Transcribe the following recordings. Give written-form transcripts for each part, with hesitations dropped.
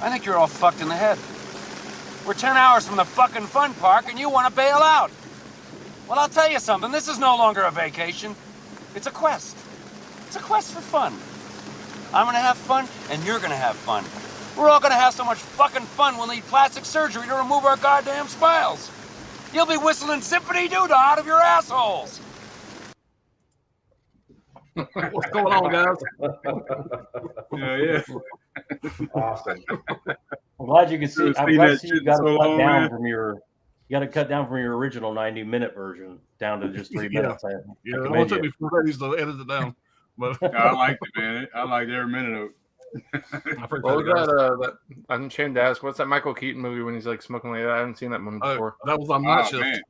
I think you're all fucked in the head. We're 10 hours from the fucking fun park and you want to bail out. Well, I'll tell you something. This is no longer a vacation. It's a quest. It's a quest for fun. I'm gonna have fun and you're gonna have fun. We're all gonna have so much fucking fun we'll need plastic surgery to remove our goddamn smiles. You'll be whistling Symphony Doodah out of your assholes. What's going on, guys? Yeah. Awesome. I'm glad you can see. I'm glad to see you got to so cut long, down man. from your. You got to cut down from your original 90-minute version down to just 3 minutes. Yeah, it only took me 4 days to edit it down. But I liked it, man. I liked every minute of it. Well, we got that. I'm ashamed to ask, what's that Michael Keaton movie when he's like smoking like that? I haven't seen that one before. that was on Night Shift. Man.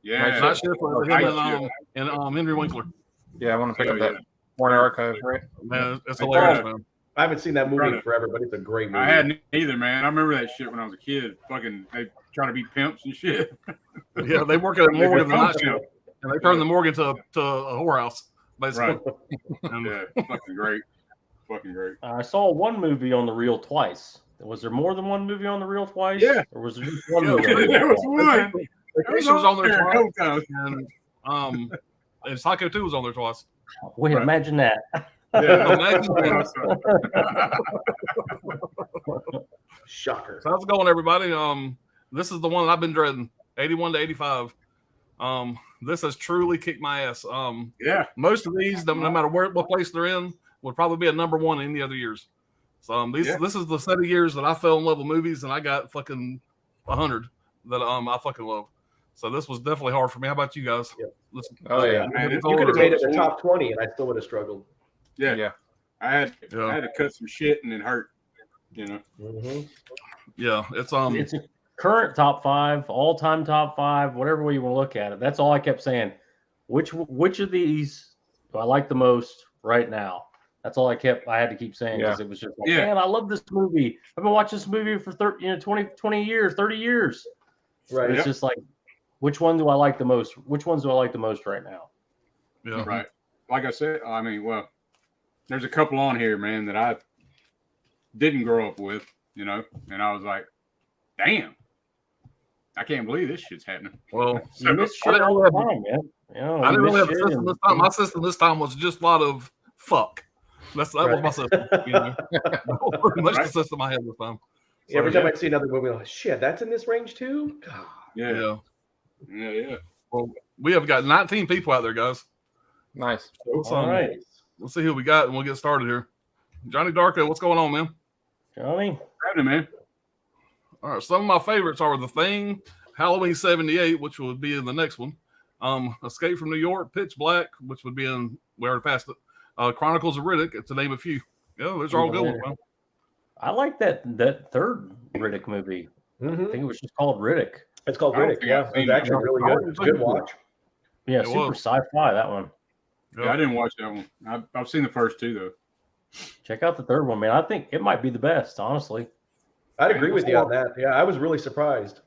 Yeah. Night Shift with him and Henry Winkler. Yeah, I want to pick up yeah. that Warner Archive, right? Man, it's hilarious, man. I haven't seen that movie in forever, but it's a great movie. I hadn't either, man. I remember that shit when I was a kid. Fucking, they trying to be pimps and shit. Yeah, they work at a morgue in the night Yeah. shift, and they turn the morgue into a whorehouse, basically. Right. Yeah, fucking great. Fucking great. I saw one movie on the reel twice. Was there more than one movie on the reel twice? Yeah. Or was there just one movie? On the There reel was twice? one. Vacation was on there a twice, couple times. and Psycho 2 was on there twice. Wait, Right. imagine that. Yeah. Imagine that. Shocker. So how's it going, everybody? This is the one that I've been dreading, 81 to 85. This has truly kicked my ass. Yeah. Most of these, no matter what place they're in, would probably be a number one in the other years. So this is the set of years that I fell in love with movies, and I got fucking 100 that I fucking love. So this was definitely hard for me. How about you guys? Yeah. Oh, yeah. Man, You could have made it the top 20, and I still would have struggled. Yeah. I had to cut some shit and it hurt. You know. Mm-hmm. Yeah, it's It's a current top 5, all-time top 5, whatever way you want to look at it. That's all I kept saying. Which of these do I like the most right now? That's all I had to keep saying because it was just like, man, I love this movie. I've been watching this movie for 20 years, 30 years. Right. And it's just like, which one do I like the most? Which ones do I like the most right now? Yeah. Right. Like I said, I mean, well, there's a couple on here, man, that I didn't grow up with, and I was like, damn, I can't believe this shit's happening. Well, you miss shit all the time, man. I didn't really have a system this time. My system this time was just a lot of fuck. That was my system. Pretty much the system I had this time. So, every time I see another movie, I'm like, shit, that's in this range too? God. Yeah. Well, we have got 19 people out there, guys. Nice. All right. Let's see who we got, and we'll get started here. Johnny Darko, what's going on, man? Johnny? Happening, man. All right, some of my favorites are The Thing, Halloween 78, which would be in the next one. Escape from New York, Pitch Black, which would be in, we already passed it. Chronicles of Riddick, to name a few. Yeah, those are all good ones, man. I like that third Riddick movie. Mm-hmm. I think it was just called Riddick. It's called Riddick, yeah. It's actually really good. It's a good watch. Yeah, super sci-fi, that one. Yeah, I didn't watch that one. I've seen the first two, though. Check out the third one, man. I think it might be the best, honestly. I'd agree with you on that. Yeah, I was really surprised.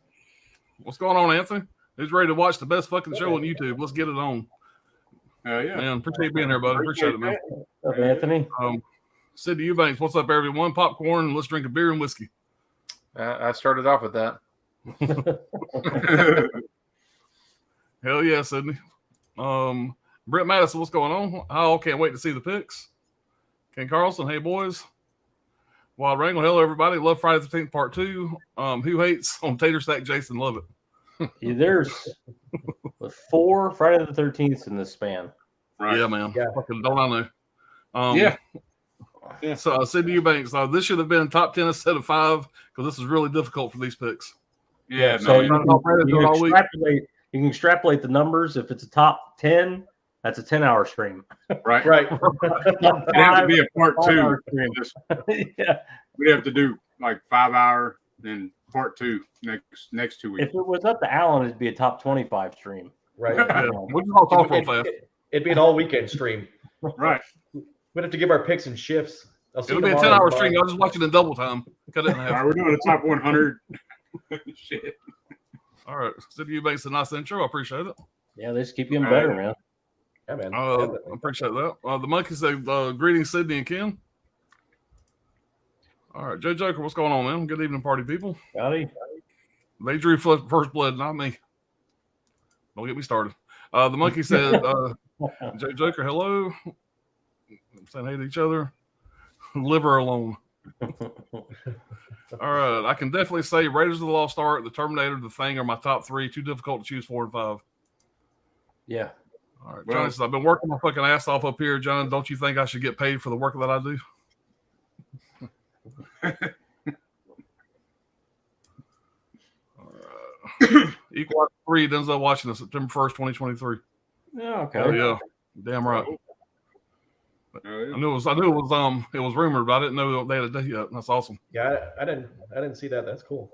What's going on, Anthony? Who's ready to watch the best fucking show on YouTube? Let's get it on. Yeah. Man, appreciate you being here, buddy. Appreciate it, man. What's up, Anthony? Sidney Eubanks, what's up, everyone? Popcorn, let's drink a beer and whiskey. I started off with that. Hell yeah, Sidney. Brett Madison, what's going on? I can't wait to see the pics. Ken Carlson, hey boys. Wild Wrangler, hello everybody. Love Friday the 13th Part 2. Who hates on Tater Stack Jason? Love it. Yeah, there's 4 Friday the 13th in this span. Right. Yeah, man. Yeah. Fucking don't I know. Yeah. So Sidney Eubanks, this should have been top 10 instead of 5 because this is really difficult for these picks. Yeah. So No, you can extrapolate the numbers. If it's a top 10, that's a 10-hour stream. right. Right. It'd have to be a part 2. Yeah. We'd have to do like 5-hour, then part 2 next 2 weeks. If it was up to Alan, it'd be a top 25 stream. Right. Yeah. We'll just all talk real fast. It'd be an all-weekend stream. Right. We'd have to give our picks and shifts. It'll be a 10-hour stream. Y'all just watch it in double time. Cut it in All half. right, we're doing a top 100. Shit. All right. Sidney Eubanks, a nice intro. I appreciate it. Yeah, they just keep getting better, man. Yeah, man. I appreciate that. The monkey said, greetings, Sidney and Ken. All right, Joe Joker, what's going on, man? Good evening, party people. Howdy. They drew first blood, not me. Don't get me started. The monkey said, Joe Joker, hello. Saying hey to each other. Live her alone. All right, I can definitely say Raiders of the Lost Ark, The Terminator, The Thing are my top 3. Too difficult to choose 4 and 5. Yeah. All right, John says, I've been working my fucking ass off up here, John. Don't you think I should get paid for the work that I do? Equalizer 3, Denzel Washington, September 1st, 2023. Yeah, okay. Oh yeah, damn right. I knew it was rumored, but I didn't know they had a date yet. That's awesome. Yeah, I didn't see that. That's cool.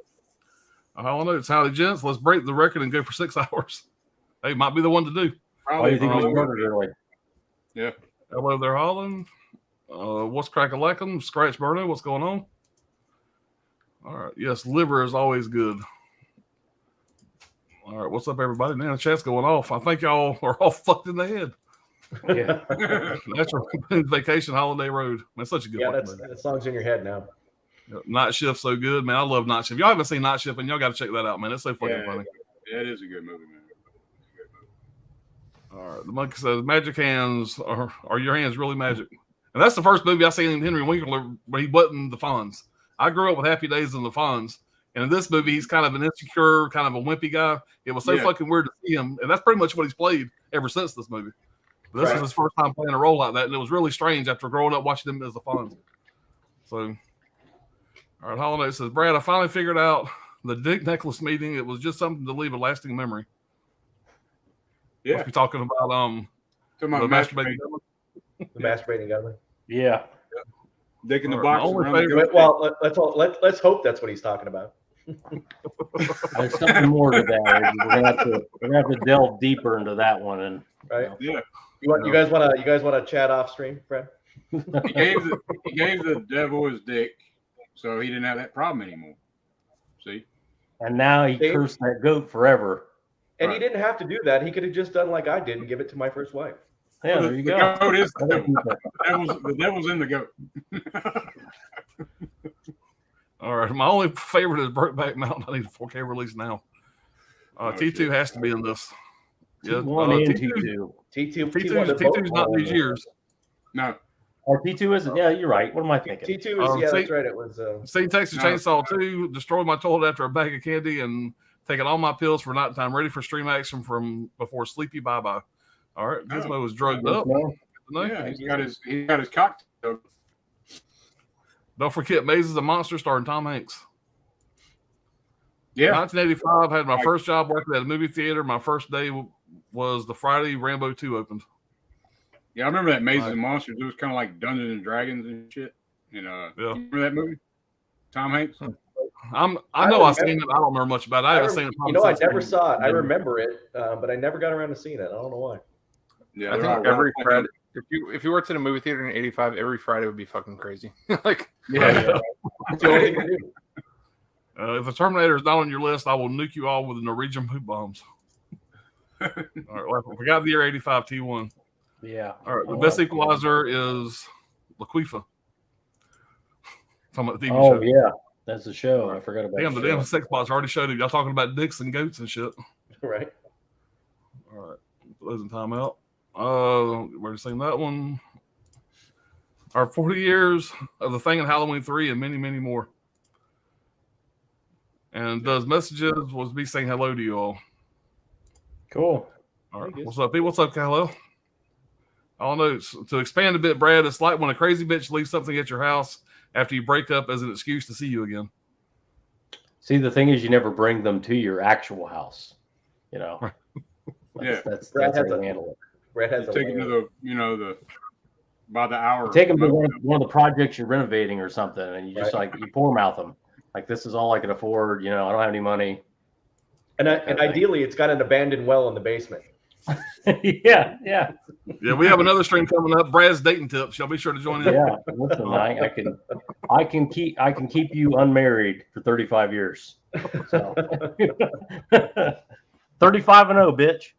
All I know it's howdy, gents. Let's break the record and go for 6 hours. Hey, might be the one to do. Why do you think it was murdered early? Yeah. Hello there, Holland. What's crack-a-lackin'? Scratch Burno, what's going on? All right. Yes, liver is always good. All right. What's up, everybody? Man, the chat's going off. I think y'all are all fucked in the head. Yeah. Natural Vacation Holiday Road. Man, such a good movie. That song's in your head now. Night Shift, so good, man. I love Night Shift. Y'all haven't seen Night Shift, and y'all got to check that out, man. It's so fucking funny. Yeah, it is a good movie, man. All right. The monkey says, magic hands are your hands really magic? And that's the first movie I seen in Henry Winkler where he wasn't the Fonz. I grew up with Happy Days and the Fonz. And in this movie, he's kind of an insecure, kind of a wimpy guy. It was so fucking weird to see him. And that's pretty much what he's played ever since this movie. But this was his first time playing a role like that. And it was really strange after growing up watching him as the Fonz. So, all right, Holiday says, Brad, I finally figured out the Dick Necklace meeting. It was just something to leave a lasting memory. Yeah. Must be talking about the masturbating. The masturbating government. Yeah. Dick in the box. Well, let's hope that's what he's talking about. There's something more to that. We're gonna have to delve deeper into that one. And right. Yeah. You guys want to chat off stream, Fred? He gave the devil his dick, so he didn't have that problem anymore. See? And now he cursed that goat forever. And he didn't have to do that. He could have just done like I did and give it to my first wife. Yeah, there you go. The goat is the devil. The devil's in the goat. All right, my only favorite is Brokeback Mountain. I need a 4K release now. T2 has to be in this. T1 and T2. T2's not these years. No. Or T2 isn't. Yeah, you're right. What am I thinking? T2 is, that's right. It was. Texas Chainsaw 2, destroyed my toilet after a bag of candy and taking all my pills for nighttime, ready for stream action from before sleepy bye-bye. All right, Gizmo was drugged up. Yeah, he got his cocktail. Don't forget Mazes a Monster starring Tom Hanks. Yeah. 1985, I had my first job working at a movie theater. My first day was the Friday Rambo 2 opened. Yeah, I remember that Mazes and Monsters. It was kind of like Dungeons and Dragons and shit. You remember that movie? Tom Hanks? I know I've seen it. I don't remember much about it. I haven't seen it. I never saw it. I remember it, but I never got around to seeing it. I don't know why. Yeah, I think every Friday, if you worked in a movie theater in '85, every Friday would be fucking crazy. Like, yeah. That's the only thing to do. If the Terminator is not on your list, I will nuke you all with the Norwegian poop bombs. All right, well, we got the year 85 T1. Yeah. All right, the best equalizer is LaQuifa. Talking about the TV show. Yeah, that's the show. I forgot about. The damn sex bots already showed it. Y'all talking about dicks and goats and shit. Right. All right, closing time out. We're seeing that one. Our 40 years of the Thing in Halloween 3 and many, many more. And does messages was me saying hello to you all. Cool. All right. What's up, Pete? What's up, Khalil? I don't know. To expand a bit, Brad, it's like when a crazy bitch leaves something at your house after you break up as an excuse to see you again. See, the thing is, you never bring them to your actual house. You know. That's how you handle it. Brad has take it to the by the hour. Take them to one of the projects you're renovating or something, and you just you poor mouth them. Like, this is all I can afford. I don't have any money. And ideally, it's got an abandoned well in the basement. Yeah. Yeah, we have another stream coming up. Brad's dating tips. Y'all be sure to join in. Yeah, listen, I can keep you unmarried for 35 years. So 35 and 0, bitch.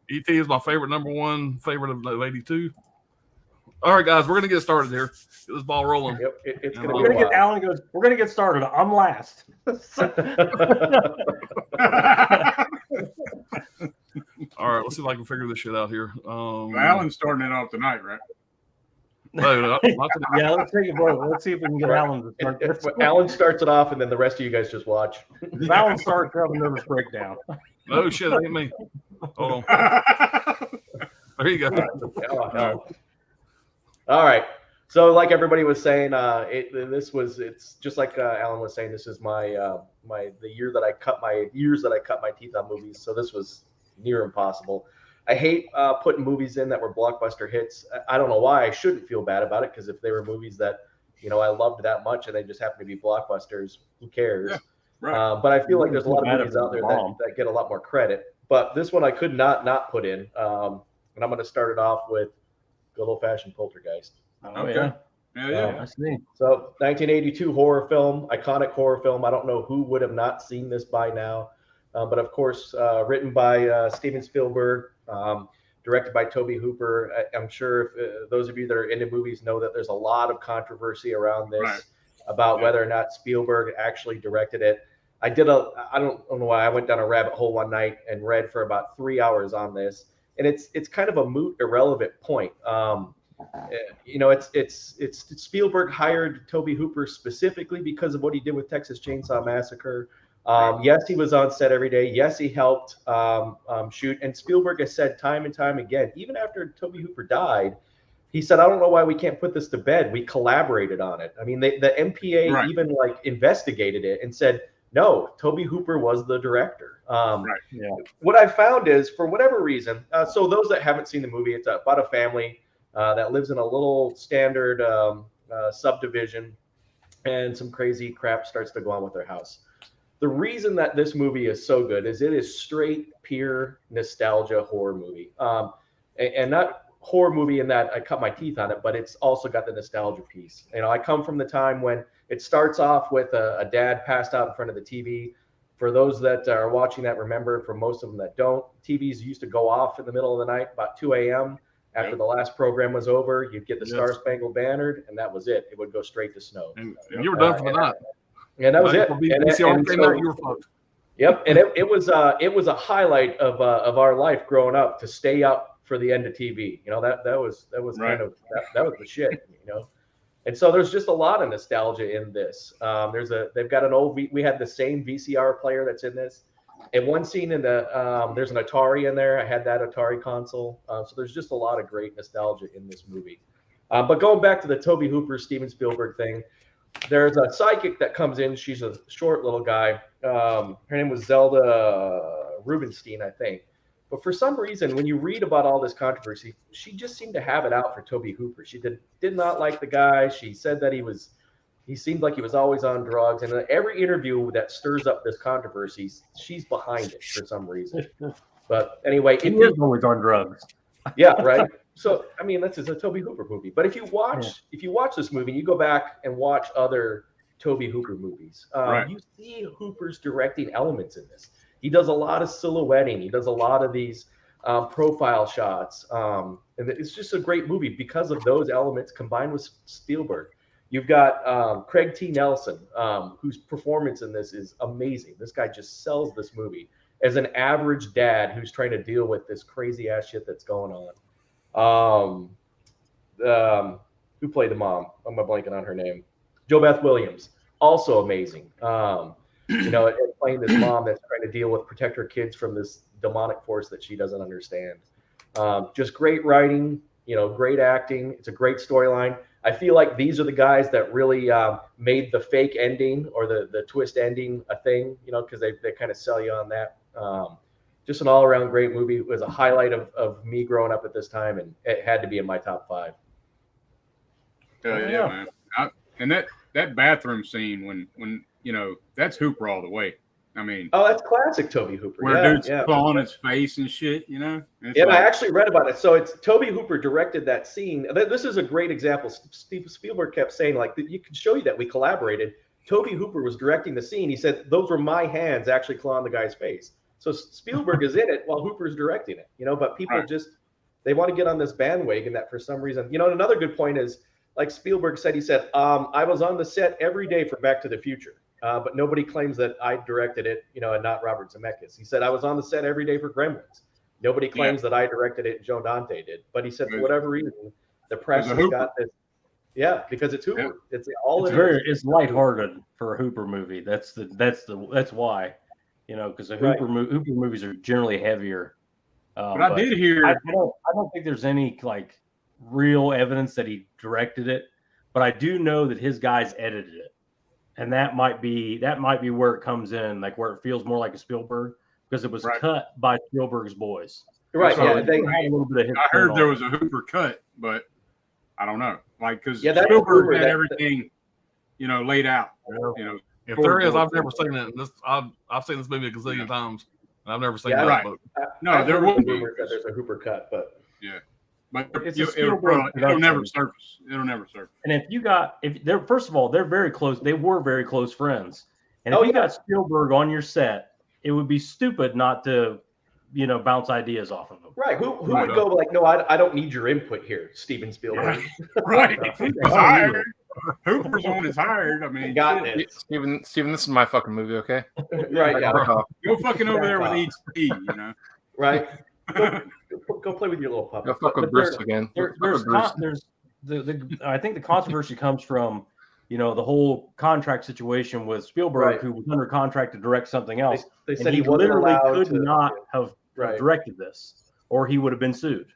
ET is my favorite, number one favorite of 82. All right, guys, we're gonna get started here. Get this ball rolling. Yep, it's gonna. We're gonna get Alan goes. We're gonna get started. I'm last. All right, let's see if I can figure this shit out here. Alan's starting it off tonight, right? No, not tonight. Yeah, let's take a break. Let's see if we can get Alan to start. If Alan starts it off, and then the rest of you guys just watch. If Alan starts, have a nervous breakdown. No shit, that ain't me. Hold on. There you go. All right. So, like everybody was saying, it's just like Alan was saying. This is the year that I cut my teeth on movies. So this was near impossible. I hate putting movies in that were blockbuster hits. I don't know why. I shouldn't feel bad about it, because if they were movies that I loved that much and they just happen to be blockbusters, who cares? Yeah, right. But I feel like there's a lot of movies out there that get a lot more credit. But this one I could not put in, and I'm going to start it off with good old-fashioned Poltergeist. Okay. Yeah. I see. So 1982 horror film, iconic horror film. I don't know who would have not seen this by now. But of course, written by Steven Spielberg, directed by Tobe Hooper. I'm sure if those of you that are into movies know that there's a lot of controversy around this about whether or not Spielberg actually directed it. I don't know why, I went down a rabbit hole one night and read for about 3 hours on this. And it's kind of a moot, irrelevant point. It's Spielberg hired Tobe Hooper specifically because of what he did with Texas Chainsaw Massacre. Yes, he was on set every day. Yes, he helped shoot. And Spielberg has said time and time again, even after Tobe Hooper died, he said, "I don't know why we can't put this to bed. We collaborated on it." I mean, the MPA even investigated it and said, no, Tobe Hooper was the director. What I found is, for whatever reason, so those that haven't seen the movie, it's about a family that lives in a little standard subdivision, and some crazy crap starts to go on with their house. The reason that this movie is so good is it is straight, pure nostalgia horror movie. and not horror movie in that I cut my teeth on it, but it's also got the nostalgia piece. You know, I come from the time when it starts off with a dad passed out in front of the TV. For those that are watching that, remember, for most of them that don't, TVs used to go off in the middle of the night, about 2 a.m. After the last program was over, you'd get the Star Spangled Banner, and that was it. It would go straight to snow. And you were done for the night. And that was it. VCR came out, you were fucked. Yep, and it was a highlight of our life growing up to stay up for the end of TV. You know, that was kind of that was the shit, you know. And so there's just a lot of nostalgia in this. They've got an old we had the same VCR player that's in this. And one scene in the there's an Atari in there. I had that Atari console. So there's just a lot of great nostalgia in this movie. But going back to the Tobe Hooper, Steven Spielberg thing, there's a psychic that comes in. She's a short little guy. Her name was Zelda Rubinstein, I think. But for some reason, when you read about all this controversy, she just seemed to have it out for Tobe Hooper. She did not like the guy. She said that he seemed like he was always on drugs. And in every interview that stirs up this controversy, she's behind it for some reason. But anyway, he is always on drugs. Yeah, right. So I mean, this is a Tobe Hooper movie. But if you watch this movie, and you go back and watch other Tobe Hooper movies, you see Hooper's directing elements in this. He does a lot of silhouetting. He does a lot of these profile shots. And it's just a great movie because of those elements combined with Spielberg. You've got Craig T. Nelson, whose performance in this is amazing. This guy just sells this movie as an average dad who's trying to deal with this crazy ass shit that's going on. Who played the mom? I'm blanking on her name. Jo Beth Williams, also amazing. You know, playing this mom that's trying to deal with, protect her kids from this demonic force that she doesn't understand. Just great writing, you know, great acting. It's a great storyline. I feel like these are the guys that really made the fake ending or the twist ending a thing, you know, because they kind of sell you on that. Just an all-around great movie. It was a highlight of me growing up at this time, and it had to be in my top 5. Yeah, man. And that bathroom scene when you know, that's Hooper all the way. I mean, that's classic Tobe Hooper. Where dude's clawing his face and shit, you know. And I actually read about it. So it's Tobe Hooper directed that scene. This is a great example. Steve Spielberg kept saying, like, you can show you that we collaborated. Tobe Hooper was directing the scene. He said those were my hands actually clawing the guy's face. So Spielberg is in it while Hooper's directing it, you know. But people they want to get on this bandwagon that for some reason, you know. And another good point is, like Spielberg said, he said, I was on the set every day for Back to the Future. But nobody claims that I directed it, you know, and not Robert Zemeckis. He said, I was on the set every day for Gremlins. Nobody claims that I directed it and Joe Dante did. But he said, for whatever reason, the press has got this. Yeah, because it's Hooper. Yeah. It's lighthearted for a Hooper movie. That's why, you know, because the Hooper movies are generally heavier. But I did hear. I don't think there's any like real evidence that he directed it, but I do know that his guys edited it. And that might be where it comes in, like where it feels more like a Spielberg, because it was cut by Spielberg's boys. Right. So yeah. I heard there was a Hooper cut, but I don't know. Like, because Spielberg had everything, you know, laid out. You know, if there is, I've never seen it. I've seen this movie a gazillion times, and I've never seen it. Right. No, there will be. There's a Hooper cut, but yeah. But it'll never surface. It'll never surface. And first of all, they're very close. They were very close friends. And if you got Spielberg on your set, it would be stupid not to, you know, bounce ideas off of them. Right. Who would go like, no, I don't need your input here, Steven Spielberg. Right. He's hired. Hooper's one is hired. I mean, got it. Steven, this is my fucking movie, okay? Right. Yeah. Go fucking over there with ET, you know. Right. Go play with your little puppet. Go fuck with Bruce again. I think the controversy comes from, you know, the whole contract situation with Spielberg, who was under contract to direct something else. They said he literally could not have Right. directed this, or he would have been sued.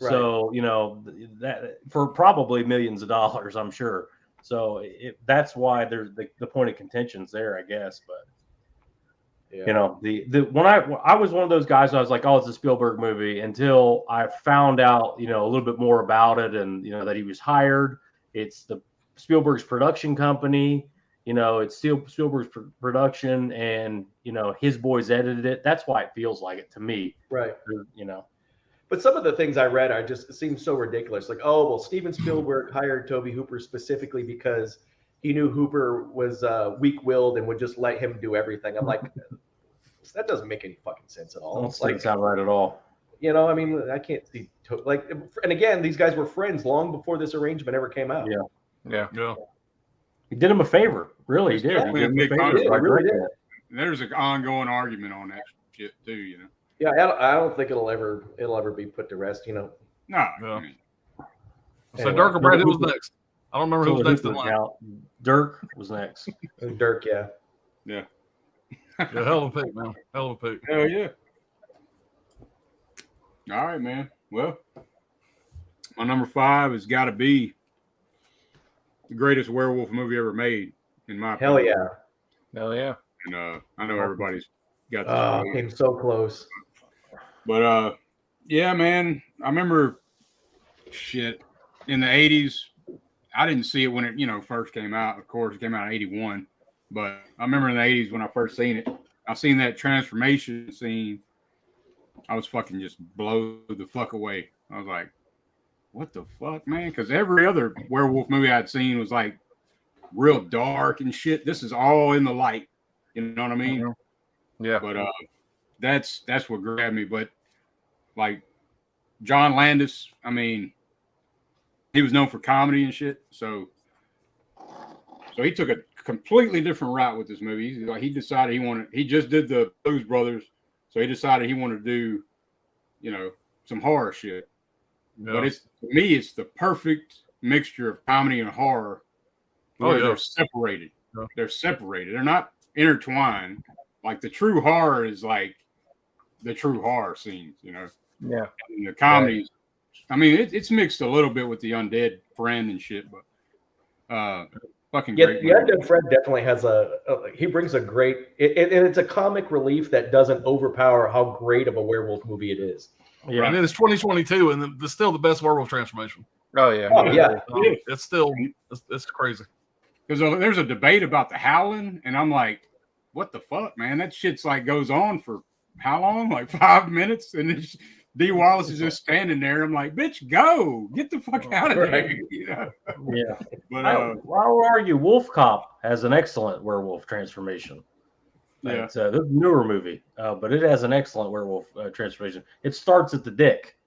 Right. So, you know, that for probably millions of dollars, I'm sure. So that's why there's the point of contention's there, I guess. But yeah. you know, when I was one of those guys, I was like, oh, it's a Spielberg movie, until I found out, you know, a little bit more about it, and you know that he was hired. It's the Spielberg's production company. You know, it's still Spielberg's production, and you know his boys edited it. That's why it feels like it to me. Right. You know. But some of the things I read are just seem so ridiculous. Like, oh, well, Steven Spielberg hired Tobe Hooper specifically because he knew Hooper was weak-willed and would just let him do everything. I'm like, that doesn't make any fucking sense at all. Doesn't sound right at all. You know, I mean, I can't see like, and again, these guys were friends long before this arrangement ever came out. Yeah. He did him a favor. Really, he did. Yeah, He did him a Nick favor Connors by really directing did. it. There's an ongoing argument on that shit too, you know. Yeah, I don't think it'll ever be put to rest. You know. No. Yeah. I mean, So Anyway. Dirk or Brad, who was next? I don't remember who was next in line. Dirk was next. Dirk, yeah. yeah. Yeah, hell of a pick, man. Hell of a pick. Hell yeah. All right, man. Well, my number 5 has got to be the greatest werewolf movie ever made, in my Hell opinion. yeah. Hell yeah. And I know everybody's got this. Oh, came so close. But yeah, man, I remember shit in the 80s. I didn't see it when it, first came out. Of course, it came out in 81. But I remember in the 80s when I first seen it. I seen that transformation scene. I was fucking just blow the fuck away. I was like, what the fuck, man? Because every other werewolf movie I'd seen was like real dark and shit. This is all in the light. You know what I mean? Yeah. But that's what grabbed me. But like John Landis, I mean, he was known for comedy and shit. So he took a completely different route with this movie. He decided he just did the Blues Brothers. So he decided he wanted to do, some horror shit. Yeah. But to me, it's the perfect mixture of comedy and horror. Where they're separated. Yeah. They're separated. They're not intertwined. Like the true horror is like the true horror scenes, Yeah. And the comedies. Right. I mean, it's mixed a little bit with the undead friend and shit, but fucking great. The Undead Friend definitely has he brings a great, and it's a comic relief that doesn't overpower how great of a werewolf movie it is. Yeah, and it's 2022, and it's still the best werewolf transformation. Oh yeah. Oh yeah. It's still it's crazy. Because there's a debate about the howling, and I'm like, what the fuck, man? That shit's like goes on for how long? Like 5 minutes, and it's D. Wallace is just standing there. I'm like, bitch, go get the fuck out of there. Yeah. But I'll argue Wolf Cop has an excellent werewolf transformation. yeah, It's a newer movie, but it has an excellent werewolf transformation. It starts at the dick.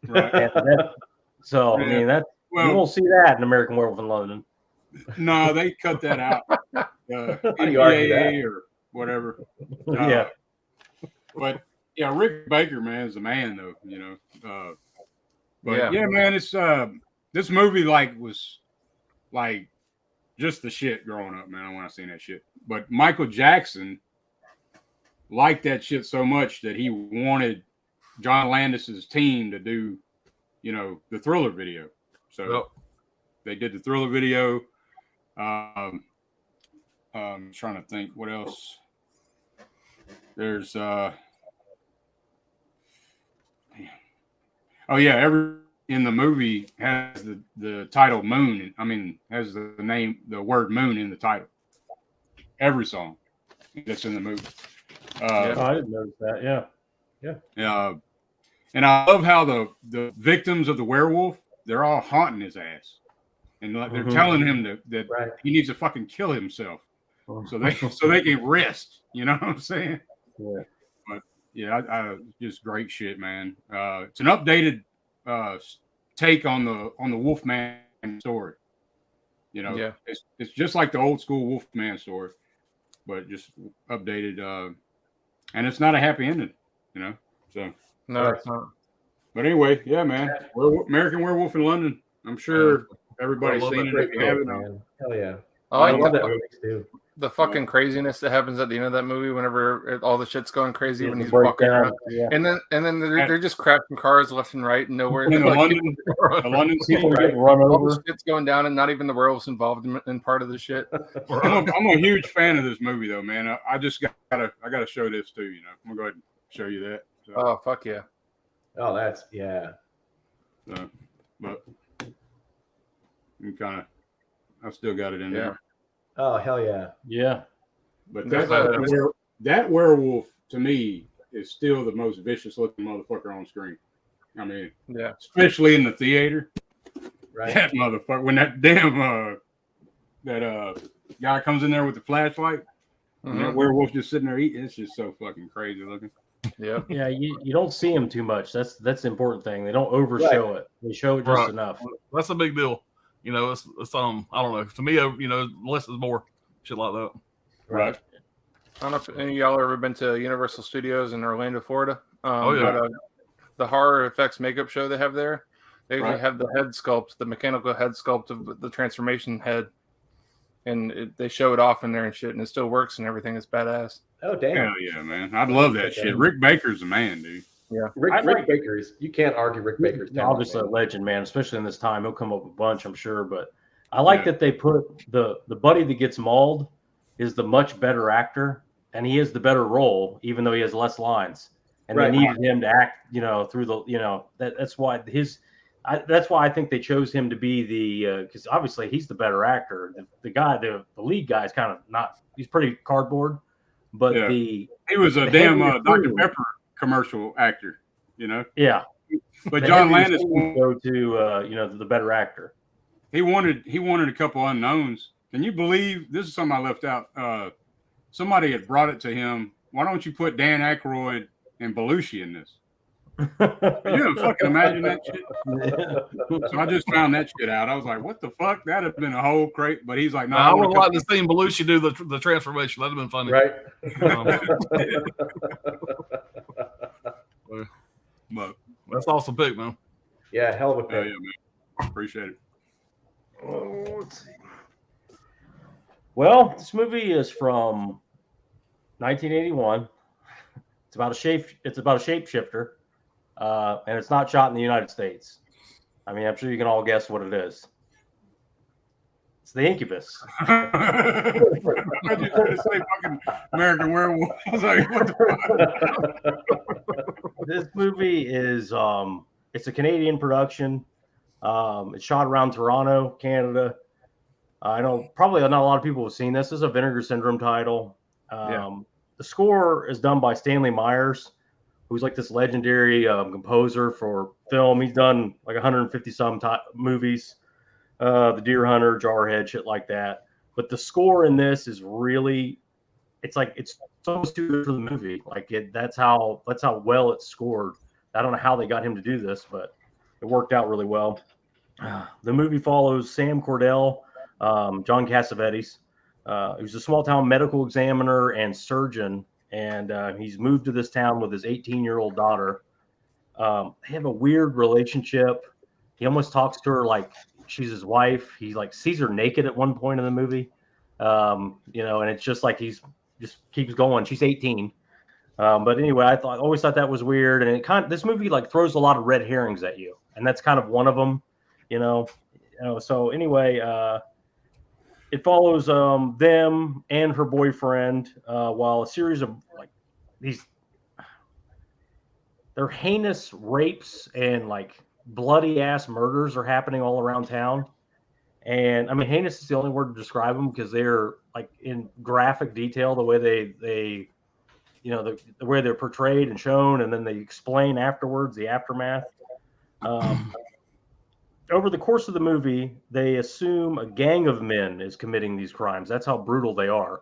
right. I mean, you won't see that in American Werewolf in London. No, they cut that out. How do you argue that? Or whatever. Yeah. But yeah, Rick Baker, man, is a man though, But Yeah. man, it's this movie was like just the shit growing up, man, when I seen that shit. But Michael Jackson liked that shit so much that he wanted John Landis's team to do, the Thriller video. So they did the Thriller video. I'm trying to think what else. There's every in the movie has the title Moon. I mean, has the word Moon in the title. Every song that's in the movie. I didn't notice that. Yeah. And I love how the victims of the werewolf, they're all haunting his ass. And they're telling him that Right. he needs to fucking kill himself. So they can rest. You know what I'm saying? Yeah. But yeah, I just great shit, man. It's an updated take on the Wolfman story. It's just like the old school Wolfman story, but just updated. And it's not a happy ending, So No, it's not. but anyway, yeah, man. American Werewolf in London. I'm sure everybody's seen it. If you haven't, Man. Hell yeah. I I like love that movie too. the fucking craziness that happens at the end of that movie whenever all the shit's going crazy when he's Break walking down. around. Yeah. And then they're just crashing cars left and right and nowhere. in the Like, London scene, People right? get run all over. the shit's going down and not even the werewolves involved in part of the shit. I'm a huge fan of this movie, though, man. I just gotta show this too. I'm gonna go ahead and show you that. So, Oh fuck yeah. Oh, that's yeah. but you I still got it in there. Oh, hell yeah. Yeah. But There's that werewolf to me is still the most vicious looking motherfucker on screen. I mean, Yeah. especially in the theater. Right. That motherfucker, when that damn that guy comes in there with the flashlight, and that werewolf just sitting there eating, it's just so fucking crazy looking. Yeah. Yeah, you don't see him too much. That's the important thing. They don't overshow it. They show it just enough. That's a big deal. You know, it's I don't know. To me, you know, less is more. Shit like that. Right. I don't know if any of y'all ever been to Universal Studios in Orlando, Florida. Oh, yeah. But, the horror effects makeup show they have there, they actually have the head sculpt, the mechanical head sculpt of the transformation head, and they show it off in there and shit, and it still works and everything. It's badass. Oh damn! Hell yeah, man! I'd love that shit. Rick Baker's the man, dude. Yeah, Rick Baker's. You can't argue Rick Baker's. Obviously a legend, man. Especially in this time, he'll come up a bunch, I'm sure. But I like that they put the buddy that gets mauled is the much better actor, and he is the better role, even though he has less lines. And they needed him to act, you know, through the, you know, that's why that's why I think they chose him to be the, because obviously he's the better actor. The lead guy is kind of not, he's pretty cardboard, but he was a damn Dr. Pepper commercial actor, you know? Yeah. But John Landis would go to, you know, the better actor. He wanted a couple unknowns. Can you believe, this is something I left out. Somebody had brought it to him. Why don't you put Dan Aykroyd and Belushi in this? Can you fucking imagine that shit? So I just found that shit out. I was like, what the fuck? That'd have been a whole crate. But he's like, no. I would like to see Belushi do the transformation. That'd have been funny. Right. But that's awesome pick, man. Yeah, hell of a pick. Yeah, man. Appreciate it. Let's see. Well, this movie is from 1981. It's about a shapeshifter, and it's not shot in the United States. I mean, I'm sure you can all guess what it is. It's the Incubus. I just heard it say fucking American Werewolf. I was like, what the fuck? This movie is it's a Canadian production. It's shot around Toronto, Canada. I know probably not a lot of people have seen this. This is a Vinegar Syndrome title. The score is done by Stanley Myers, who's like this legendary composer for film. He's done like 150 some movies, The Deer Hunter, Jarhead, shit like that. But the score in this is really, it's almost too good for the movie. Like that's how well it's scored. I don't know how they got him to do this, but it worked out really well. The movie follows Sam Cordell, John Cassavetes. He was a small town medical examiner and surgeon, and he's moved to this town with his 18-year-old daughter. They have a weird relationship. He almost talks to her like she's his wife. He like sees her naked at one point in the movie, you know, and it's just like he's just keeps going. She's 18. But anyway, I always thought that was weird, and this movie like throws a lot of red herrings at you, and that's kind of one of them, you know. So anyway, it follows them and her boyfriend while a series of like they're heinous rapes and like bloody ass murders are happening all around town. And I mean, heinous is the only word to describe them because they're like in graphic detail, the way they you know, the way they're portrayed and shown, and then they explain afterwards the aftermath. Over the course of the movie, they assume a gang of men is committing these crimes. That's how brutal they are.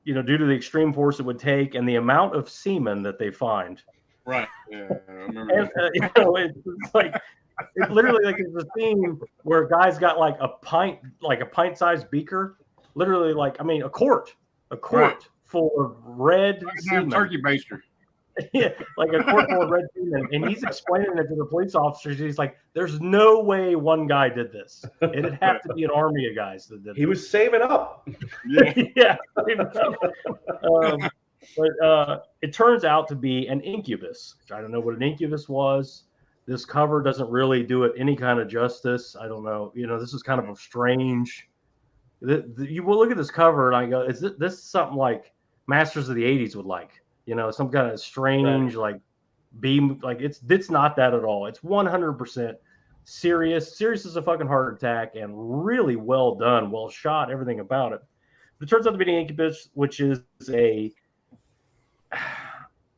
You know, due to the extreme force it would take and the amount of semen that they find. Right. Yeah, I remember. And, you know, it's like it's literally like there's a scene where guys got like a pint-sized beaker, literally like a quart full of red semen. Turkey baster. Yeah, like a quart full of red semen, and he's explaining it to the police officers. He's like, "There's no way one guy did this. It'd have to be an army of guys that did." He was saving up. Yeah. But it turns out to be an incubus. I don't know what an incubus was. This cover doesn't really do it any kind of justice. I don't know. You know, this is kind of a strange. You will look at this cover and I go, "Is this something like Masters of the '80s would like?" You know, some kind of strange like beam. Like it's not that at all. It's 100% serious. Serious as a fucking heart attack, and really well done, well shot, everything about it. But it turns out to be an incubus, which is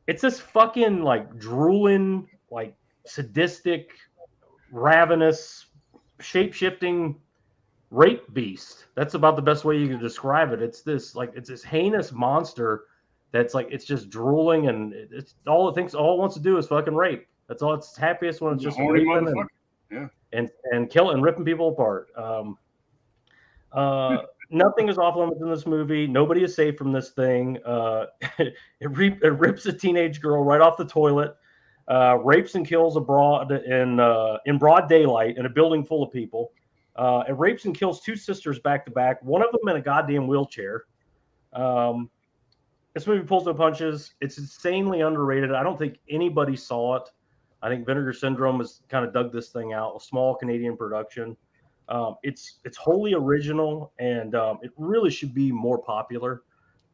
it's this fucking like drooling like sadistic, ravenous, shape-shifting rape beast. That's about the best way you can describe it. It's this heinous monster that's like, it's just drooling, and it's all it wants to do is fucking rape. That's all it's happiest when it's just raping and killing and ripping people apart. Nothing is off limits in this movie. Nobody is safe from this thing. It rips a teenage girl right off the toilet, rapes and kills in broad daylight in a building full of people. It rapes and kills two sisters back to back, one of them in a goddamn wheelchair. This movie pulls no punches. It's insanely underrated. I don't think anybody saw it. I think Vinegar Syndrome has kind of dug this thing out, a small Canadian production. It's wholly original, and it really should be more popular.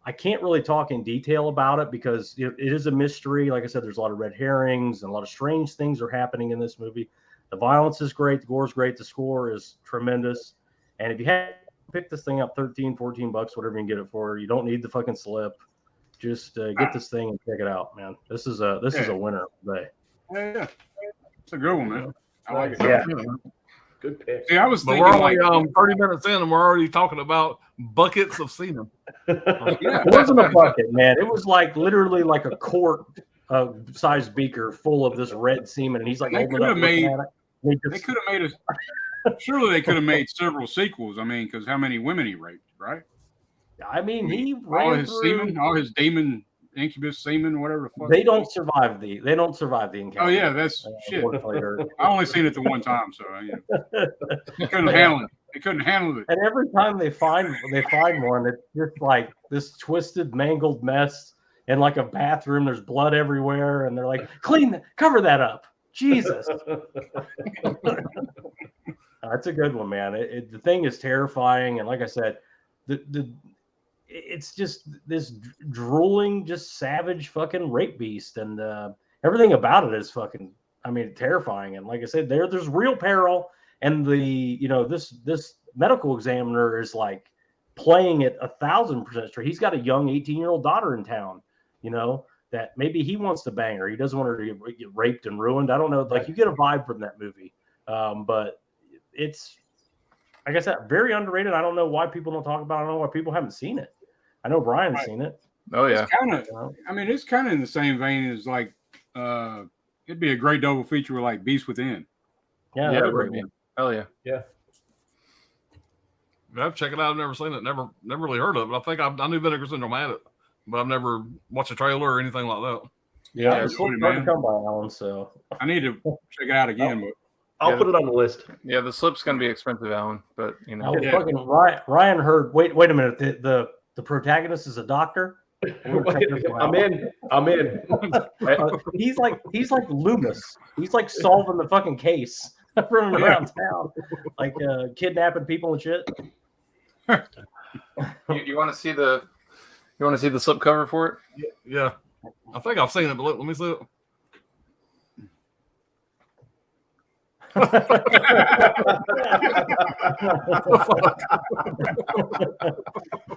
I can't really talk in detail about it because it is a mystery. Like I said, there's a lot of red herrings and a lot of strange things are happening in this movie. The violence is great. The gore is great. The score is tremendous. And if you had to pick this thing up $13, $14, whatever you can get it for, you don't need the fucking slip. Just get this thing and check it out, man. This is a winner today. Yeah. It's a good one, man. I like it. Yeah. Good pick. See, I was But thinking we're only 30 minutes in, and we're already talking about buckets of semen. yeah. It wasn't a bucket, man. It was like literally like a quart sized beaker full of this red semen, and he's like, They holding could it up, have made. looking at it. They could have made surely they could have made several sequels. I mean, because how many women he raped, right? I mean, he all ran his through. semen, all his demon incubus semen, whatever the fuck. They don't survive the encounter. Oh yeah, that's shit. Unfortunately. I only seen it the one time, so they couldn't handle it. They couldn't handle it. And every time they find one, it's just like this twisted, mangled mess in like a bathroom. There's blood everywhere, and they're like, cover that up. Jesus. That's a good one, man. The thing is terrifying, and like I said, it's just this drooling, just savage fucking rape beast, and everything about it is fucking, I mean, terrifying. And like I said, there's real peril, and this medical examiner is like playing it 1,000% straight. He's got a young 18-year-old daughter in town, that maybe he wants to bang her. He doesn't want her to get raped and ruined. I don't know. Like, you get a vibe from that movie, but it's, like I said, very underrated. I don't know why people don't talk about it. I don't know why people haven't seen it. I know Brian's seen it. Oh yeah. It's kind of in the same vein as like, it'd be a great double feature with like Beast Within. Yeah, it would be. Hell yeah. Yeah. I've checked it out. I've never seen it. Never really heard of it. I think I knew Vinegar Syndrome had it, but I've never watched a trailer or anything like that. Yeah, it's hard to come by, Alan. So I need to check it out again. But I'll put it on the list. Yeah, the slip's gonna be expensive, Alan. But fucking Ryan heard. Wait a minute. The protagonist is a doctor. I'm in. He's like Loomis. He's like solving the fucking case, running around town, like kidnapping people and shit. You want to see the slipcover for it? Yeah. I think I've seen it, but let me see it.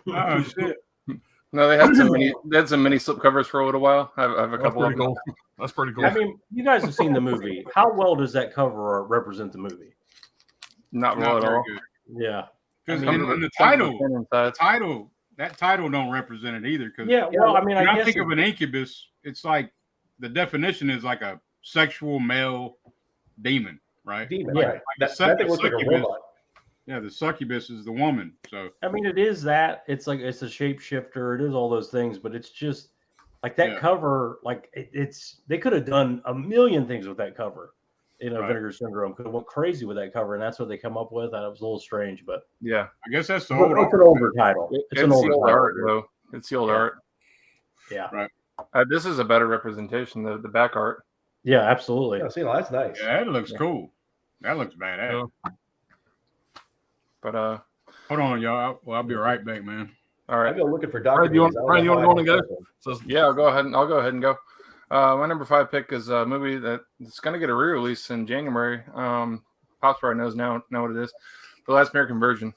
oh shit! No, they had some mini slipcovers for a little while. I have a couple of them. Cool. That's pretty cool. I mean, you guys have seen the movie. How well does that cover represent the movie? Not well at all. Good. Yeah, because in the title, that title don't represent it either. Because well, I mean, when I think of an incubus, it's like the definition is like a sexual male demon, right? Demon, yeah. Right. That thing looks like a robot. Yeah, the succubus is the woman. So I mean, it is that. It's like it's a shapeshifter. It is all those things, but it's just like that cover. Like it's they could have done a million things with that cover. Vinegar Syndrome could have went crazy with that cover, and that's what they come up with. That was a little strange, but yeah, I guess that's the it's an older title. It's an older art, though. It's the old art. Yeah, right. This is a better representation. The back art. Yeah, absolutely. Yeah, see, that's nice. Yeah, that looks cool. That looks badass. Yeah. But hold on, y'all. I'll be right back, man. All right. I go looking for Dr. You want to go? Yeah, I'll go ahead and go. My number 5 pick is a movie that's going to get a re-release in January. Pops probably know what it is. The Last American Virgin.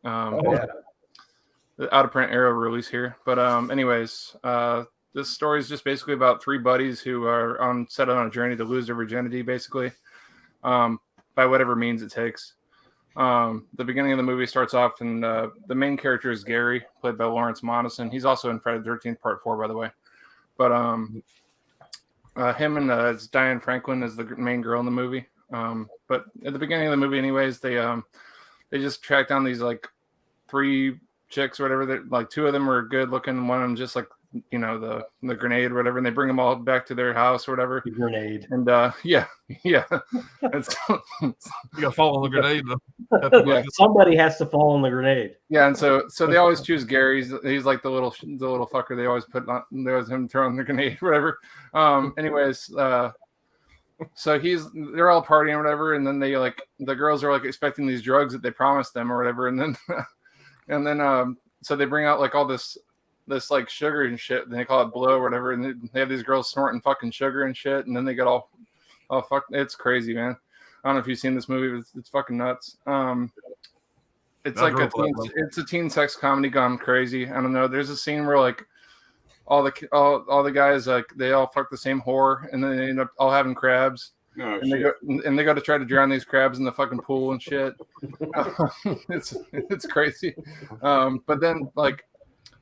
The out of print era release here. But anyways, this story is just basically about three buddies who are set on a journey to lose their virginity, basically, by whatever means it takes. The beginning of the movie starts off, and the main character is Gary, played by Lawrence Monason. He's also in Friday the 13th Part 4, by the way. But him and it's Diane Franklin is the main girl in the movie. But at the beginning of the movie, anyways, they just track down these like three chicks or whatever. That like two of them are good looking, one of them just like the grenade or whatever, and they bring them all back to their house or whatever. The grenade. And yeah. It's, You gotta fall on the grenade. Yeah. Somebody has to fall on the grenade. Yeah, and so they always choose Gary. He's like the little fucker they always put on. They always him throwing the grenade, whatever. Anyways, so they're all partying or whatever, and then they like the girls are like expecting these drugs that they promised them or whatever, and then so they bring out like all this like sugar and shit, and they call it blow or whatever, and they have these girls snorting fucking sugar and shit, and then they get all fuck. It's crazy, man. I don't know if you've seen this movie, but it's fucking nuts. It's like it's a teen sex comedy gone crazy. I don't know. There's a scene where like all the guys like they all fuck the same whore, and then they end up all having crabs. Oh, and they go to try to drown these crabs in the fucking pool and shit. It's crazy. But then like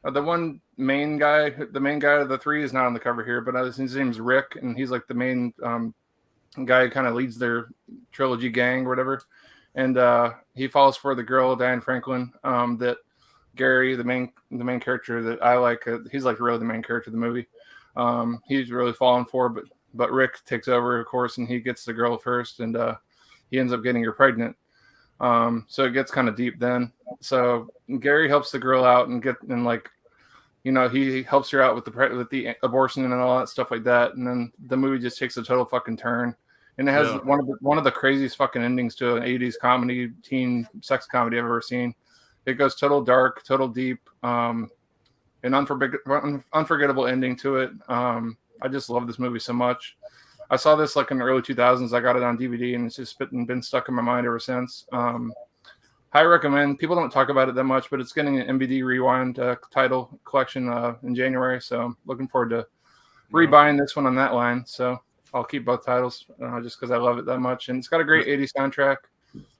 the main guy of the three is not on the cover here, but his name's Rick, and he's like the main guy who kind of leads their trilogy gang or whatever. And he falls for the girl Diane Franklin that Gary, the main character that I like, he's like really the main character of the movie. He's really fallen for, but Rick takes over, of course, and he gets the girl first, and he ends up getting her pregnant. So it gets kind of deep then. So Gary helps the girl out and he helps her out with the abortion and all that stuff like that. And then the movie just takes a total fucking turn. And it has one of the craziest fucking endings to an 80s comedy, teen sex comedy I've ever seen. It goes total dark, total deep, an unforgettable ending to it. I just love this movie so much. I saw this like in the early 2000s. I got it on DVD, and it's just been stuck in my mind ever since. Highly recommend. People don't talk about it that much, but it's getting an MVD Rewind title collection in January. So I'm looking forward to rebuying this one on that line. So I'll keep both titles just because I love it that much. And it's got a great 80s soundtrack.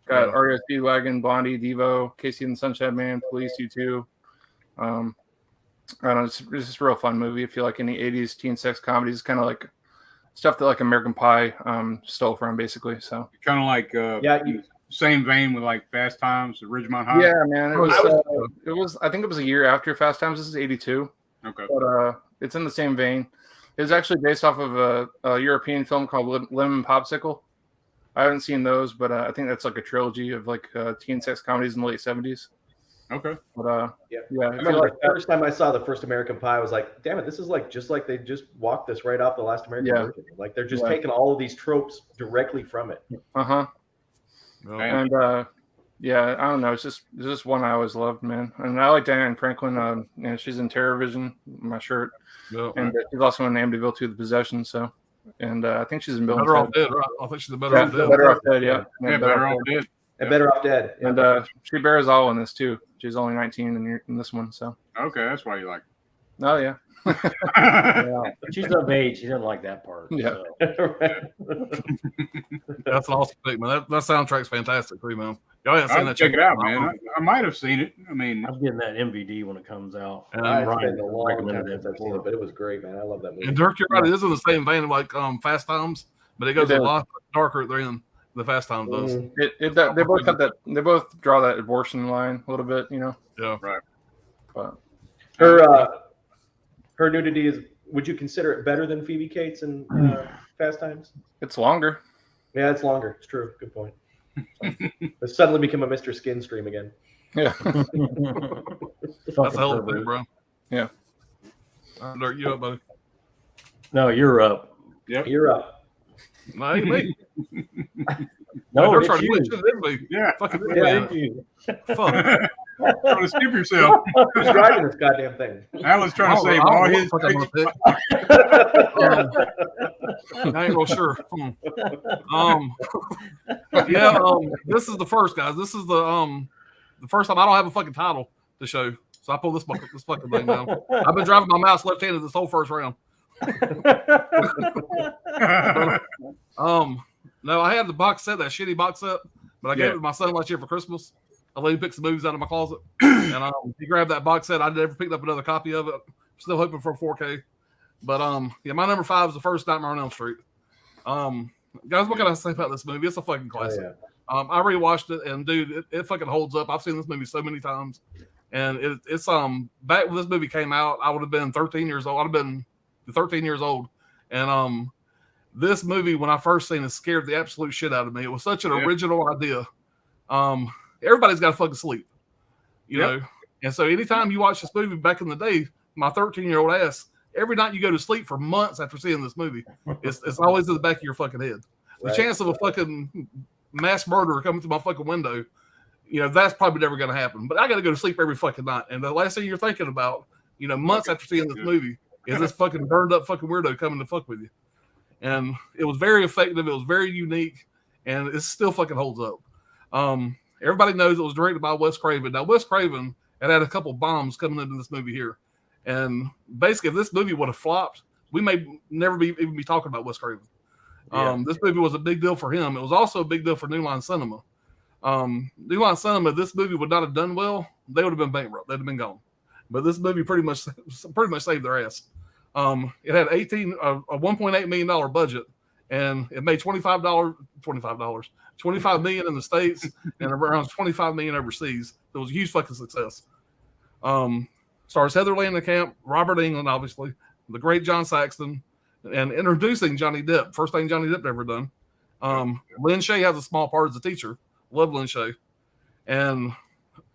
Got R.E.O. Speedwagon, Blondie, Devo, Casey and the Sunshine Band, Police, U2. I don't know. It's just a real fun movie. If you like any 80s teen sex comedies, it's kind of like stuff that like American Pie stole from, basically. So kind of like same vein with like Fast Times at Ridgemont High. Yeah, man. It was. I think it was a year after Fast Times. This is 82. Okay, but it's in the same vein. It was actually based off of a European film called Lemon Popsicle. I haven't seen those, but I think that's like a trilogy of like teen sex comedies in the late 70s. Okay. But yeah. I remember like the first time I saw the first American Pie, I was like, damn it, this is like just like they just walked this right off the last American version. Like they're just taking all of these tropes directly from it. And I don't know, it's just one I always loved, man. And I like Diane Franklin. She's in Terror Vision, my shirt. Yep. And she's also in Amityville 2: The Possession, so and I think she's in Bill Better and Off Ted. Dead, right? I think she's Better Off Dead. Better Off Dead, yeah. Better Off Dead. And Better Off Dead. And she bears all in this too. She's only 19 in this one, so. Okay, that's why you like it. Oh yeah. But she's of age. She doesn't like that part. Yeah. So. That's an awesome thing, man. That soundtrack's fantastic, too, man. Y'all haven't seen I'll that? check it out, man. I might have seen it. I mean, I'm getting that MVD when it comes out. And It's been a long recommended time since I've seen it, but it was great, man. I love that movie. And Dirk, you're right. It is in the same vein of like Fast Times, but it goes a lot darker at the end. The Fast Times does. They both have that. They both draw that abortion line a little bit, you know. Yeah. Right. But her nudity is. Would you consider it better than Phoebe Cates in Fast Times? it's longer. Yeah, it's longer. It's true. Good point. It's suddenly become a Mr. Skin stream again. Yeah. That's a hell of a thing, bro. Yeah. Dirk, you up, buddy? No, you're up. Yep. You're up. No, ain't me. No, Dirk's it's trying to you. win shit, isn't he? Yeah. Fucking Yeah. It's you. fuck. Trying to skip yourself. Who's driving this goddamn thing? Alan's trying to save all his. I ain't real sure. This is the first, guys. This is the first time I don't have a fucking title to show. So I pulled this fucking thing down. I've been driving my mouse left-handed this whole first round. No, I had the box set, that shitty box set, but I gave it to my son last year for Christmas. I let him pick some movies out of my closet, and he grabbed that box set. I never picked up another copy of it. Still hoping for 4K, but yeah, my number 5 is the first Nightmare on Elm Street. Guys, what can I say about this movie? It's a fucking classic. I rewatched it, and dude, it fucking holds up. I've seen this movie so many times, and it's back when this movie came out, I would have been 13 years old. I'd have been 13 years old, and this movie, when I first seen it, scared the absolute shit out of me. It was such an original idea. Everybody's got to fucking sleep, you know. And so anytime you watch this movie back in the day, my 13-year-old ass, every night you go to sleep for months after seeing this movie, it's always in the back of your fucking head. The chance of a fucking mass murderer coming through my fucking window, you know, that's probably never going to happen. But I got to go to sleep every fucking night. And the last thing you're thinking about, you know, months after seeing this movie, is this fucking burned up fucking weirdo coming to fuck with you. And it was very effective. It was very unique. And it still fucking holds up. Everybody knows it was directed by Wes Craven. Now, Wes Craven had a couple bombs coming into this movie here. And basically, if this movie would have flopped, we may never even be talking about Wes Craven. This movie was a big deal for him. It was also a big deal for New Line Cinema. New Line Cinema, if this movie would not have done well, they would have been bankrupt. They'd have been gone. But this movie pretty much saved their ass. It had a $1.8 million budget, and it made $25 million in the States and around $25 million overseas. It was a huge fucking success. Stars Heather Langenkamp, Robert Englund, obviously, the great John Saxon, and introducing Johnny Depp. First thing Johnny Depp ever done. Lynn Shay has a small part as a teacher. Love Lynn Shay. And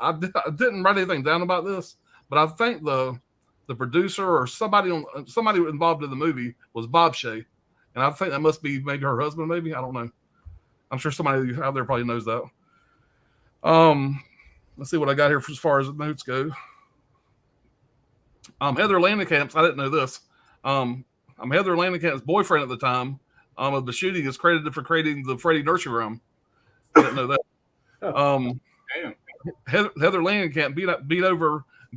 I didn't write anything down about this, but I think the producer or somebody involved in the movie was Bob Shay. And I think that must be maybe her husband, maybe. I don't know. I'm sure somebody out there probably knows that. Let's see what I got here as far as the notes go. Heather Langenkamp's, I didn't know this. Heather Langenkamp's boyfriend at the time of the shooting is credited for creating the Freddy nursery rhyme. I didn't know that. Heather Langenkamp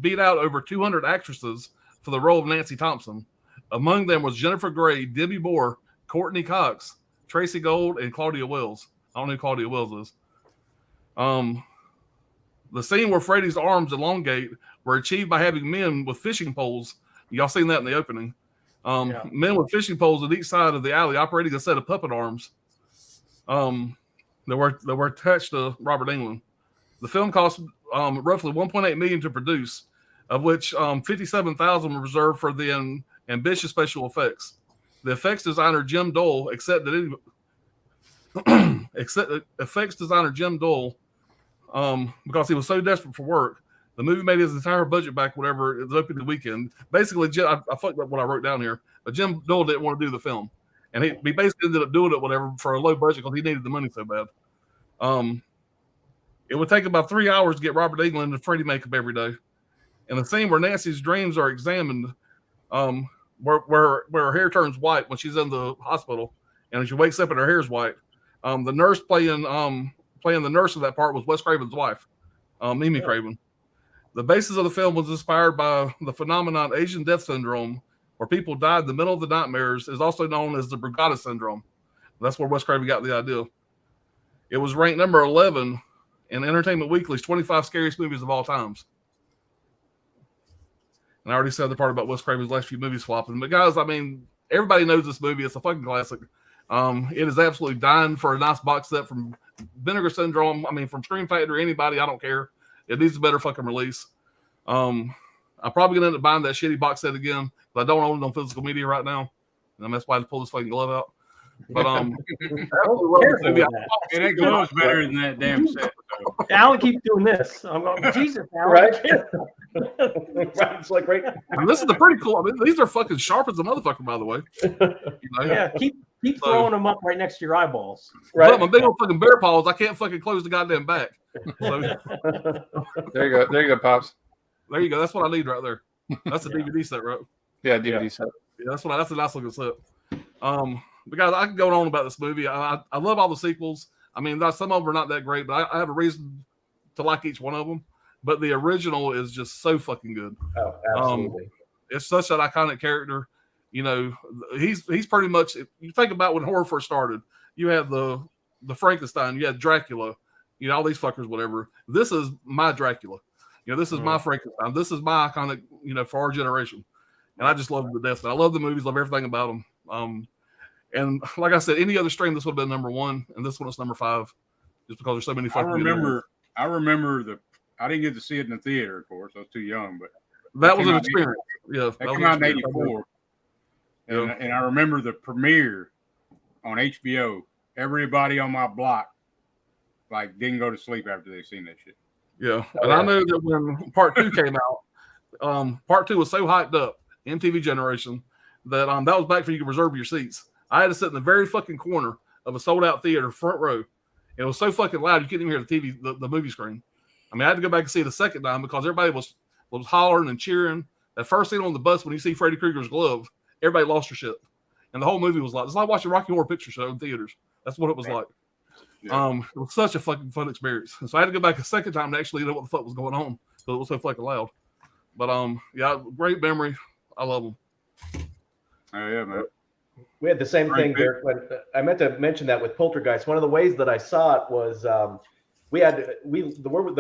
beat out over 200 actresses for the role of Nancy Thompson. Among them was Jennifer Grey, Debbie Moore, Courtney Cox, Tracy Gold, and Claudia Wells. I don't know who Claudia Wells is. The scene where Freddy's arms elongate were achieved by having men with fishing poles. Y'all seen that in the opening. Men with fishing poles at each side of the alley operating a set of puppet arms that were attached to Robert Englund. The film cost roughly $1.8 million to produce, of which $57,000 were reserved for the ambitious special effects. The effects designer Jim Dole effects designer Jim Dole, because he was so desperate for work, the movie made his entire budget back whenever it was opening weekend. Basically, I fucked up what I wrote down here, but Jim Dole didn't want to do the film. And he basically ended up doing it whatever for a low budget because he needed the money so bad. It would take about 3 hours to get Robert Englund in Freddy makeup every day. And the scene where Nancy's dreams are examined, where her hair turns white when she's in the hospital, and she wakes up and her hair is white. The nurse playing the nurse of that part was Wes Craven's wife, Mimi Craven. The basis of the film was inspired by the phenomenon Asian death syndrome, where people died in the middle of the nightmares, is also known as the Brugada syndrome. That's where Wes Craven got the idea. It was ranked number 11 in Entertainment Weekly's 25 scariest movies of all times. And I already said the part about Wes Craven's last few movies flopping. But guys, I mean, everybody knows this movie. It's a fucking classic. It is absolutely dying for a nice box set from Vinegar Syndrome. I mean, from Scream Factory, anybody, I don't care. It needs a better fucking release. I'm probably going to end up buying that shitty box set again, but I don't own it on physical media right now. And that's why I had to pull this fucking glove out. But it ain't gloves better than that damn set. Alan keeps doing this. I'm going, Jesus, Alan. Right? Right. It's like right. I mean, this is a pretty cool. I mean, these are fucking sharp as a motherfucker, by the way. You know? Yeah, keep throwing them up right next to your eyeballs. Right. But my big old fucking bear paws, I can't fucking close the goddamn back. So, there you go. There you go, Pops. There you go. That's what I need right there. That's a DVD set, right? Yeah, DVD set. Yeah, that's a nice looking set. But guys, I can go on about this movie. I love all the sequels. I mean, some of them are not that great, but I have a reason to like each one of them. but the original is just so fucking good. Oh, absolutely. It's such an iconic character. You know, he's pretty much. If you think about when horror first started, you had the Frankenstein, you had Dracula, you know, all these fuckers, whatever. This is my Dracula. You know, this is my Frankenstein. This is my iconic, you know, for our generation. And I just love him to death. I love the movies, love everything about them. And like I said, any other stream, this would have been number 1, and this one is number 5, just because there's so many fucking. I remember I didn't get to see it in the theater, of course. I was too young, but that was an experience. Yeah, that came out in '84, and I remember the premiere on HBO. Everybody on my block didn't go to sleep after they seen that shit. Yeah, and I know that when Part 2 came out, Part 2 was so hyped up, MTV generation, that that was back for you to reserve your seats. I had to sit in the very fucking corner of a sold out theater, front row. It was so fucking loud you couldn't even hear the movie screen. I mean, I had to go back and see it a second time because everybody was hollering and cheering. That first scene on the bus when you see Freddy Krueger's glove, everybody lost their shit, and the whole movie was it's like watching Rocky Horror Picture Show in theaters. That's what it was like. Yeah. It was such a fucking fun experience. And so I had to go back a second time to actually know what the fuck was going on because it was so fucking loud. But yeah, great memory. I love them. Oh yeah, man. We had the same thing, Derek. When I meant to mention that with Poltergeist, one of the ways that I saw it was the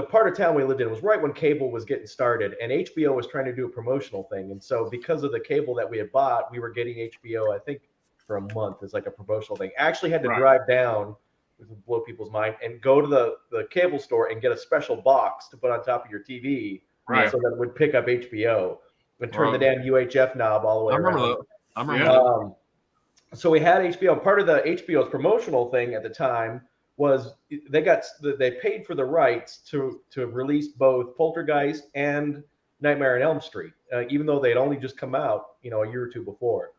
part of town we lived in was right when cable was getting started, and HBO was trying to do a promotional thing. And so because of the cable that we had bought, we were getting HBO, I think, for a month as like a promotional thing. I actually had to drive down, which would blow people's mind, and go to the cable store and get a special box to put on top of your TV, so that it would pick up HBO and turn the damn UHF knob all the way around. I remember that. So we had HBO. Part of the HBO's promotional thing at the time was they paid for the rights to release both Poltergeist and Nightmare on Elm Street, even though they'd only just come out, a year or two before.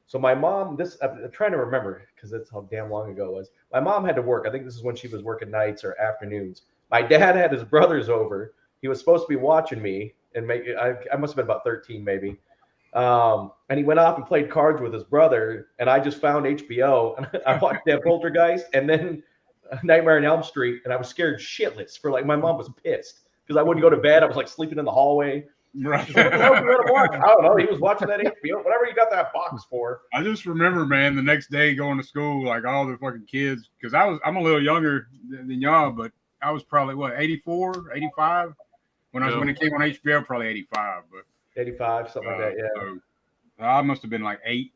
So my mom, I'm trying to remember because that's how damn long ago it was. My mom had to work. I think this is when she was working nights or afternoons. My dad had his brothers over. He was supposed to be watching me, and I must have been about 13 maybe. And he went off and played cards with his brother, and I just found HBO, and I watched that Poltergeist and then Nightmare on Elm Street, and I was scared shitless my mom was pissed because I wouldn't go to bed. I was sleeping in the hallway. Right. What the hell did you watch? I don't know. He was watching that HBO, whatever you got that box for. I just remember, man, the next day going to school, all the fucking kids, because I'm a little younger than y'all, but I was probably 84, 85 when it came on HBO, probably 85, but 85, something like that, yeah. So I must have been 8,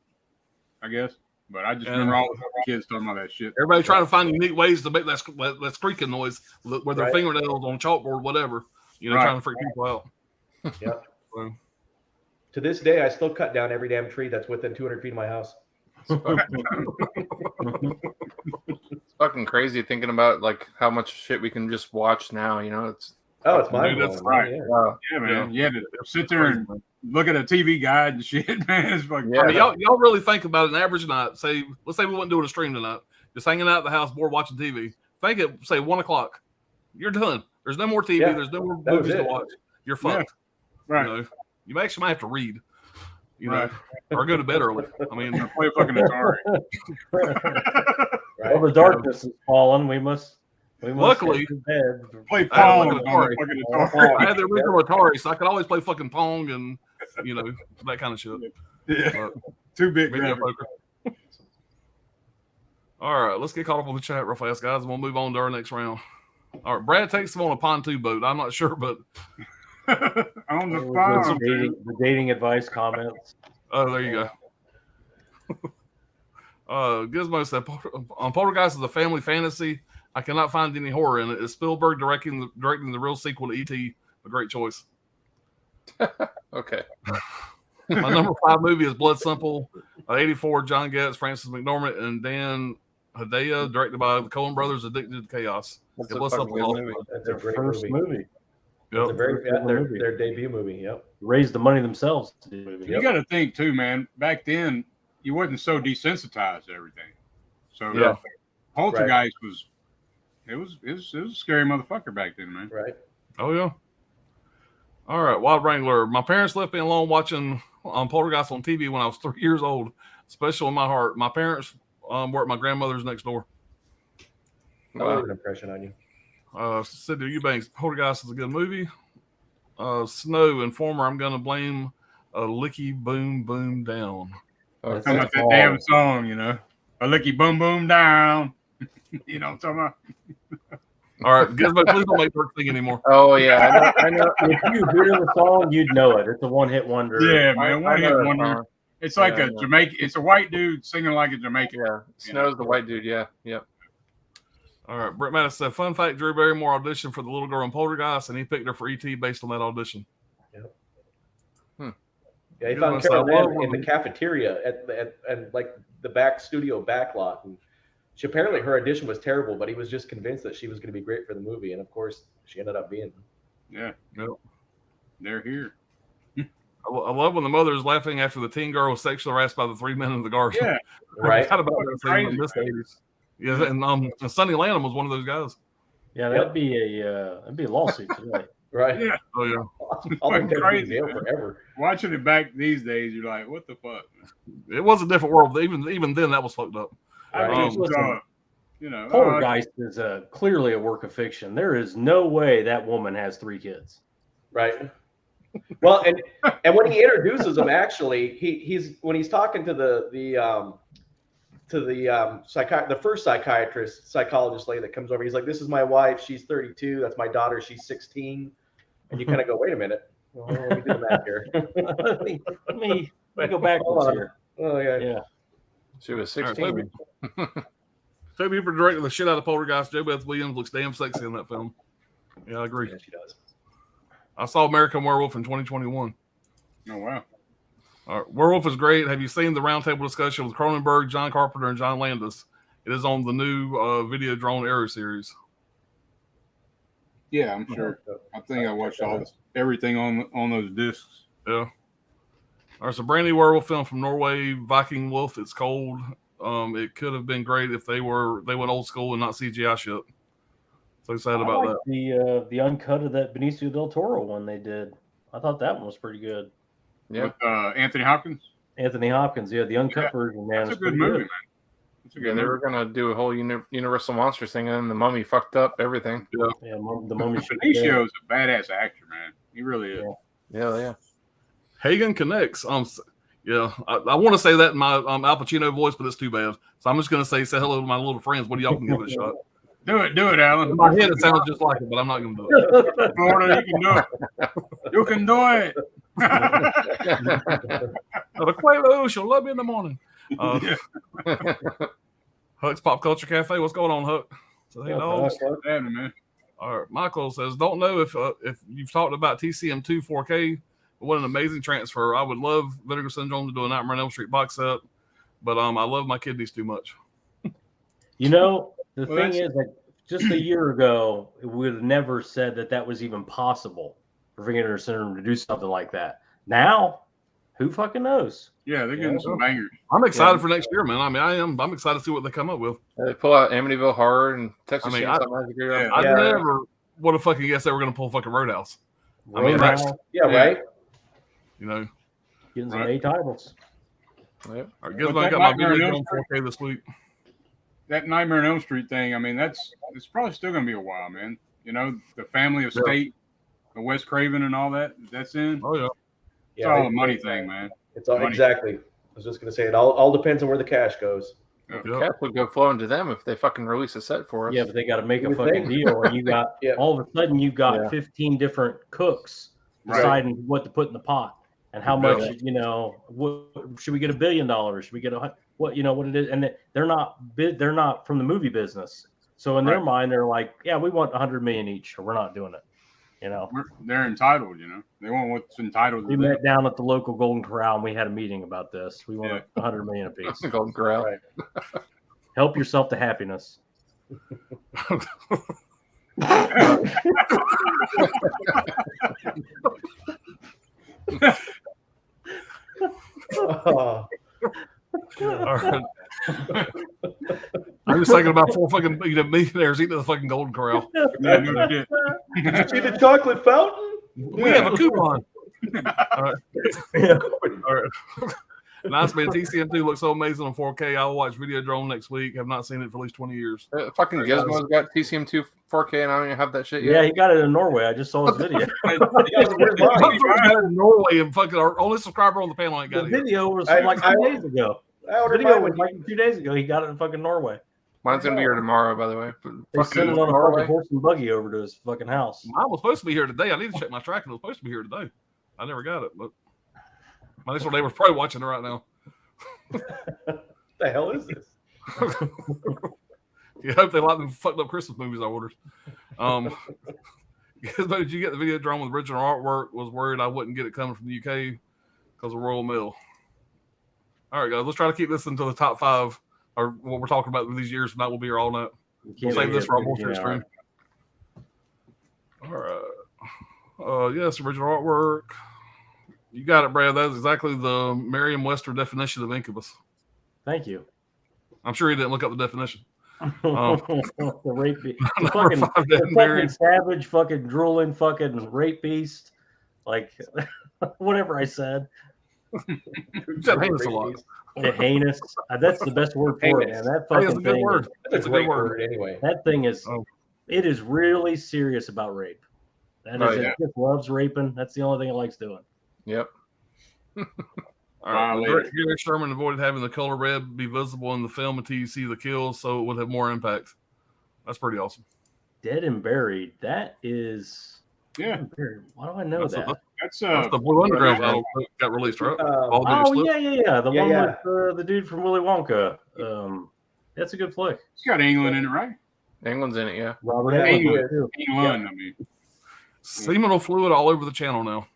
I guess. But I just remember all the kids talking about that shit. Everybody trying to find unique ways to make that squeaking noise with their fingernails on chalkboard, whatever. Trying to freak people out. Yep. To this day, I still cut down every damn tree that's within 200 feet of my house. It's fucking crazy thinking about how much shit we can just watch now. It's mind-blowing. That's right. Yeah, man. You had to sit there and look at a TV guide and shit, man. It's fucking I mean, y'all really think about it, an average night. Let's say we wasn't doing a stream tonight, just hanging out at the house, bored watching TV. Think it, say 1 o'clock. You're done. There's no more TV. Yeah, there's no more movies to watch. You're fucked. Yeah. Right. You actually might have to read. Or go to bed early. I mean, play fucking Atari. Well, the darkness is fallen. We must luckily play Pong on fucking Atari. I had the original Atari, so I could always play fucking Pong and that kind of shit. Yeah. Too big. All right, let's get caught up on the chat real fast, guys, and we'll move on to our next round. All right, Brad takes them on a pontoon boat. I'm not sure, but on the phone. The dating advice comments. Oh, there you go. Gizmo said, Poltergeist is a family fantasy. I cannot find any horror in it. Is Spielberg directing the real sequel to E.T. a great choice? Okay. My number 5 movie is Blood Simple, 84, John Getz, Francis McDormand, and Dan Hedaya, directed by the Coen brothers, Addicted to Chaos. That's a movie. That's a great first movie. Yep. It's their debut movie. Yep. Raised the money themselves to do the movie. You got to think too, man. Back then, you wasn't so desensitized to everything. So Poltergeist was a scary motherfucker back then, man. Right. Oh yeah. All right, Wild Wrangler. My parents left me alone watching Poltergeist on TV when I was 3 years old. Special in my heart. My parents were at my grandmother's next door. I'll leave an impression on you. Sidney Eubanks, Poltergeist is a good movie. Snow, Informer, I'm gonna blame a licky boom boom down. Talking about that damn song, you know. A licky boom boom down. You know what I'm talking about? All right, Gizmo, please don't make Bert sing anymore. Oh yeah, I know. If you hear the song, you'd know it. It's a one-hit wonder. Yeah, man, one-hit wonder. It's like Yeah, a Jamaican. It's a white dude singing like a Jamaican. Yeah, Snow's the white dude. Yeah, yep. All right, Brett Mattis said, fun fact, Drew Barrymore auditioned for the little girl in Poltergeist, and he picked her for E.T. based on that audition. Yep. Hmm. Yeah, he found Carol Ann in the cafeteria at like the back studio backlot, and apparently her audition was terrible, but he was just convinced that she was going to be great for the movie, and of course she ended up being. Yeah. Yep. They're here. I love when the mother is laughing after the teen girl was sexually harassed by the 3 men in the garden. Yeah. Right. I forgot about that thing in the 80s. Yeah, and Sonny Lanham was one of those guys. Yeah, that'd be a lawsuit today. Right. Yeah. Oh yeah. I'll be Crazy, in jail forever. Watching it back these days, you're like, what the fuck? It was a different world. Even then, that was fucked up. I mean, listen, you know, Poltergeist is clearly a work of fiction. There is no way that woman has 3 kids. Right. Well, and when he introduces them, actually, he's when he's talking to the first psychologist lady that comes over, he's like, "This is my wife. She's 32. That's my daughter. She's 16." And you kind of go, "Wait a minute. Well, let me do the math here. let me go backwards here." Oh yeah. Yeah. She was 16. Toby Hooper directed the shit out of Poltergeist. Jo Beth Williams looks damn sexy in that film. Yeah, I agree. Yeah, she does. I saw American Werewolf in 2021. Oh wow. Werewolf is great. Have you seen the roundtable discussion with Cronenberg, John Carpenter, and John Landis? It is on the new Video Drone Arrow series. Yeah, I'm sure. I think I watched everything on those discs. Yeah. There's a brand new werewolf film from Norway, Viking Wolf. It's cold. It could have been great if they went old school and not CGI shit. So excited about that. The uncut of that Benicio del Toro one they did. I thought that one was pretty good. Yeah. With Anthony Hopkins. Anthony Hopkins, yeah, the uncut version, man. That's a good movie, man. Yeah, they were gonna do a whole Universal Monsters thing, and then the Mummy fucked up everything. Yeah, the Mummy. Benicio's a badass actor, man. He really is. Yeah. Hagen Connects. Yeah, I want to say that in my Al Pacino voice, but it's too bad. So I'm just gonna say hello to my little friends. What do y'all can give it a shot? Do it, Alan. In my head, it sounds just like it, but I'm not gonna do it. Florida, you can do it. You can do it. The Quavo, she'll love me in the morning. Huck's Pop Culture Cafe. What's going on, Huck? So, hey, dogs. Man. All right. Michael says, don't know if you've talked about TCM2 4K. What an amazing transfer. I would love Vinegar Syndrome to do a Nightmare on Elm Street box set, but I love my kidneys too much. You know, the thing is, like, just a year ago, we would have never said that was even possible for Vinegar Syndrome to do something like that. Now, who fucking knows? Yeah, they're getting some bangers. I'm excited for next year, man. I mean, I'm excited to see what they come up with. They pull out Amityville Horror and Texas Chainsaw Massacre. I never would have fucking guessed they were going to pull fucking Roadhouse. I mean, right. You know, getting some A titles. Yep. All right, I got my video on 4K this week. That Nightmare on Elm Street thing, I mean, it's probably still going to be a while, man. You know, the family of State, the Wes Craven and all that, that's in. Oh, yeah. It's all a money thing, man. It's all money. Exactly. I was just going to say, it all depends on where the cash goes. The cash would go flowing to them if they fucking release a set for us. Yeah, but they got to make a fucking deal. And you got, all of a sudden, you got 15 different cooks deciding what to put in the pot. And how much, what should we get $1 billion? Should we get what it is? And they're not from the movie business. So in their mind, they're like, yeah, we want $100 million each, or we're not doing it. You know, they're entitled. They want what's entitled. We met down at the local Golden Corral and we had a meeting about this. We want $100 million apiece. Golden Corral. Right. Help yourself to happiness. All right. I'm just thinking about 4 fucking millionaires eating at the fucking Golden Corral. Yeah, no shit. Did you see the chocolate fountain? We have a coupon. All right. All right. Nice man. TCM2 looks so amazing on 4K. I'll watch Videodrome next week. Have not seen it for at least 20 years. Fucking Gizmo's got TCM2 4K, and I don't even have that shit Yeah, yet. he got it in Norway. I just saw his video. In Norway and fucking our only subscriber on the panel ain't got The it. video was from like 2 days ago. I ordered Video mine was when like 2 days ago. He got it in fucking Norway. Mine's gonna be here tomorrow, by the way. They sent it on a fucking horse and buggy over to his fucking house. Mine was supposed to be here today. I need to check my tracking. It was supposed to be here today. I never got it, but my next door neighbor's probably watching it right now. What the hell is this? You hope they like the fucked up Christmas movies I ordered. Did you get the Videodrome with original artwork? Was worried I wouldn't get it coming from the UK because of Royal Mail. All right, guys, let's try to keep this into the top 5 or what we're talking about these years. If not, we'll be here all night. We'll save this for our bullshit stream. All right. Yes, original artwork. You got it, Brad. That's exactly the Merriam-Webster definition of incubus. Thank you. I'm sure he didn't look up the definition. The rape beast. The fucking savage, fucking drooling, fucking rape beast. Like, whatever I said. That heinous a lot. Heinous. That's the best word for it, man. That fucking thing. Word. That's a great word anyway. That thing is, it is really serious about rape. It just loves raping. That's the only thing it likes doing. Yep. All right. Gary Sherman avoided having the color red be visible in the film until you see the kills, so it would have more impact. That's pretty awesome. Dead and Buried. That is. Yeah. Why do I know that? That's the Blue Underground that got released, right? Yeah. The one with the dude from Willy Wonka. That's a good flick. It's got England in it, right? England's in it, yeah. Robert England. I mean. Seminal fluid all over the channel now.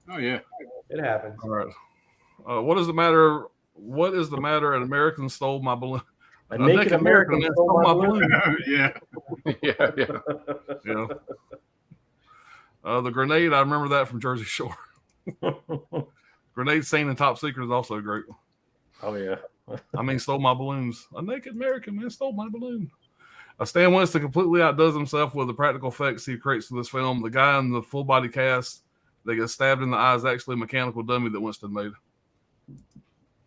Oh yeah. It happens. All right. What is the matter? What is the matter? An American stole my balloon. A naked American stole my balloon. Yeah. Yeah. The grenade, I remember that from Jersey Shore. Grenade scene in Top Secret is also great. Oh, yeah. I mean, stole my balloons. A naked American man stole my balloon. Stan Winston completely outdoes himself with the practical effects he creates for this film. The guy in the full body cast that gets stabbed in the eye is actually a mechanical dummy that Winston made.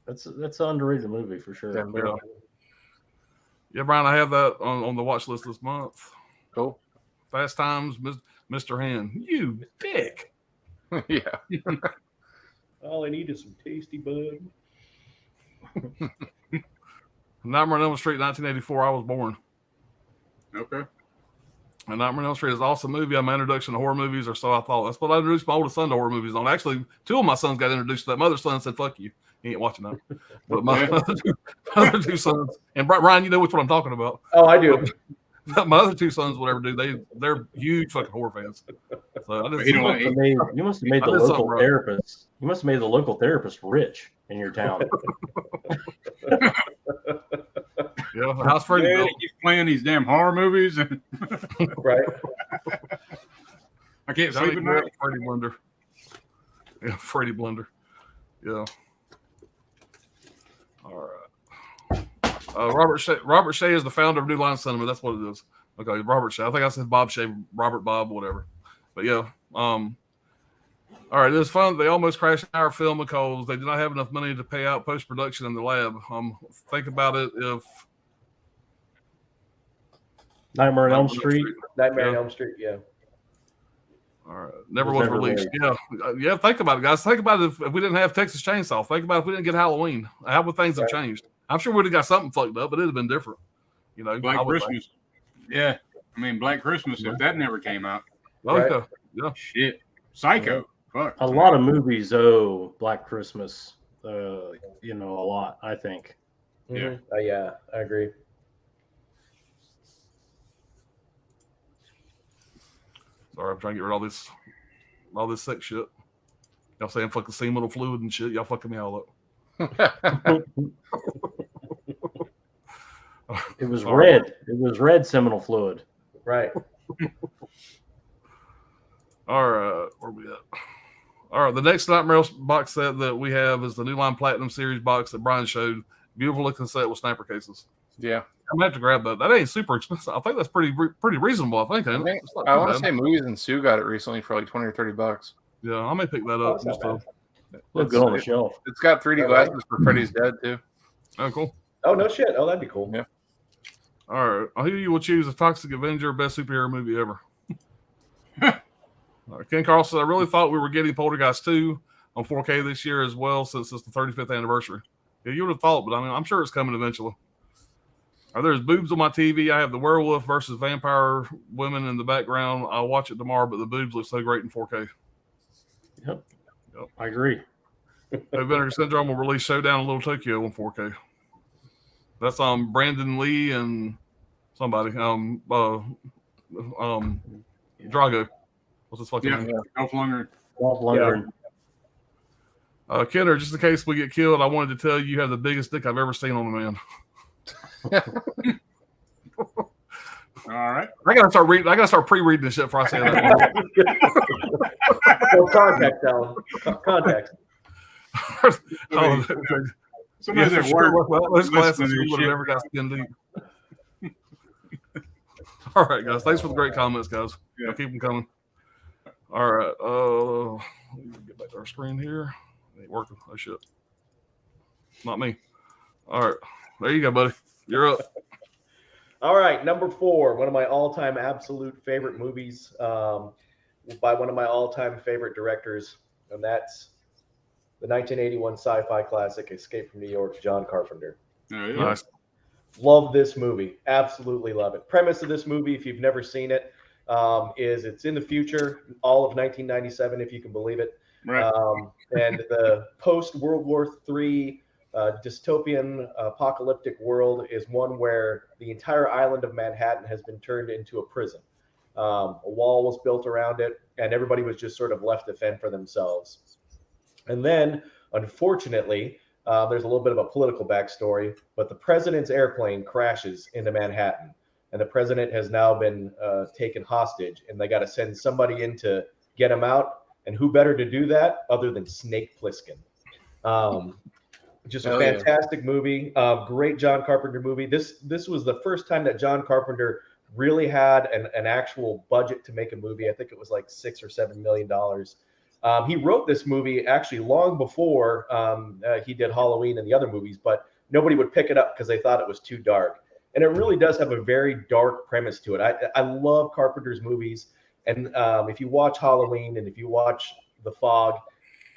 That's an underrated movie for sure. Yeah, Brian, I have that on the watch list this month. Cool. Fast Times, Mr. Hand. You dick. Yeah. All I need is some tasty bud. Nightmare on Elm Street, 1984. I was born. Okay. And Nightmare on Elm Street is an awesome movie. My introduction to horror movies, or so I thought. That's what I introduced my oldest son to horror movies on. Actually, 2 of my sons got introduced to that. My other son said, "Fuck you." He ain't watching that. But my other 2 sons, and Ryan, you know which one I'm talking about. Oh, I do. My other 2 sons, whatever, they're huge fucking horror fans. So you must have made the local therapist. You must have made the local therapist rich in your town. Yeah, how's Freddie built? He keeps playing these damn horror movies. Right. I can't sleep at night. Freddie Blunder. Yeah, Freddie Blunder. Yeah. All right. Robert Shea is the founder of New Line Cinema. That's what it is. Okay, Robert Shea. I think I said Bob Shea, Robert Bob, whatever. But yeah. All right, it was fun. They almost crashed our film because they did not have enough money to pay out post-production in the lab. Think about it if Nightmare on Elm Street. Nightmare on Elm Street, yeah. All right. Never was released. Yeah, think about it, guys. Think about it if we didn't have Texas Chainsaw. Think about if we didn't get Halloween. How would things have changed? I'm sure we'd have got something fucked up, but it'd have been different. You know, Black Christmas. Yeah. I mean, Black Christmas, if that never came out. Oh, yeah. Shit. Psycho. Fuck. A lot of movies owe Black Christmas, a lot, I think. Yeah. Yeah, I agree. Sorry, I'm trying to get rid of all this sex shit. Y'all saying fucking seminal fluid and shit. Y'all fucking me all up. It was red. It was red seminal fluid. Right. All right, where we at? All right, the next Nightmare box set that we have is the New Line Platinum Series box that Brian showed. Beautiful looking set with sniper cases. Yeah. I'm gonna have to grab that. That ain't super expensive. I think that's pretty reasonable. I think. I want to say Movies and Sue got it recently for like $20 or $30. Yeah, I may pick that up. Look good on the shelf. It's got 3D glasses for Freddy's Dead too. Oh, cool. Oh, no shit. Oh, that'd be cool. Yeah. All right. Who you will choose a Toxic Avenger best superhero movie ever? Ken Carl said, I really thought we were getting Poltergeist 2 on 4K this year as well, since it's the 35th anniversary. Yeah, you would have thought, but I mean, I'm sure it's coming eventually. There's boobs on my TV. I have the werewolf versus vampire women in the background. I'll watch it tomorrow, but the boobs look so great in 4K. Yep. I agree. Vinegar Syndrome will release Showdown in Little Tokyo on 4K. That's Brandon Lee and somebody. Drago. What's his fucking name? Dolph Lundgren. Dolph Lundgren. Kenner, just in case we get killed, I wanted to tell you you have the biggest dick I've ever seen on a man. All right. I gotta start pre-reading this shit before I say that. Well, context, Alan. Context. Somebody's at work. Those classes we would have never got skin deep. All right, guys. Thanks for the great comments, guys. Yeah. Keep them coming. All right. Let me get back to our screen here. It ain't working. Oh shit. Not me. All right. There you go, buddy. You're up. All right, number 4, one of my all-time absolute favorite movies by one of my all-time favorite directors, and that's the 1981 sci-fi classic Escape from New York, John Carpenter. Oh, yeah. Nice. Love this movie. Absolutely love it. Premise of this movie, if you've never seen it, is it's in the future, all of 1997, if you can believe it. Right. And the post-World War III dystopian apocalyptic world is one where the entire island of Manhattan has been turned into a prison. A wall was built around it, and everybody was just sort of left to fend for themselves. And then, unfortunately, there's a little bit of a political backstory, but the president's airplane crashes into Manhattan, and the president has now been taken hostage, and they got to send somebody in to get him out. And who better to do that other than Snake Plissken? Just a fantastic movie. Great John Carpenter movie. This was the first time that John Carpenter really had an actual budget to make a movie. I think it was like $6 or $7 million. He wrote this movie actually long before he did Halloween and the other movies, but nobody would pick it up because they thought it was too dark. And it really does have a very dark premise to it. I love Carpenter's movies. And if you watch Halloween and if you watch The Fog,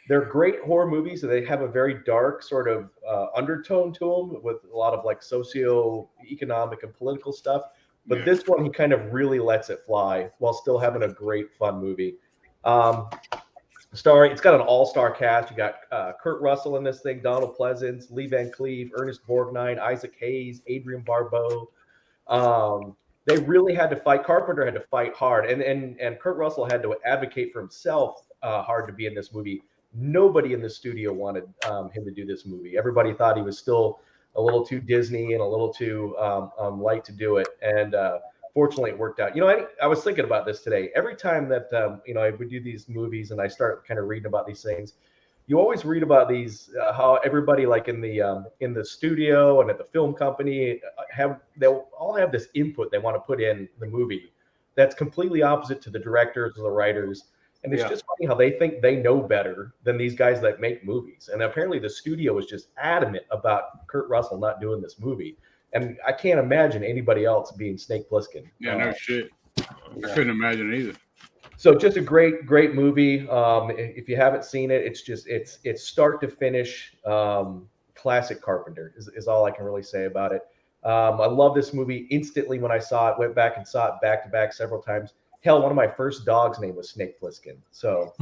they're great horror movies, and they have a very dark sort of undertone to them with a lot of like socio-economic and political stuff. But this one, he kind of really lets it fly while still having a great, fun movie. It's got an all-star cast. You got Kurt Russell in this thing, Donald Pleasance, Lee Van Cleef, Ernest Borgnine, Isaac Hayes, Adrian Barbeau. They really had to fight. Carpenter had to fight hard, and Kurt Russell had to advocate for himself hard to be in this movie. Nobody in the studio wanted him to do this movie. Everybody thought he was still a little too Disney and a little too light to do it. And fortunately, it worked out. You know, I was thinking about this today. Every time that I would do these movies and I start kind of reading about these things, you always read about these how everybody like in the studio and at the film company they'll all have this input they want to put in the movie that's completely opposite to the directors or the writers. And it's just funny how they think they know better than these guys that make movies. And apparently the studio was just adamant about Kurt Russell not doing this movie. And I can't imagine anybody else being Snake Plissken. Yeah, no shit. I couldn't imagine it either. So just a great, great movie. If you haven't seen it, it's start to finish classic Carpenter is all I can really say about it. I love this movie instantly when I saw it. Went back and saw it back to back several times. Hell, one of my first dogs' name was Snake Plissken. So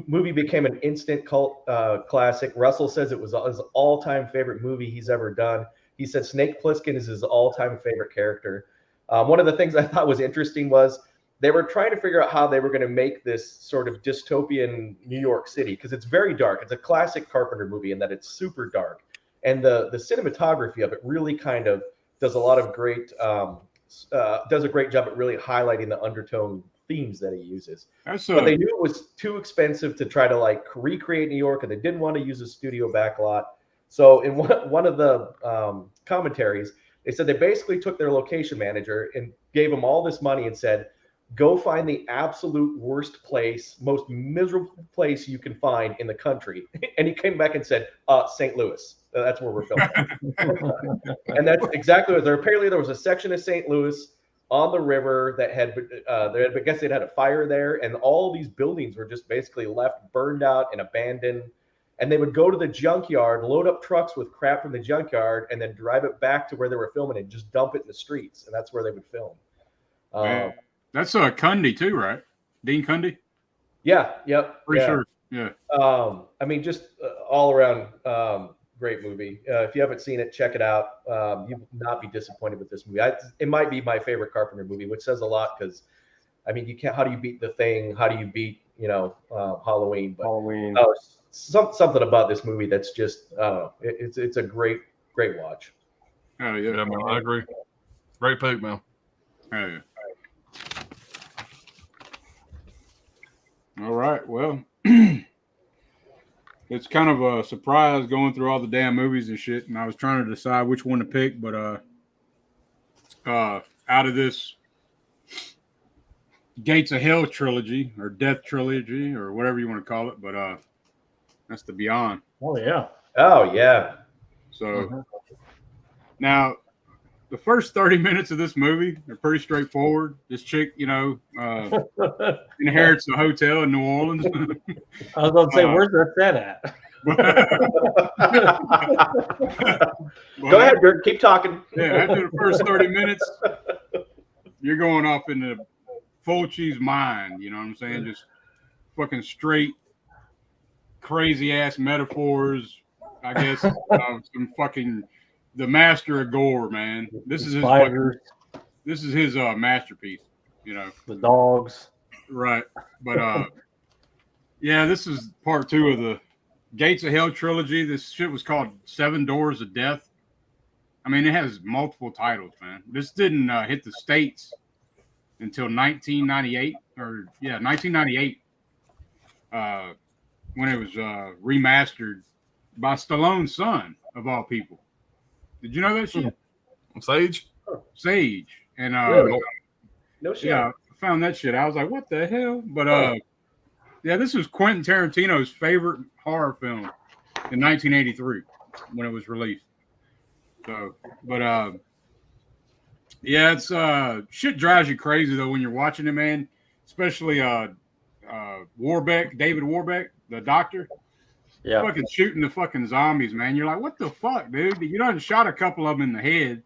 movie became an instant cult classic. Russell says it was his all-time favorite movie he's ever done. He said Snake Plissken is his all-time favorite character. One of the things I thought was interesting was they were trying to figure out how they were going to make this sort of dystopian New York City, because it's very dark. It's a classic Carpenter movie in that it's super dark. And the cinematography of it really kind of does a lot of great does a great job at really highlighting the undertone themes that he uses. But they knew it was too expensive to try to like recreate New York, and they didn't want to use a studio backlot. So in one of the commentaries, they said they basically took their location manager and gave him all this money and said, Go find the absolute worst place, most miserable place you can find in the country. And he came back and said, St. Louis. That's where we're filming. And that's exactly what there. Apparently, there was a section of St. Louis on the river that had, I guess they'd had a fire there, and all these buildings were just basically left burned out and abandoned. And they would go to the junkyard, load up trucks with crap from the junkyard, and then drive it back to where they were filming and just dump it in the streets. And that's where they would film. That's Cundy too, right? Dean Cundy? Yeah, yep. Pretty sure. Yeah. I mean, just all around great movie. If you haven't seen it, check it out. You will not be disappointed with this movie. It might be my favorite Carpenter movie, which says a lot because, I mean, you can't. How do you beat The Thing? How do you beat Halloween? But, Halloween. Something about this movie that's just it's a great watch. Oh yeah, man, I agree. Great pick, man. Oh yeah. All right. Well, it's kind of a surprise going through all the damn movies and shit, and I was trying to decide which one to pick, but out of this Gates of Hell trilogy or Death trilogy or whatever you want to call it, but that's the Beyond. Oh yeah. Oh yeah. So now the first 30 minutes of this movie are pretty straightforward. This chick, inherits a hotel in New Orleans. I was going to say, where's that set at? Go ahead, Dirk. Keep talking. Yeah, after the first 30 minutes, you're going off into Fulci's mind. You know what I'm saying? Just fucking straight, crazy ass metaphors. I guess some fucking. The master of gore, man. This is his masterpiece, The dogs. Right. But yeah, this is part 2 of the Gates of Hell trilogy. This shit was called 7 Doors of Death. I mean, it has multiple titles, man. This didn't hit the States until 1998 1998. When it was remastered by Stallone's son, of all people. Did you know that shit? Sage? Sage. And Really? No shit. yeah, I found that shit. I was like, what the hell? But yeah, this was Quentin Tarantino's favorite horror film in 1983 when it was released. So, but yeah, it's shit drives you crazy though when you're watching it, man. Especially Warbeck, David Warbeck, the doctor. Yeah. Fucking shooting the fucking zombies, man. You're like, what the fuck, dude? You done shot a couple of them in the head.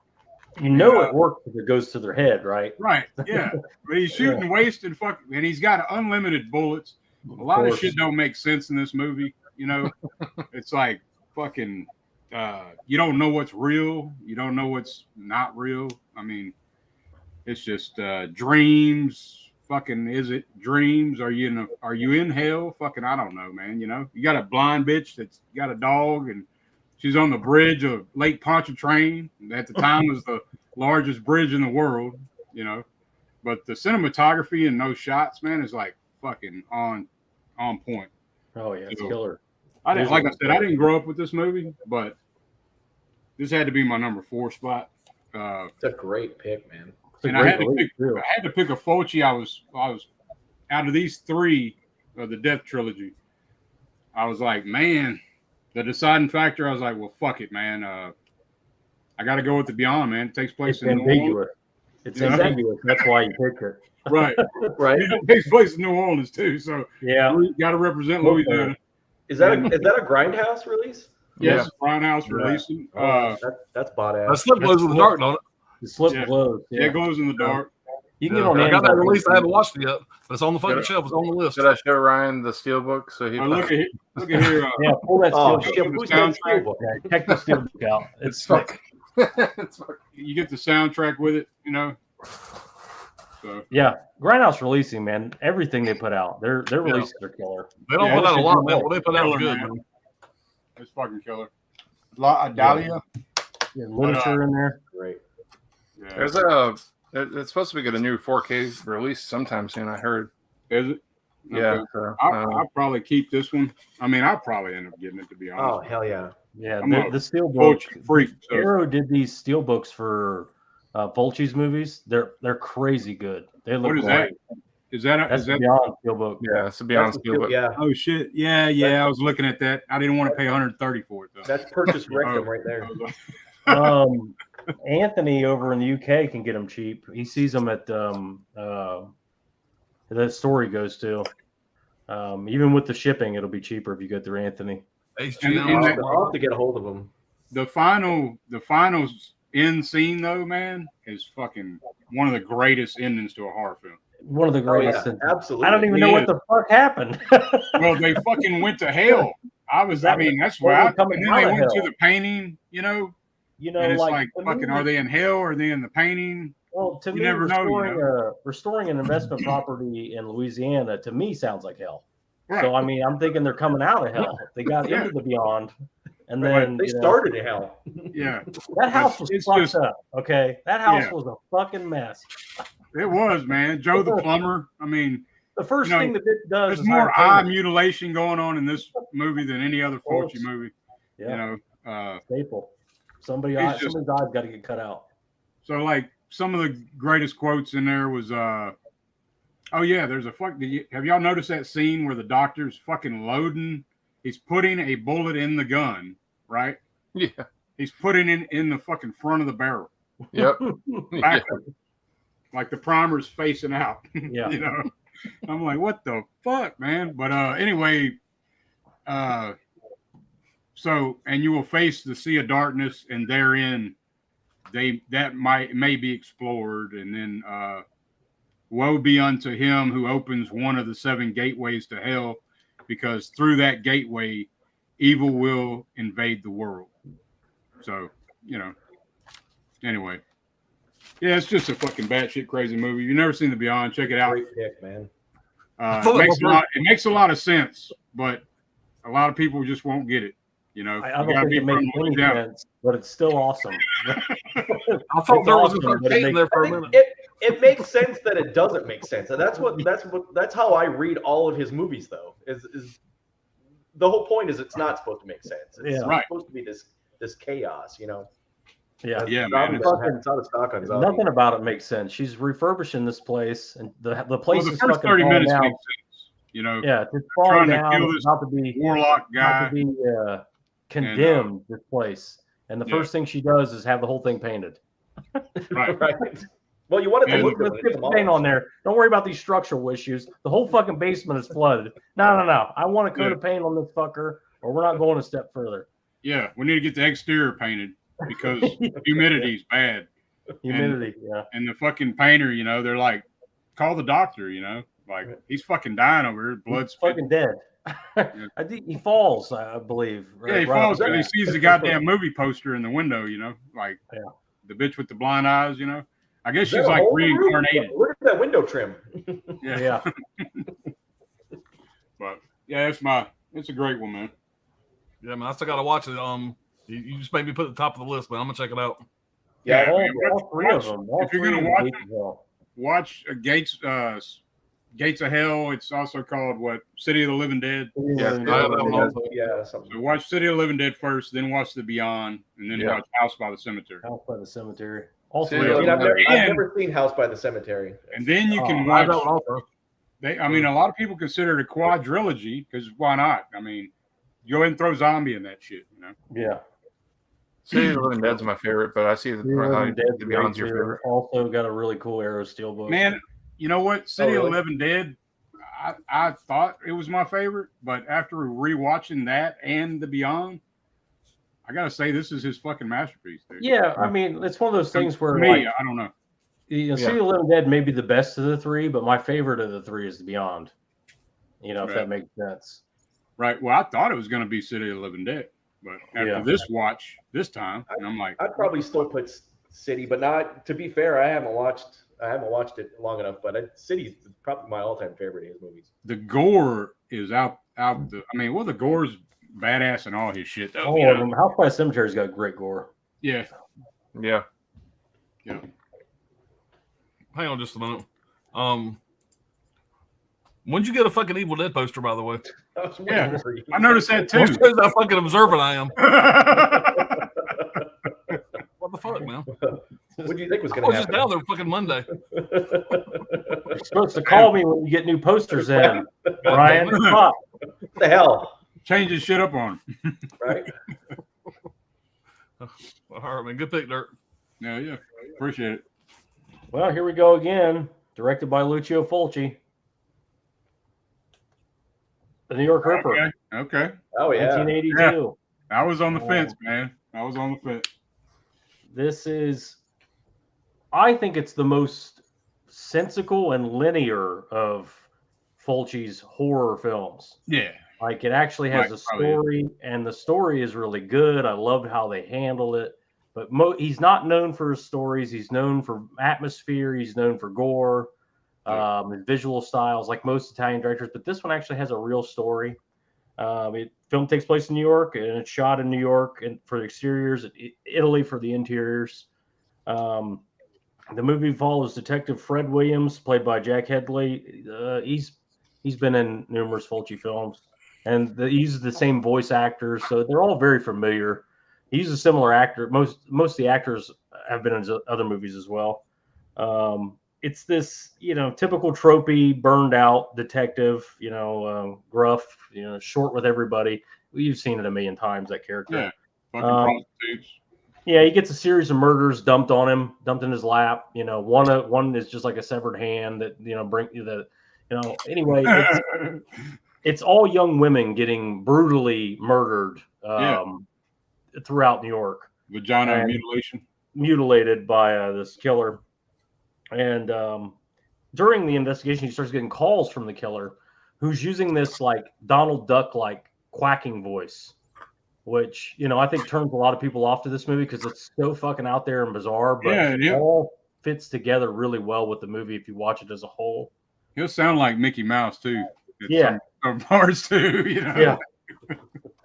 You know it works if it goes to their head, right? Right, yeah. But he's shooting wasted fucking, and he's got unlimited bullets. A lot of shit don't make sense in this movie. It's like fucking, you don't know what's real. You don't know what's not real. I mean, it's just dreams. Fucking, is it dreams? Are you in hell? Fucking, I don't know, man. You got a blind bitch that's got a dog, and she's on the bridge of Lake Pontchartrain. At the time, was the largest bridge in the world. But the cinematography in those shots, man, is like fucking on point. Oh yeah, it's killer. I didn't grow up with this movie, but this had to be my number 4 spot. It's a great pick, man. And I had to pick a Fulci. I was out of these 3 of the Death trilogy. I was like, man, the deciding factor. I was like, well, fuck it, man. I got to go with the Beyond, man. It takes place in New Orleans. It's ambiguous. That's why you picked it. Right, right. It takes place in New Orleans too. So yeah, you got to represent Louisiana. Is that a Grindhouse release? Yes, Grindhouse releasing. That's badass. That slip glows in the dark, don't it? The slip glows. Yeah, it glows in the dark. You can get on I got that Amazon. release. I haven't watched it yet, but it's on the fucking shelf. It's on the list. Should I show Ryan the steelbook so he? Look at here. Yeah, pull that soundtrack. steelbook. Check the steelbook out. It's fuck. You get the soundtrack with it, So. Yeah, Grindhouse releasing, man. Everything they put out, their releases are killer. They don't put out a lot, man. What they put out is good, man. man. It's fucking killer. Dahlia. Yeah, literature in there. Great. Yeah. There's it's supposed to be get a new 4K release sometime soon. I heard. Is it? Yeah. Okay. So, I'll probably keep this one. I mean, I'll probably end up getting it, to be honest. Oh hell yeah. Yeah, I'm the steelbook. freak. So. Arrow did these steelbooks for Fulci's movies. They're crazy good. They look What is great. that? Is that That's Beyond Steelbook. Yeah, it's a Beyond That's Steelbook. yeah, Oh shit! Yeah. I was looking at that. I didn't want to pay 130 for it though. that's purchase rectum right there. Anthony over in the UK can get them cheap. He sees them at the store he goes to. Even with the shipping, it'll be cheaper if you go through Anthony. I'll have to get a hold of them. The final end scene though, man, is fucking one of the greatest endings to a horror film. One of the greatest. Absolutely. I don't even know what the fuck happened. Well, they fucking went to hell. I mean, that's why. And then they went to the painting, you know. And it's like fucking, are they in hell or are they in the painting? Well, to me, restoring an investment property in Louisiana, to me, sounds like hell. Right. So, I mean, I'm thinking they're coming out of hell. They got into the beyond. And then they started in hell. Yeah. That house was fucked up. Okay. That house was a fucking mess. It was, man. Joe the plumber. I mean, the first thing that it does there's more eye mutilation going on in this movie than any other Fulci movie. Yeah. You know, staple. Somebody's eye's got to get cut out. So, like, some of the greatest quotes in there was, oh yeah, there's a have y'all noticed that scene where the doctor's fucking loading? He's putting a bullet in the gun, right? Yeah. He's putting it in the fucking front of the barrel. Yep. Like the primer's facing out. Yeah. You know, I'm like, what the fuck, man? But anyway, so, and you will face the sea of darkness, and therein may be explored, and then woe be unto him who opens one of the 7 gateways to hell, because through that gateway, evil will invade the world. So, you know, anyway. Yeah, it's just a fucking batshit crazy movie. You've never seen The Beyond, check it out. Great pick, man. It makes a lot of sense, but a lot of people just won't get it. You know, I don't think it makes any sense, but it's still awesome. I thought there was a thing there for a minute. It makes sense that it doesn't make sense, and that's how I read all of his movies. Though is the whole point is it's not supposed to make sense. It's supposed to be this chaos, you know. Yeah, man. It's out of stock on Zombie. Nothing about it makes sense. She's refurbishing this place, and the place is first fucking 30 minutes down. makes sense. You know, it's falling down. Kill this warlock guy. About to be condemned. This place, and the first thing she does is have the whole thing painted. Right. Well, you wanted to look at the paint on there. Don't worry about these structural issues. The whole fucking basement is flooded. No. I want a coat of paint on this fucker, or we're not going a step further. Yeah, we need to get the exterior painted because humidity's bad. Humidity, And the fucking painter, you know, they're like, call the doctor, you know, like he's fucking dying over here. Blood's fucking dead. I think he falls, I believe. Yeah, he falls and he sees the goddamn movie poster in the window, you know, like the bitch with the blind eyes, you know. I guess she's like reincarnated. Look at that window trim. Yeah. But yeah, it's a great one, man. Yeah, man, I still gotta watch it. You just made me put it at the top of the list, but I'm gonna check it out. Yeah, all three of them. If you're gonna watch Gates of Hell. It's also called City of the Living Dead. So watch City of the Living Dead first, then watch The Beyond, and then watch House by the Cemetery. House by the Cemetery. All three. I've never seen House by the Cemetery. And then you can watch. I mean, a lot of people consider it a quadrilogy because why not? I mean, go ahead and throw zombie in that shit, you know? Yeah. City of the Living Dead's my favorite, but I see The Beyond's your favorite. Also got a really cool Arrow Steelbook. Man, you know what? City of the Living Dead, I thought it was my favorite, but after rewatching that and The Beyond, I gotta say this is his fucking masterpiece. Dude. Yeah, I mean, it's one of those things where I don't know. City of the Living Dead may be the best of the three, but my favorite of the three is The Beyond. You know, if that makes sense. Right. Well, I thought it was going to be City of the Living Dead, but after this time, and I'm like, I'd probably still put City, but not. To be fair, I haven't watched it long enough. But City is probably my all-time favorite of his movies. The gore is out. The gore's badass and all his shit. Though, House by the Cemetery's got great gore. Yeah. Hang on just a minute. When'd you get a fucking Evil Dead poster, by the way? I noticed that too. What shows how fucking observant I am. What the fuck, man? What do you think was I going was to just happen? down there fucking Monday. You're supposed to call me when you get new posters in, Brian. damn it. Come on. What the hell? Changing shit up on him. Right? All right, man. Good pick, Dirt. Yeah. Appreciate it. Well, here we go again. Directed by Lucio Fulci. The New York Ripper. Okay. Oh, yeah. 1982. I was on the fence, man. I was on the fence. This is, I think it's the most sensical and linear of Fulci's horror films. Yeah. Like, it actually has a story, and the story is really good. I loved how they handled it. But he's not known for his stories. He's known for atmosphere. He's known for gore, and visual styles, like most Italian directors. But this one actually has a real story. Film takes place in New York, and it's shot in New York and for the exteriors, Italy for the interiors. The movie follows Detective Fred Williams, played by Jack Headley. He's been in numerous Fulci films, and he uses the same voice actors, so they're all very familiar. He uses a similar actor. Most of the actors have been in other movies as well. It's this, typical tropey, burned out detective, gruff, short with everybody. You've seen it a million times, that character. Yeah. Fucking prostitutes. Yeah, he gets a series of murders dumped on him, dumped in his lap. One is just like a severed hand that, anyway, it's all young women getting brutally murdered throughout New York. Vagina mutilation. Mutilated by this killer. And during the investigation, he starts getting calls from the killer, who's using this like Donald Duck like quacking voice, which I think turns a lot of people off to this movie because it's so fucking out there and bizarre, but it all fits together really well with the movie if you watch it as a whole. He'll sound like Mickey Mouse too. Yeah, some parts too. Yeah.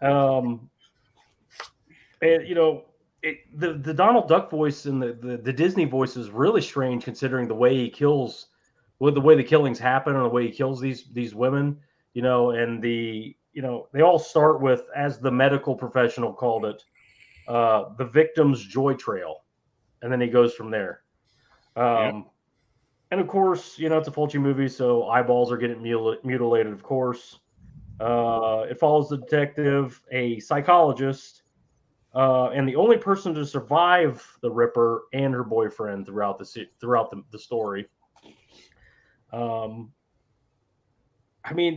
And the Donald Duck voice and the Disney voice is really strange considering the way he kills, the way the killings happen and the way he kills these women, and they all start with, as the medical professional called it, the victim's joy trail. And then he goes from there. And of course, it's a Fulci movie, so eyeballs are getting mutilated, of course. It follows the detective, a psychologist, and the only person to survive the Ripper and her boyfriend throughout the story.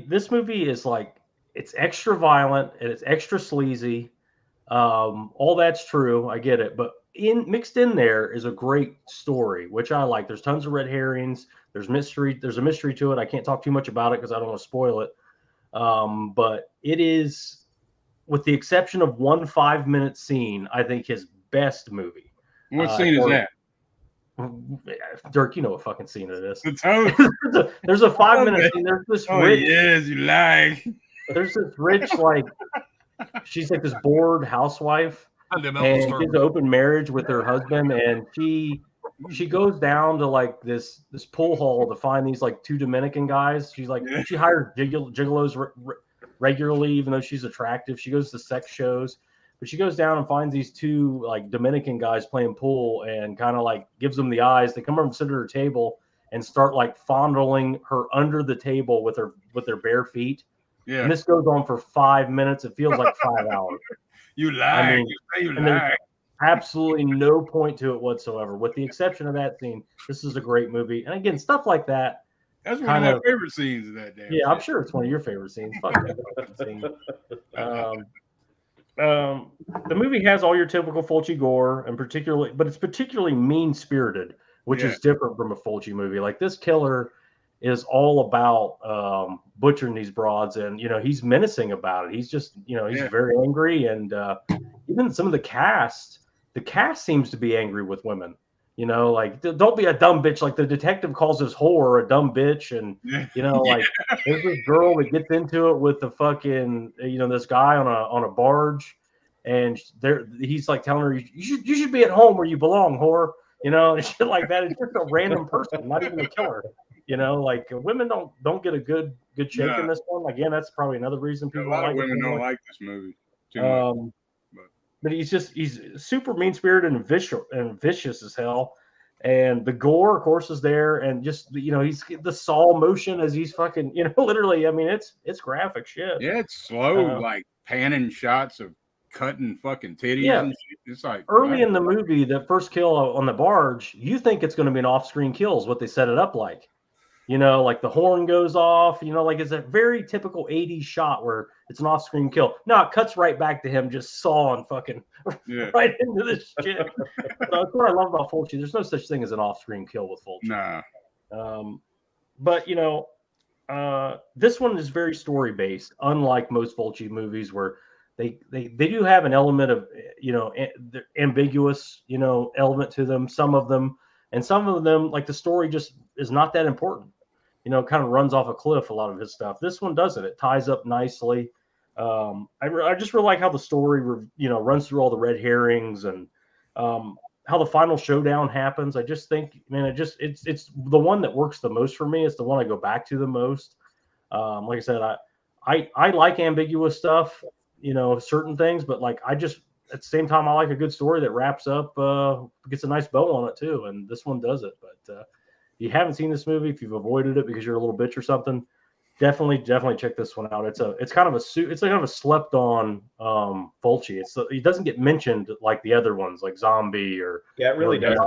This movie is like, it's extra violent and it's extra sleazy. All that's true. I get it. But mixed in there is a great story, which I like. There's tons of red herrings. There's mystery. There's a mystery to it. I can't talk too much about it because I don't want to spoil it. But it is, with the exception of one 5-minute scene, I think his best movie. What scene is that? Dirk, you know what fucking scene it is. The toast. There's a 5-minute scene. There's this rich. Yes, you lie. There's this rich, like, she's like this bored housewife, and she has an open marriage with her husband, and she goes down to like this pool hall to find these like 2 Dominican guys. She's like, she hires gigolos regularly, even though she's attractive. She goes to sex shows, but she goes down and finds these 2 like Dominican guys playing pool and kind of like gives them the eyes. They come over and sit at her table and start like fondling her under the table with their bare feet. Yeah. And this goes on for 5 minutes. It feels like 5 hours. You lie. You lie. Absolutely no point to it whatsoever. With the exception of that scene, this is a great movie. And again, stuff like that. That's one of my favorite scenes of that damn. Yeah, I'm sure it's one of your favorite scenes. Fuck that scene. The movie has all your typical Fulci gore, but it's particularly mean-spirited, which is different from a Fulci movie. Like, this killer is all about butchering these broads, and he's menacing about it. He's just he's very angry, and even some of the cast seems to be angry with women. Like, don't be a dumb bitch. Like, the detective calls this whore a dumb bitch, and like, there's this girl that gets into it with the fucking this guy on a barge, and he's like telling her, you should be at home where you belong, whore. And shit like that. It's just a random person, not even a killer. Like, women don't get a good shake in this one. Again, that's probably another reason people. A lot of women don't like this movie too much. but he's super mean spirited and vicious as hell. And the gore, of course, is there, and just he's the saw motion as he's fucking literally. I mean, it's graphic shit. Yeah, it's slow, like panning shots of cutting fucking titties. Yeah, and shit. It's like early in the movie, the first kill on the barge, you think it's going to be an off-screen kill, is what they set it up like. Like the horn goes off, like it's a very typical 80s shot where it's an off-screen kill. No, it cuts right back to him just sawing fucking right into this shit. So that's what I love about Fulci. There's no such thing as an off-screen kill with Fulci. Nah. But this one is very story-based, unlike most Fulci movies where they do have an element of ambiguous element to them. Some of them, like the story just is not that important. Kind of runs off a cliff, a lot of his stuff. This one doesn't. It ties up nicely. I just really like how the story, runs through all the red herrings and how the final showdown happens. I just think, man, it's the one that works the most for me. It's the one I go back to the most. Like I said, I like ambiguous stuff, certain things, but like at the same time, I like a good story that wraps up, gets a nice bow on it too. And this one does it. But if you haven't seen this movie, if you've avoided it because you're a little bitch or something, definitely check this one out. It's kind of a slept on Fulci. It doesn't get mentioned like the other ones, like Zombie or it really doesn't.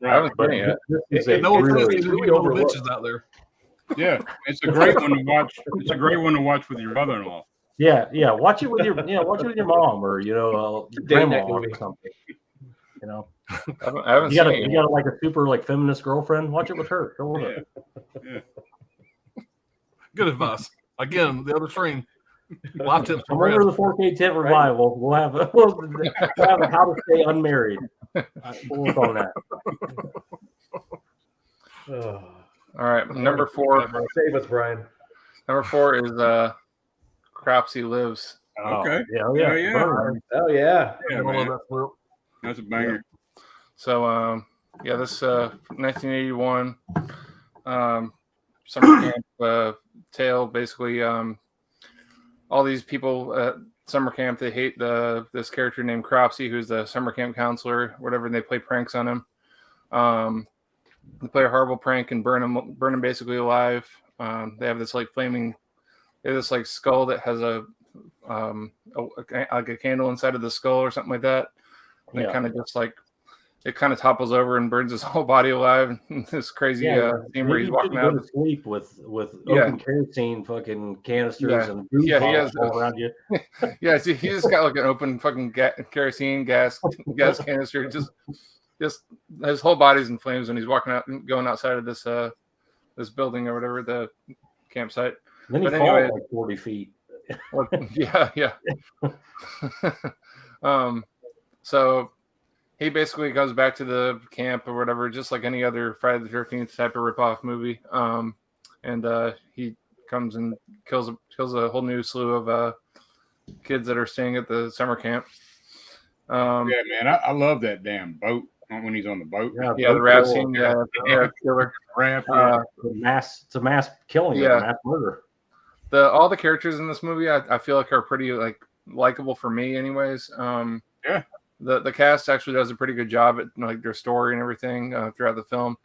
I haven't seen it yet. No one really bitches out there. Yeah, it's a great one to watch. It's a great one to watch with your mother-in-law. Yeah. Watch it with your mom or grandma or something. I haven't seen it. You got like a super like feminist girlfriend. Watch it with her. Go with it. Yeah. Good advice. Again, the other stream. Live tips. Come over to the 4K tent revival. We'll have a how to stay unmarried. We'll work on that. All right, number 4. Save us, Brian. Number 4 is Cropsy Lives. Okay. Oh yeah. Man. That's a banger. So this 1981 summer camp tale. Basically, all these people at summer camp, they hate this character named Cropsy, who's the summer camp counselor, whatever, and they play pranks on him. They play a horrible prank and burn him basically alive. They have this like skull that has a candle inside of the skull or something like that. And it kind of just like it kind of topples over and burns his whole body alive. This crazy scene where he's walking out to sleep with open kerosene fucking canisters and food he has all around you. Yeah, see, he just got like an open fucking kerosene gas canister. Just his whole body's in flames when he's walking out and going outside of this this building or whatever, the campsite. Then he falls like 40 feet. Yeah. So he basically goes back to the camp or whatever, just like any other Friday the 13th type of ripoff movie. And he comes and kills a whole new slew of kids that are staying at the summer camp. Yeah, man, I love that damn boat when he's on the boat. Yeah, the rap scene, killer. Rap, it's a mass killing, mass murder. All the characters in this movie, I feel like are pretty like likable for me, anyways. The cast actually does a pretty good job at like their story and everything throughout the film.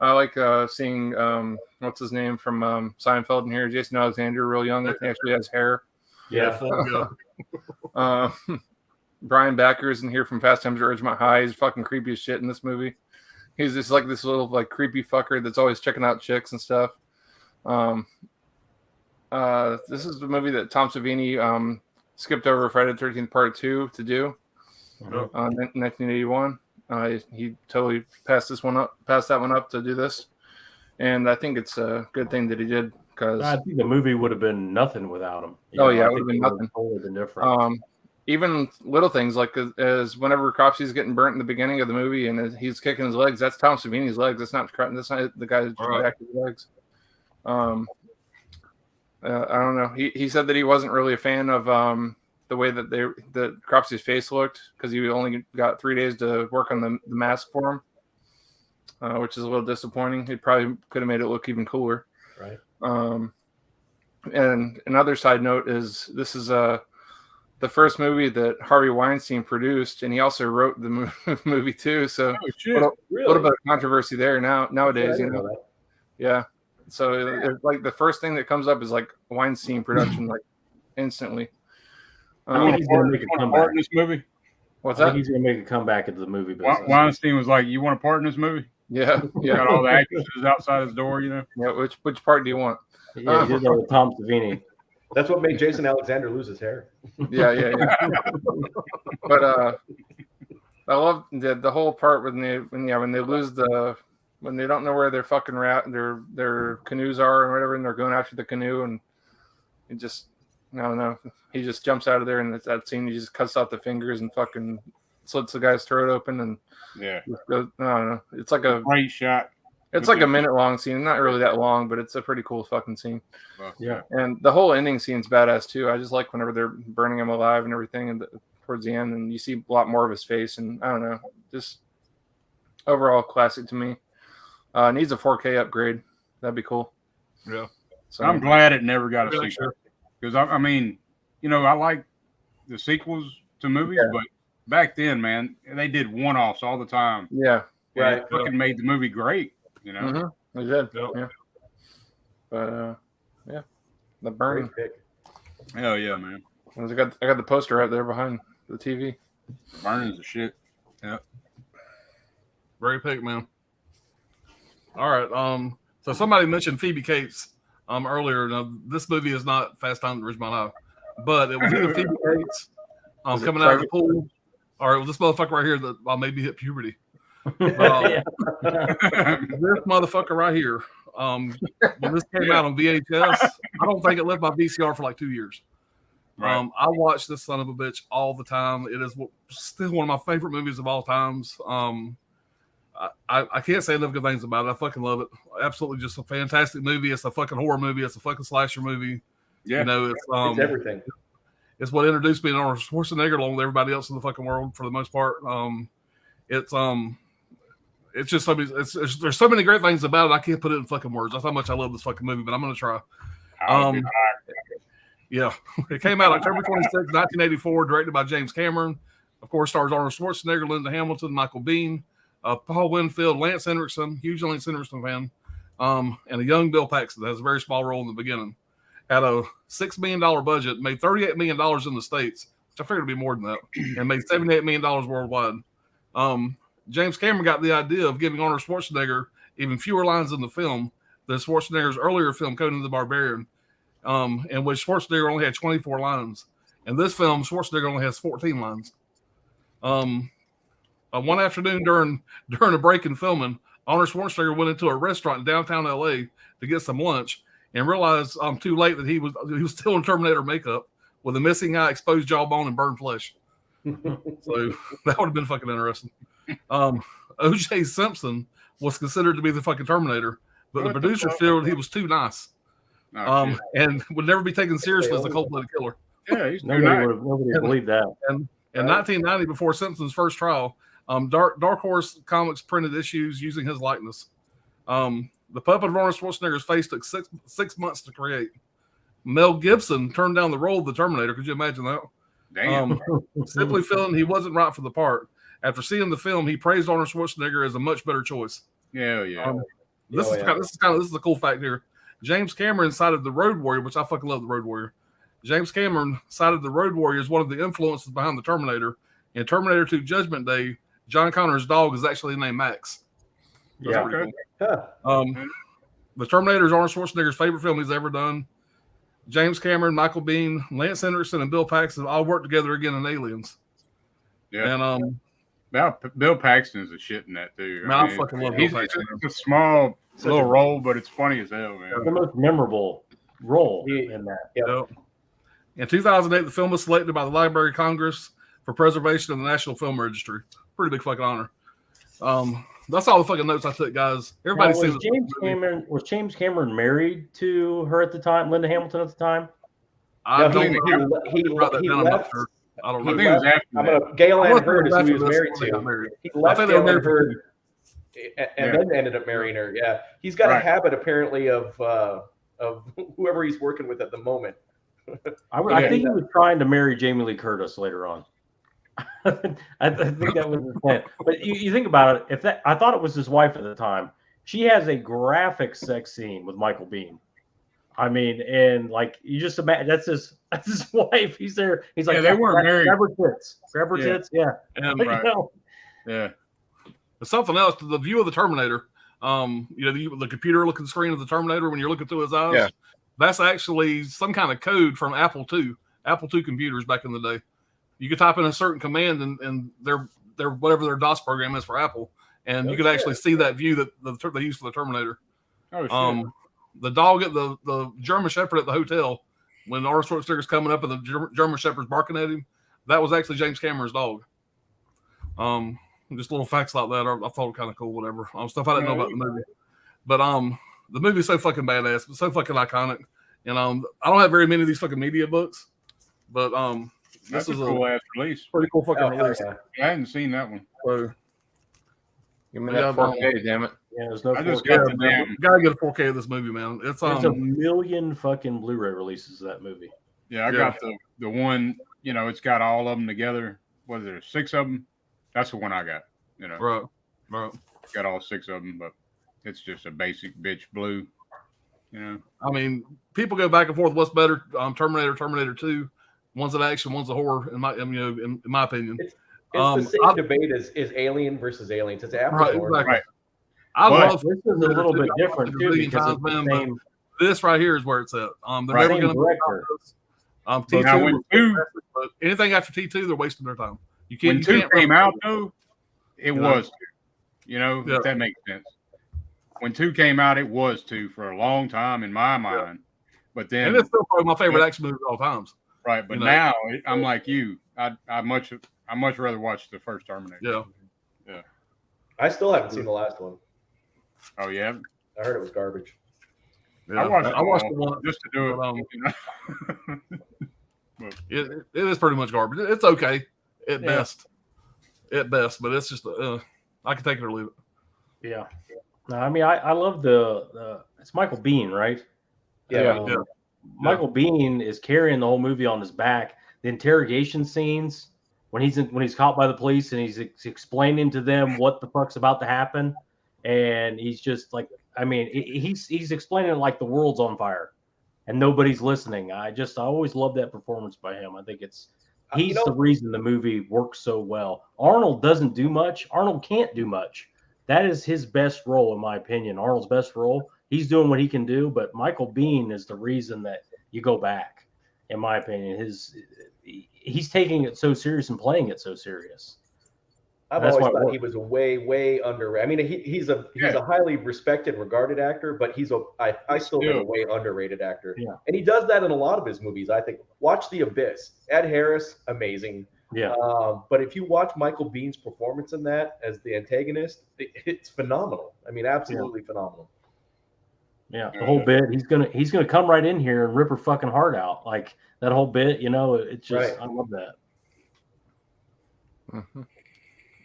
I like seeing what's his name from Seinfeld in here, Jason Alexander, real young. He actually has hair. Yeah. Brian Backer's in here from Fast Times at Ridgemont High. He's fucking creepy as shit in this movie. He's just like this little like creepy fucker that's always checking out chicks and stuff. This is the movie that Tom Savini skipped over Friday the 13th Part 2 to do in 1981. He totally passed that one up to do this, and I think it's a good thing that he did, because I think the movie would have been nothing without him. It would have been nothing. Totally been different. Even little things like as whenever Cropsy's getting burnt in the beginning of the movie and he's kicking his legs, that's Tom Savini's legs. That's not the guy who's acting his legs. I don't know. He said that he wasn't really a fan of the way that Cropsy's face looked, because he only got 3 days to work on the mask for him, which is a little disappointing. He probably could have made it look even cooler. Right. And another side note is this is the the first movie that Harvey Weinstein produced, and he also wrote the movie too. So Oh shit! a Really? little bit of controversy there nowadays. I didn't know that. Yeah. So it's like the first thing that comes up is like Weinstein production, like instantly. I think he's going to make a comeback in this movie. What's I that? think he's going to make a comeback into the movie business. Weinstein was like, "You want a part in this movie?" Yeah. Got all the actresses outside his door, you know. Yeah. Which part do you want? Yeah, he did that with Tom Savini. That's what made Jason Alexander lose his hair. Yeah. But I love the whole part when they lose when they don't know where their fucking their canoes are and whatever, and they're going after the canoe, and it just I don't know. He just jumps out of there, and it's that scene. He just cuts out the fingers and fucking slits the guy's throat open, and Yeah, I don't know. It's like a great shot. It's like a minute long scene. Not really that long, but it's a pretty cool fucking scene. Yeah. And the whole ending scene's badass too. I just like whenever they're burning him alive and everything, and towards the end, and you see a lot more of his face. And I don't know, just overall classic to me. Needs a 4K upgrade. That'd be cool. Yeah. So I'm glad it never got a sequel because I mean, you know, I like the sequels to movies, but back then, man, they did one-offs all the time. Yeah. Right. It fucking made the movie great. You know, mm-hmm. They did. Yeah. But yeah, the burning. Hell yeah, man. I got the poster right there behind the TV. Burning's the shit. Yeah. Very pick, man. All right. So somebody mentioned Phoebe Cates earlier. Now, this movie is not Fast Times at Ridgemont High, but it was either Phoebe Cates coming out of the pool, or it was this motherfucker right here that maybe hit puberty. But, this motherfucker right here, when this came out on VHS, I don't think it left my VCR for like 2 years. Right. I watch this son of a bitch all the time. It is still one of my favorite movies of all times. I can't say enough good things about it. I fucking love it. Absolutely, just a fantastic movie. It's a fucking horror movie. It's a fucking slasher movie. Yeah, you know, it's everything. It's what introduced me to Arnold Schwarzenegger along with everybody else in the fucking world for the most part. It's just so many, there's so many great things about it. I can't put it in fucking words. That's how much I love this fucking movie, but I'm gonna try. Yeah, it came out October 26, 1984, directed by James Cameron. Of course, stars Arnold Schwarzenegger, Linda Hamilton, Michael Biehn, Paul Winfield, Lance Henriksen, huge Lance Henriksen fan, and a young Bill Paxton that has a very small role in the beginning. Had a $6 million budget, made $38 million in the States, which I figured would be more than that, and made $78 million worldwide. James Cameron got the idea of giving Arnold Schwarzenegger even fewer lines in the film than Schwarzenegger's earlier film, Conan the Barbarian, in which Schwarzenegger only had 24 lines. In this film, Schwarzenegger only has 14 lines. One afternoon during a break in filming, Arnold Schwarzenegger went into a restaurant in downtown LA to get some lunch and realized too late that he was still in Terminator makeup with a missing eye, exposed jawbone, and burned flesh. So that would have been fucking interesting. O.J. Simpson was considered to be the fucking Terminator, but the producers felt he was too nice, and would never be taken seriously as a cold-blooded killer. Yeah, he's nobody would believe that. And in 1990, before Simpson's first trial, Dark Horse Comics printed issues using his likeness. The puppet of Arnold Schwarzenegger's face took six months to create. Mel Gibson turned down the role of the Terminator. Could you imagine that? Damn. Simply feeling he wasn't right for the part. After seeing the film, he praised Arnold Schwarzenegger as a much better choice. Yeah. This is a cool fact here. James Cameron cited the Road Warrior, which I fucking love the Road Warrior. James Cameron cited the Road Warrior as one of the influences behind the Terminator. In Terminator 2 Judgment Day, John Connor's dog is actually named Max. That's pretty cool. The Terminator is Arnold Schwarzenegger's favorite film he's ever done. James Cameron, Michael Biehn, Lance Henriksen, and Bill Paxton all worked together again in Aliens. Yeah. And Bill Paxton is a shit in that too. Man, I fucking love Bill Paxton. It's a small little role, but it's funny as hell, man. The most memorable role in that. Yep. In 2008, the film was selected by the Library of Congress for preservation of the National Film Registry. Pretty big fucking honor. That's all the fucking notes I took, guys. Everybody was James Cameron married to her at the time, Linda Hamilton at the time? I don't know. He left. I don't know. I think it was after Gail Ann Hurd is who he was married to. He left Gail Ann Hurd and then ended up marrying her. Yeah, he's got a habit apparently of whoever he's working with at the moment. I think he was trying to marry Jamie Lee Curtis later on. I think that was his plan. But you think about it. I thought it was his wife at the time. She has a graphic sex scene with Michael Biehn. I mean, and like you just imagine that's his wife. He's there. He's like, they weren't married. Grab her tits. Yeah. And right. You know? Yeah. There's something else to the view of the Terminator. The computer looking screen of the Terminator when you're looking through his eyes. Yeah. That's actually some kind of code from Apple II computers back in the day. You could type in a certain command and their whatever their DOS program is for Apple, and you could actually see that view that they used for the Terminator. Oh shit. The dog at the German Shepherd at the hotel, when Arnold Schwarzenegger's coming up and the German Shepherd's barking at him, that was actually James Cameron's dog. Just little facts like that. I thought kind of cool, whatever. Stuff I didn't know about the movie. But the movie's so fucking badass, but so fucking iconic. And I don't have very many of these fucking media books, but That's this is a cool ass release. pretty cool fucking release. Yeah. I hadn't seen that one. So, Give me that 4K, damn it. Yeah, there's no. I just 4K. got the damn. gotta get a 4K of this movie, man. It's There's a million fucking Blu-ray releases of that movie. Yeah, I got the one. It's got all of them together. What is there? 6 of them. That's the one I got. right. Got all 6 of them, but it's just a basic bitch blue. I mean, people go back and forth. What's better, Terminator, Terminator 2? One's an action, one's a horror. In my opinion, It's the same debate as Alien versus Aliens. It's apples right, and oranges. exactly. Right. I But love This is a little bit different too because it's the same. this right here is where it's at. They're Right. never going to Director. T2. Now, when But anything after T2, they're wasting their time. You when can't. 2 you can't came run- out though, it was 2. Yeah. If that makes sense. When 2 came out, it was 2 for a long time in my mind. But then, and it's still probably my favorite action movie of all times. right? But you know. now I'm like you. I much rather watch the first Terminator. Yeah. I still haven't seen the last one. Oh yeah. I heard it was garbage. Yeah. I watched the one. just to do it. But, it is pretty much garbage. It's okay at best. At best, but it's just I can take it or leave it. Yeah. No, I mean, I love the it's Michael Biehn, right? Yeah. Yeah. Michael Biehn is carrying the whole movie on his back. The interrogation scenes when he's caught by the police and he's explaining to them what the fuck's about to happen, and he's just like, I mean, he's explaining it like the world's on fire, and nobody's listening. I always love that performance by him. I think he's the reason the movie works so well. Arnold doesn't do much. Arnold can't do much. That is his best role, in my opinion. Arnold's best role. He's doing what he can do, but Michael Biehn is the reason that you go back, in my opinion. He's taking it so serious and playing it so serious. I've always thought he was way underrated. I mean, he's a highly respected, regarded actor, but I still think a way underrated actor. Yeah. And he does that in a lot of his movies. I think. Watch The Abyss. Ed Harris, amazing. Yeah. But if you watch Michael Bihn's performance in that as the antagonist, it's phenomenal. I mean, absolutely phenomenal. Yeah, the whole bit. He's gonna come right in here and rip her fucking heart out. Like that whole bit, it's just Right. I love that. Mm-hmm.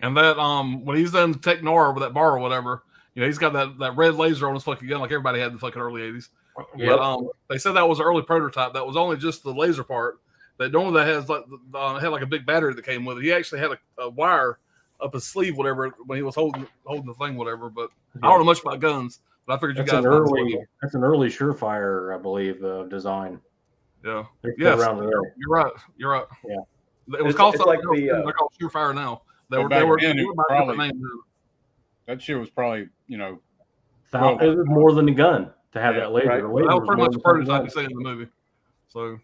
And that when he's done Tech Noir with that bar or whatever, he's got that red laser on his fucking gun like everybody had in the fucking early 80s. Yeah. But they said that was an early prototype. That was only just the laser part. That normally that has had like a big battery that came with it. He actually had a wire up his sleeve, whatever, when he was holding the thing, whatever. But I don't know much about guns. But I figured That's you guys. that's an early Surefire, I believe, design. Yeah. Yes. You're right. Yeah. It was It's called like something. They're called Surefire now. They were probably, names. that shit was probably It was more than a gun to have that laser. Right. The laser That was pretty much a more than prototype a you see in the movie. So,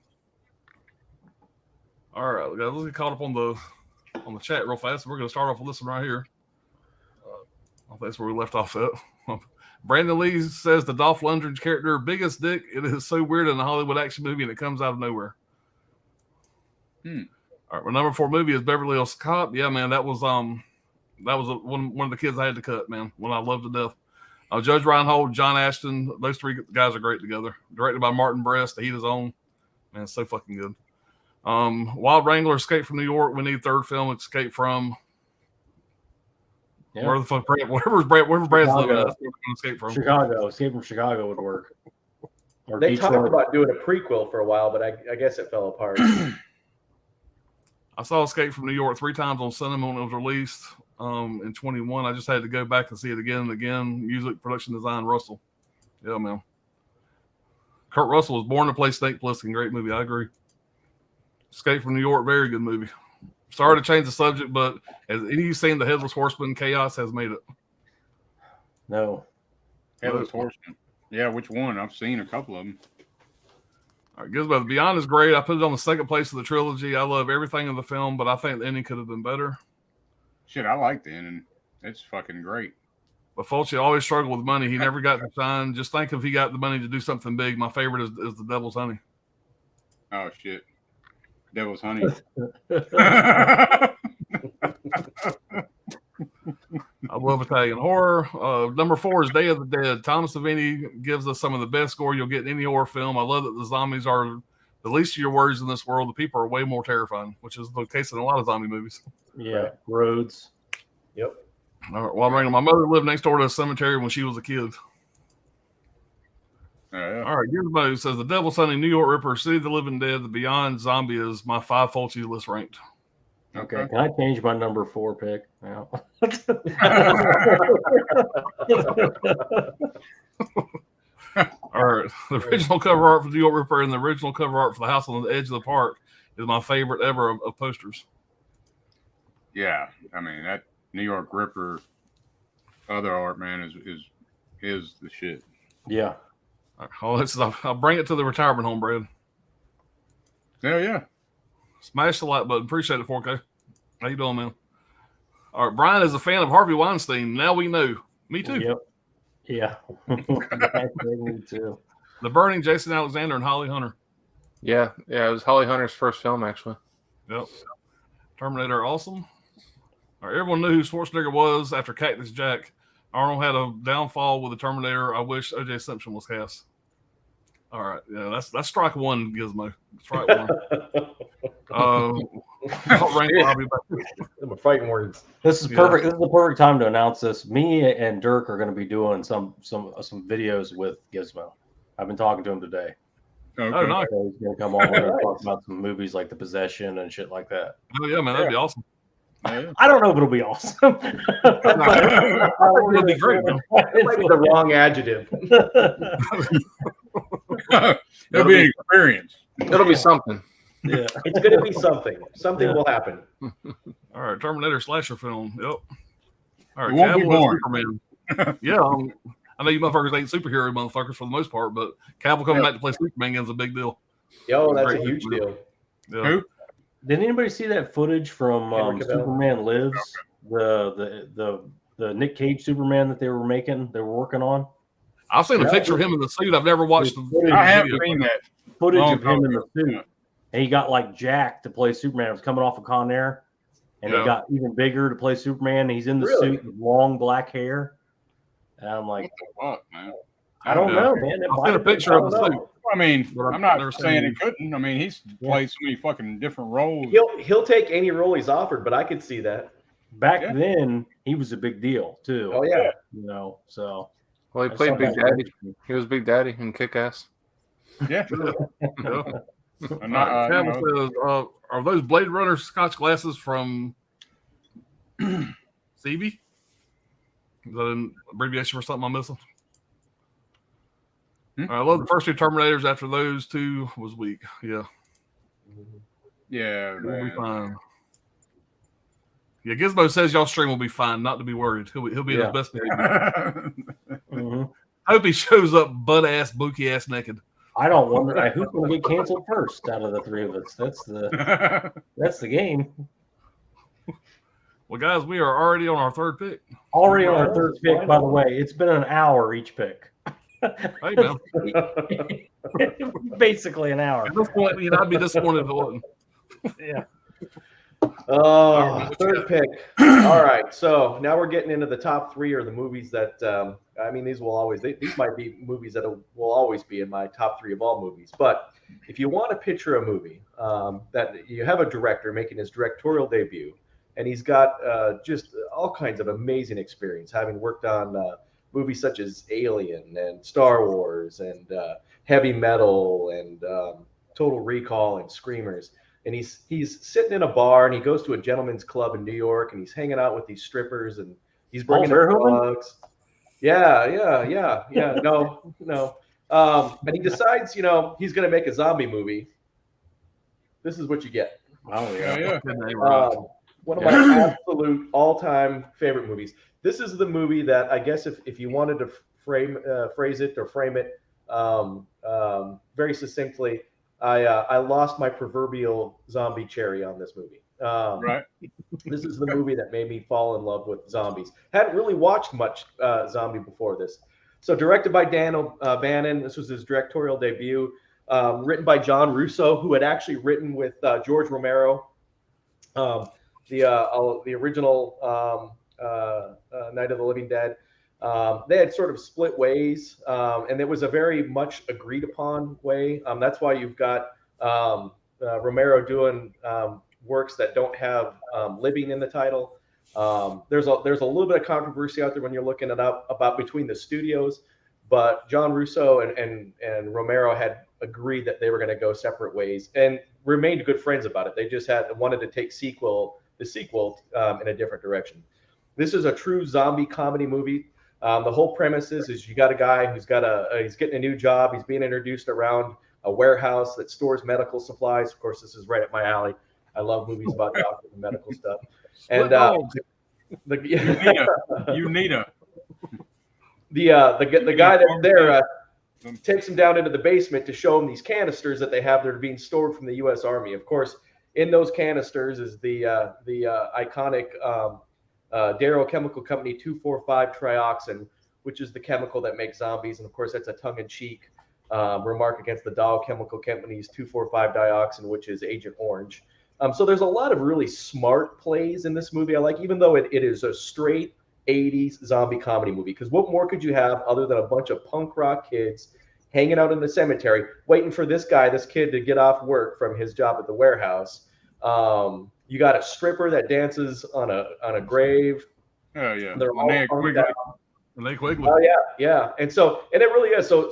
all right, guys, let's get caught up on the chat real fast. We're going to start off with this one right here. I think that's where we left off at. Brandon Lee says the Dolph Lundgren character, biggest dick. It is so weird in a Hollywood action movie, and it comes out of nowhere. All right, my number 4 movie is Beverly Hills Cop. Yeah, man, that was one of the kids I had to cut, man. One I loved to death. Judge Reinhold, John Ashton, those 3 guys are great together. Directed by Martin Brest, to heat his own. Man, it's so fucking good. Wild Wrangler, Escape from New York. We need 3rd film, Escape from. Yeah. Where the fuck, wherever Brad's living at, that's where we're going to escape from. Chicago. Escape from Chicago would work. They talked about doing a prequel for a while, but I guess it fell apart. I saw Escape from New York 3 times on cinema when it was released in 21. I just had to go back and see it again and again. Music, production design, Russell. Yeah, man. Kurt Russell was born to play Snake Plissken. Great movie. I agree. Escape from New York, very good movie. Sorry to change the subject, but has any of you seen The Headless Horseman? Chaos has made it. No. Headless Horseman. Yeah, which one? I've seen a couple of them. All right, Gizmo, The Beyond is great. I put it on the second place of the trilogy. I love everything in the film, but I think the ending could have been better. Shit, I like the ending. It's fucking great. But Fulci always struggled with money. He never got to shine. Just think if he got the money to do something big. My favorite is The Devil's Honey. Oh, shit. Devil's Honey. I love Italian horror. Number 4 is Day of the Dead. Thomas Savini gives us some of the best score you'll get in any horror film. I love that the zombies are the least of your worries in this world. The people are way more terrifying, which is the case in a lot of zombie movies. Yeah, Roads. Yep. All right, well, my mother lived next door to a cemetery when she was a kid. Yeah. All right, Gizmo says The Devil's Honey, New York Ripper, City of the Living Dead, The Beyond, Zombie is my 5 Fulci list ranked. Okay, can I change my number 4 pick now? All right, the original cover art for New York Ripper and the original cover art for The House on the Edge of the Park is my favorite ever of posters. Yeah, I mean that New York Ripper other art, man, is the shit. Yeah. All right, I'll bring it to the retirement home, Brad. Hell yeah. Smash the like button. Appreciate it, 4K. How you doing, man? All right, Brian is a fan of Harvey Weinstein. Now we know. Me too. Yep. Yeah. Me too. The Burning, Jason Alexander, and Holly Hunter. Yeah, it was Holly Hunter's first film, actually. Yep. Terminator, awesome. All right, everyone knew who Schwarzenegger was after Cactus Jack. Arnold had a downfall with the Terminator. I wish O.J. Simpson was cast. All right, yeah, that's strike one, Gizmo. Strike one. I'm fighting words. This is perfect. This is the perfect time to announce this. Me and Dirk are going to be doing some videos with Gizmo. I've been talking to him today. Okay. Oh, nice. So he's going to come on and talk about some movies like The Possession and shit like that. Oh yeah, man, that'd be awesome. I don't know if it'll be awesome. It'd be great, man. That might be the wrong adjective. It'll be an experience. It'll be something. Yeah, It's going to be something. Something will happen. All right, Terminator slasher film. Yep. All right, It won't be Cavill as boring. Superman. Yeah, I know you motherfuckers ain't superhero motherfuckers for the most part, but Cavill coming back to play Superman is a big deal. Yo, that's a huge deal. Yeah. Who? did anybody see that footage from Henry Cavill. Superman Lives? The Nick Cage Superman that they were working on. I've seen a picture of him in the suit. I've never watched the I haven't seen that. Footage Long of him time in the ago. suit, and he got like Jack to play Superman. It was coming off of Con Air, and Yeah. he got even bigger to play Superman. And he's in the Really? suit with long black hair, and I'm like, What the fuck, man? I don't Yeah. know, man. It I've might seen a have been- picture I of the don't suit. know. I mean, But I've I'm not never seen saying him. he couldn't. I mean, he's played so many fucking different roles. He'll take any role he's offered, but I could see that. Back Yeah. then, he was a big deal too. Oh yeah. You know, so Well, he I played saw Big that. Daddy. He was Big Daddy in Kick-Ass. Yeah. Yeah. I'm not, Cavill says, are those Blade Runner Scotch glasses from Stevie? Is that an abbreviation for something I'm missing? I love the first 2 Terminators. After those 2 was weak. Yeah. yeah, We'll be man. fine. Yeah, Gizmo says y'all stream will be fine. Not to be worried. He'll be at Yeah. his best behavior. mhm. I hope he shows up butt ass, bookie ass naked. I don't wonder who's going to get canceled first out of the 3 of us. That's the game. Well, guys, we are already on our 3rd pick. Already on our 3rd pick, by the way. It's been an hour each pick. Hey, man. Basically an hour. At this point, I'd be disappointed if it wasn't. Yeah. Oh, 3rd pick. All right. So now we're getting into the top 3 or the movies that I mean, these might be movies that will always be in my top 3 of all movies. But if you want to picture a movie that you have a director making his directorial debut, and he's got just all kinds of amazing experience, having worked on movies such as Alien and Star Wars and Heavy Metal and Total Recall and Screamers. And he's sitting in a bar and he goes to a gentleman's club in New York and he's hanging out with these strippers and he's bringing up drugs. Yeah. No. And he decides, he's going to make a zombie movie. This is what you get. Oh yeah. One of my absolute all-time favorite movies. This is the movie that I guess if you wanted to phrase it very succinctly, I lost my proverbial zombie cherry on this movie. Right. This is the movie that made me fall in love with zombies. Hadn't really watched much zombie before this. So directed by Dan Bannon. This was his directorial debut. Written by John Russo, who had actually written with George Romero, the original Night of the Living Dead. They had sort of split ways, and it was a very much agreed upon way. That's why you've got Romero doing works that don't have living in the title. There's a little bit of controversy out there when you're looking it up about between the studios, but John Russo and Romero had agreed that they were going to go separate ways and remained good friends about it. They just wanted to take the sequel in a different direction. This is a true zombie comedy movie. The whole premise is you got a guy who's he's getting a new job. He's being introduced around a warehouse that stores medical supplies. Of course, this is right up my alley. I love movies about doctors and medical stuff. And you need a the guy that's there takes him down into the basement to show him these canisters that they have that are being stored from the U.S. Army. Of course, in those canisters is the iconic Darrow Chemical Company 2,4,5-trioxin, which is the chemical that makes zombies. And of course, that's a tongue-in-cheek remark against the Dow Chemical Company's 2,4,5-dioxin, which is Agent Orange. So there's a lot of really smart plays in this movie. I like, even though it is a straight 80s zombie comedy movie, because what more could you have other than a bunch of punk rock kids hanging out in the cemetery, waiting for this kid to get off work from his job at the warehouse. You got a stripper that dances on a grave. Oh yeah, they're all punked out. Linnea Quigley. Oh yeah. And it really is. So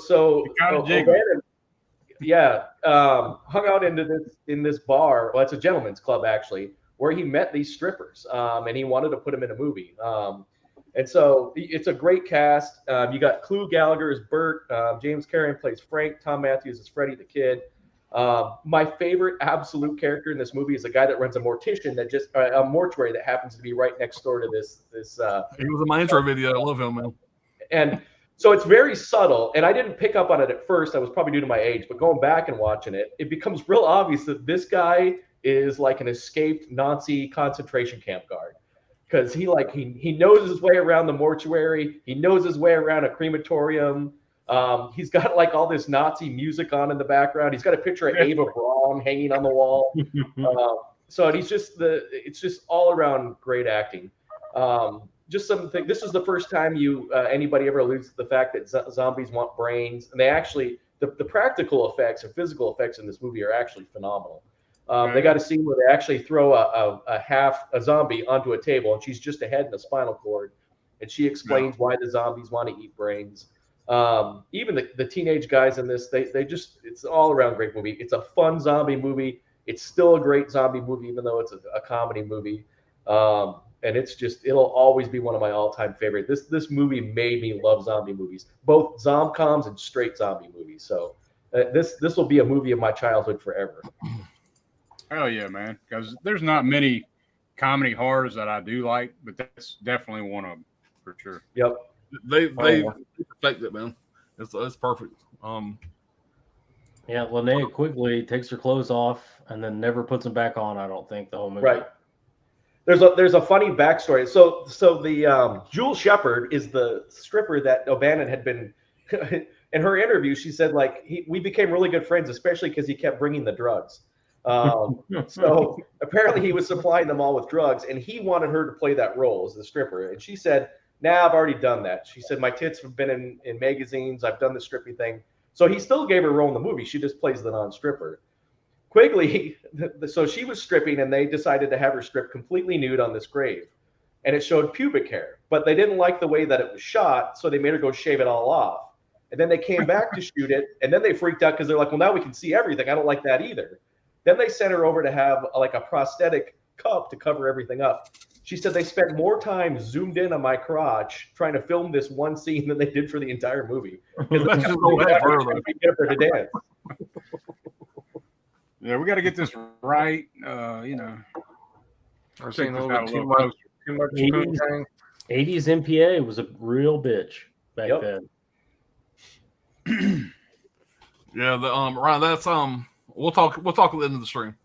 hung out in this bar. Well, it's a gentleman's club actually, where he met these strippers, and he wanted to put them in a movie. And so it's a great cast. You got Clu Gallagher as Bert, James Carrion plays Frank, Tom Matthews as Freddy the Kid. My favorite absolute character in this movie is a guy that runs a mortician a mortuary that happens to be right next door to this. He was in my intro video. I love him, man. And so it's very subtle, and I didn't pick up on it at first. I was probably due to my age, but going back and watching it, it becomes real obvious that this guy is like an escaped Nazi concentration camp guard. Because he knows his way around the mortuary. He knows his way around a crematorium. He's got like all this Nazi music on in the background. He's got a picture of Ava Braun hanging on the wall. So it's just all around great acting. Just something. This is the first time anybody ever alludes to the fact that zombies want brains, and they actually the practical effects and physical effects in this movie are actually phenomenal. They got a scene where they actually throw a zombie onto a table, and she's just a head and a spinal cord, and she explains why the zombies want to eat brains. Even the teenage guys in this, it's all around great movie. It's a fun zombie movie. It's still a great zombie movie, even though it's a comedy movie. And it'll always be one of my all-time favorite. This movie made me love zombie movies, both zomcoms and straight zombie movies. So this will be a movie of my childhood forever. Hell yeah, man! Because there's not many comedy horrors that I do like, but that's definitely one of them for sure. Yep. They perfect it, man. It's perfect. Yeah, Linnea Quigley takes her clothes off and then never puts them back on. I don't think the whole movie. Right. There's a funny backstory. So the Jewel Shepard is the stripper that O'Bannon had been. In her interview, she said we became really good friends, especially because he kept bringing the drugs. So apparently he was supplying them all with drugs, and he wanted her to play that role as the stripper. And she said, "Nah, I've already done that." She said, "My tits have been in magazines. I've done the strippy thing." So he still gave her a role in the movie. She just plays the non-stripper. Quigley, so she was stripping, and they decided to have her strip completely nude on this grave. and it showed pubic hair, but they didn't like the way that it was shot, so they made her go shave it all off. And then they came back to shoot it, and then they freaked out because they're like, well, now we can see everything. I don't like that either. Then they sent her over to have like a prosthetic cup to cover everything up. She said they spent more time zoomed in on my crotch trying to film this one scene than they did for the entire movie. Let's just go ahead further. Get her to dance. Yeah, we got to get this right. You know, We're seeing a Take little this bit out a too little much 80s, poontang. 80s MPA was a real bitch back Yep. then. Yeah, Ryan, that's we'll talk at the end of the stream.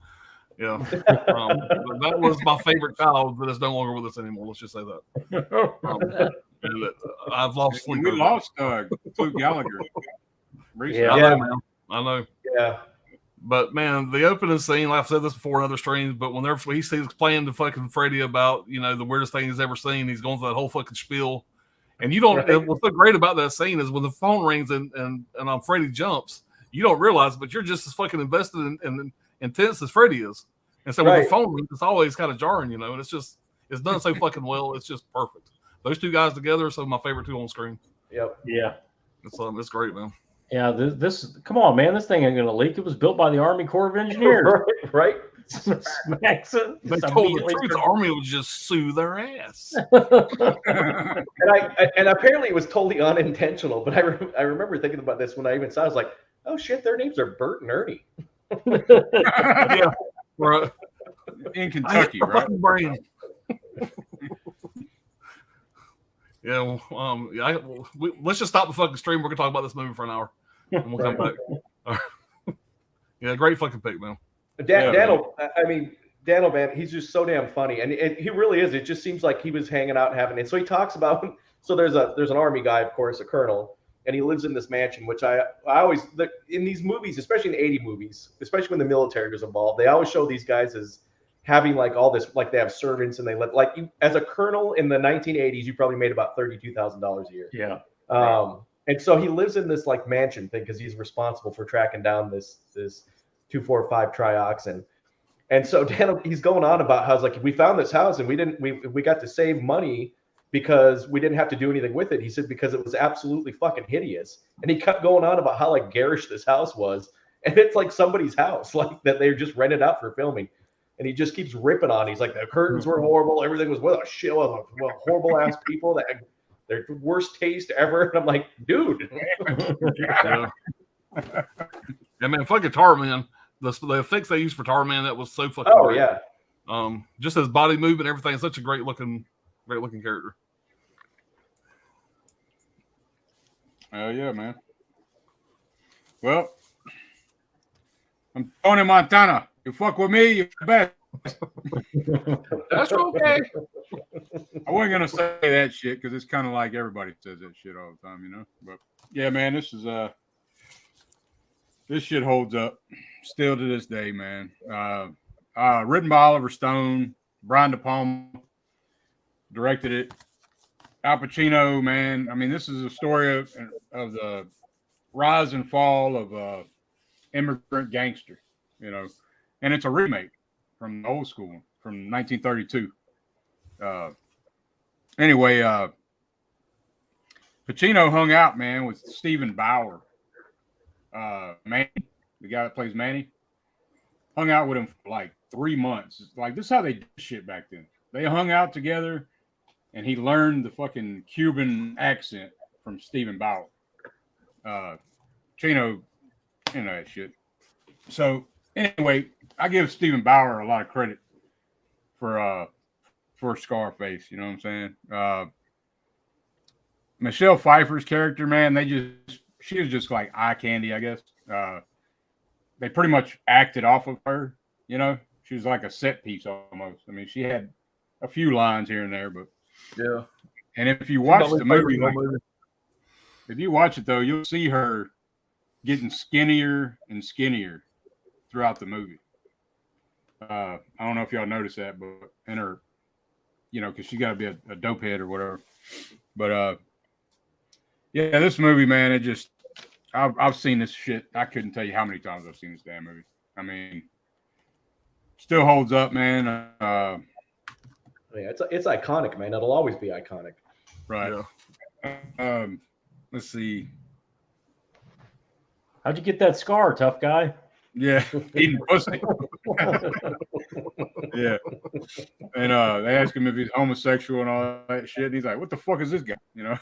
Yeah. That was my favorite child that is no longer with us anymore. Let's just say that. And I've lost sleep. We over it. lost Luke Gallagher recently. Yeah. I know, man. I know. Yeah. But man, the opening scene, like I've said this before in other streams, but when he sees playing to fucking Freddy about, the weirdest thing he's ever seen, he's going through that whole fucking spiel. And you don't, Right. what's so great about that scene is when the phone rings and Freddy jumps, you don't realize, but you're just as fucking invested and intense as Freddy is. And so when the Right. phone rings, it's always kind of jarring, and it's done so fucking well. It's just perfect. Those two guys together are some of my favorite two on screen. Yep. Yeah. It's great, man. Yeah, this come on, man. This thing ain't gonna leak. It was built by the Army Corps of Engineers. Right. Smacks it. They Just told the immediately truth, the Army would just sue their ass. And apparently it was totally unintentional. But I remember thinking about this when I even saw. I was like, oh shit, their names are Bert and Ernie. Yeah, right. In Kentucky, I hate my right? fucking brain. Yeah, let's just stop the fucking stream. We're gonna talk about this movie for an hour, and we'll come back. Yeah, great fucking pick, man. Daniel, man, he's just so damn funny, and he really is. It just seems like he was hanging out and having it. So he talks about. So there's an Army guy, of course, a colonel, and he lives in this mansion, which I always in these movies, especially in the 80 movies, especially when the military was involved, they always show these guys as having like all this, like they have servants and they live like you as a colonel in the 1980s, you probably made about $32,000 a year. Yeah. And so he lives in this like mansion thing because he's responsible for tracking down this 2,4,5 trioxin. And so he's going on about how it's like we found this house and we got to save money because we didn't have to do anything with it. He said because it was absolutely fucking hideous. And he kept going on about how like garish this house was. And it's like somebody's house, like that they just rented out for filming. And he just keeps ripping on. He's like, the curtains were horrible. Everything was with a shit of horrible ass people that had their worst taste ever. And I'm like, dude. Yeah, man, fucking Tarman. The effects they used for Tarman, that was so fucking great. Yeah. Just his body movement, everything. Such a great looking character. Oh yeah, man. Well, I'm Tony Montana. You fuck with me, you bet. That's okay. I wasn't gonna say that shit because it's kind of like everybody says that shit all the time, But yeah, man, this shit holds up still to this day, man. Written by Oliver Stone, Brian De Palma directed it. Al Pacino, man. I mean, this is a story of the rise and fall of immigrant gangster, and it's a remake from the old school one from 1932. Anyway, Pacino hung out, man, with Stephen Bauer, Manny, the guy that plays Manny. Hung out with him for like 3 months. Like, this is how they did shit back then. They hung out together, and he learned the fucking Cuban accent from Stephen Bauer. Pacino, that shit. So anyway, I give Stephen Bauer a lot of credit for Scarface. You know what I'm saying? Michelle Pfeiffer's character, man, she was just like eye candy, I guess. They pretty much acted off of her. She was like a set piece almost. I mean, she had a few lines here and there, but yeah. And if you watch the movie, if you watch it though, you'll see her getting skinnier and skinnier throughout the movie. I don't know if y'all noticed that, but in her, because she got to be a dope head or whatever. But yeah, this movie, man, I've seen this shit. I couldn't tell you how many times I've seen this damn movie. I mean, still holds up, man. Yeah, it's iconic, man. It'll always be iconic. Right. Yeah. Let's see. How'd you get that scar, tough guy? Yeah, eating pussy. Yeah. And they ask him if he's homosexual and all that shit. And he's like, what the fuck is this guy? You know?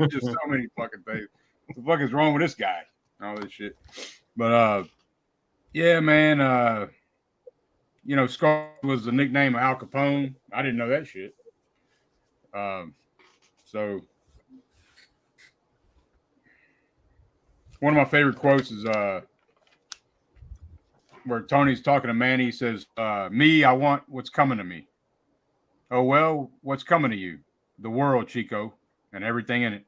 Just so many fucking things. What the fuck is wrong with this guy? All this shit. But yeah, man, you know, Scar was the nickname of Al Capone. I didn't know that shit. So one of my favorite quotes is where Tony's talking to Manny. He says, me, I want what's coming to me. Oh, well, what's coming to you? The world, Chico, and everything in it.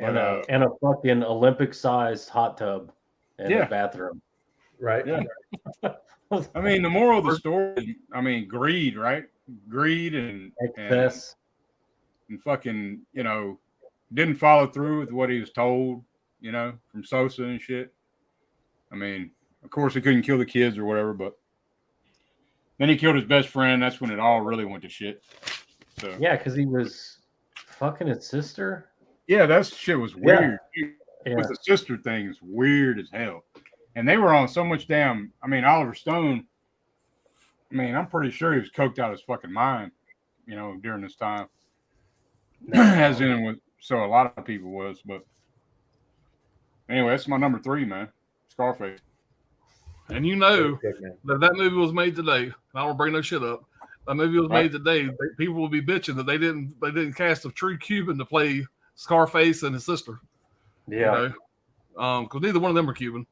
And a fucking Olympic-sized hot tub and a bathroom. Right. Yeah. I mean, the moral of the story, I mean, greed, right? Greed and excess. And fucking, you know, didn't follow through with what he was told, you know, from Sosa and shit. I mean, of course, he couldn't kill the kids or whatever, but then he killed his best friend. That's when it all really went to shit. So yeah, because he was fucking his sister. Yeah, that shit was weird. Yeah. With the sister thing is weird as hell. And they were on so much damn. I mean, Oliver Stone. I mean, I'm pretty sure he was coked out of his fucking mind, you know, during this time. As in, with so a lot of people was, but anyway, that's my number 3, man. Scarface. And you know that movie was made today. I don't bring no shit up. That movie was made today. People will be bitching that they didn't cast a true Cuban to play Scarface and his sister. Yeah. You know? Because neither one of them are Cuban.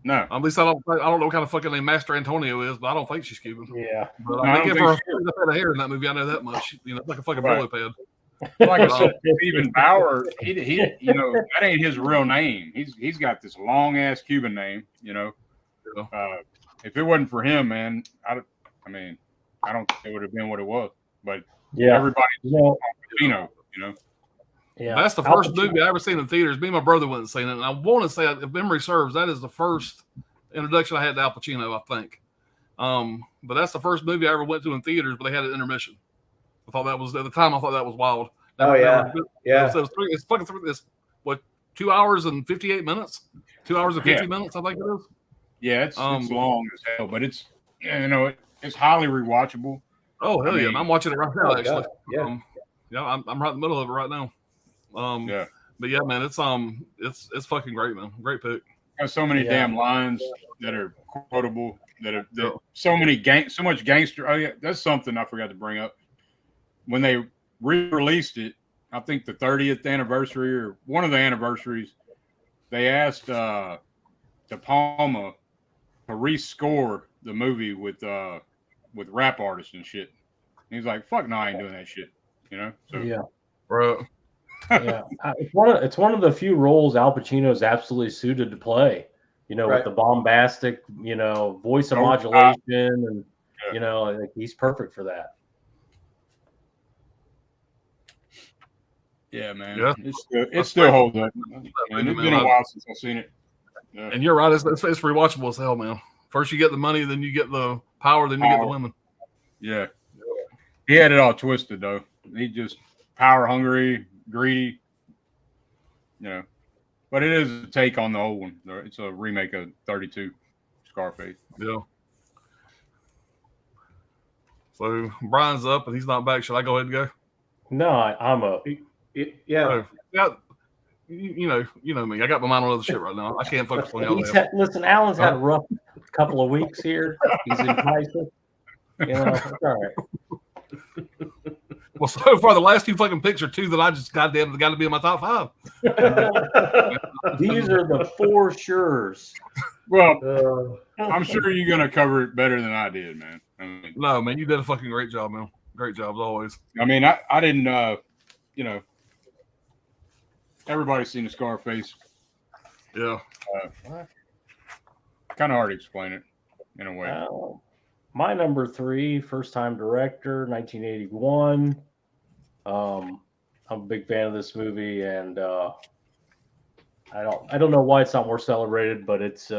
No. At least I don't know what kind of fucking name Master Antonio is, but I don't think she's Cuban. Yeah. But I give her a head of hair in that movie. I know that much. You know, like a fucking Brillo pad. Like I said, Stephen Bauer, he you know, that ain't his real name. He's got this long ass Cuban name, you know. If it wasn't for him, man, I mean, I don't think it would have been what it was. But everybody, you know. Yeah, that's the first movie I ever seen in theaters. Me and my brother went and seen it, and I want to say, if memory serves, that is the first introduction I had to Al Pacino, I think. But that's the first movie I ever went to in theaters, but they had an intermission. I thought that was, at the time, I thought that was wild. It's what, 2 hours and 58 minutes? 2 hours and 50 minutes, I think it is. Yeah, it's long as hell, but it's, you know, it's highly rewatchable. Oh, hell yeah. I'm watching it right now, actually. Yeah. I'm right in the middle of it right now. But yeah, man, it's fucking great, man. Great pick. Got so many damn lines that are quotable, that so much gangster. Oh yeah, that's something I forgot to bring up. When they re-released it, I think the 30th anniversary or one of the anniversaries, they asked De Palma to rescore the movie with rap artists and shit. And he's like, "Fuck no, I ain't doing that shit." You know? So yeah, bro. Yeah, it's one of the few roles Al Pacino is absolutely suited to play. You know, with the bombastic, you know, voice of modulation, and you know, like, he's perfect for that. Yeah, man. Yeah. It still holds up. Man, it's been a while since I've seen it. Yeah. And you're right. It's rewatchable as hell, man. First you get the money, then you get the power, then you get the women. Yeah. He had it all twisted, though. He just power hungry, greedy. You know. But it is a take on the old one. It's a remake of 32, Scarface. Yeah. So Brian's up and he's not back. Should I go ahead and go? No, I'm up. Yeah. You know me. I got my mind on other shit right now. I can't focus on y'all. Listen, Alan's had a rough couple of weeks here. He's in crisis. You know, it's all right. Well, so far the last 2 fucking picks are 2 that I just goddamn got to be in my top 5. These are the 4 sures. Well, I'm sure you're gonna cover it better than I did, man. No, man, you did a fucking great job, man. Great job as always. I mean, I didn't, you know, everybody's seen the Scarface. Yeah. Kind of hard to explain it in a way. My number 3, first time director, 1981. I'm a big fan of this movie, and I don't know why it's not more celebrated, but it's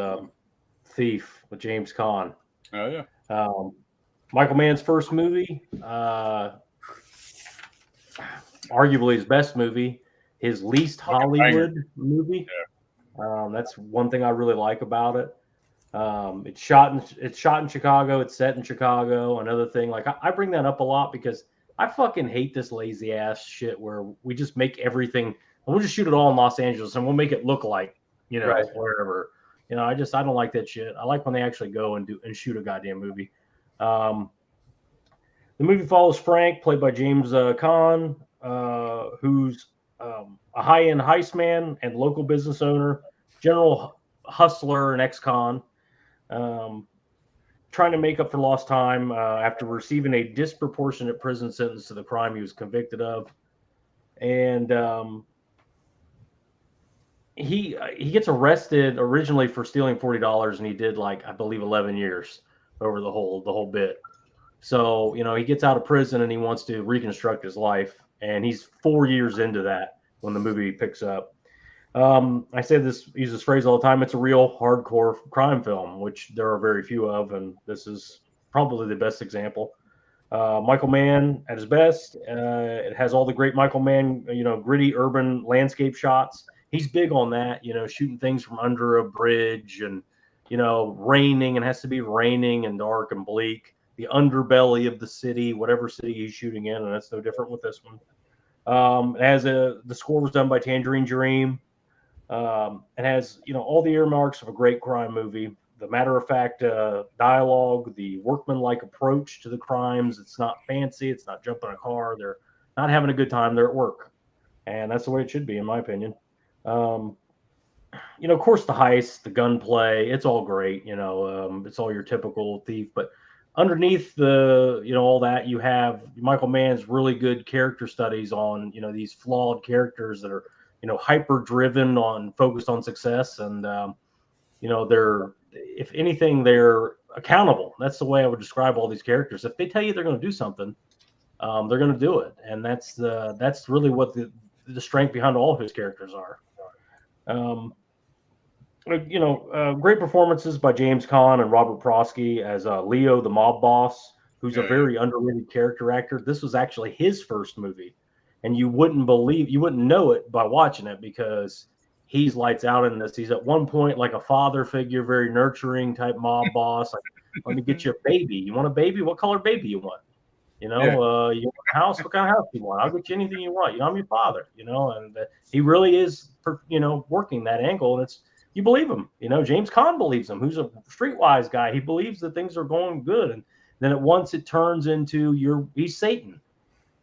Thief with James Caan. Oh yeah. Michael Mann's first movie, arguably his best movie, his least Hollywood movie. That's one thing I really like about it. It's shot in Chicago. It's set in Chicago. Another thing, like I bring that up a lot because I fucking hate this lazy ass shit where we just make everything. We'll just shoot it all in Los Angeles and we'll make it look like wherever. I don't like that shit. I like when they actually go and shoot a goddamn movie. The movie follows Frank, played by James Caan, who's a high-end heist man and local business owner, general hustler and ex-con, trying to make up for lost time after receiving a disproportionate prison sentence to the crime he was convicted of. And he gets arrested originally for stealing $40, and he did, like, I believe 11 years over the whole bit. So, he gets out of prison and he wants to reconstruct his life. And he's 4 years into that when the movie picks up. I use this phrase all the time. It's a real hardcore crime film, which there are very few of. And this is probably the best example. Michael Mann at his best. It has all the great Michael Mann, gritty urban landscape shots. He's big on that, shooting things from under a bridge and, raining, and has to be raining and dark and bleak. The underbelly of the city, whatever city he's shooting in, and that's no different with this one. The score was done by Tangerine Dream. It has, all the earmarks of a great crime movie. The matter-of-fact dialogue, the workmanlike approach to the crimes. It's not fancy. It's not jumping a car. They're not having a good time. They're at work. And that's the way it should be, in my opinion. Of course, the heist, the gunplay, it's all great. It's all your typical thief. But underneath all that, you have Michael Mann's really good character studies on, these flawed characters that are, hyper driven focused on success. And, if anything, they're accountable. That's the way I would describe all these characters. If they tell you they're going to do something, they're going to do it. And that's really what the strength behind all of his characters are. Great performances by James Caan and Robert Prosky as Leo, the mob boss, who's a very underrated character actor. This was actually his first movie, and you wouldn't know it by watching it because he's lights out in this. He's at one point like a father figure, very nurturing type mob boss. Like, let me get you a baby. You want a baby? What color baby you want? You want a house? What kind of house do you want? I'll get you anything you want. I'm your father. And he really is, working that angle, and you believe him. James Caan believes him, who's a streetwise guy. He believes that things are going good, and then at once it turns into he's Satan.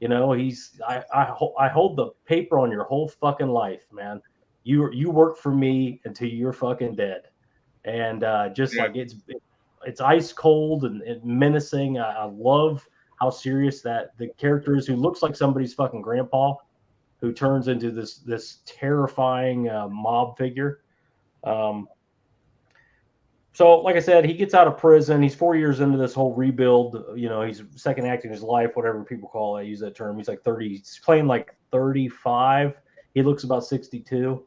I hold the paper on your whole fucking life, man. You work for me until you're fucking dead, and like it's ice cold and menacing. I love how serious that the character is, who looks like somebody's fucking grandpa, who turns into this terrifying mob figure. So like I said, he gets out of prison. He's 4 years into this whole rebuild. He's second acting his life, whatever people call it. I use that term. He's like 30. He's playing like 35. He looks about 62.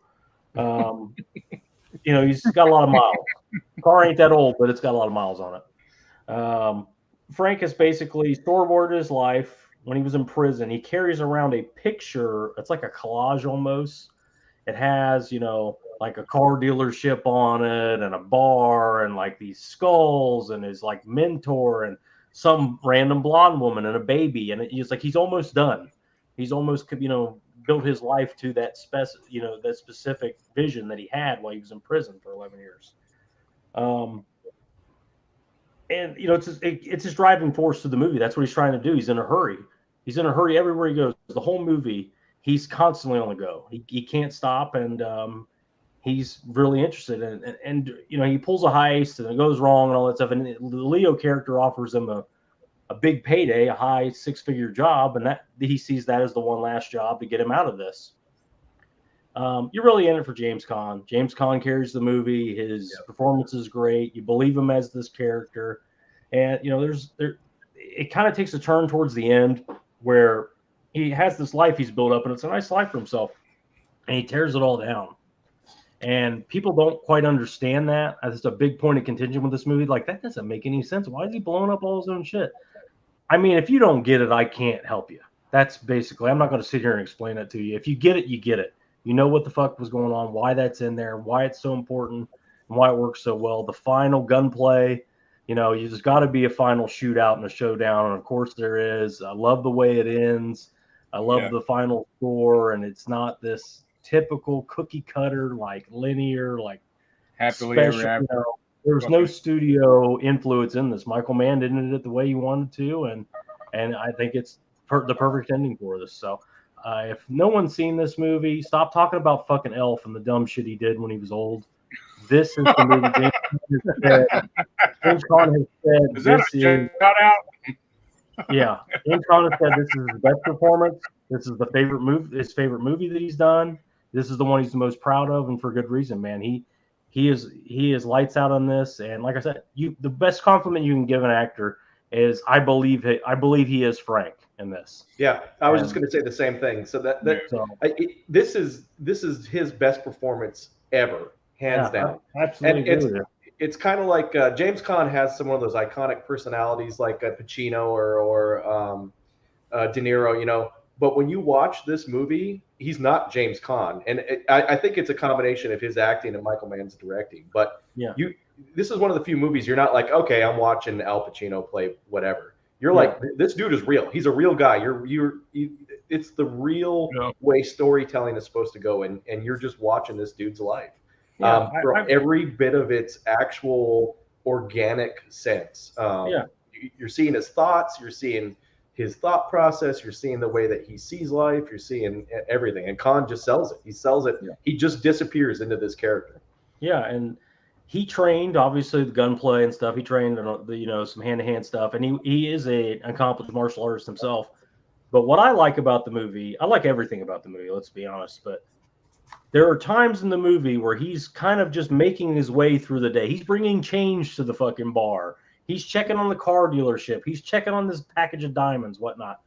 He's got a lot of miles. The car ain't that old, but it's got a lot of miles on it. Frank has basically storyboarded his life when he was in prison. He carries around a picture. It's like a collage almost. It has, like a car dealership on it and a bar and like these skulls and his like mentor and some random blonde woman and a baby. And it's like he's almost done. He's almost, built his life to that that specific vision that he had while he was in prison for 11 years. And it's his driving force to the movie. That's what he's trying to do. He's in a hurry. He's in a hurry everywhere he goes. The whole movie, he's constantly on the go. He can't stop, and he's really interested in it. And he pulls a heist and it goes wrong and all that stuff. And the Leo character offers him a big payday, a high six-figure job, and that he sees that as the one last job to get him out of this. You're really in it for James Caan. James Caan carries the movie. His performance is great. You believe him as this character, and it kind of takes a turn towards the end where he has this life he's built up, and it's a nice life for himself, and he tears it all down. And people don't quite understand that. That's a big point of contention with this movie. Like, that doesn't make any sense. Why is he blowing up all his own shit? I mean, if you don't get it, I can't help you. That's basically, I'm not going to sit here and explain that to you. If you get it, you get it. You know what the fuck was going on, why that's in there, why it's so important, and why it works so well. The final gunplay, you just got to be a final shootout and a showdown. And of course there is. I love the way it ends. I love the final score, and it's not this typical cookie cutter, like linear, like happily special. ever after. There's no studio influence in this. Michael Mann did it the way he wanted to, and I think it's the perfect ending for this. So if no one's seen this movie, stop talking about fucking Elf and the dumb shit he did when he was old. This is the movie James Caan has said. Is that a shout out? Yeah, James Caan has said this is his best performance. This is his favorite movie that he's done. This is the one he's the most proud of, and for good reason, man. He is lights out on this, and like I said, the best compliment you can give an actor is I believe he is Frank in this. Yeah, I was just going to say the same thing. So this is his best performance ever, hands down. Absolutely, and it's kind of like James Caan has some of those iconic personalities like Pacino or De Niro, But when you watch this movie, he's not James Caan, and I think it's a combination of his acting and Michael Mann's directing. But this is one of the few movies you're not like, okay, I'm watching Al Pacino play whatever. You're like, this dude is real. He's a real guy. It's the real way storytelling is supposed to go, and you're just watching this dude's life from every bit of its actual organic sense. You're seeing his thoughts. You're seeing his thought process. You're seeing the way that he sees life. You're seeing everything. And Caan just sells it. He sells it. Yeah. He just disappears into this character. Yeah, and he trained, obviously, the gunplay and stuff. He trained some hand-to-hand stuff, and he is an accomplished martial artist himself. But what I like about the movie, I like everything about the movie, let's be honest, but there are times in the movie where he's kind of just making his way through the day. He's bringing change to the fucking bar. He's checking on the car dealership. He's checking on this package of diamonds, whatnot.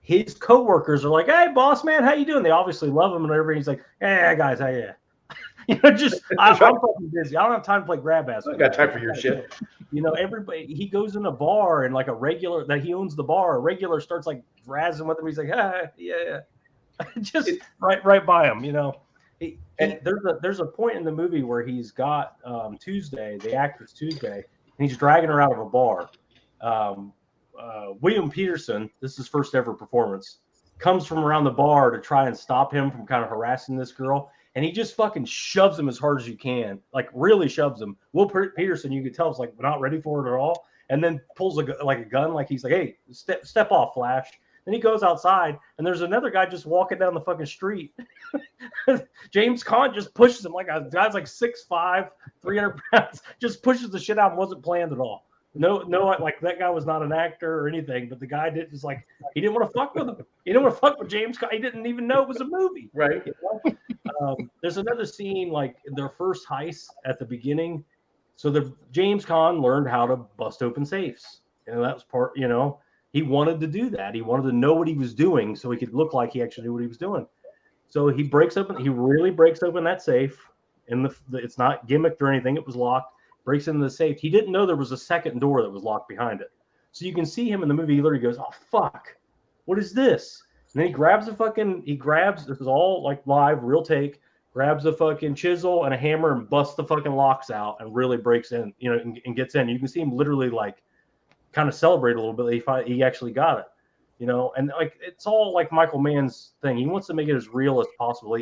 His coworkers are like, "Hey, boss man, how you doing?" They obviously love him and everything. He's like, "Hey, guys, how you?" I'm fucking busy. I don't have time to play grab ass. I got time for your shit. Everybody. He goes in a bar and like a regular that he owns the bar. A regular starts like razzing with him. He's like, yeah, just right by him. There's a point in the movie where he's got Tuesday, the actress Tuesday. And he's dragging her out of a bar. William Peterson, this is his first ever performance, comes from around the bar to try and stop him from kind of harassing this girl. And he just fucking shoves him as hard as you can, like really shoves him. Will Peterson, you could tell, is like not ready for it at all. And then pulls a gun, like he's like, "Hey, step off, Flash." Then he goes outside, and there's another guy just walking down the fucking street. James Caan just pushes him like a guy's like 6'5", 300 pounds, just pushes the shit out and wasn't planned at all. No, like that guy was not an actor or anything, but the guy just like he didn't want to fuck with him. He didn't want to fuck with James Caan. He didn't even know it was a movie. Right. There's another scene like their first heist at the beginning. So James Caan learned how to bust open safes, and that was part. He wanted to do that. He wanted to know what he was doing so he could look like he actually knew what he was doing. So he really breaks open that safe. And it's not gimmicked or anything. It was locked. Breaks into the safe. He didn't know there was a second door that was locked behind it. So you can see him in the movie. He literally goes, "Oh, fuck. What is this?" And then he grabs this is all like live, real take, grabs a fucking chisel and a hammer and busts the fucking locks out and really breaks in, and gets in. You can see him literally like kind of celebrate a little bit. He actually got it, and like it's all like Michael Mann's thing. He wants to make it as real as possible.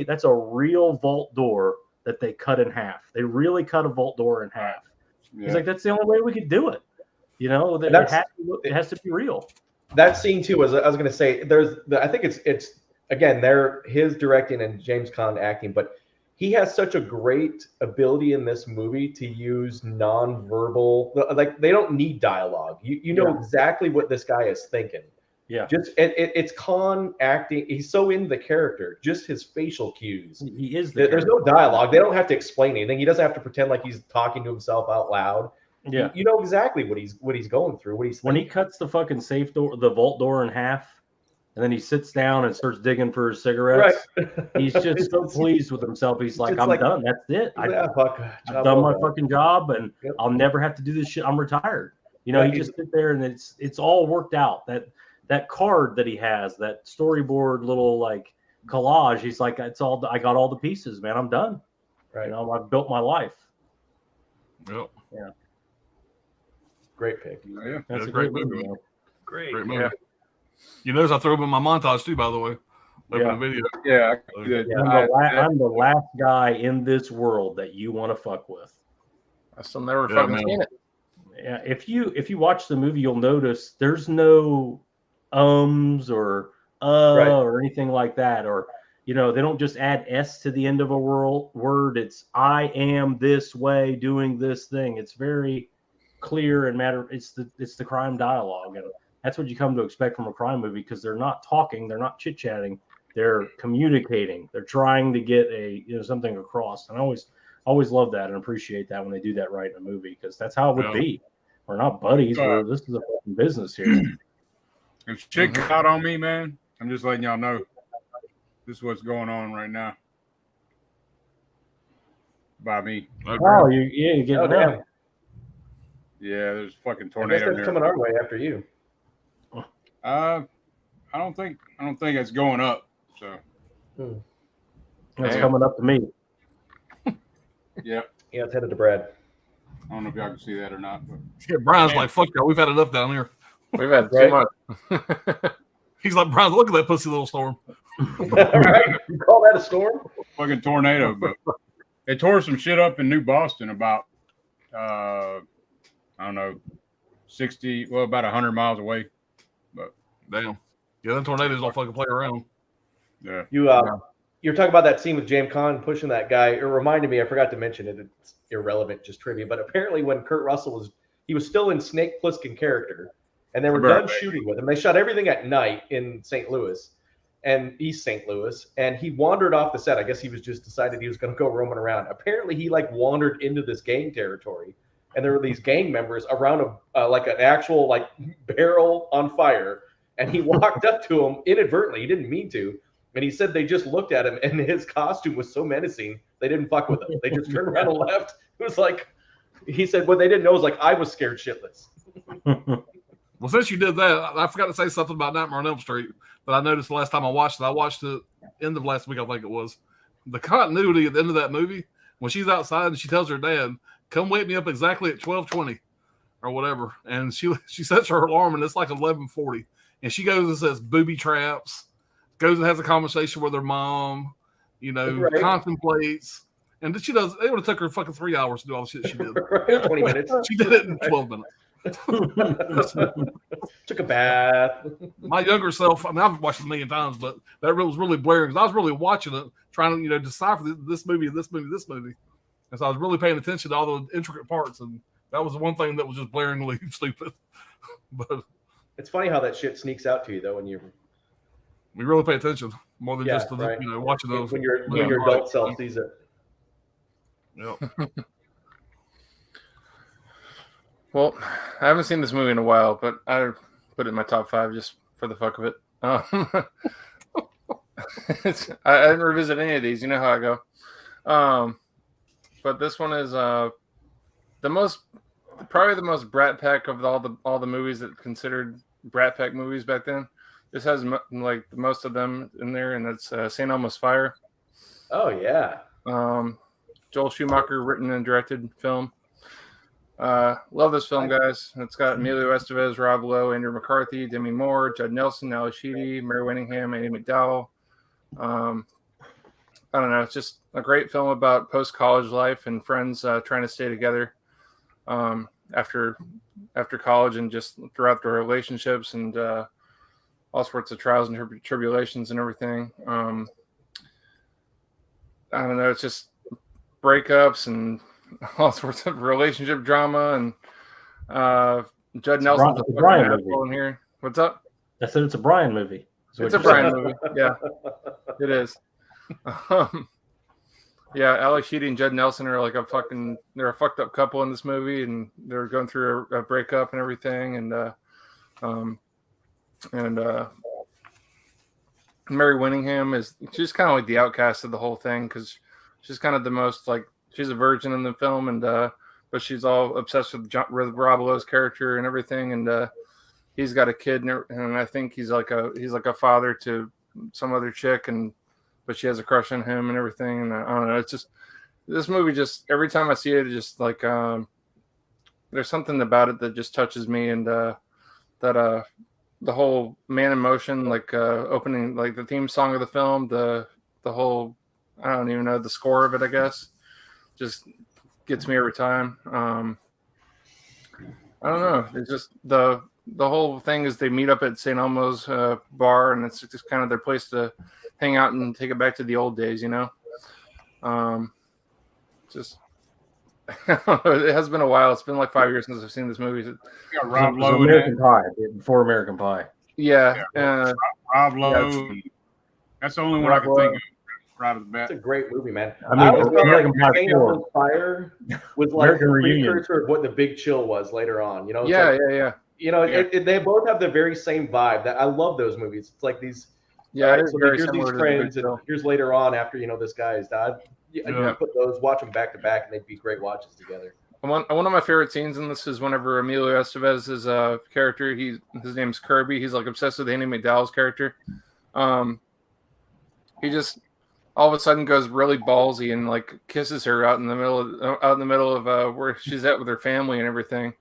That's a real vault door that they cut in half. They really cut a vault door in half. Yeah. He's like, that's the only way we could do it. It has to be real. That scene too, as I was going to say, I think it's again, they're his directing and James Caan acting, but he has such a great ability in this movie to use nonverbal, like they don't need dialogue. You know exactly what this guy is thinking. Yeah. It's Caan acting. He's so in the character, just his facial cues. He is. There's no dialogue. They don't have to explain anything. He doesn't have to pretend like he's talking to himself out loud. Yeah. You know exactly what he's going through, what he's thinking. When he cuts the fucking safe door, the vault door in half, and then he sits down and starts digging for his cigarettes. Right. He's just so pleased with himself. He's like, It's I'm like, done. That's it. Yeah, fuck, I've job done well my done. fucking job, and Yep. I'll never have to do this shit. I'm retired. You know, Yeah, he just sit there and it's all worked out. That card that he has, that storyboard little like collage, he's like, I got all the pieces, man. I'm done. Right. You know, I've built my life. Yep. Yeah. Great pick. Yeah. That's a great great movie. movie. Great movie. You notice I threw him in my montage too, by the way. Over Yeah. the video. Yeah. I'm the last guy in this world that you want to fuck with. I still never fucking seen it. Yeah, if you watch the movie, you'll notice there's no or or anything like that, or you know, they don't just add s to the end of a word. It's I am this way doing this thing. It's very clear and matter. It's the crime dialogue, and that's what you come to expect from a crime movie, because they're not talking, they're not chit chatting, they're communicating, they're trying to get something across. And I always love that and appreciate that when they do that right in a movie, because that's how it would be. We're not buddies. This is a fucking business here. If shit got out on me, man, I'm just letting y'all know. This is what's going on right now. By me. Oh, you're getting damn. Yeah, there's a fucking I guess tornado that's there. coming our way after you. I don't think it's going up. So It's coming up to me. yeah. Yeah, it's headed to Brad. I don't know if y'all can see that or not. But Yeah, Brian's like, fuck y'all, we've had enough down here. We've had too much. He's like, Brian, look at that pussy little storm. Right? You call that a storm? fucking tornado, but it tore some shit up in New Boston about I don't know, about 100 miles away. But damn. Yeah, them tornadoes don't fucking play around. Yeah. You're talking about that scene with James Caan pushing that guy. It reminded me, I forgot to mention it. It's irrelevant, just trivia. But apparently when Kurt Russell was still in Snake Plissken character, and they were done shooting with him. They shot everything at night in St. Louis and East St. Louis. And he wandered off the set. I guess he was just decided he was going to go roaming around. Apparently he wandered into this gang territory. And there were these gang members around an actual barrel on fire. And he walked up to him inadvertently. He didn't mean to. And he said they just looked at him, and his costume was so menacing, they didn't fuck with him. They just turned around and left. It was like, he said, what they didn't know was I was scared shitless. Well, since you did that, I forgot to say something about Nightmare on Elm Street that I noticed the last time I watched it. I watched it end of last week, I think it was. The continuity at the end of that movie, when she's outside and she tells her dad, come wake me up exactly at 12:20 or whatever. And she sets her alarm, and it's like 11:40. And she goes and says booby traps, goes and has a conversation with her mom, contemplates. And she does. It would have took her fucking 3 hours to do all the shit she did. 20 minutes. She did it in 12 minutes. Took a bath. My younger self, I've watched it a million times, but that was really blaring because I was really watching it, trying to decipher this movie, and so I was really paying attention to all the intricate parts, and that was the one thing that was just blaringly stupid. But it's funny how that shit sneaks out to you though when we really pay attention more than just right. Watching those when your adult self sees it. Yep. Well, I haven't seen this movie in a while, but I put it in my top 5 just for the fuck of it. I didn't revisit any of these. You know how I go. But this one is probably the most Brat Pack of all the movies that considered Brat Pack movies back then. This has most of them in there, and that's St. Elmo's Fire. Oh yeah. Joel Schumacher written and directed film. Love this film, guys. It's got Emilio Estevez, Rob Lowe, Andrew McCarthy, Demi Moore, Judd Nelson, Ali Sheedy, Mary Winningham, Andy McDowell. I don't know. It's just a great film about post-college life and friends trying to stay together after college and just throughout their relationships and all sorts of trials and tribulations and everything. I don't know. It's just breakups and all sorts of relationship drama, and Judd Nelson's a Brian movie in here. What's up? I said it's a Brian movie. It's a Brian movie. Yeah, it is. Yeah, Ali Sheedy and Judd Nelson are they're a fucked up couple in this movie, and they're going through a breakup and everything, and Mary Winningham is she's kind of like the outcast of the whole thing because she's kind of the most like she's a virgin in the film, and but she's all obsessed with Rob Lowe's character and everything, and he's got a kid, and I think he's like a father to some other chick, but she has a crush on him and everything, and I don't know. It's just this movie. Just every time I see it, it's just like there's something about it that just touches me, and that the whole Man in Motion, like opening, like the theme song of the film, the whole, I don't even know, the score of it, I guess, just gets me every time. I don't know. It's just the whole thing is they meet up at St. Elmo's bar, and it's just kind of their place to hang out and take it back to the old days, you know. Just it has been a while. It's been like 5 years since I've seen this movie. Yeah, Rob Lowe, American Pie, before American Pie. Yeah, Rob Lowe. Yeah, that's the only one I can think of right off the bat. It's a great movie, man. I mean, American Pie King 4. of Fire was like American the Reunion. precursor of what The Big Chill was later on. You know, it's yeah, like, yeah. You know, Yeah. they both have the very same vibe. That I love those movies. It's like these. Yeah, right, it is so very here's these similar to The Big friends, and Chill. here's later on after this guy has died. You put those, watch them back to back, and they'd be great watches together. One of my favorite scenes in this is whenever Emilio Estevez's character, his name's Kirby. He's like obsessed with Andy McDowell's character. He just all of a sudden goes really ballsy and like kisses her out in the middle of where she's at with her family and everything.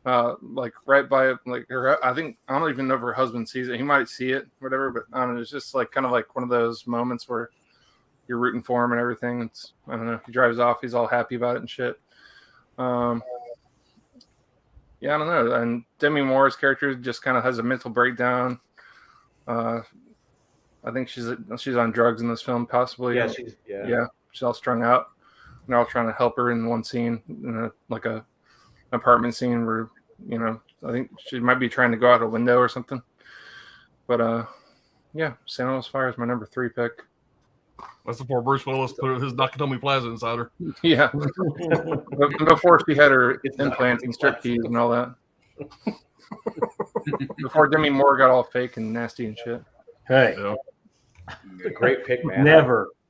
Like right by like her. I don't even know if her husband sees it. He might see it, whatever. But I don't know. It's just like kind of like one of those moments where you're rooting for him and everything. I don't know. He drives off. He's all happy about it and shit. Yeah, I don't know. And Demi Moore's character just kind of has a mental breakdown. I think she's on drugs in this film, possibly. Yeah, she's all strung out. And they're all trying to help her in one scene, like a apartment scene where I think she might be trying to go out a window or something. But yeah, St. Elmo's Fire is my number 3 pick. That's before Bruce Willis put his Nakatomi Plaza inside her. Yeah. Before she had her implants and striptease and all that. Before Demi Moore got all fake and nasty and shit. Hey, it's a great pick, man.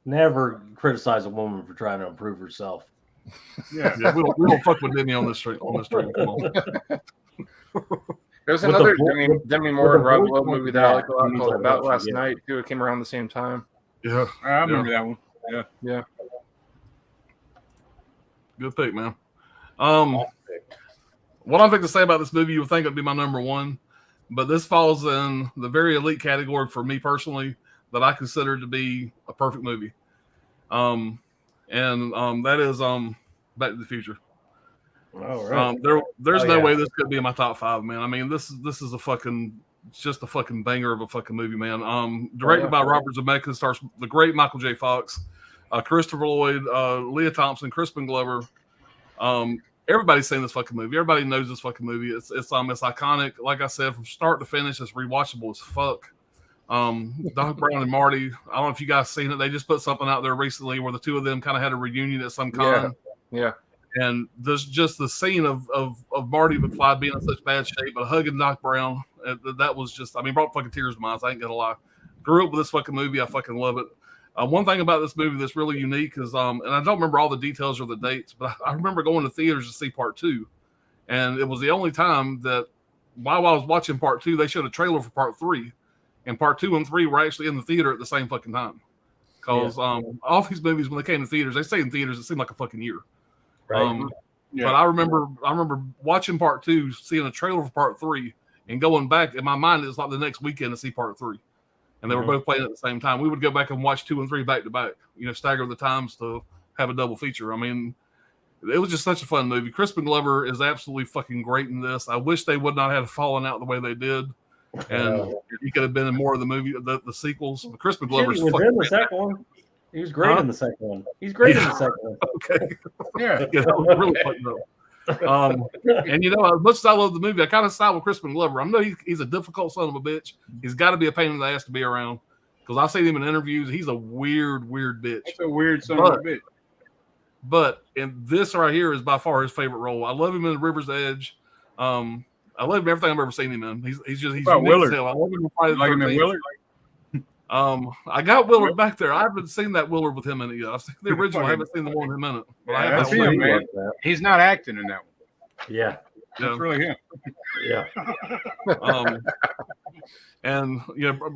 Never criticize a woman for trying to improve herself. Yeah, we don't fuck with Demi on this street. Come on. There's With another the Demi Moore and the Rob voice Lowe one, movie that I like a lot yeah, called About Last yeah. Night too. It came around the same time. Yeah, I remember that one. Yeah. good pick, man. What I'm thinking to say about this movie, you would think it'd be my number 1, but this falls in the very elite category for me personally that I consider to be a perfect movie. And that is Back to the Future. All right. There's no way this could be in my top 5, man. I mean, this is just a fucking banger of a fucking movie, man. Directed by Robert Zemeckis, stars the great Michael J. Fox, Christopher Lloyd, Leah Thompson, Crispin Glover. Everybody's seen this fucking movie. Everybody knows this fucking movie. It's iconic. Like I said, from start to finish, it's rewatchable as fuck. Doc Brown and Marty. I don't know if you guys seen it. They just put something out there recently where the two of them kind of had a reunion at some kind. Yeah. And there's just the scene of Marty McFly being in such bad shape, but hugging Doc Brown. That was just, brought fucking tears to my eyes. I ain't gonna lie. Grew up with this fucking movie. I fucking love it. One thing about this movie that's really unique is, and I don't remember all the details or the dates, but I remember going to theaters to see part 2. And it was the only time that while I was watching part 2, they showed a trailer for part 3. And part 2 and 3 were actually in the theater at the same fucking time. Because all these movies, when they came to theaters, they stayed in theaters, it seemed like a fucking year. Right. But I remember watching part 2, seeing a trailer for part 3, and going back in my mind, it was like the next weekend to see part 3. And they were both playing at the same time. We would go back and watch 2 and 3 back to back, stagger the times to have a double feature. I mean, it was just such a fun movie. Crispin Glover is absolutely fucking great in this. I wish they would not have fallen out the way they did. And he could have been in more of the movie, the sequels. But Crispin Glover's He was fucking in the second one. He was great in the second one. He's great in the second one. Okay. Yeah. That was really fucking up. And as much as I love the movie, I kind of side with Crispin Glover. I know he's a difficult son of a bitch. He's got to be a pain in the ass to be around because I've seen him in interviews. He's a weird bitch. That's a weird son of a bitch. But in this right here is by far his favorite role. I love him in River's Edge. I love him everything I've ever seen him in. He's unique Willard? as hell. I love him in Friday the Like him in 13th. Willard? I got Willard back there. I haven't seen that Willard with him in it yet. I've seen the original. I haven't seen the one in a minute. But I have that's that one. him, man. He's not acting in that one. Yeah. That's really him. Yeah. And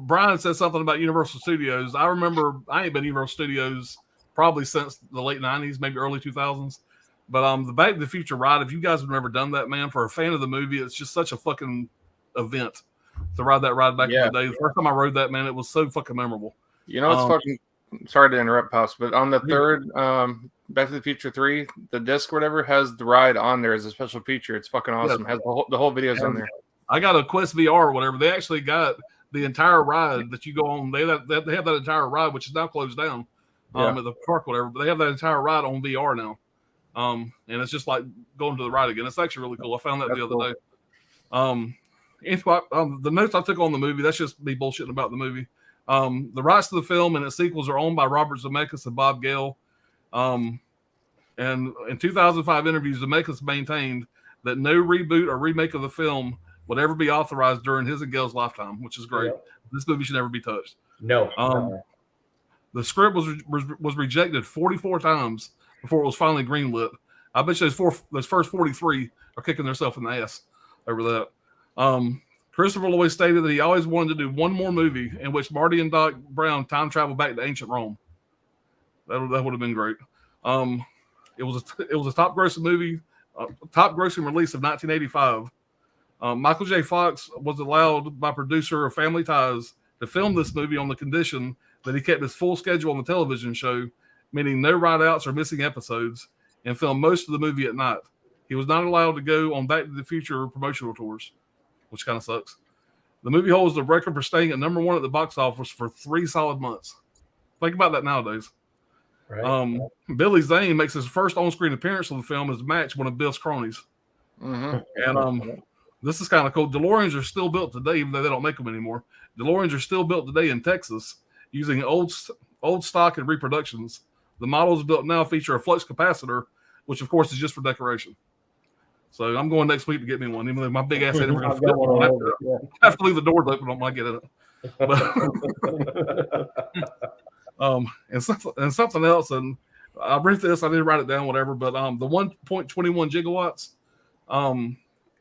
Brian said something about Universal Studios. I remember I ain't been to Universal Studios probably since the late 90s, maybe early 2000s. But the Back to the Future ride, if you guys have never done that, man, for a fan of the movie, it's just such a fucking event to ride that ride back in the day. The first time I rode that, man, it was so fucking memorable. You know, it's fucking. Sorry to interrupt, Pops, but on the third Back to the Future 3, the disc or whatever has the ride on there as a special feature. It's fucking awesome. Has the whole videos on there. I got a Quest VR or whatever. They actually got the entire ride that you go on. They have that entire ride, which is now closed down at the park, whatever. But they have that entire ride on VR now. And it's just like going to the ride again. It's actually really cool. I found that the other day. The notes I took on the movie, that's just me bullshitting about the movie. The rights to the film and its sequels are owned by Robert Zemeckis and Bob Gale. And in 2005 interviews, Zemeckis maintained that no reboot or remake of the film would ever be authorized during his and Gale's lifetime, which is great. This movie should never be touched. No. The script was rejected 44 times before it was finally greenlit. I bet you those first 43 are kicking themselves in the ass over that. Christopher Lloyd stated that he always wanted to do one more movie in which Marty and Doc Brown time travel back to ancient Rome. That would have been great. It was a top grossing movie, top grossing release of 1985. Michael J. Fox was allowed by producer of Family Ties to film this movie on the condition that he kept his full schedule on the television show, meaning no write-outs or missing episodes, and filmed most of the movie at night. He was not allowed to go on Back to the Future promotional tours, which kind of sucks. The movie holds the record for staying at number 1 at the box office for 3 solid months. Think about that nowadays. Right. Billy Zane makes his first on-screen appearance of the film as Match, one of Bill's cronies. And this is kind of cool. DeLoreans are still built today, even though they don't make them anymore. DeLoreans are still built today in Texas using old stock and reproductions. The models built now feature a flux capacitor, which of course is just for decoration. So I'm going next week to get me one, even though my big ass ain't ever going to fit one. I have to leave the doors open. I don't mind getting it. But, and something else, and I read this. I didn't write it down, whatever. But the 1.21 gigawatts,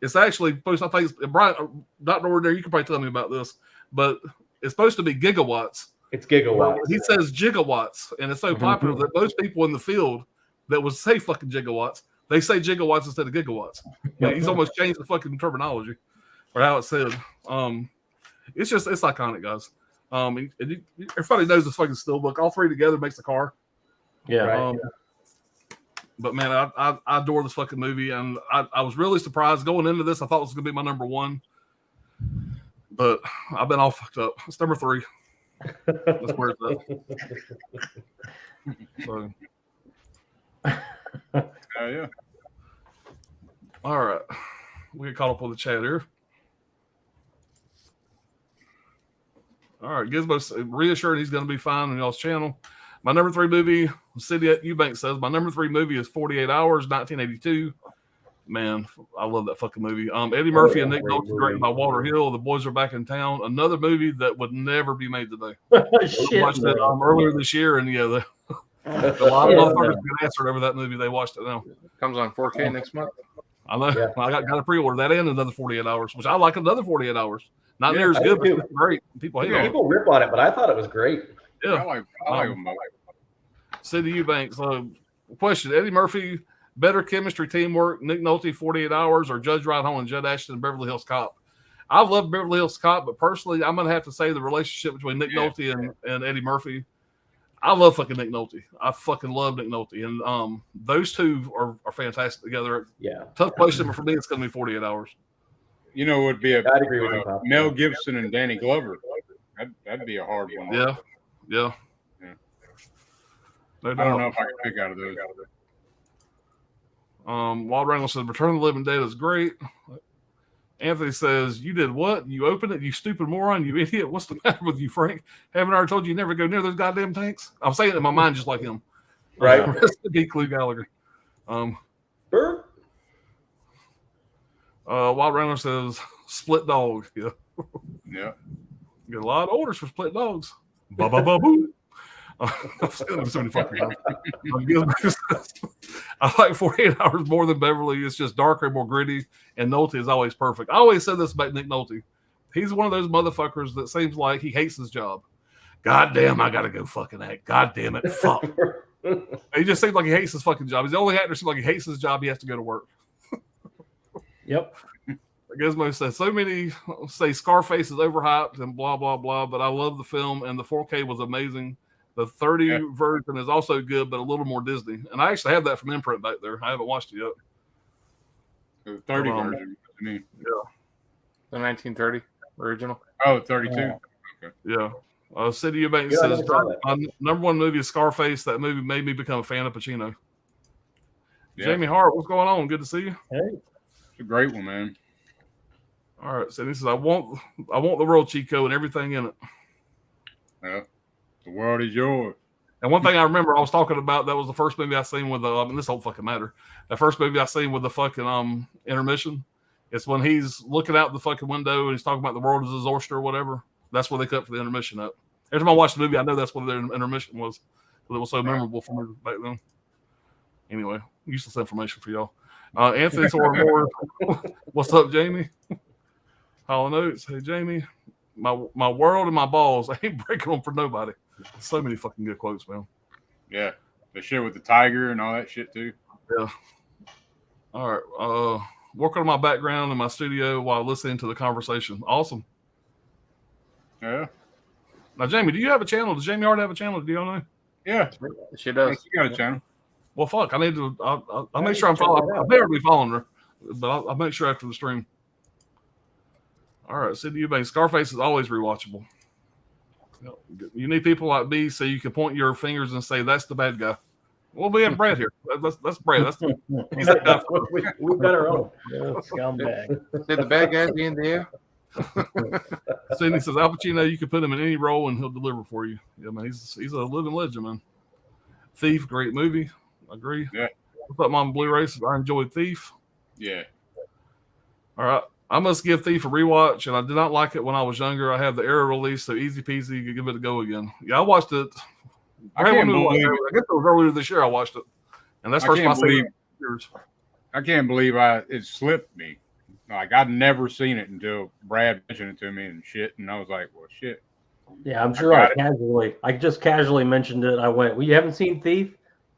it's actually supposed. I think it's Brian, Dr. Ordinary. You can probably tell me about this, but it's supposed to be gigawatts. It's gigawatts. Well, he says gigawatts, and it's so popular that most people in the field that would say fucking gigawatts, they say gigawatts instead of gigawatts. But he's almost changed the fucking terminology or how it's said. It's iconic, guys. Everybody knows this fucking steelbook. All three together makes the car. Yeah. Right. But man, I adore this fucking movie, and I was really surprised going into this. I thought it was gonna be my number 1, but I've been all fucked up. It's number 3. That's where it's at. So. Yeah. All right, we get caught up with the chat here. All right, Gizmo's reassured he's going to be fine on y'all's channel. My number 3 movie, City at Eubank says, my number 3 movie is 48 Hours, 1982. Man, I love that fucking movie. Eddie Murphy and Nick Nolte, directed by Walter Hill. The Boys Are Back in Town. Another movie that would never be made today. Shit, watched it earlier this year, and a lot of motherfuckers get answered over that movie. They watched it now. Comes on 4K next month. I know. Yeah. I got to pre-order that and another 48 Hours, which I like another 48 Hours. Not near as good, but it's great. People hate it. People rip on it, but I thought it was great. Yeah. I like them both. City Eubank. So, question: Eddie Murphy, better chemistry, teamwork, Nick Nolte, 48 Hours, or Judge Reinhold and Judd Ashton in Beverly Hills Cop? I love Beverly Hills Cop, but personally, I'm going to have to say the relationship between Nick Nolte and Eddie Murphy. I love fucking Nick Nolte. I fucking love Nick Nolte. And those two are fantastic together. Yeah. Tough question for me. It's going to be 48 Hours. You know, it would be I'd agree with you, Mel Gibson and Danny Glover. That'd be a hard one. Yeah. No I don't know if I can pick out of those. Wild Wrangle says, Return of the Living Dead is great. Anthony says, you did what? You opened it, you stupid moron, you idiot. What's the matter with you, Frank? Haven't I already told you never go near those goddamn tanks? I'm saying it in my mind just like him. Right. Rest in peace, Clu Gallagher. Wild Wrangler says, split dog. Yeah. Yeah. Get a lot of orders for split dogs. Ba ba ba boo. I've seen them so many fucking times. I like 48 Hours more than Beverly. It's just darker and more gritty, and Nolte is always perfect. I always said this about Nick Nolte. He's one of those motherfuckers that seems like he hates his job. God damn, I gotta go fucking act. God damn it, fuck. He just seems like he hates his fucking job. He's the only actor who seems like he hates his job. He has to go to work. Yep. Gizmo says so many say Scarface is overhyped and blah blah blah, but I love the film and the 4K was amazing. The 30 version is also good, but a little more Disney. And I actually have that from Imprint back there. I haven't watched it yet. The 30 version. I mean, The 1930 original. Oh, 32. Okay. Yeah. City of Banks says my number one movie is Scarface. That movie made me become a fan of Pacino. Yeah. Jamie Hart, what's going on? Good to see you. Hey. It's a great one, man. All right. So this is I want the world, Chico, and everything in it. Yeah. The world is yours. And one thing I remember I was talking about, that was the first movie I seen with and this don't fucking matter. The first movie I seen with the fucking intermission. It's when he's looking out the fucking window and he's talking about the world is his oyster or whatever. That's where they cut for the intermission up. Every time I watch the movie, I know that's what the intermission was. But it was so memorable for me back then. Anyway, useless information for y'all. Anthony Soramore, what's up, Jamie? Hollow Notes, hey Jamie, my world and my balls. I ain't breaking them for nobody. So many fucking good quotes, man. Yeah, the shit with the tiger and all that shit too. Yeah. All right. Working on my background in my studio while listening to the conversation. Awesome. Yeah. Now, Jamie, do you have a channel? Does Jamie Hart have a channel? Do you know? Yeah, she does. She got a channel. Well, fuck. I need to. I'll make sure I'm following. I'll never be following her, but I'll make sure after the stream. All right, City Eubanks. Scarface is always rewatchable. You need people like me so you can point your fingers and say that's the bad guy. Well, we have Brad here. That's Brad. He's that guy. We've got our own. Scumbag. Say the bad guys in there. Sidney says Al Pacino, you can put him in any role and he'll deliver for you. Yeah, man, he's a living legend, man. Thief, great movie. I agree. Yeah. What's up, Mom Blu-ray? I enjoyed Thief. Yeah. All right. I must give Thief a rewatch, and I did not like it when I was younger. I have the era release, so easy peasy, give it a go again. Yeah, I watched it. I guess it was earlier this year I watched it. And that's first time I seen it in years. I can't believe it slipped me. Like, I'd never seen it until Brad mentioned it to me and shit, and I was like, well, shit. Yeah, I'm sure I just casually mentioned it. I went, well, you haven't seen Thief?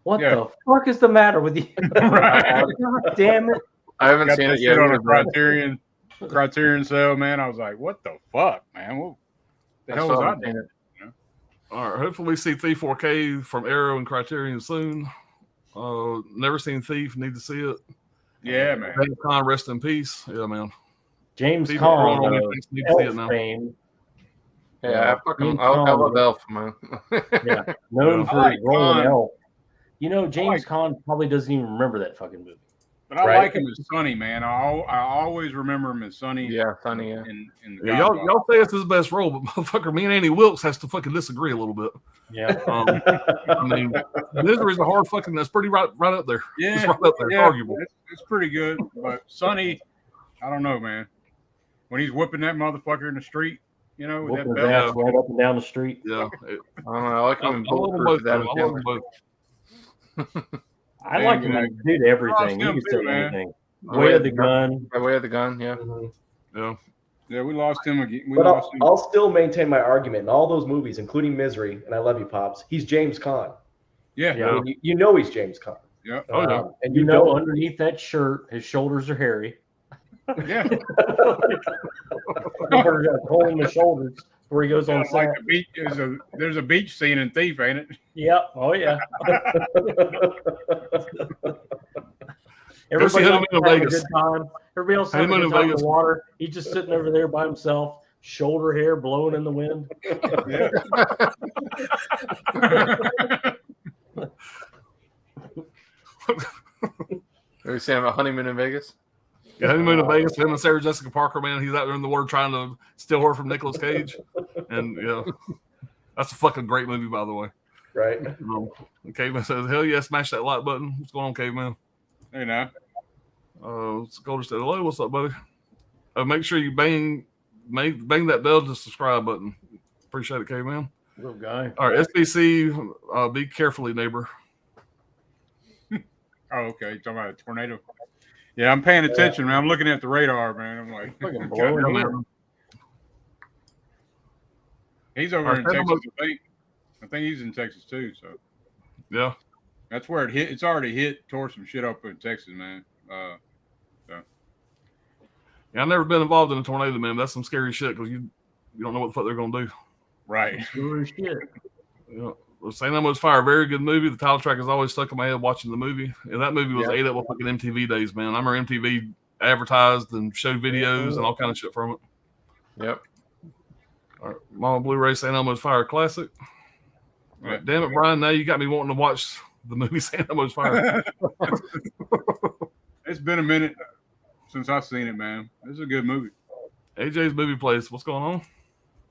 What the fuck is the matter with you? Right. God damn it. I haven't seen it yet. On a Criterion sale, man. I was like, what the fuck, man? What the hell was I doing? You know? All right. Hopefully we see Thief 4K from Arrow and Criterion soon. Never seen Thief. Need to see it. Yeah, man. James Caan, rest in peace. Yeah, man. James People Caan, need to see it now. fame. Yeah, I love Elf, man. Yeah, known for his role in Elf. You know, James Caan probably doesn't even remember that fucking movie. But I like him as Sonny, man. I always remember him as Sonny. Yeah, Sonny. Yeah. Y'all say it's his best role, but motherfucker, me and Annie Wilkes has to fucking disagree a little bit. Yeah. I mean, Misery's a hard fucking. That's pretty right up there. Yeah, it's right up there. Yeah, arguable. It's pretty good, but Sonny, I don't know, man. When he's whipping that motherfucker in the street, you know, with that belt right up and down the street. Yeah. I don't know. I like him in Bulletproof. I love them both. I like him in dude everything. He can say anything. Way of the Gun. Way of the Gun, yeah. Yeah. Yeah, we lost him again. I'll still maintain my argument in all those movies, including Misery, and I love you, Pops. He's James Caan. Yeah. I mean, you know he's James Caan. Yeah. And you know underneath that shirt, his shoulders are hairy. Yeah. Holding the shoulders where he goes on set. Like the beach, there's a beach scene in Thief, ain't it? Yep. Oh yeah. Everybody else having a good time. Everybody else having a good time in the water. He's just sitting over there by himself, shoulder hair blowing in the wind. Yeah. Are you saying about Honeymoon in Vegas? Yeah, Honeymoon in Vegas, him and Sarah Jessica Parker, man. He's out there in the water trying to steal her from Nicolas Cage. And, that's a fucking great movie, by the way. Right. Caveman says, hell yeah, smash that like button. What's going on, Caveman? Hey, now. Golden said, hello, what's up, buddy? Make sure you bang that bell to subscribe button. Appreciate it, Caveman. Little guy. All right, SBC, be carefully, neighbor. Oh, okay. You're talking about a tornado? Yeah, I'm paying attention, man. I'm looking at the radar, man. I'm like, Fucking blowing Yeah, here. man. he's over in Texas. I think he's in Texas too. So Yeah. that's where it hit. It's already hit, tore some shit up in Texas, man. Yeah, I've never been involved in a tornado, man. That's some scary shit because you don't know what the fuck they're gonna do. Right. Sure as shit. Yeah. Well, St. Elmo's Fire, very good movie. The title track is always stuck in my head watching the movie. And that movie was ate up with fucking MTV days, man. I remember MTV advertised and showed videos and all kind of shit from it. Yep. All right. Mama Blu-ray, St. Elmo's Fire classic. All right. Damn it, Brian. Now you got me wanting to watch the movie St. Elmo's Fire. It's been a minute since I've seen it, man. It's a good movie. AJ's Movie Place. What's going on?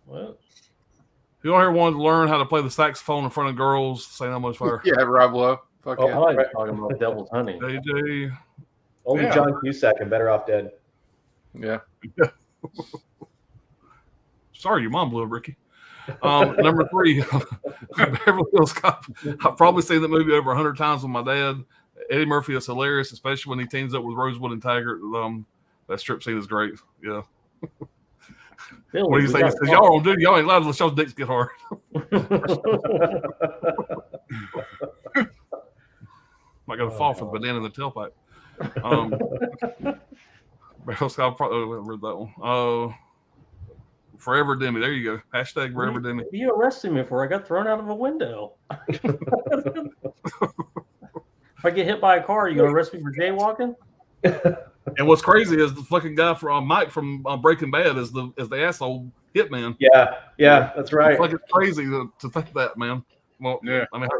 Well, Who out here wanted to learn how to play the saxophone in front of girls? St. Elmo's Fire. Yeah, Rob Lowe. Fuck I yeah. like talking about Devil's Honey. AJ. Only John Cusack and Better Off Dead. Yeah. Sorry, your mom blew it, Ricky. Number 3, Beverly Hills Cop. I've probably seen that movie over 100 times with my dad. Eddie Murphy is hilarious, especially when he teams up with Rosewood and Taggart. That strip scene is great. Yeah. Billy, What do you say? He says, y'all don't do, y'all ain't allowed to let y'all's dicks get hard. Might got to fall for the banana in the tailpipe. Beverly Hills Cop, probably read that one. Forever Demi. There you go. Hashtag Forever Demi. You arrested me for I got thrown out of a window. If I get hit by a car, you gonna arrest me for jaywalking? And what's crazy is the fucking guy from Mike from Breaking Bad is the asshole hitman. Yeah, that's right. It's like it's crazy to think that, man. Well, Yeah. I mean,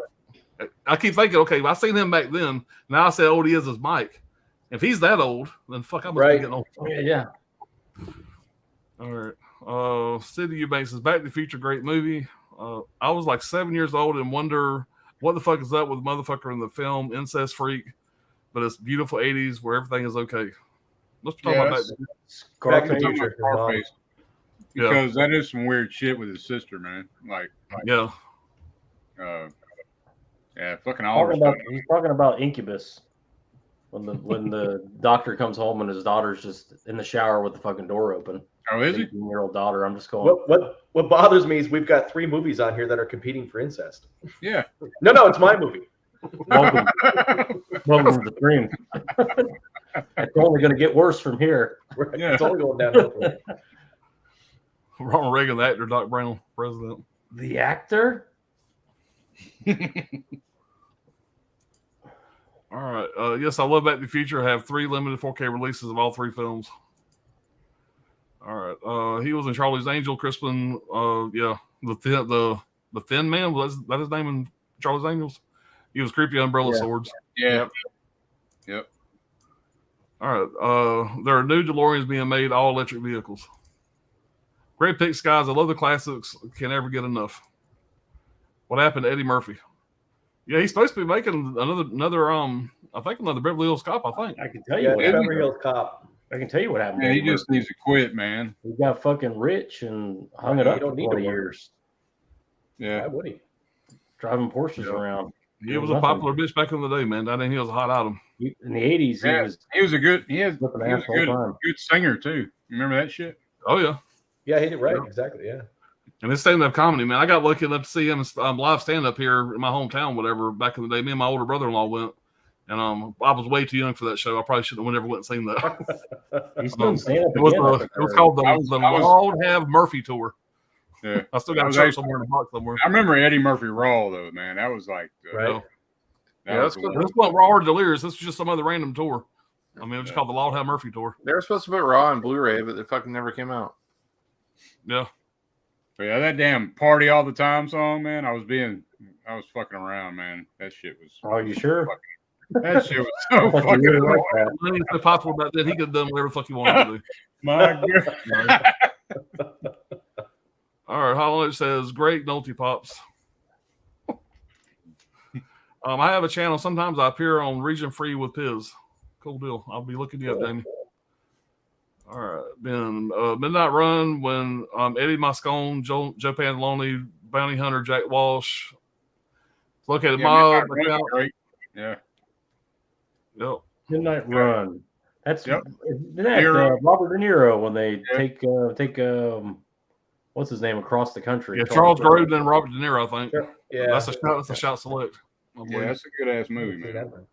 I keep thinking, okay, I seen him back then. Now I say how old he is Mike. If he's that old, then fuck, I must be getting old. Yeah. All right. City Eubanks is Back to the Future, great movie. I was like 7 years old and wonder what the fuck is up with the motherfucker in the film, incest freak. But it's beautiful 80s where everything is okay. Let's talk about that. Back to the Talking Future. about Scarface. Because that is some weird shit with his sister, man. Yeah. Fucking all He's talking about Incubus. When the doctor comes home and his daughter's just in the shower with the fucking door open. Oh, is he? 18-year-old daughter. I'm just going. What bothers me is we've got 3 movies on here that are competing for incest. Yeah. No, it's my movie. Welcome to the dream. It's only going to get worse from here. Yeah. It's only going downhill from here. Ronald Reagan, the actor, Doc Brown, president. The actor? All right. Yes, I love Back to the Future. I have 3 limited 4K releases of all 3 films. All right. He was in Charlie's Angel, Crispin. The Thin Man. Was that his name in Charlie's Angels? He was creepy umbrella swords. Yeah. Yep. All right. There are new DeLoreans being made, all electric vehicles. Great picks, guys. I love the classics. Can never get enough. What happened to Eddie Murphy? Yeah, he's supposed to be making another I think another Beverly Hills Cop, I think. I can tell you what Beverly Hills Cop. I can tell you what happened. Yeah, he just needs to quit, man. He got fucking rich and hung it up for 20 years. Yeah. Why would he? Driving Porsches around. He was a popular bitch back in the day, man. I think he was a hot item. In the 80s, he was a good good singer too. Remember that shit? Oh yeah. Yeah, he did right. Exactly. Yeah. And his stand-up comedy, man. I got lucky enough to see him live stand-up here in my hometown, whatever, back in the day. Me and my older brother-in-law went. And I was way too young for that show. I probably shouldn't have never went and seen that. He's doing stand-up it was called the Lord Have Murphy Tour. Yeah. I still got a show somewhere in the box somewhere. I remember Eddie Murphy Raw, though, man. That was like... right. This wasn't Raw or Delirious. This was just some other random tour. I mean, it was just called the Lord Have Murphy Tour. They were supposed to put Raw on Blu-ray, but it fucking never came out. Yeah. But yeah, that damn Party All the Time song, man. I was fucking around, man. That shit was... Oh, you sure? That shit was so fucking like annoying. When he was so popular back then, he could have done whatever the fuck he wanted to do. My God. All right, Hollow says, great Nulty Pops. I have a channel. Sometimes I appear on Region Free with Piz. Cool deal. I'll be looking you up, Danny. All right, Ben. Midnight Run when Eddie Moscone, Joe Pantalone, bounty hunter Jack Walsh. Located Yeah, mob. Midnight Run's great. Yeah. Yep. Midnight Run. That's Yep. isn't that Robert De Niro when they take what's his name across the country? Yeah, Charles Grodin and Robert De Niro, I think. Sure. Yeah, That's a shout select. Yeah, that's a good ass movie, man.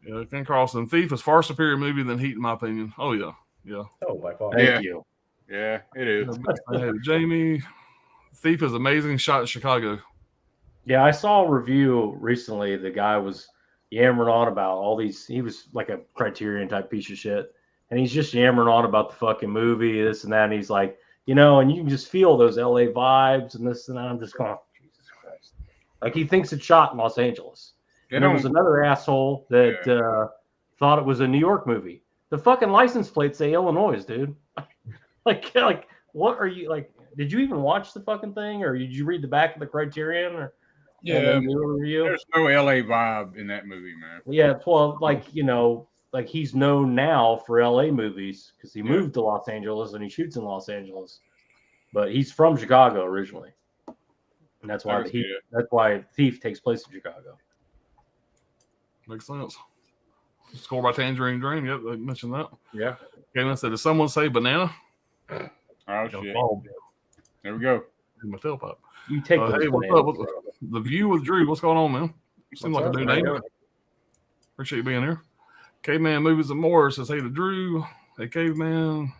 Yeah, Ken Carlson. Thief is far superior movie than Heat, in my opinion. Oh yeah, yeah. Oh, by far. Thank you. Yeah, it is. Jamie. Thief is amazing. Shot in Chicago. Yeah, I saw a review recently. The guy was yammering on about all these. He was like a Criterion type piece of shit, and he's just yammering on about the fucking movie, this and that. And he's like, and you can just feel those LA vibes and this and that. I'm just going, Jesus Christ. Like he thinks it's shot in Los Angeles. And there was another asshole that thought it was a New York movie. The fucking license plates say Illinois, dude. like, what are you like? Did you even watch the fucking thing, or did you read the back of the Criterion, or there's no LA vibe in that movie, man. Yeah, well, like he's known now for LA movies because he moved to Los Angeles and he shoots in Los Angeles, but he's from Chicago originally, and that's why Thief takes place in Chicago. Makes sense. Score by Tangerine Dream. Yep, I mentioned that. Yeah. Okay, said, did someone say banana? Oh shit! There we go. In my tailpipe. You take hey, what's up? The View with Drew. What's going on, man? You seem like a new name. Appreciate you being here. Caveman Movies and More says, hey to Drew. Hey, Caveman.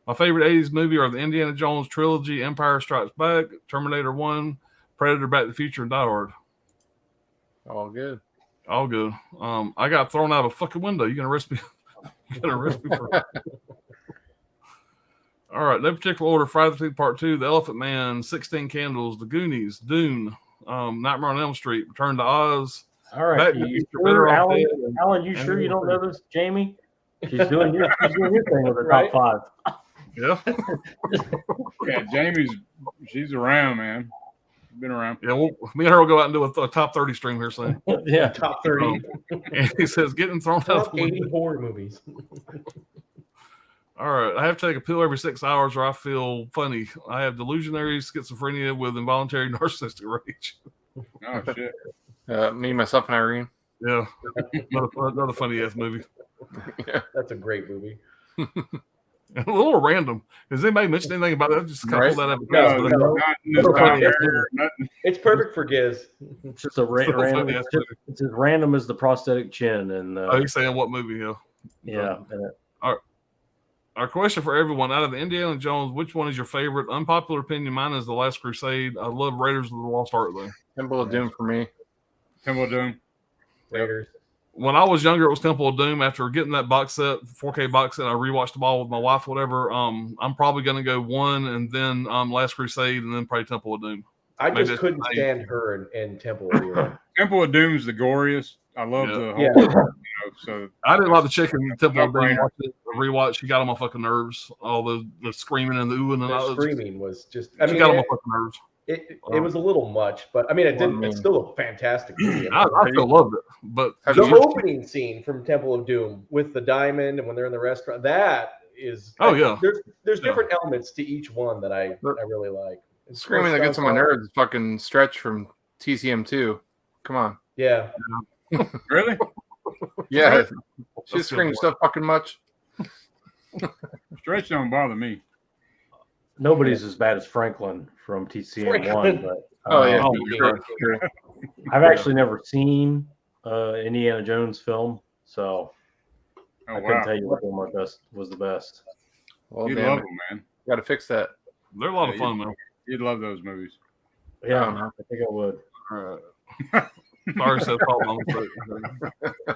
My favorite 80s movie are the Indiana Jones trilogy, Empire Strikes Back, Terminator 1, Predator, Back to the Future, and Die Hard. All good. All good. I got thrown out of a fucking window. You gonna arrest me? You gonna arrest me for? All right, no particular order. Friday the 13th Part 2, The Elephant Man, 16 Candles, The Goonies, Dune, Nightmare on Elm Street, Return to Oz. All right, Alan, you sure you don't know this, Jamie? She's doing your thing with her top five. Yeah. Yeah, she's around, man. Been around. Yeah, well, me and her will go out and do a top 30 stream here soon. Yeah, top 30. And he says, getting thrown out of 80 horror movies. All right, I have to take a pill every 6 hours or I feel funny. I have delusionary schizophrenia with involuntary narcissistic rage. Oh, shit. Me, myself, and Irene. Yeah. Another funny ass movie. Yeah. That's a great movie. A little random. Has anybody mentioned anything about that? Just kind of pull that up. It's perfect for Giz. It's just a random. It's as random as the prosthetic chin. And he's saying what movie? Yeah. Our question for everyone: out of the Indiana Jones, which one is your favorite? Unpopular opinion, mine is The Last Crusade. I love Raiders of the Lost Ark though. Temple of Doom for me. Temple of Doom. Raiders. When I was younger, it was Temple of Doom. After getting that box set, 4K box set, I rewatched them all with my wife, whatever. I'm probably going to go one and then Last Crusade and then probably Temple of Doom. I just couldn't stand her in Temple of Doom. Temple of Doom is the goriest. I love the whole, so I didn't like the chicken in Temple of Doom. Rewatch, she got on my fucking nerves. All the screaming and the oohing and all. The screaming was just. She got on my fucking nerves. It was a little much, but I mean, it's still a fantastic movie. I still loved it, but the opening scene from Temple of Doom with the diamond and when they're in the restaurant, that is. There's different elements to each one that I really like. Screaming that gets on my nerves is fucking Stretch from TCM2. Come on. Yeah. Really? Yeah. She screams so fucking much. Stretch don't bother me. Nobody's as bad as Franklin from TCM1, but I've actually never seen Indiana Jones film, so I couldn't tell you what one was the best. Well, you'd love them, man. Got to fix that. They're a lot of fun, though. You'd love those movies. Yeah, I think I would. Sorry, Seth.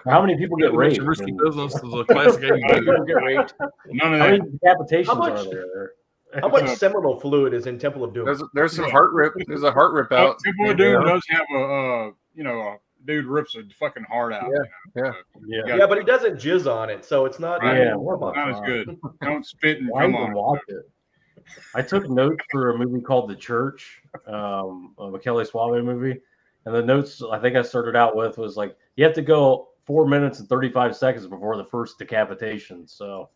How many people get raped? Risky Business is a classic 80s movie. People get raped. None of How that. many decapitations are there? How much seminal fluid is in Temple of Doom? There's some heart rip. There's a heart rip out. Temple of Doom does have a dude rips a fucking heart out. Yeah, but he doesn't jizz on it, so it's not. Not as good. Don't spit and come on. Watch it. I took notes for a movie called The Church, a Kelly Suave movie, and the notes I think I started out with was like you have to go 4 minutes and 35 seconds before the first decapitation. So,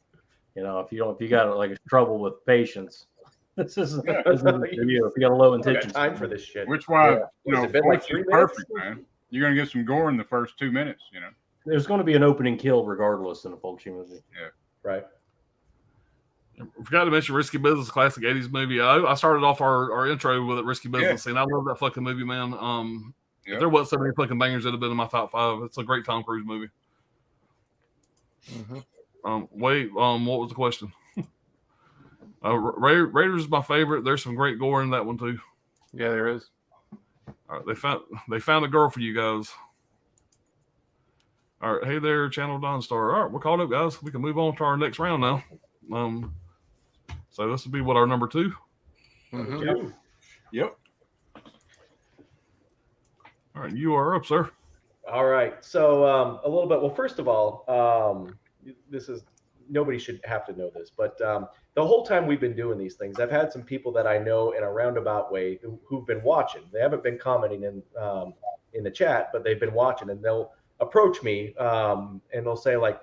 if you got like trouble with patience, This is you got a low intention. Time for this shit. Which why Has it been like 3 perfect, minutes? man. You're gonna get some gore in the first 2 minutes, you know. There's going to be an opening kill regardless in a Fulci movie. Yeah. Right. I forgot to mention Risky Business, classic 80s movie. I started off our intro with it, Risky Business, and I love that fucking movie, man. If there wasn't so many fucking bangers, it'd have been in my top 5. It's a great Tom Cruise movie. What was the question? Raiders is my favorite. There's some great gore in that one too. Yeah, there is. All right, they found a girl for you guys. All right, hey there, Channel Don Star. All right, we're caught up, guys. We can move on to our next round now. So this will be what, our number 2. Yep. All right, you are up, sir. All right. So a little bit. Well, first of all, this is nobody should have to know this, but the whole time we've been doing these things, I've had some people that I know in a roundabout way who've been watching. They haven't been commenting in the chat, but they've been watching, and they'll approach me and they'll say like,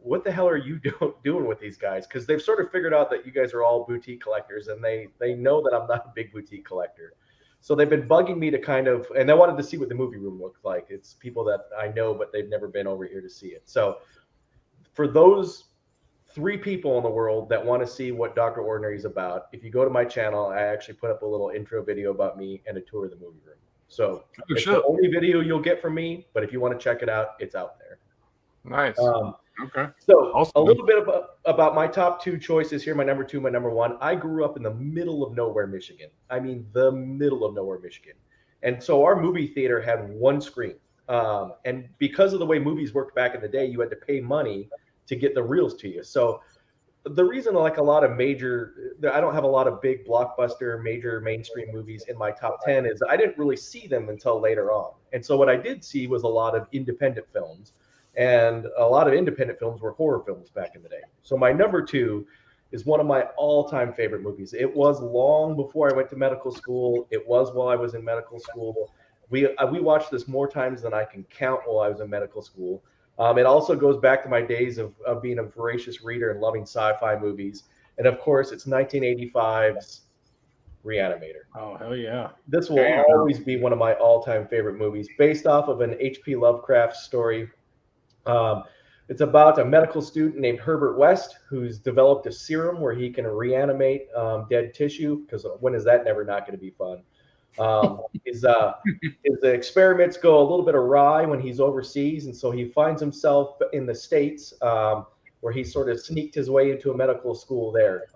"What the hell are you doing with these guys?" Because they've sort of figured out that you guys are all boutique collectors, and they know that I'm not a big boutique collector. So they've been bugging me to kind of, and they wanted to see what the movie room looked like. It's people that I know, but they've never been over here to see it. So for those 3 people in the world that want to see what Dr. Ordinary is about, if you go to my channel, I actually put up a little intro video about me and a tour of the movie room. So it's the only video you'll get from me, but if you want to check it out, it's out there. Nice. Okay. So awesome. A little bit about my top 2 choices here, my number 2, my number 1. I grew up in the middle of nowhere, Michigan. I mean, the middle of nowhere, Michigan. And so our movie theater had 1 screen. And because of the way movies worked back in the day, you had to pay money to get the reels to you. So the reason like a lot of I don't have a lot of big blockbuster, major mainstream movies in my top 10 is I didn't really see them until later on. And so what I did see was a lot of independent films. And a lot of independent films were horror films back in the day. So my number 2 is one of my all-time favorite movies. It was long before I went to medical school. It was while I was in medical school. We watched this more times than I can count while I was in medical school. It also goes back to my days of being a voracious reader and loving sci-fi movies. And of course, it's 1985's Reanimator. Oh, hell yeah. This will always be one of my all-time favorite movies, based off of an H.P. Lovecraft story. It's about a medical student named Herbert West who's developed a serum where he can reanimate dead tissue, because when is that never not going to be fun? His experiments go a little bit awry when he's overseas, and so he finds himself in the States where he sort of sneaked his way into a medical school there.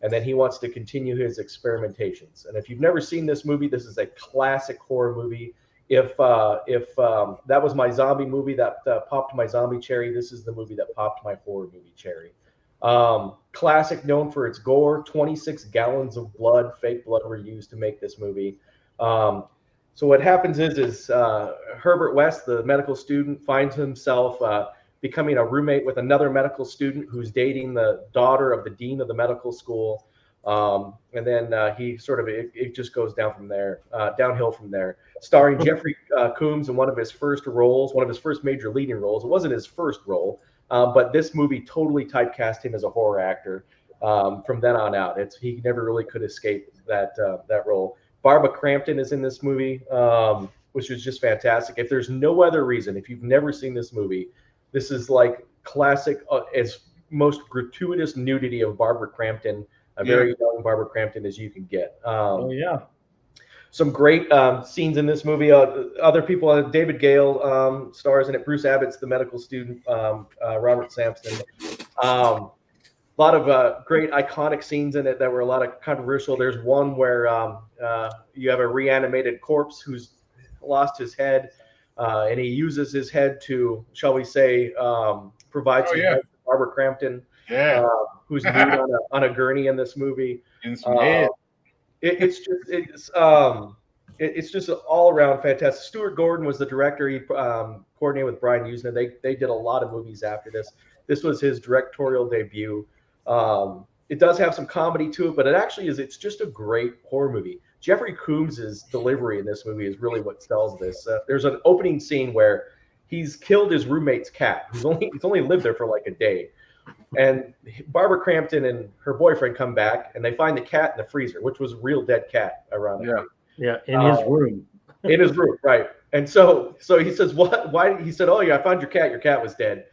And then he wants to continue his experimentations. And if you've never seen this movie, this is a classic horror movie. If that was my zombie movie that popped my zombie cherry, this is the movie that popped my horror movie cherry. Classic, known for its gore. 26 gallons of blood, fake blood, were used to make this movie. So what happens is Herbert West, the medical student, finds himself becoming a roommate with another medical student who's dating the daughter of the dean of the medical school. And then he sort of, it just goes down from there, downhill from there. Starring Jeffrey Combs in one of his first roles, one of his first major leading roles. It wasn't his first role, but this movie totally typecast him as a horror actor from then on out. He never really could escape that role. Barbara Crampton is in this movie, which was just fantastic. If there's no other reason, if you've never seen this movie, this is like classic, as most gratuitous nudity of Barbara Crampton, a very young Barbara Crampton as you can get. Oh yeah. Some great scenes in this movie. Other people, David Gale stars in it. Bruce Abbott's the medical student. Robert Sampson. A lot of great iconic scenes in it that were a lot of controversial. There's one where you have a reanimated corpse who's lost his head, and he uses his head to, shall we say, provide some head for Barbara Crampton, who's nude on a gurney in this movie. It's just all around fantastic. Stuart Gordon was the director. He coordinated with Brian Usna. They did a lot of movies after this. This was his directorial debut. It does have some comedy to it, but it's just a great horror movie. Jeffrey Combs' delivery in this movie is really what sells this. There's an opening scene where he's killed his roommate's cat, he's only lived there for like a day. And Barbara Crampton and her boyfriend come back, and they find the cat in the freezer, which was a real dead cat, ironically. Yeah, in his room. In his room, right. And so he says, what? Why? He said, oh, yeah, I found your cat. Your cat was dead.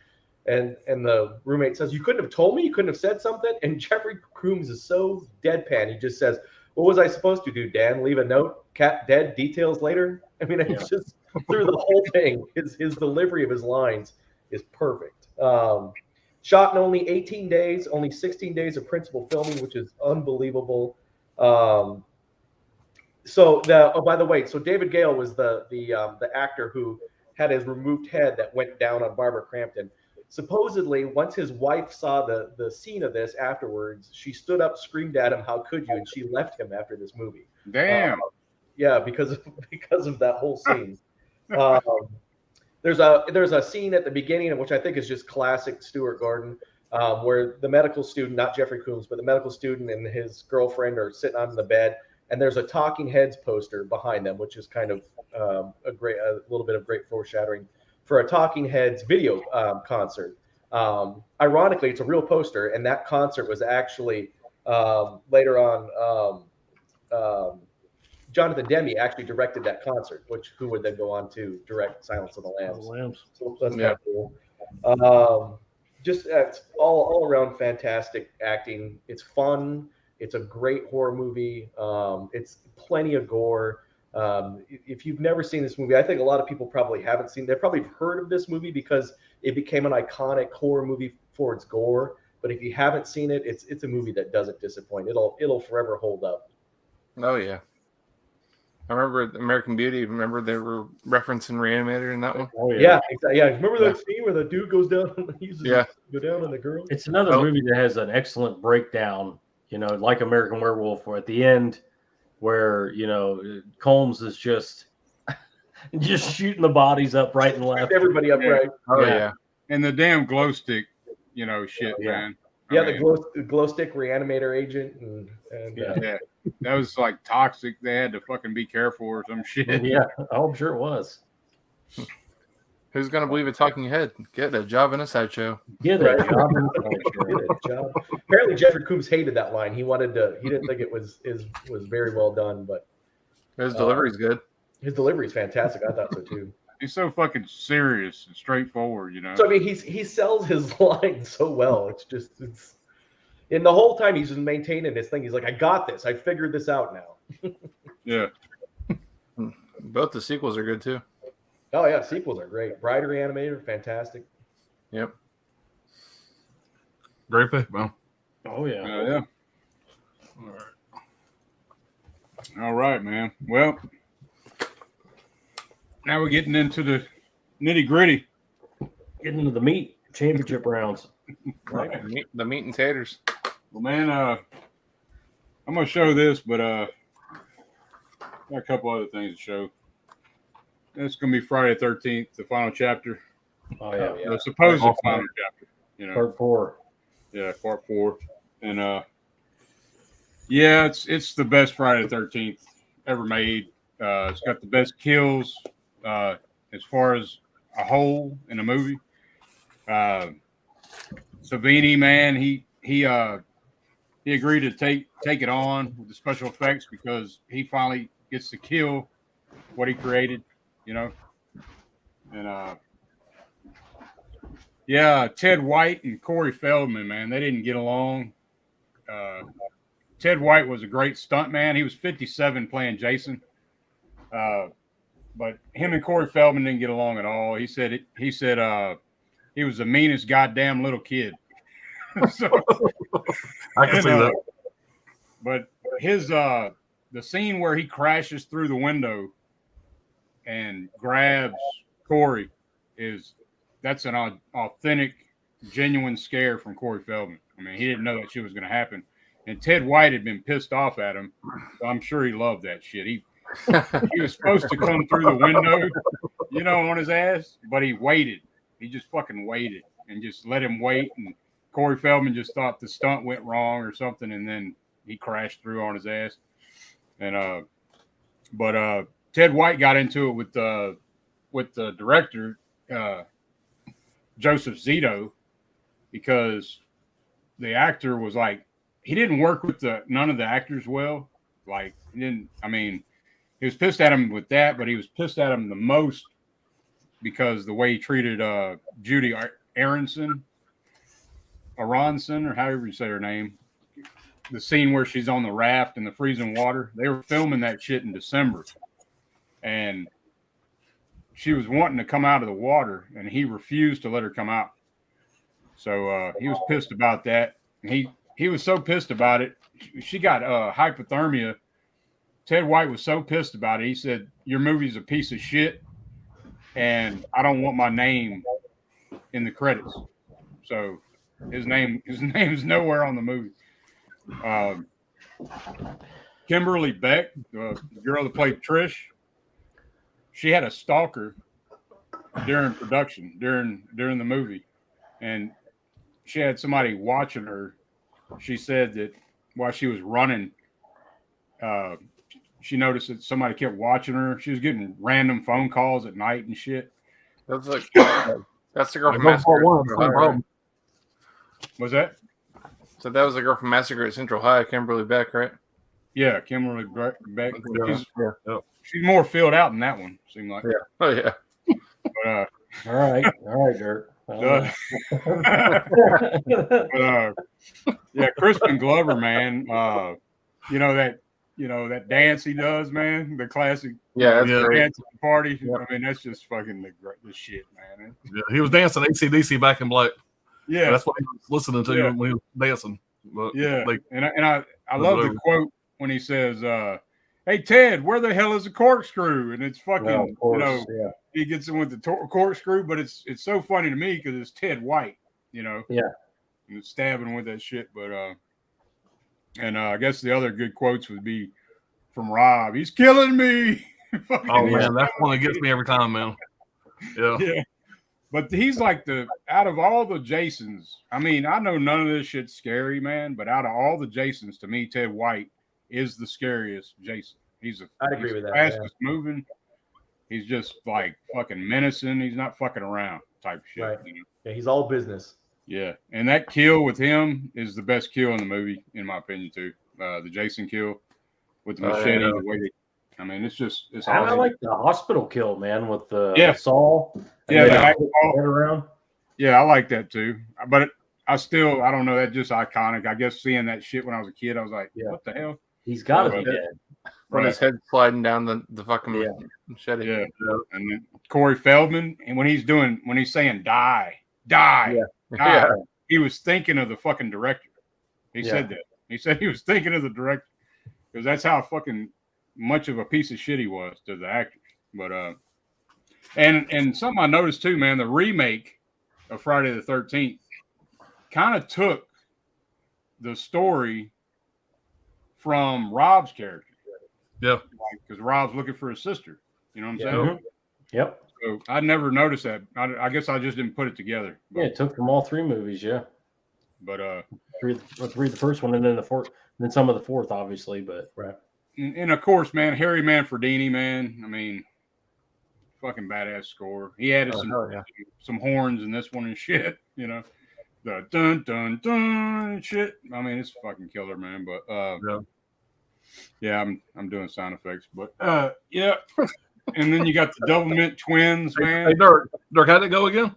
And the roommate says, you couldn't have told me? You couldn't have said something? And Jeffrey Combs is so deadpan. He just says, what was I supposed to do, Dan? Leave a note? Cat dead, details later? I mean, it's just through the whole thing. His delivery of his lines is perfect. Shot in only 18 days, only 16 days of principal filming, which is unbelievable. By the way, so David Gale was the actor who had his removed head that went down on Barbara Crampton. Supposedly, once his wife saw the scene of this afterwards, she stood up, screamed at him, "How could you?" And she left him after this movie. Damn. Yeah, because of that whole scene. There's a scene at the beginning, which I think is just classic Stuart Gordon, where the medical student, not Jeffrey Combs, but the medical student and his girlfriend are sitting on the bed, and there's a Talking Heads poster behind them, which is kind of a little bit of great foreshadowing for a Talking Heads video concert. Ironically, it's a real poster, and that concert was actually later on. Jonathan Demme actually directed that concert, who would then go on to direct Silence of the Lambs. So that's kind of cool. Just it's all around fantastic acting. It's fun. It's a great horror movie. It's plenty of gore. If you've never seen this movie, I think a lot of people probably haven't seen. They've probably heard of this movie because it became an iconic horror movie for its gore. But if you haven't seen it, it's a movie that doesn't disappoint. It'll forever hold up. Oh yeah. I remember American Beauty. Remember they were referencing Reanimator in that one? Oh, yeah. Exactly. Yeah. Remember that scene where the dude goes down, go down on the girl? It's another movie that has an excellent breakdown, like American Werewolf, or at the end where, Combs is just shooting the bodies up right and left. Everybody up right. Oh, yeah. And the damn glow stick, shit, man. The glow stick reanimator agent. And yeah. That was like toxic. They had to fucking be careful or some shit. Yeah, I'm sure it was. Who's gonna believe a talking head? Get a job in a sideshow. Get a job in a Get a job. Apparently, Jeffrey Combs hated that line. He didn't think it was very well done, but his delivery's good. His delivery is fantastic. I thought so too. He's so fucking serious and straightforward, So I mean, he sells his lines so well. And the whole time he's just maintaining this thing. He's like, I got this. I figured this out now. Yeah. Both the sequels are good too. Oh yeah, sequels are great. Bride Reanimator, fantastic. Yep. Great pick, man. Oh yeah. Yeah. All right, man. Well, now we're getting into the nitty gritty. Getting into the meat championship rounds. Right. The meat and taters. Well, man, I'm gonna show this, but got a couple other things to show. It's gonna be Friday the 13th, the final chapter. Oh yeah, The supposed final chapter. Part 4. Yeah, part 4, and yeah, it's the best Friday the 13th ever made. It's got the best kills as far as a whole in a movie. Savini, man, he agreed to take it on with the special effects because he finally gets to kill what he created, and Ted White and Corey Feldman, man, they didn't get along. Ted White was a great stuntman. He was 57 playing Jason, but him and Corey Feldman didn't get along at all. He said he was the meanest goddamn little kid. So, I can see that. But his the scene where he crashes through the window and grabs Corey that's an authentic, genuine scare from Corey Feldman. I mean, he didn't know that shit was going to happen, and Ted White had been pissed off at him. So I'm sure he loved that shit. He was supposed to come through the window, on his ass, but he waited. He just fucking waited and just let him wait. And Corey Feldman just thought the stunt went wrong or something, and then he crashed through on his ass. And but Ted White got into it with the director Joseph Zito because the actor was like, he didn't work with none of the actors well. Like, he didn't. I mean, he was pissed at him with that, but he was pissed at him the most because the way he treated Judy Aronson, or however you say her name. The scene where she's on the raft in the freezing water. They were filming that shit in December, and she was wanting to come out of the water, and he refused to let her come out. So he was pissed about that. And he was so pissed about it. She got hypothermia. Ted White was so pissed about it. He said, "Your movie's a piece of shit, and I don't want my name in the credits." So his name's nowhere on the movie. Kimberly Beck, the girl that played Trish, she had a stalker during production, during the movie, and she had somebody watching her. She said that while she was running, she noticed that somebody kept watching her. She was getting random phone calls at night and shit. That's the girl from Massacre. Was that? So that was the girl from Massacre at Central High, Kimberly Beck, right? Yeah, Kimberly Beck. She's more filled out than that one, seemed like. Yeah. Oh, yeah. But, all right, Dirk. Yeah, Crispin Glover, man. That dance he does, man. The classic. Yeah, that's great. Dance at the party. Yep. I mean, that's just fucking the shit, man. Yeah, he was dancing AC/DC Back in Black. Yeah, that's what he was listening to when he was dancing. But yeah, and I love the quote when he says, "Hey Ted, where the hell is the corkscrew?" And it's fucking, he gets in with the corkscrew, but it's so funny to me because it's Ted White, and it's stabbing with that shit. But I guess the other good quotes would be from Rob. He's killing me. Oh man, that's one that gets me every time, man. Yeah. But he's like out of all the Jasons, I mean, I know none of this shit's scary, man, but out of all the Jasons, to me, Ted White is the scariest Jason. I'd agree with that. Fastest moving. He's just like fucking menacing. He's not fucking around type shit. Right. Yeah, he's all business. Yeah. And that kill with him is the best kill in the movie, in my opinion, too. The Jason kill with the machete. The way I mean, it's awesome. I like the hospital kill, man, with the saw. Yeah, around. Yeah, I like that too. But I don't know. That's just iconic. I guess seeing that shit when I was a kid, I was like, what the hell? He's got to be dead. When his head sliding down the fucking machete. Yeah. And then Corey Feldman, and when he's saying die, he was thinking of the fucking director. He said that. He said he was thinking of the director because that's how fucking much of a piece of shit he was to the actors. But and something I noticed too, man, the remake of Friday the 13th kind of took the story from Rob's character. Yeah. Because Rob's looking for his sister. You know what I'm saying? Mm-hmm. Yep. So I never noticed that. I guess I just didn't put it together. But, it took from all three movies, But let's read the first one and then the fourth, and then some of the fourth, obviously. But and of course, man, Harry Manfredini, man. I mean, fucking badass score. He added some horns in this one and shit. The dun dun dun shit. I mean, it's fucking killer, man. But I'm doing sound effects. But yeah. And then you got the Double Mint Twins, man. Hey, Dirk, how'd it go again?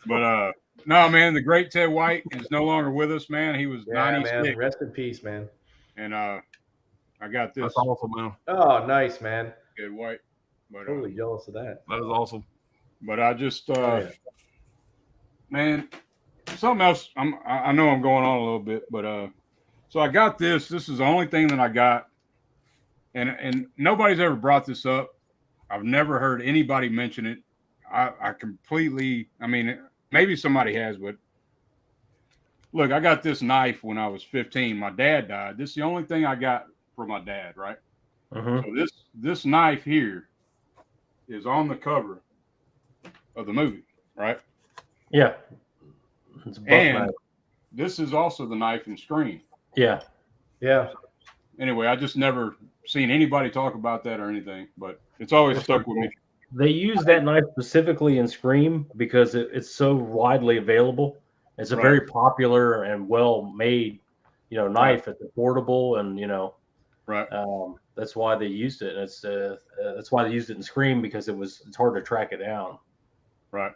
But no, man, the great Ted White is no longer with us, man. He was 96. Man. Rest in peace, man. And I got this. That's awesome, man. Oh, nice, man. Ted White. But, totally jealous of that. That is awesome. But I just, man, something else. I know I'm going on a little bit, but so I got this. This is the only thing that I got, and nobody's ever brought this up. I've never heard anybody mention it. I completely. I mean, maybe somebody has, but look, I got this knife when I was 15. My dad died. This is the only thing I got from my dad, right? Mm-hmm. So this knife here is on the cover of the movie, right? Yeah. It's a buck knife. This is also the knife in Scream. Yeah. Yeah. Anyway, I just never seen anybody talk about that or anything, but it's always stuck with me. They use that knife specifically in Scream because it's so widely available. It's a very popular and well-made, knife. It's affordable, and that's why they used it. And that's why they used it in Scream, because it's hard to track it down. Right.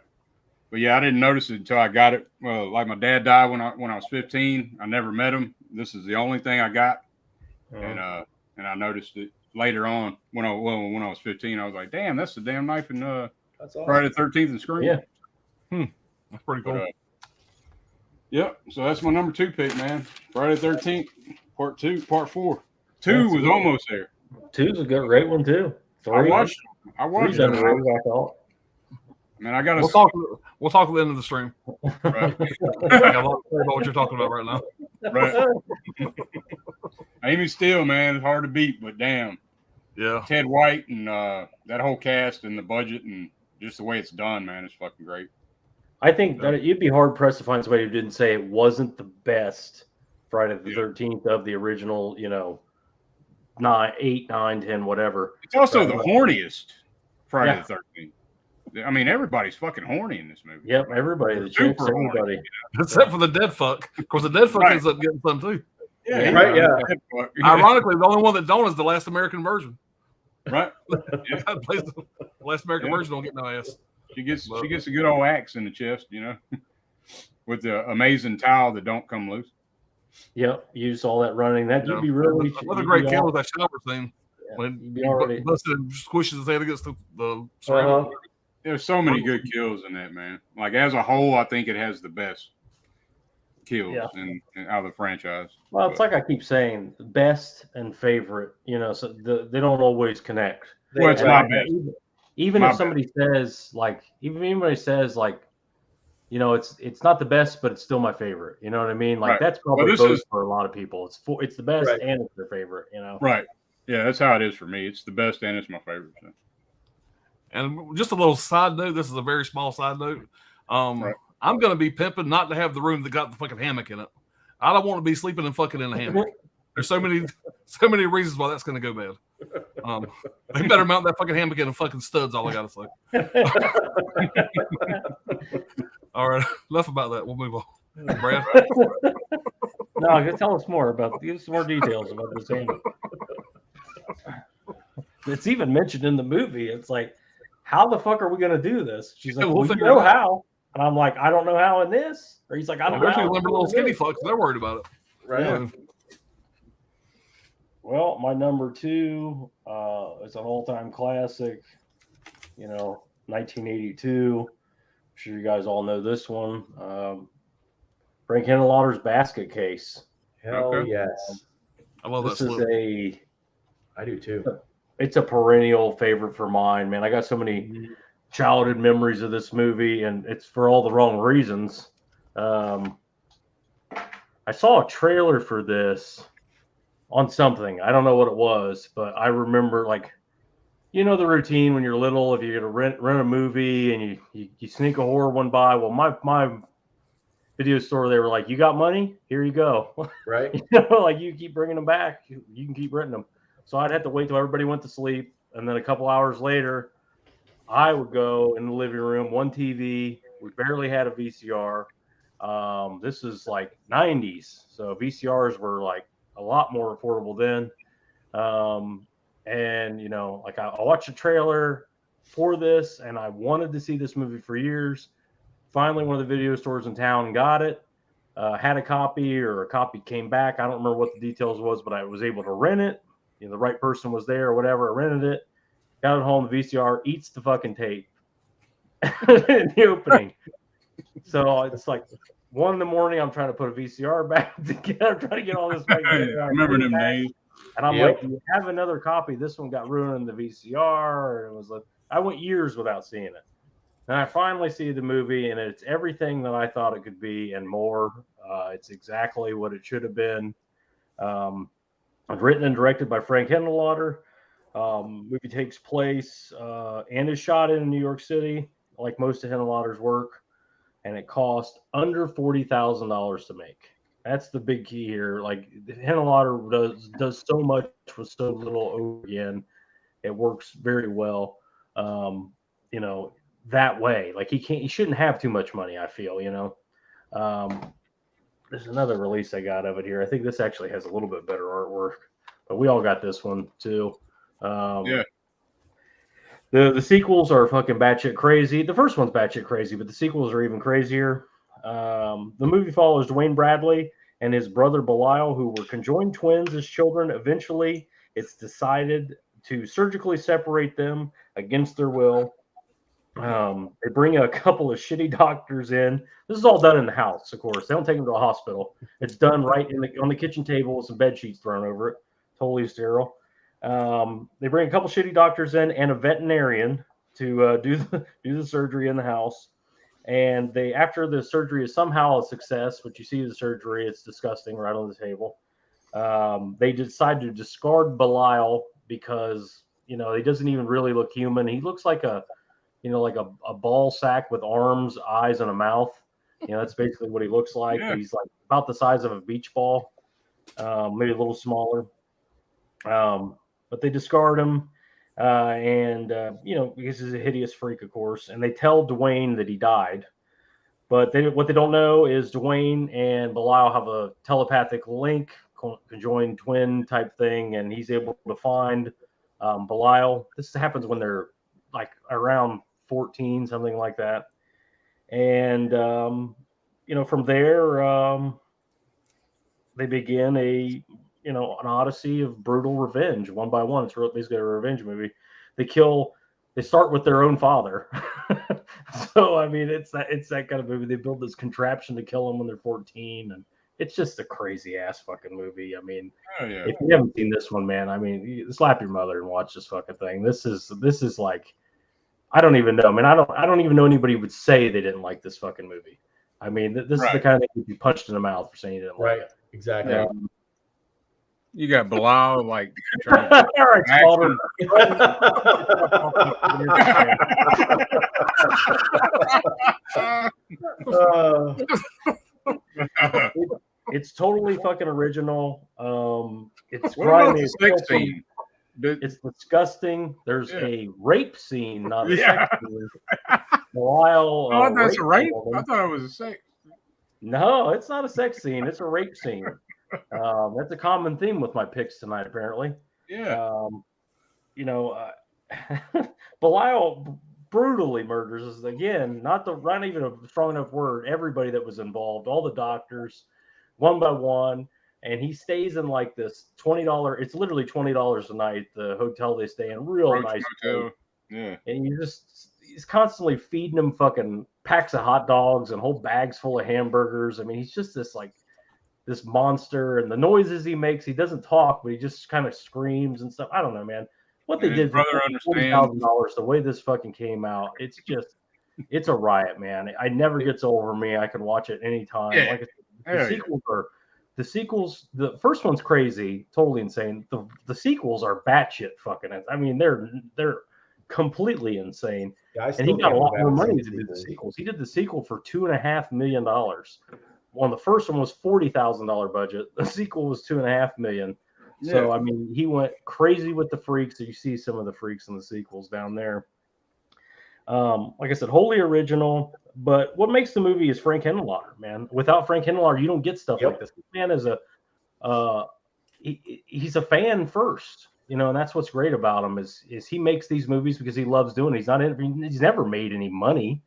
But yeah, I didn't notice it until I got it. Well, like my dad died when I was 15. I never met him. This is the only thing I got, and I noticed it later on when I was 15. I was like, damn, that's the damn knife in That's awesome. Friday the 13th and Scream. Yeah. That's pretty cool. Yep. So that's my number 2 pick, man. Friday the 13th, part 4. 2 was almost there. 2's a great one too. 3. I watched it. I thought. Man, I got to. We'll talk at the end of the stream. Right. I got a lot to say about what you're talking about right now. Right. Amy Steele, man, it's hard to beat, but damn. Yeah. Ted White and that whole cast and the budget and just the way it's done, man, it's fucking great. I think that you'd be hard pressed to find somebody who didn't say it wasn't the best Friday the 13th of the original, 9, 8, 9, 10, whatever. It's also the horniest Friday the 13th. I mean, everybody's fucking horny in this movie. Yep, everybody. The chicks, everybody. Except for the dead fuck. Of course, the dead fuck ends up getting some too. Yeah, right. Yeah. Ironically, the only one that don't is the Last American Virgin. Right. Yeah. The Last American Virgin don't get no ass. She gets a good old axe in the chest, with the amazing towel that don't come loose. Yep, you saw that running. That you'd be really. Another great kill with that shower scene. Yeah, when you'd be already busted and squishes his head against the ceramic. There's so many good kills in that, man. Like, as a whole, I think it has the best kills in out of the franchise. Well, it's like I keep saying, best and favorite. So they don't always connect. Well, it's my best. Even if somebody says anybody says it's not the best, but it's still my favorite. You know what I mean? Like that's probably both for a lot of people. It's the best and it's their favorite. Right. Yeah, that's how it is for me. It's the best and it's my favorite. So. And just a little side note. This is a very small side note. I'm going to be pimping not to have the room that got the fucking hammock in it. I don't want to be sleeping and fucking in a hammock. There's so many reasons why that's going to go bad. They better mount that fucking hammock in a fucking studs. All I got to say. All right, enough about that. We'll move on. Brad? No, tell us more give us some more details about this hammock. It's even mentioned in the movie. It's like, how the fuck are we going to do this? She's like, well, you know how. And I'm like, I don't know how in this. Or he's like, I don't know how. Little skinny fucks. They're worried about it. Right. Yeah. Well, my number 2 is an all-time classic. 1982. I'm sure you guys all know this one. Frank Henenlotter's Basket Case. Hell yes. I love this. I do too. It's a perennial favorite for mine, man. I got so many childhood memories of this movie, and it's for all the wrong reasons. I saw a trailer for this on something. I don't know what it was, but I remember, the routine when you're little. If you're gonna rent a movie and you sneak a horror one by. Well, my video store, they were like, "You got money? Here you go." Right. You keep bringing them back. You can keep renting them. So I'd have to wait till everybody went to sleep, and then a couple hours later, I would go in the living room, one TV. We barely had a VCR. This is like 90s, so VCRs were like a lot more affordable then. I watched a trailer for this, and I wanted to see this movie for years. Finally, one of the video stores in town got it. Had a copy, or a copy came back. I don't remember what the details was, but I was able to rent it. The right person was there or whatever. I rented it. Got it home. The VCR eats the fucking tape in the opening. So it's like 1 a.m. I'm trying to put a VCR back together. I'm trying to get all this back together. I remember them days. And I'm like, do you have another copy? This one got ruined in the VCR. And it was like, I went years without seeing it. And I finally see the movie, and it's everything that I thought it could be and more. It's exactly what it should have been. Written and directed by Frank Henenlotter. Movie takes place and is shot in New York City, like most of Henenlotter's work, and it cost under $40,000 to make. That's the big key here. Like, Henenlotter does so much with so little over again. It works very well. that way. Like he shouldn't have too much money, I feel, There's another release I got of it here. I think this actually has a little bit better artwork, but we all got this one too. Yeah. The sequels are fucking batshit crazy. The first one's batshit crazy, but the sequels are even crazier. The movie follows Dwayne Bradley and his brother Belial, who were conjoined twins as children. Eventually, it's decided to surgically separate them against their will. They bring a couple of shitty doctors in. This is all done in the house, of course. They don't take them to a hospital. It's done right on the kitchen table with some bed sheets thrown over it. Totally sterile. They bring a couple shitty doctors in and a veterinarian to do the surgery in the house. And after the surgery is somehow a success, but you see the surgery, it's disgusting right on the table. They decide to discard Belial because he doesn't even really look human. He looks like a ball sack with arms, eyes, and a mouth. That's basically what he looks like. Yeah. He's like about the size of a beach ball, maybe a little smaller. But they discard him, because he's a hideous freak, of course. And they tell Dwayne that he died. But what they don't know is Dwayne and Belial have a telepathic link, conjoined twin type thing, and he's able to find Belial. This happens when they're like around 14, something like that. And, from there, they begin an odyssey of brutal revenge, one by one. It's basically a revenge movie. They start with their own father. So, I mean, it's that kind of movie. They build this contraption to kill them when they're 14. And it's just a crazy ass fucking movie. I mean, if you haven't seen this one, man, I mean, slap your mother and watch this fucking thing. This is like, I don't even know. I mean, I don't even know anybody would say they didn't like this fucking movie. I mean, this is the kind of thing you'd be punched in the mouth for saying you didn't like it. Exactly. You got Belial like All right, Slaughter. It's totally fucking original. It's grimy. It's disgusting. There's a rape scene, not a sex scene. Belial, that's a rape? I thought it was a sex. No, it's not a sex scene. It's a rape scene. That's a common theme with my picks tonight, apparently. Yeah. Belial brutally murders, again, not even a strong enough word, everybody that was involved, all the doctors, one by one. And he stays in like this $20. It's literally $20 a night. The hotel they stay in, real nice hotel. Yeah. And he's constantly feeding them fucking packs of hot dogs and whole bags full of hamburgers. I mean, he's just this monster. And the noises he makes, he doesn't talk, but he just kind of screams and stuff. I don't know, man. What they did for $40,000, the way this fucking came out, it's a riot, man. It never gets over me. I can watch it anytime. Yeah. Like I said, the sequels, the first one's crazy, totally insane. The sequels are batshit fucking. I mean, they're completely insane. Yeah, and he got a lot more money to do the sequels. He did the sequel for $2.5 million. The first one was $40,000 budget. The sequel was $2.5 million. Yeah. So I mean, he went crazy with the freaks. You see some of the freaks in the sequels down there. Like I said, wholly original. But what makes the movie is Frank Henenlotter, man. Without Frank Henenlotter, you don't get stuff like this. This man is he's a fan first, and that's what's great about him is he makes these movies because he loves doing it. He's never made any money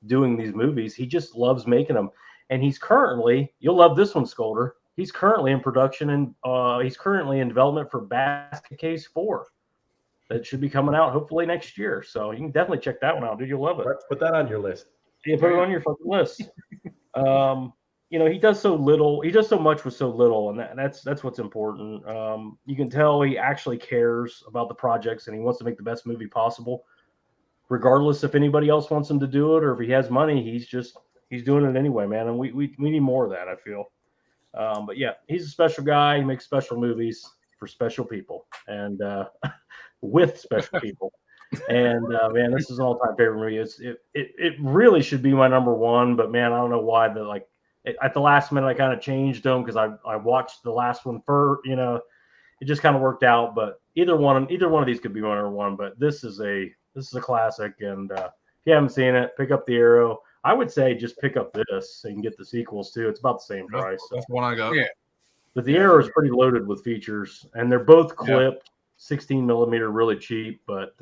doing these movies. He just loves making them. And he's currently, you'll love this one, Scolder. He's currently in production and he's currently in development for Basket Case 4. That should be coming out hopefully next year. So you can definitely check that one out, dude. You'll love it. Put that on your list. Yeah, put it on your fucking list. He does so little. He does so much with so little, and that's what's important. You can tell he actually cares about the projects, and he wants to make the best movie possible, regardless if anybody else wants him to do it or if he has money. He's doing it anyway, man. And we need more of that, I feel. But yeah, he's a special guy. He makes special movies for special people and with special people. And man, this is an all-time favorite movie. It really should be my number one, but man, I don't know why. At the last minute, I kind of changed them because I watched the last one first. It just kind of worked out. But either one of these could be my number one. But this is a This is a classic, and if you haven't seen it, pick up The Arrow. I would say just pick up this so you can get the sequels too. It's about the same price. That's the one I got. Yeah. But The Arrow is pretty loaded with features, and they're both clipped, 16 millimeter, really cheap. But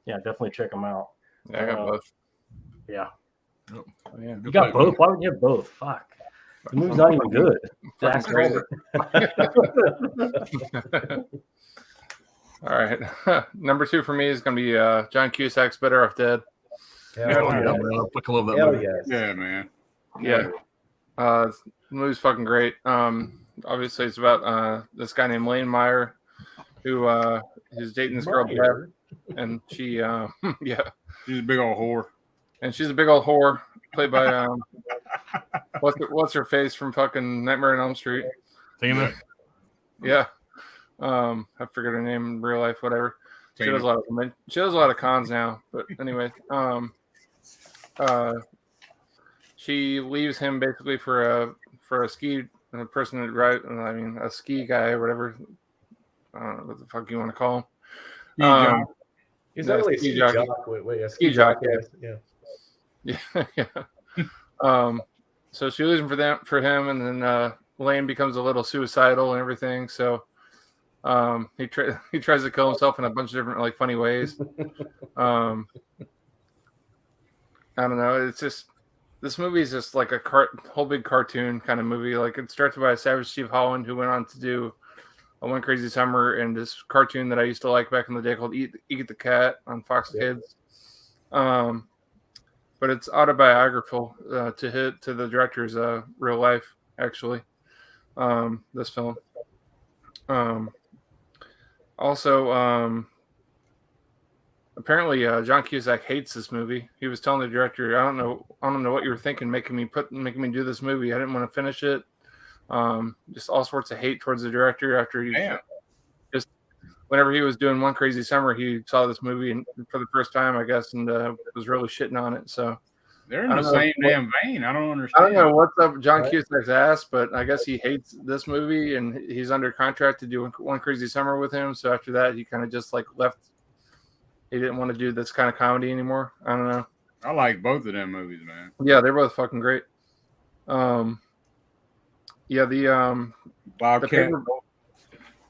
yeah, definitely check them out. Yeah, I got both. Yeah. Oh, yeah. You got both? Why would you have both? Fuck. The movie's not even good. Fucking crazy. All right. Number 2 for me is going to be John Cusack's Better Off Dead. Man. I fucking love that Hell movie. yes. Yeah, man. Yeah. The movie's fucking great. Obviously, it's about this guy named Lane Meyer who is dating this girl, Deb, and she, yeah. She's a big old whore. And she's a big old whore, played by, what's her face from fucking Nightmare on Elm Street? Tina. Yeah. I forget her name in real life, whatever. She does a lot of cons now, but anyway, she leaves him basically for a ski person that a ski guy or whatever. I don't know what the fuck you want to call him. He's not really a ski jock. Wait, a ski jock. Yeah. So she leaves him for him, and then Lane becomes a little suicidal and everything. So he tries to kill himself in a bunch of different like funny ways. I don't know. It's just this movie is just like a whole big cartoon kind of movie. Like it's directed by Savage Steve Holland, who went on to do a One Crazy Summer and this cartoon that I used to like back in the day called Eat the Cat on Fox Kids. But it's autobiographical to the director's real life, actually. This film. Also, apparently John Cusack hates this movie. He was telling the director, I don't know what you were thinking, making me do this movie. I didn't want to finish it. Just all sorts of hate towards the director after just whenever he was doing One Crazy Summer, he saw this movie and for the first time, I guess, and was really shitting on it. So they're in the same damn vein. I don't understand. I don't know what's up John Cusack's ass, but I guess he hates this movie and he's under contract to do One Crazy Summer with him. So after that, he kind of just like left. He didn't want to do this kind of comedy anymore. I don't know. I like both of them movies, man. Yeah, they're both fucking great. Yeah, the Bobcat.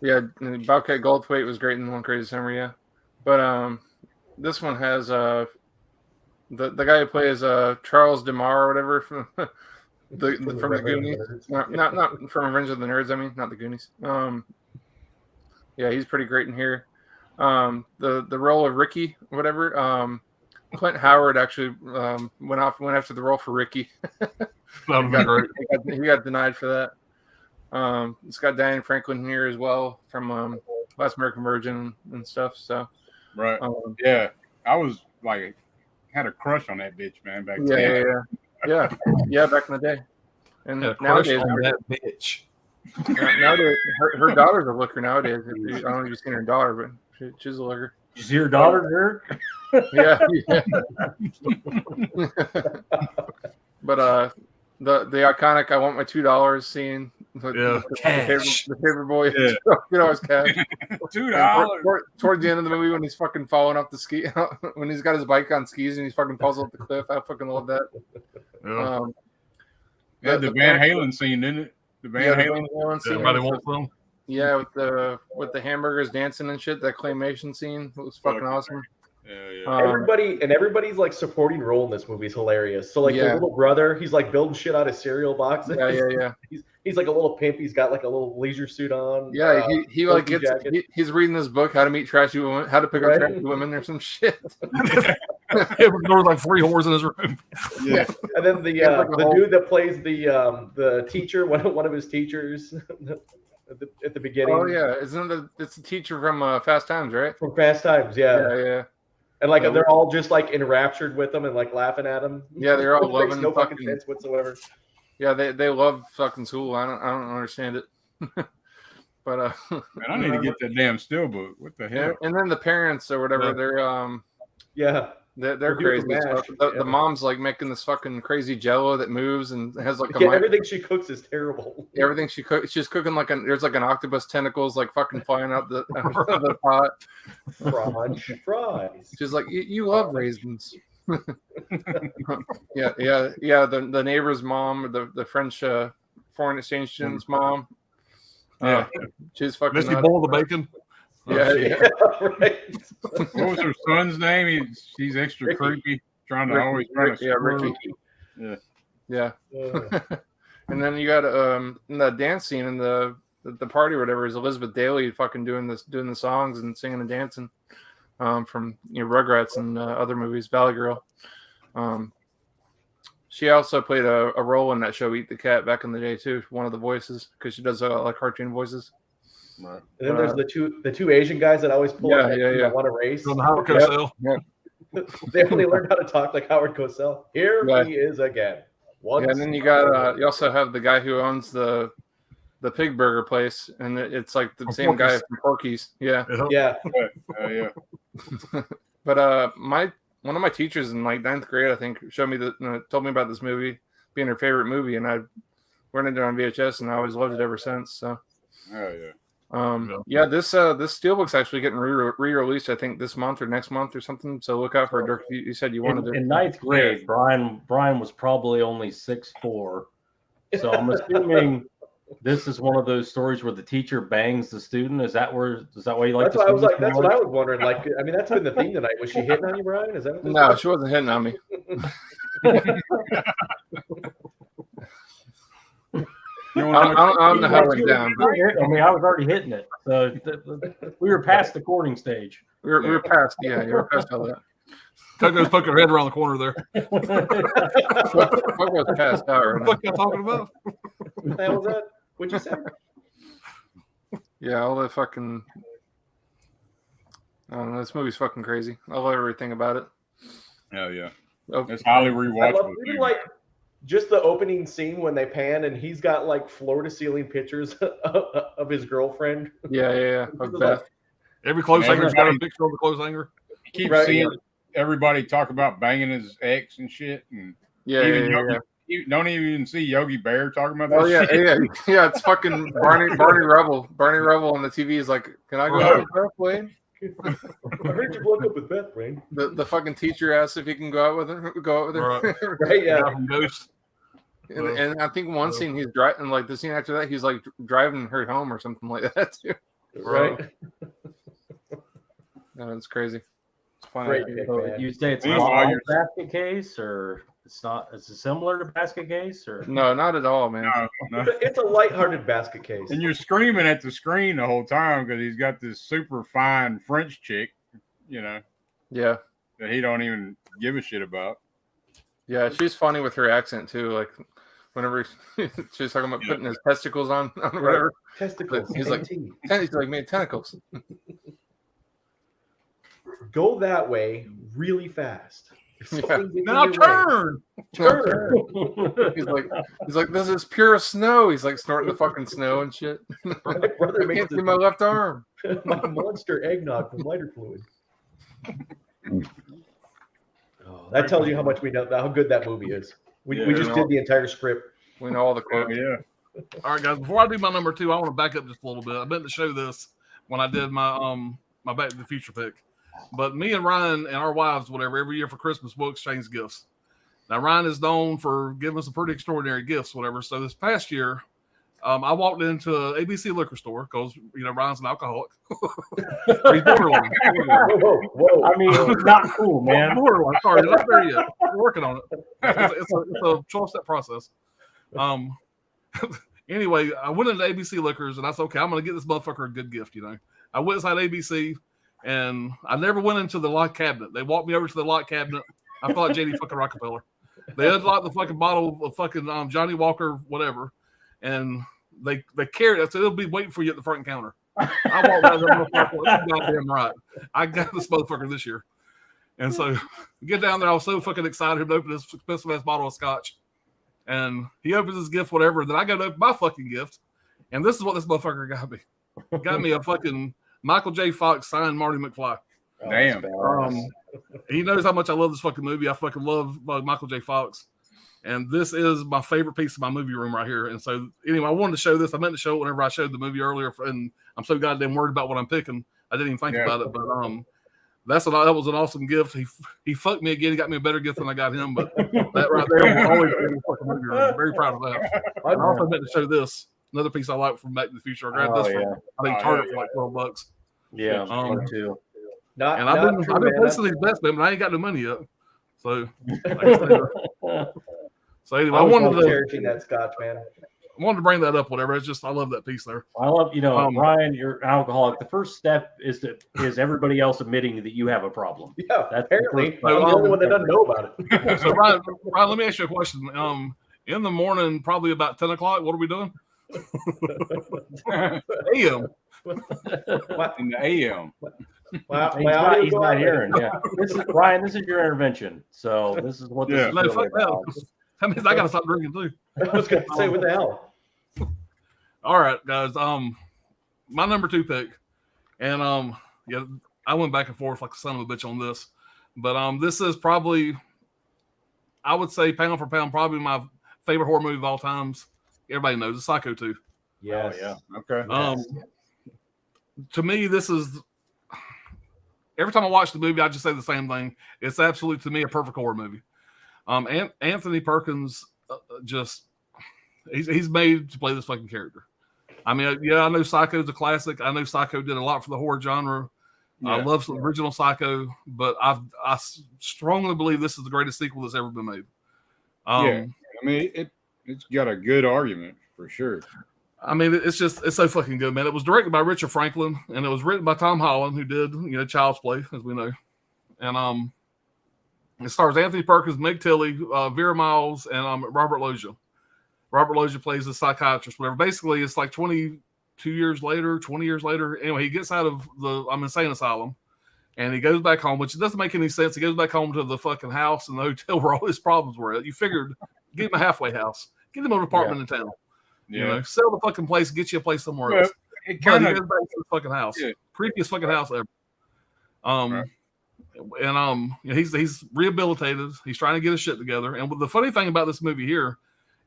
Bobcat Goldthwait was great in One Crazy Summer, yeah. But this one has the guy who plays Charles DeMar or whatever from the Goonies. Not from Revenge of the Nerds, I mean, not the Goonies. Yeah, he's pretty great in here. The role of Ricky, whatever. Clint Howard actually went after the role for Ricky. That would be great. He got denied for that. It's got Diane Franklin here as well from Last American Virgin and stuff. So, right, yeah, I was like, had a crush on that bitch, man. Back then. Yeah, back in the day. And nowadays, that bitch. Nowadays, her daughter's a looker nowadays. I don't know if you've seen her daughter, but she's a looker. You see her daughter, Dirk? Yeah. But the iconic "I want my $2" scene. The paper boy. Yeah. $2 cash. $2. Towards the end of the movie when he's fucking falling off the ski, when he's got his bike on skis and he fucking falls off the cliff. I fucking love that. Yeah. The Van Halen scene, didn't it? The Van Halen scene. Everybody wants some. Yeah, with the hamburgers dancing and shit. That claymation scene was fucking awesome. Yeah. Everybody's like supporting role in this movie is hilarious. So like the little brother, he's like building shit out of cereal boxes. Yeah. He's like a little pimp. He's got like a little leisure suit on. Yeah, he like gets he's reading this book, How to Meet Trashy Women, How to Pick Up Trashy Women, or some shit. There was like 3 whores in his room. Yeah, and then the dude that plays the teacher, one of his teachers. At the beginning. Oh yeah, it's the teacher from Fast Times, right? From Fast Times, yeah. And like they're all just like enraptured with him and like laughing at him. Yeah, they're all loving. Makes no fucking sense whatsoever. Yeah, they love fucking school. I don't understand it. But man, I need to get that damn steelbook. What the hell? And then the parents or whatever, they're They're crazy. The mom's like making this fucking crazy jello that moves and has like everything she cooks is terrible. Everything she cooks, she's cooking like there's like an octopus tentacles like fucking flying out the pot. French fries. She's like, you love raisins. yeah. The neighbor's mom, the French foreign exchange student's mom. She's fucking. Does she boil the bacon? Yeah. Right. What was her son's name? He's extra Ricky. creepy, trying to Ricky. Yeah. And then you got the dance scene in the party or whatever is Elizabeth Daly fucking doing the songs and singing and dancing from Rugrats and other movies, Valley Girl. She also played a role in that show Eat the Cat back in the day too, one of the voices, because she does like cartoon voices. Right. And then there's the two Asian guys that always pull up that want to race. On Howard Cosell. They only learned how to talk like Howard Cosell. Here he is again. And then you got you also have the guy who owns the pig burger place, and it's like the same guy from Porky's. Yeah. But one of my teachers in like 9th grade, I think, showed me told me about this movie being her favorite movie, and I rented it on VHS, and I always loved it ever since. So. This steelbook's actually getting re-released, I think, this month or next month or something. So look out for it, Dirk. You said you wanted it. In 9th grade, Brian was probably only 6'4", so I'm assuming this is one of those stories where the teacher bangs the student. Is that why you like? That's what I was like. That's what I was wondering. Like, I mean, that's been the theme tonight. Was she hitting on you, Brian? Is that what this No, was? she wasn't hitting on me. I don't know how it went down. I mean, I was already hitting it. So we were past the courting stage. We were past. Yeah, you were past all that. Coco's poking her head around the corner there. Coco's passed out right now. What you talking about? What the hell was that? What'd you say? Yeah, all the fucking. I don't know. This movie's fucking crazy. I love everything about it. Hell yeah. Oh, it's highly I rewatchable. love even like just the opening scene when they pan and he's got like floor to ceiling pictures of his girlfriend. Yeah. Of Beth. Every clothes hanger's got a picture of the clothes hanger. He keeps seeing everybody talk about banging his ex and shit. And you don't even see Yogi Bear talking about that. Yeah. It's fucking Barney Rubble. Barney Rubble on the TV is like, "Can I go out with Beth, Wayne?" I heard you broke up with Beth, Wayne. The fucking teacher asks if he can go out with her. Right? Yeah. And I think one scene he's driving, like the scene after that, he's like driving her home or something like that too. Right. No, it's crazy. It's funny. Great pick, So you say it's Meanwhile, not a basket case, or it's not? Is it similar to basket case, or No, not at all, man. No. It's a lighthearted basket case. And you're screaming at the screen the whole time because he's got this super fine French chick, Yeah. that he don't even give a shit about. Yeah, she's funny with her accent too. Like whenever she's talking about putting his testicles on or whatever. Testicles. He's like, man, tentacles. Go that way really fast. Now turn. He's like, this is pure snow. He's like snorting the fucking snow and shit. My brother I makes can't see my left arm. my monster eggnog from lighter fluid. That tells you how much we know, how good that movie is. We just did the entire script. We know all the quotes. Yeah. All right, guys. Before I do my number 2, I want to back up just a little bit. I meant to show this when I did my my Back to the Future pick. But me and Ryan and our wives, whatever, every year for Christmas, we'll exchange gifts. Now, Ryan is known for giving us some pretty extraordinary gifts, whatever. So this past year, I walked into an ABC liquor store because, Ryan's an alcoholic. He's borderline. Whoa. I mean, not cool, man. Borderline. Sorry, not there yet. We're working on it. It's a 12-step process. Anyway, I went into ABC Liquors, and I said, okay, I'm going to get this motherfucker a good gift, I went inside ABC, and I never went into the lock cabinet. They walked me over to the lock cabinet. I felt like J.D. fucking Rockefeller. They unlocked the fucking bottle of fucking Johnny Walker, whatever, and they carried it. I said, it'll be waiting for you at the front counter. I walked out of there, motherfucker. Goddamn right. I got this motherfucker this year. And so get down there. I was so fucking excited to open this expensive-ass bottle of scotch. And he opens his gift, whatever. Then I go to open my fucking gift. And this is what this motherfucker got me. Got me a fucking Michael J. Fox signed Marty McFly. Oh, Damn. that's badass. He knows how much I love this fucking movie. I fucking love Michael J. Fox. And this is my favorite piece of my movie room right here. And so, anyway, I wanted to show this. I meant to show it whenever I showed the movie earlier. And I'm so goddamn worried about what I'm picking. I didn't even think about it. But that was an awesome gift. He fucked me again. He got me a better gift than I got him. But that right there will always be in the fucking movie room. I'm very proud of that. I also meant to show this. Another piece I like from Back to the Future. I grabbed this from, I think, Target for like $12. Yeah, one too. I've been placing these bets, man, but I ain't got no money yet. So, anyway, I wanted to cherishing that scotch, man. I wanted to bring that up. Whatever. It's just I love that piece there. I love Ryan. You're an alcoholic. The first step is everybody else admitting that you have a problem. Yeah, that's apparently I'm the only one that doesn't know about it. So Ryan, let me ask you a question. In the morning, probably about 10 o'clock. What are we doing? AM. In the AM. Wow, he's not hearing. Yeah, this is Ryan. This is your intervention. So this is what this is really about. That means I gotta stop drinking too. I was gonna say, what the hell? All right, guys. My number 2 pick, and I went back and forth like a son of a bitch on this, but this is probably, I would say, pound for pound, probably my favorite horror movie of all times. Everybody knows it's Psycho 2. Yes. Oh, yeah. Okay. To me, this is. Every time I watch the movie, I just say the same thing. It's absolutely, to me, a perfect horror movie. Anthony Perkins, he's made to play this fucking character. I mean, yeah, I know Psycho's a classic. I know Psycho did a lot for the horror genre. Yeah. I love the original Psycho, but I strongly believe this is the greatest sequel that's ever been made. I mean, it's got a good argument for sure. I mean, it's so fucking good, man. It was directed by Richard Franklin, and it was written by Tom Holland, who did, Child's Play, as we know. And it stars Anthony Perkins, Meg Tilly, Vera Miles, and Robert Loggia. Robert Loggia plays a psychiatrist, whatever. Basically, it's like 20 years later. Anyway, he gets out of the insane asylum, and he goes back home, which doesn't make any sense. He goes back home to the fucking house in the hotel where all his problems were at. You figured, get him a halfway house. Get him an apartment in town. Sell the fucking place, get you a place somewhere else. It kind of goes back to the fucking house. Yeah. Creepiest fucking house ever. And he's rehabilitated. He's trying to get his shit together. And the funny thing about this movie here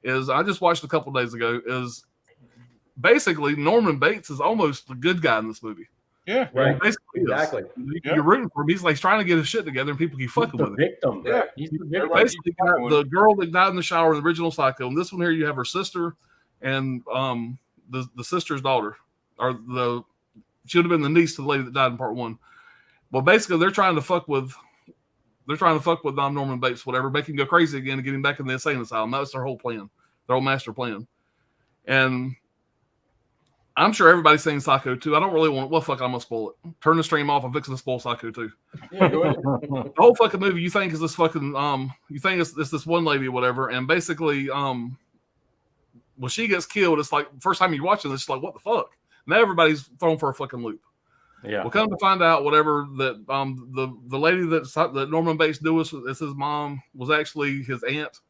is, I just watched a couple days ago, is basically Norman Bates is almost the good guy in this movie. Yeah, right. Exactly. You're rooting for him. He's like trying to get his shit together, and people keep fucking with him. Victim. Yeah, he's the victim. Basically, got the girl that died in the shower in the original Psycho, and this one here you have her sister and the sister's daughter, or she would have been the niece to the lady that died in part 1. Well, basically, they're trying to fuck with Norman Bates, whatever, make him go crazy again and get him back in the insane asylum. That was their whole plan, their whole master plan. And I'm sure everybody's seen Psycho 2. I don't really want. Well, fuck, I'm gonna spoil it. Turn the stream off. I'm fixing to spoil Psycho 2. Yeah, go ahead. The whole fucking movie, you think is this fucking you think it's this one lady or whatever, and basically when she gets killed, it's like first time you're watching this, it's like what the fuck. Now everybody's thrown for a fucking loop. Yeah. We'll come to find out whatever that the lady that Norman Bates knew as his mom was actually his aunt.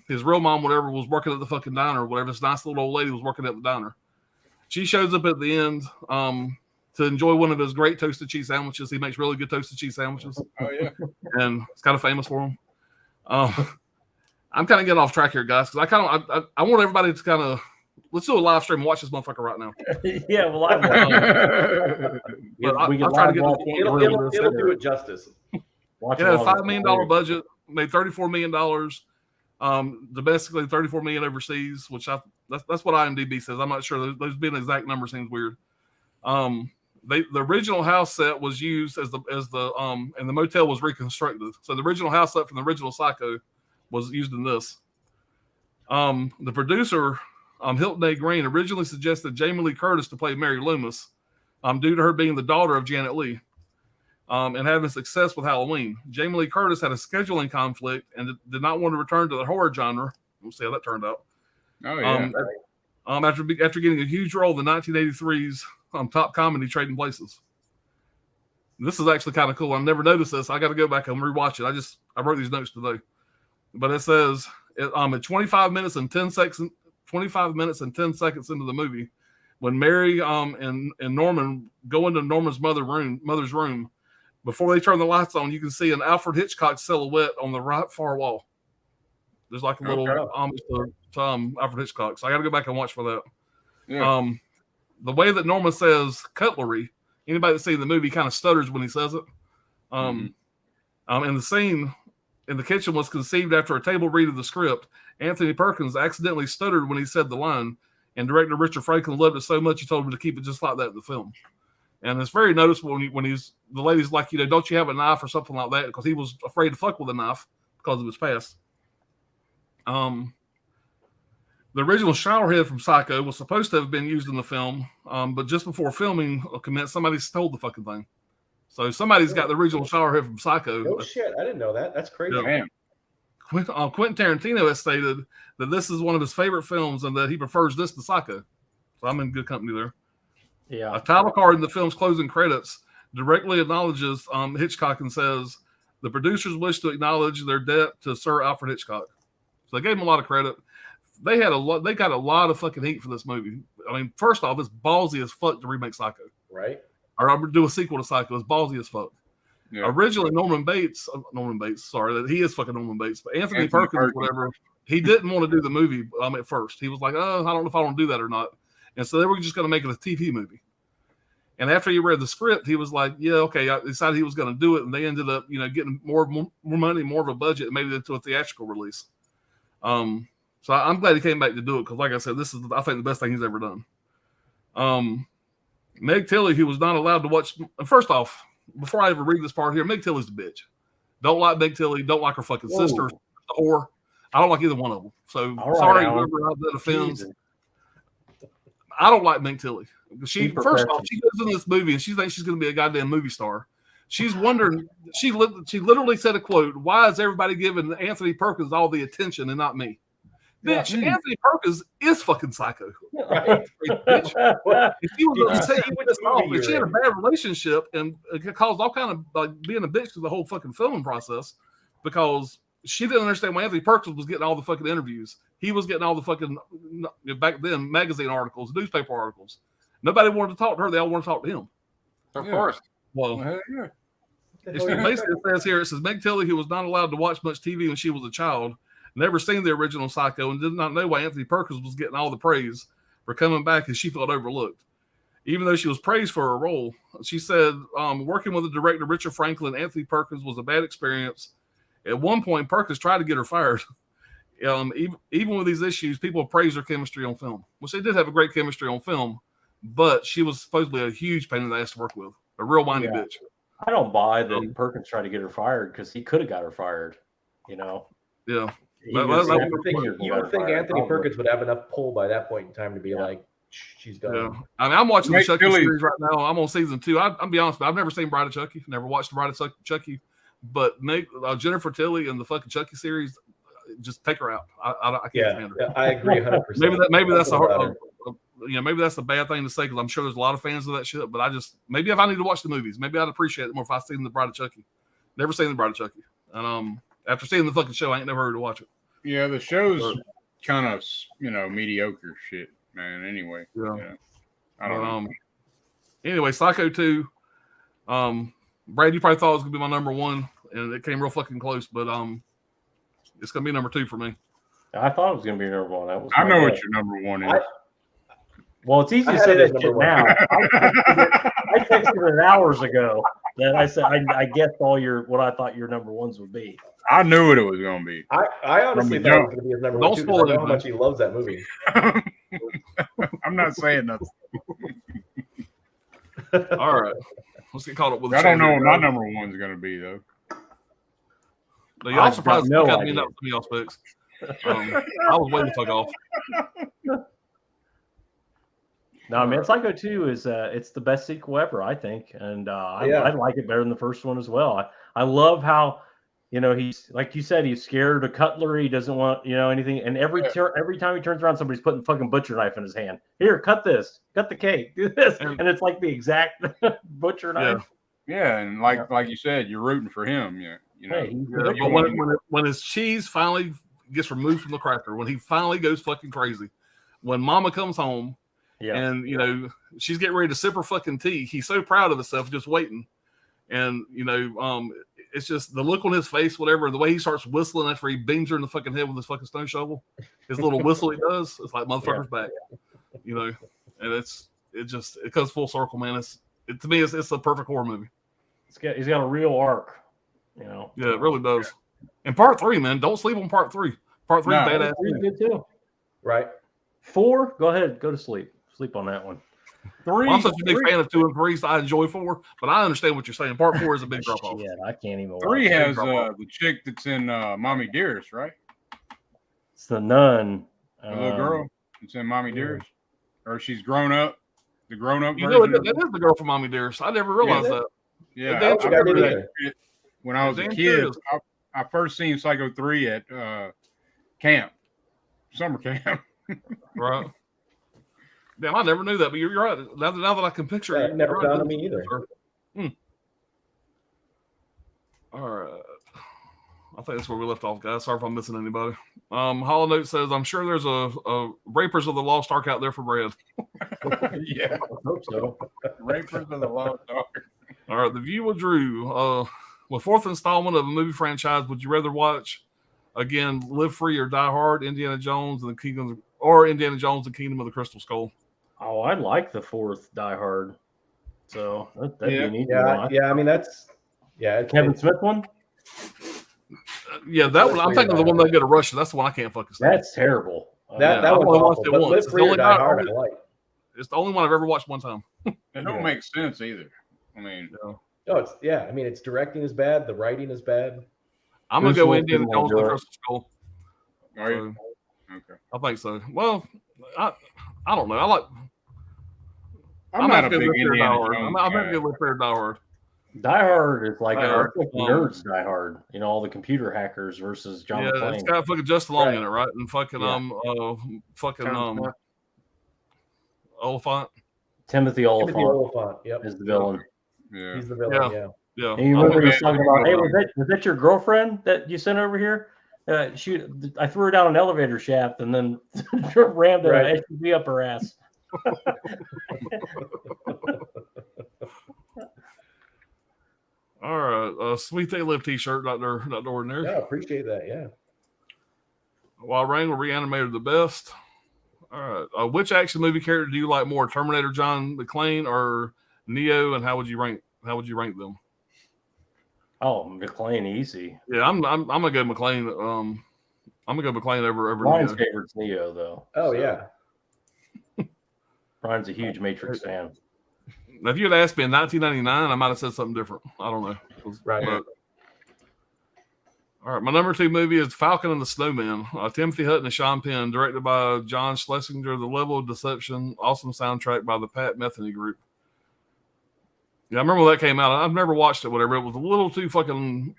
His real mom, whatever, was working at the fucking diner, whatever. This nice little old lady was working at the diner. She shows up at the end to enjoy one of his great toasted cheese sandwiches. He makes really good toasted cheese sandwiches. Oh yeah, and it's kind of famous for them. I'm kind of getting off track here, guys, because I want everybody to kind of let's do a live stream and watch this motherfucker right now. Yeah, well, I'm it'll do it justice. It had a $5 million budget, made $34 million. Domestically, $34 million overseas, which that's what IMDb says. I'm not sure. Those being the exact number seems weird. The original house set was used as the and the motel was reconstructed. So the original house set from the original Psycho was used in this. The producer, Hilton A. Green, originally suggested Jamie Lee Curtis to play Mary Loomis, due to her being the daughter of Janet Leigh. And having success with Halloween. Jamie Lee Curtis had a scheduling conflict and did not want to return to the horror genre. We'll see how that turned out. Oh yeah. After getting a huge role in the 1983's top comedy Trading Places. This is actually kind of cool. I never noticed this. I got to go back and rewatch it. I wrote these notes today, but it says at 25 minutes and 10 seconds into the movie, when Mary and Norman go into Norman's mother's room. Before they turn the lights on, you can see an Alfred Hitchcock silhouette on the right far wall. There's like a little homage to Alfred Hitchcock. So I got to go back and watch for that. Yeah. The way that Norman says cutlery, anybody that's seen the movie kind of stutters when he says it. And the scene in the kitchen was conceived after a table read of the script. Anthony Perkins accidentally stuttered when he said the line, and director Richard Franklin loved it so much he told him to keep it just like that in the film. And it's very noticeable when the lady's like, don't you have a knife or something like that? Because he was afraid to fuck with a knife because of his past. The original shower head from Psycho was supposed to have been used in the film, but just before filming commenced, somebody stole the fucking thing. So somebody's got the original shower head from Psycho. Oh shit! I didn't know that. That's crazy. Man. Quentin Tarantino has stated that this is one of his favorite films and that he prefers this to Psycho. So I'm in good company there. Yeah. A title card in the film's closing credits directly acknowledges Hitchcock and says, the producers wish to acknowledge their debt to Sir Alfred Hitchcock. So they gave him a lot of credit. They got a lot of fucking heat for this movie. I mean, first off, it's ballsy as fuck to remake Psycho. Right. Or do a sequel to Psycho. It's ballsy as fuck. Yeah. Originally, Norman Bates, sorry, he is fucking Norman Bates, but Anthony Perkins, whatever, he didn't want to do the movie at first. He was like, I don't know if I want to do that or not. And so they were just going to make it a TV movie. And after he read the script, he was like, yeah, okay. I decided he was going to do it. And they ended up, getting more money, more of a budget, and made it into a theatrical release. So I'm glad he came back to do it because, like I said, this is, I think, the best thing he's ever done. Meg Tilly, who was not allowed to watch, first off, before I ever read this part here, Meg Tilly's a bitch. Don't like Meg Tilly. Don't like her fucking sister, the whore. I don't like either one of them. So sorry, whoever out that offends. Jesus. I don't like Meg Tilly. First off, she goes in this movie and she thinks she's going to be a goddamn movie star. She's wondering. She literally said a quote: "Why is everybody giving Anthony Perkins all the attention and not me?" Bitch, Anthony Perkins is fucking psycho. Right. Bitch. If she was upset, if she had a bad relationship and it caused all kind of like being a bitch to the whole fucking filming process because she didn't understand why Anthony Perkins was getting all the fucking interviews. He was getting all the fucking, back then, magazine articles, newspaper articles. Nobody wanted to talk to her. They all wanted to talk to him. Of course. Well, it basically says here, it says Meg Tilly, who was not allowed to watch much TV when she was a child, never seen the original Psycho, and did not know why Anthony Perkins was getting all the praise for coming back, and she felt overlooked. Even though she was praised for her role, she said, working with the director Richard Franklin, Anthony Perkins was a bad experience. At one point, Perkins tried to get her fired. Even with these issues, people praised her chemistry on film, which they did have a great chemistry on film, but she was supposedly a huge pain in the ass to work with, a real whiny bitch. I don't buy that Perkins tried to get her fired because he could have got her fired, Yeah. You would think Anthony Perkins would have enough pull by that point in time to be like, she's done. Yeah. I mean, I'm watching the Chucky series right now. I'm on season 2. I'll be honest with you, I've never seen Bride of Chucky. Never watched the Bride of Chucky. But Jennifer Tilly and the fucking Chucky series, just take her out. I can't stand her. Yeah, I agree 100%. Maybe that's maybe that's a bad thing to say because I'm sure there's a lot of fans of that shit. But maybe if I need to watch the movies, maybe I'd appreciate it more if I seen the Bride of Chucky. Never seen the Bride of Chucky, and after seeing the fucking show, I ain't never heard to watch it. Yeah, the show's kind of mediocre shit, man. Anyway, I don't know. Anyway, Psycho 2. Brad, you probably thought it was gonna be my number 1, and it came real fucking close, but it's gonna be number 2 for me. I thought it was gonna be number 1. I know what your number 1 is. Well, it's easy to say that shit now. I texted it hours ago that I said I guessed what I thought your number 1s would be. I knew what it was going to be. I honestly thought it was going to be his number 1 too. I know how much he loves that movie. I'm not saying nothing. All right, let's get caught up with. I don't know what my number 1's going to be though. No, y'all surprised me got me up to y'all specs. I was waiting to fuck off. No, I mean, Psycho 2 is it's the best sequel ever, I think, and I like it better than the first one as well. I love how he's like you said, he's scared of cutlery. He doesn't want anything, and every time he turns around, somebody's putting a fucking butcher knife in his hand. Here, cut this, cut the cake, do this, and it's like the exact butcher knife. Yeah, and like you said, you're rooting for him. But when his cheese finally gets removed from the cracker, when he finally goes fucking crazy, when Mama comes home. Yeah. And she's getting ready to sip her fucking tea. He's so proud of himself, just waiting. And it's just the look on his face, whatever, the way he starts whistling after he beams her in the fucking head with his fucking stone shovel. His little whistle he does, it's like motherfucker's back. And it comes full circle, man. To me, it's a perfect horror movie. He's got a real arc, Yeah, it really does. And part 3, man, don't sleep on part 3. Part 3 is badass. Good too. Right. 4, go ahead, go to sleep. Sleep on that one. 3. I'm such a big fan of 2 and 3, so I enjoy 4. But I understand what you're saying. Part 4 is a big drop off. Yeah, I can't even. 3 has the chick that's in Mommy Dearest, right? It's the nun. The little girl that's in Mommy Dearest, or she's grown up. The grown up. That is the girl from Mommy Dearest. I never realized that. Yeah, I remember that. When I was a kid, I first seen Psycho 3 at summer camp. Right. Damn, I never knew that, but you're right. Now that I can picture it. Never dawned on me either. All right. I think that's where we left off, guys. Sorry if I'm missing anybody. Hollow Note says, I'm sure there's a Rapers of the Lost Ark out there for Brad. Yeah, I hope so. Rapers of the Lost Ark. All right, The View with Drew. With 4th installment of a movie franchise, would you rather watch again Live Free or Die Hard, Indiana Jones and the Kingdom of the Crystal Skull? Oh, I like the 4th Die Hard. So that'd be an easy one. Yeah. I mean, that's Kevin Smith one. Yeah, that one. I'm thinking of the one they get a Russian. That's the one I can't fucking stand. That's terrible. That was awful. But Live Free or Die Hard, I like. It's the only one I've ever watched one time. It don't make sense either. I mean, no, I mean, its directing is bad. The writing is bad. I'm gonna go Indiana Jones and the Crystal Skull. Are you? Okay. I think so. Well, I don't know. I'm not a big Indiana Jones I'm gonna go Live Free or Die Hard. Die Hard is like nerds Die Hard. All the computer hackers versus John McClane. It's got fucking Justin Long in it, right? And fucking Oliphant. Timothy Oliphant. Yep. Is the villain. Yeah. He's the villain. Yeah. And you remember he was talking about, hey, was that your girlfriend that you sent over here? I threw her down an elevator shaft and then rammed an SUV up her ass. All right, Sweet They Live T-shirt, not ordinary. Yeah, appreciate that. Yeah. While Wrangler Reanimator the best. All right, which action movie character do you like more, Terminator John McClane or Neo, and how would you rank them? Oh, McClane, easy. Yeah, I'm gonna go McClane. I'm gonna go McClane over Ryan's Neo. favorite's Neo, though. Oh yeah. Ryan's a huge Matrix fan. Now, if you had asked me in 1999, I might have said something different. I don't know. Right. All right, my number 2 movie is Falcon and the Snowman. Timothy Hutton and Sean Penn, directed by John Schlesinger. The Level of Deception, awesome soundtrack by the Pat Metheny Group. Yeah, I remember when that came out. I've never watched it, whatever. It was a little too fucking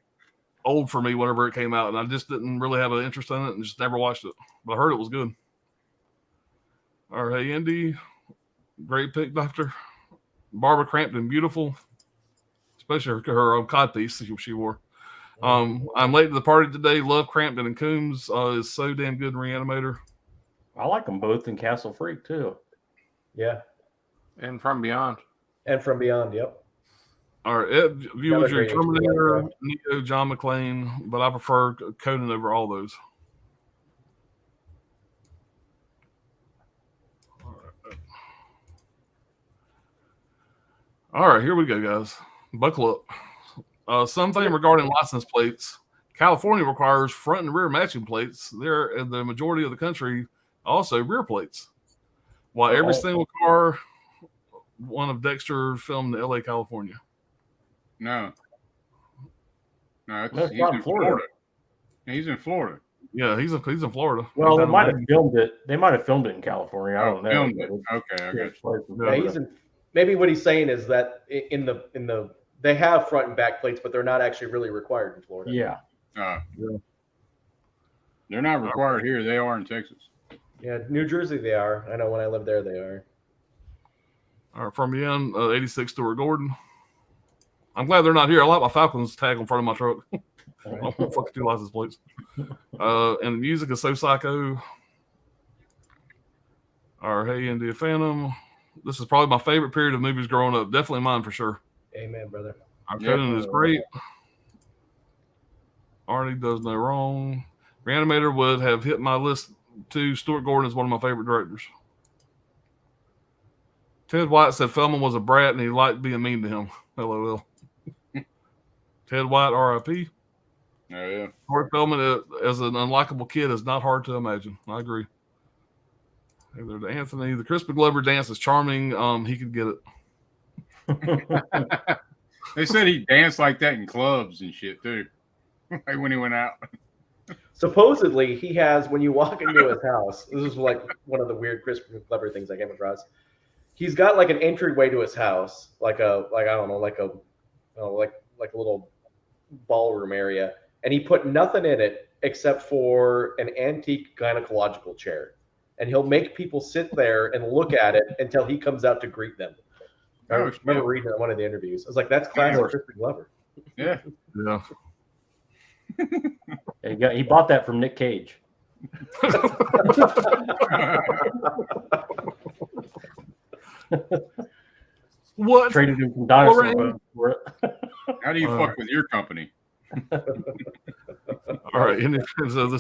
old for me whenever it came out, and I just didn't really have an interest in it and just never watched it. But I heard it was good. All right, hey, Indy. Great pick, Doctor. Barbara Crampton, beautiful. Especially her codpiece she wore. I'm late to the party today. Love Crampton and Coombs is so damn good in Reanimator. I like them both in Castle Freak, too. Yeah. And From Beyond. And From Beyond, yep. All right, View was your Terminator, Neo, John McClane, but I prefer Conan over all those. All right, here we go, guys. Buckle up. Something regarding license plates. California requires front and rear matching plates. There, in the majority of the country, also rear plates. While every single car, one of Dexter filmed in L.A., California. No, he's in Florida. He's in Florida. Yeah, he's in Florida. Well, they might have filmed it. They might have filmed it in California. I don't know. Filmed it. Okay, I got you. Yeah, he's in. Maybe what he's saying is that in the they have front and back plates, but they're not actually really required in Florida. Yeah. They're not required here. They are in Texas. Yeah, New Jersey they are. I know when I lived there they are. All right, from the end, 86 Stuart Gordon. I'm glad they're not here. I like my Falcons tag in front of my truck. I don't want fucking 2 license plates. And the music is so psycho. All right, hey, India Phantom. This is probably my favorite period of movies growing up. Definitely mine for sure. Amen, brother. Our Conan is great. Arnie does no wrong. Reanimator would have hit my list too. Stuart Gordon is one of my favorite directors. Ted White said Feldman was a brat and he liked being mean to him. LOL. Ted White, R.I.P. Oh, yeah. Corey Feldman as an unlikable kid is not hard to imagine. I agree. Hey there to Anthony. The Crispin Glover dance is charming. He could get it. They said he danced like that in clubs and shit too. Like when he went out. Supposedly, he has, when you walk into his house, this is like one of the weird Crispin Glover things I came across. He's got like an entryway to his house, like a little ballroom area, and he put nothing in it except for an antique gynecological chair, and he'll make people sit there and look at it until he comes out to greet them. I remember reading one of the interviews. I was like, "That's classic Crispin Glover." Yeah. He bought that from Nick Cage. What? Traded him from Dinosaur for it. How do you fuck with your company? All right. So the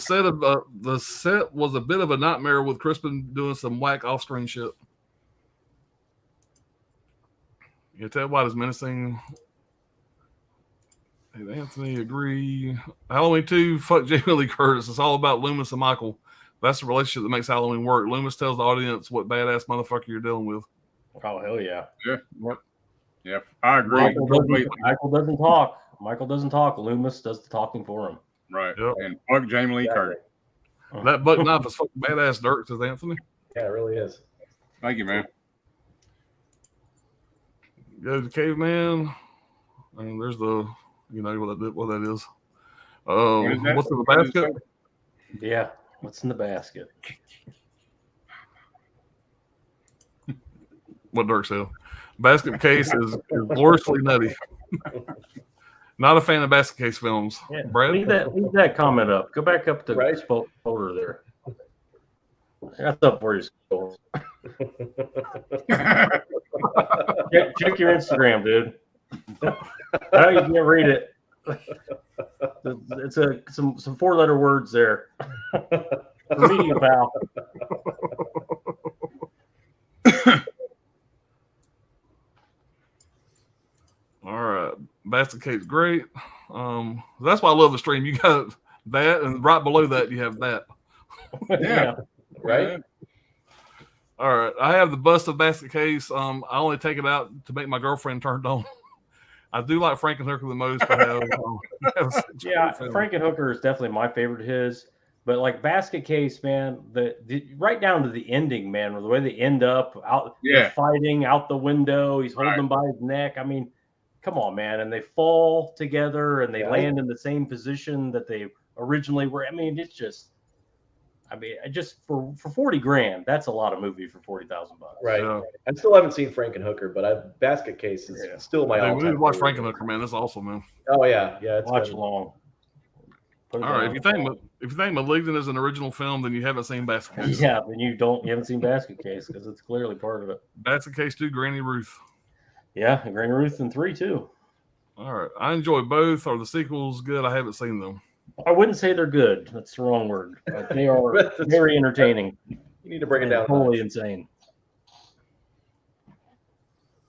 set was a bit of a nightmare with Crispin doing some whack off-screen shit. Yeah, Ted White is menacing. Hey, Anthony, agree. Halloween 2, fuck Jamie Lee Curtis. It's all about Loomis and Michael. That's the relationship that makes Halloween work. Loomis tells the audience what badass motherfucker you're dealing with. Oh, hell yeah. Yeah. Yep. Yeah, I agree. Michael doesn't talk. Michael doesn't talk. Loomis does the talking for him. Right. Yep. And fuck Jamie Lee Curtis. That buck knife is fucking badass, Dirk, says Anthony. Yeah, it really is. Thank you, man. Go to Caveman. And there's the, you know what that is. What's in the basket? Yeah. What's in the basket? What Dirk said. Basket case is gloriously nutty. Not a fan of basket case films. Yeah, Brad? leave that comment up. Go back up to the folder there. That's up where you scroll. check your Instagram, dude. I know you can't read it. It's some 4-letter words there. Media pal. All right. Basket cake's great. That's why I love the stream. You got that, and right below that, you have that. Yeah. Right? All right. I have the bust of basket case. I only take it out to make my girlfriend turned on. I do like Frankenhooker the most. Yeah, Frankenhooker is definitely my favorite of his. But like Basket Case, man, the right down to the ending, man, the way they end up out fighting out the window, he's holding him by his neck. I mean, come on, man. And they fall together and they land in the same position that they originally were. I mean, it's just for $40,000, that's a lot of movie for $40,000. Right. Yeah. I still haven't seen Frankenhooker, but Basket Case is still my all-time. We need to watch Frankenhooker, man. That's awesome, man. Oh yeah, it's watch along. All right. If you think Malignant is an original film, then you haven't seen Basket Case. Yeah, then you haven't seen Basket Case because it's clearly part of it. Basket Case 2, Granny Ruth. Yeah, and Granny Ruth in 3 too. All right. I enjoy both. Are the sequels good? I haven't seen them. I wouldn't say they're good. That's the wrong word. But they are very entertaining. You need to break it down. Totally insane.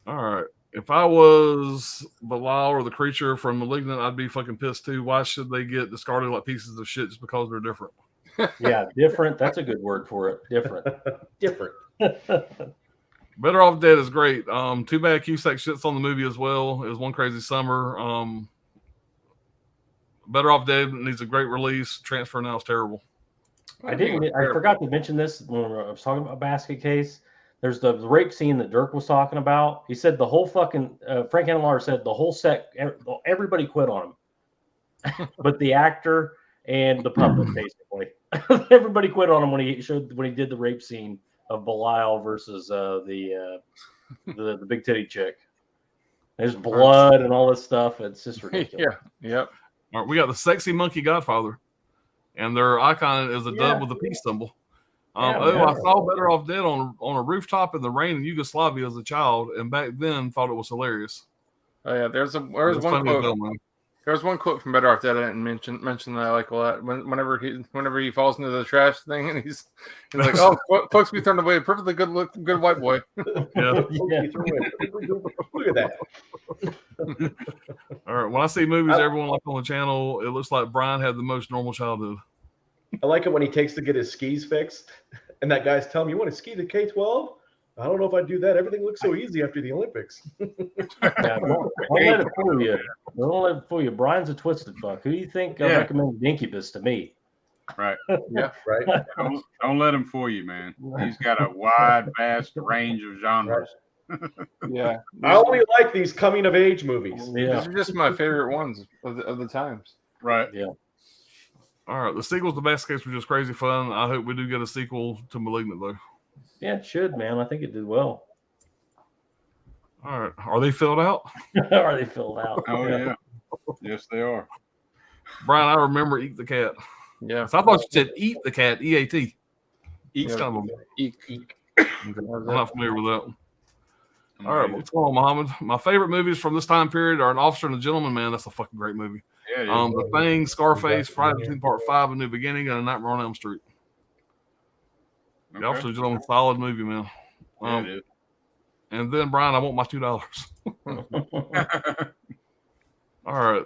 All right. If I was Bilal or the creature from Malignant, I'd be fucking pissed too. Why should they get discarded like pieces of shit just because they're different? Yeah, different. That's a good word for it. Different. Different. Better Off Dead is great. Too bad Cusack shits on the movie as well. It was One Crazy Summer. Better Off Dead needs a great release. Transfer now is terrible. I forgot to mention this when I was talking about Basket Case. There's the rape scene that Dirk was talking about. He said the whole fucking Frank Henenlotter said the whole set, everybody quit on him, but the actor and the puppet basically, everybody quit on him when he did the rape scene of Belial versus the big titty chick. There's blood and all this stuff. It's just ridiculous. Yep. All right, we got the Sexy Monkey Godfather, and their icon is a dove with a peace symbol. I saw Better Off Dead on a rooftop in the rain in Yugoslavia as a child, and back then thought it was hilarious. Oh yeah, there's It's one funny as quote. hell, man. There's one quote from Better Off Dead I didn't mention that I like a lot. Whenever he falls into the trash thing and he's like, "Oh, folks be thrown away, perfectly good white boy." Yeah. Look at that. All right. When I see movies, everyone like on the channel, it looks like Brian had the most normal childhood. I like it when he takes to get his skis fixed, and that guy's telling him, "You want to ski the K-12? I don't know if I'd do that. Everything looks so easy after the Olympics." Yeah, don't let it fool you. Don't let it fool you. Brian's a twisted fuck. Who do you think recommended Incubus to me? Right. Yeah. Right. Don't let him fool you, man. He's got a wide, vast range of genres. Yeah. I only like these coming of age movies. Yeah. These are just my favorite ones of the times. Right. Yeah. All right. The sequels to Basket Case were just crazy fun. I hope we do get a sequel to Malignant, though. Yeah, it should, man. I think it did well. All right. Are they filled out? Are they filled out? Oh, yeah. Yes, they are. Brian, I remember Eat the Cat. Yeah. So I thought you said Eat the Cat, EAT. Eat It's kind of Eek. I'm not familiar with that. All right, what's going on, Muhammad? My favorite movies from this time period are An Officer and a Gentleman. Man, that's a fucking great movie. Yeah, yeah. The Thing, Scarface, Friday the 13th Part 5, A New Beginning, and A Nightmare on Elm Street. The Okay. Officer and a Gentleman, solid movie, man. Yeah, it is. And then, Brian, I want my $2. All right.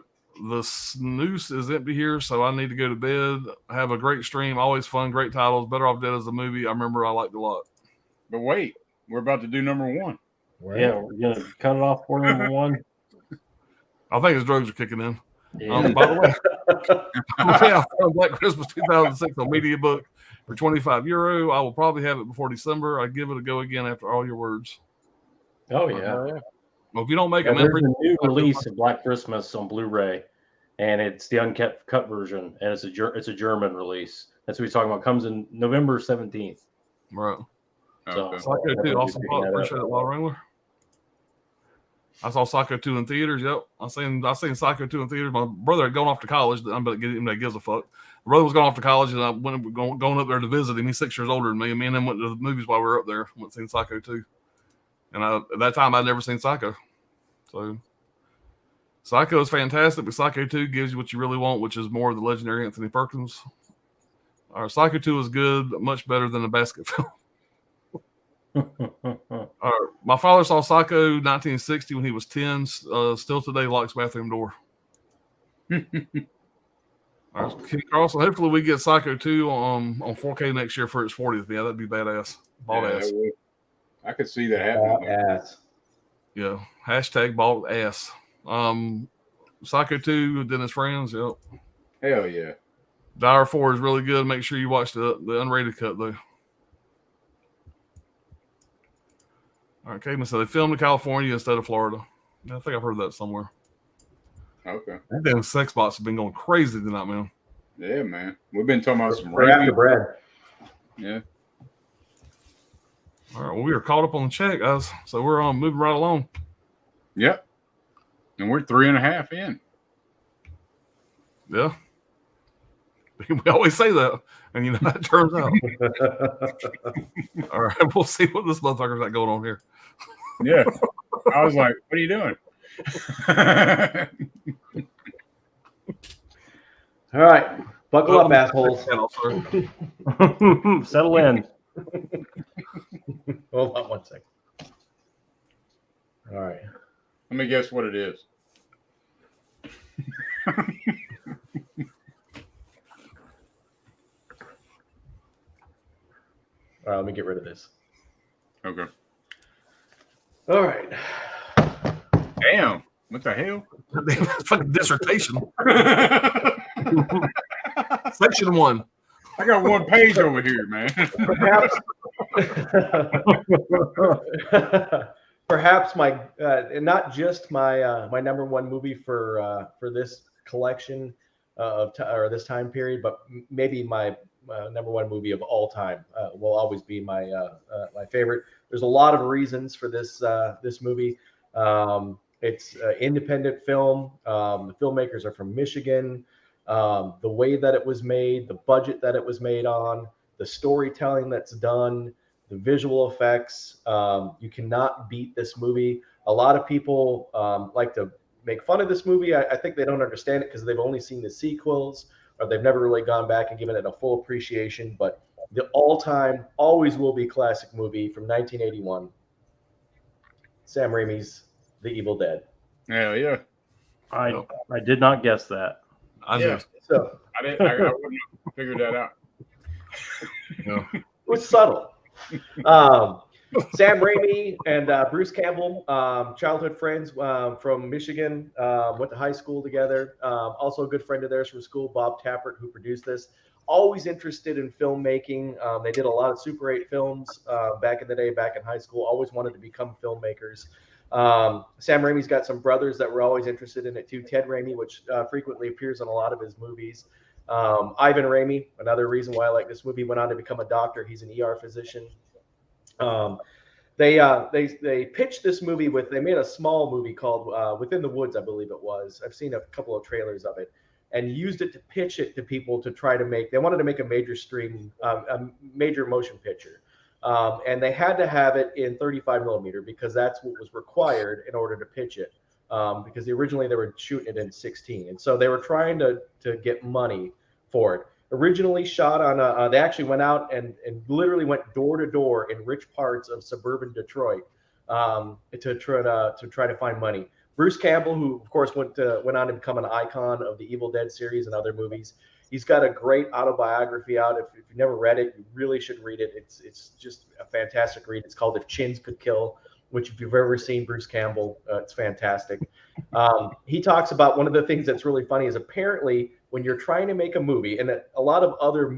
The snooze is empty here, so I need to go to bed. Have a great stream. Always fun. Great titles. Better Off Dead as a movie. I remember I liked it a lot. But wait, we're about to do number one. Yeah, we're gonna cut it off for number one. I think his drugs are kicking in. Yeah. By the way, I found Black Christmas 2006 on MediaBook for €25. I will probably have it before December. I give it a go again after all your words. Oh yeah. Well, if you don't make Yeah, it, there's a new release of Black Christmas on Blu-ray, and it's the uncut version, and it's a German release. That's what he's talking about. Comes in November 17th. right. So, Okay. Psycho 2, awesome. Appreciate it, Law Wrangler. I saw Psycho 2 in theaters. Yep, I seen Psycho 2 in theaters. My brother had gone off to college. I'm about to get him that gives a fuck. My brother was going off to college, and I went going up there to visit him. He's 6 years older than me, and me and him went to the movies while we were up there. Went and seen Psycho 2. And at that time, I'd never seen Psycho. So, Psycho is fantastic, but Psycho 2 gives you what you really want, which is more of the legendary Anthony Perkins. All right, Psycho 2 is good, but much better than the basket film. All right, my father saw Psycho 1960 when he was 10. Still today locks bathroom door. All right, Ken Carlson. Hopefully, we get Psycho 2 on 4K next year for its 40th. Yeah, that'd be badass. Bald ass. I could see that happening. Ass. Yeah. Hashtag bald ass. Psycho 2, then his friends. Yep. Hell yeah. Dire 4 is really good. Make sure you watch the unrated cut, though. All right, Caveman said they filmed in California instead of Florida. Yeah, I think I've heard that somewhere. Okay. That damn sex bots have been going crazy tonight, man. Yeah, man. We've been talking about some Right after rapey. bread. Yeah. All right, well, we are caught up on the check, guys. So we're moving right along. Yep. And we're 3.5 in. Yeah. We always say that. And you know how it turns out. All right, we'll see what this motherfucker's got going on here. Yeah. I was like, what are you doing? All right. Buckle up, assholes. Settle in. Hold on one second. All right. Let me guess what it is. All right, let me get rid of this. Okay. All right. Damn. What the hell? Fucking dissertation. Section 1. I got one page over here, man. Perhaps my not just my number one movie for this collection or this time period, but maybe my number one movie of all time will always be my favorite. There's a lot of reasons for this movie. It's an independent film. The filmmakers are from Michigan. The way that it was made, the budget that it was made on, the storytelling that's done, the visual effects. You cannot beat this movie. A lot of people like to make fun of this movie. I think they don't understand it because they've only seen the sequels, or they've never really gone back and given it a full appreciation. But the all-time, always will be classic movie from 1981, Sam Raimi's The Evil Dead. Hell yeah. I did not guess that. I knew. So I wouldn't have figured that out. it was subtle. Sam Raimi and Bruce Campbell, childhood friends from Michigan, went to high school together. Also a good friend of theirs from school, Bob Tappert, who produced this. Always interested in filmmaking. They did a lot of Super 8 films back in the day, back in high school. Always wanted to become filmmakers. Sam Raimi's got some brothers that were always interested in it too. Ted Raimi, which frequently appears in a lot of his movies. Ivan Raimi, another reason why I like this movie, went on to become a doctor. He's an ER physician. They pitched this movie they made a small movie called Within the Woods, I believe it was. I've seen a couple of trailers of it, and used it to pitch it to people to try to they wanted to make a major motion picture. And they had to have it in 35 millimeter because that's what was required in order to pitch it. Because originally they were shooting it in 16. And so they were trying to get money for it. Originally shot on they actually went out and literally went door to door in rich parts of suburban Detroit to try to find money. Bruce Campbell, who of course went on to become an icon of the Evil Dead series and other movies. He's got a great autobiography out. If you've never read it, you really should read it. It's just a fantastic read. It's called If Chins Could Kill, which if you've ever seen Bruce Campbell, it's fantastic. He talks about one of the things that's really funny is apparently when you're trying to make a movie, and a lot of other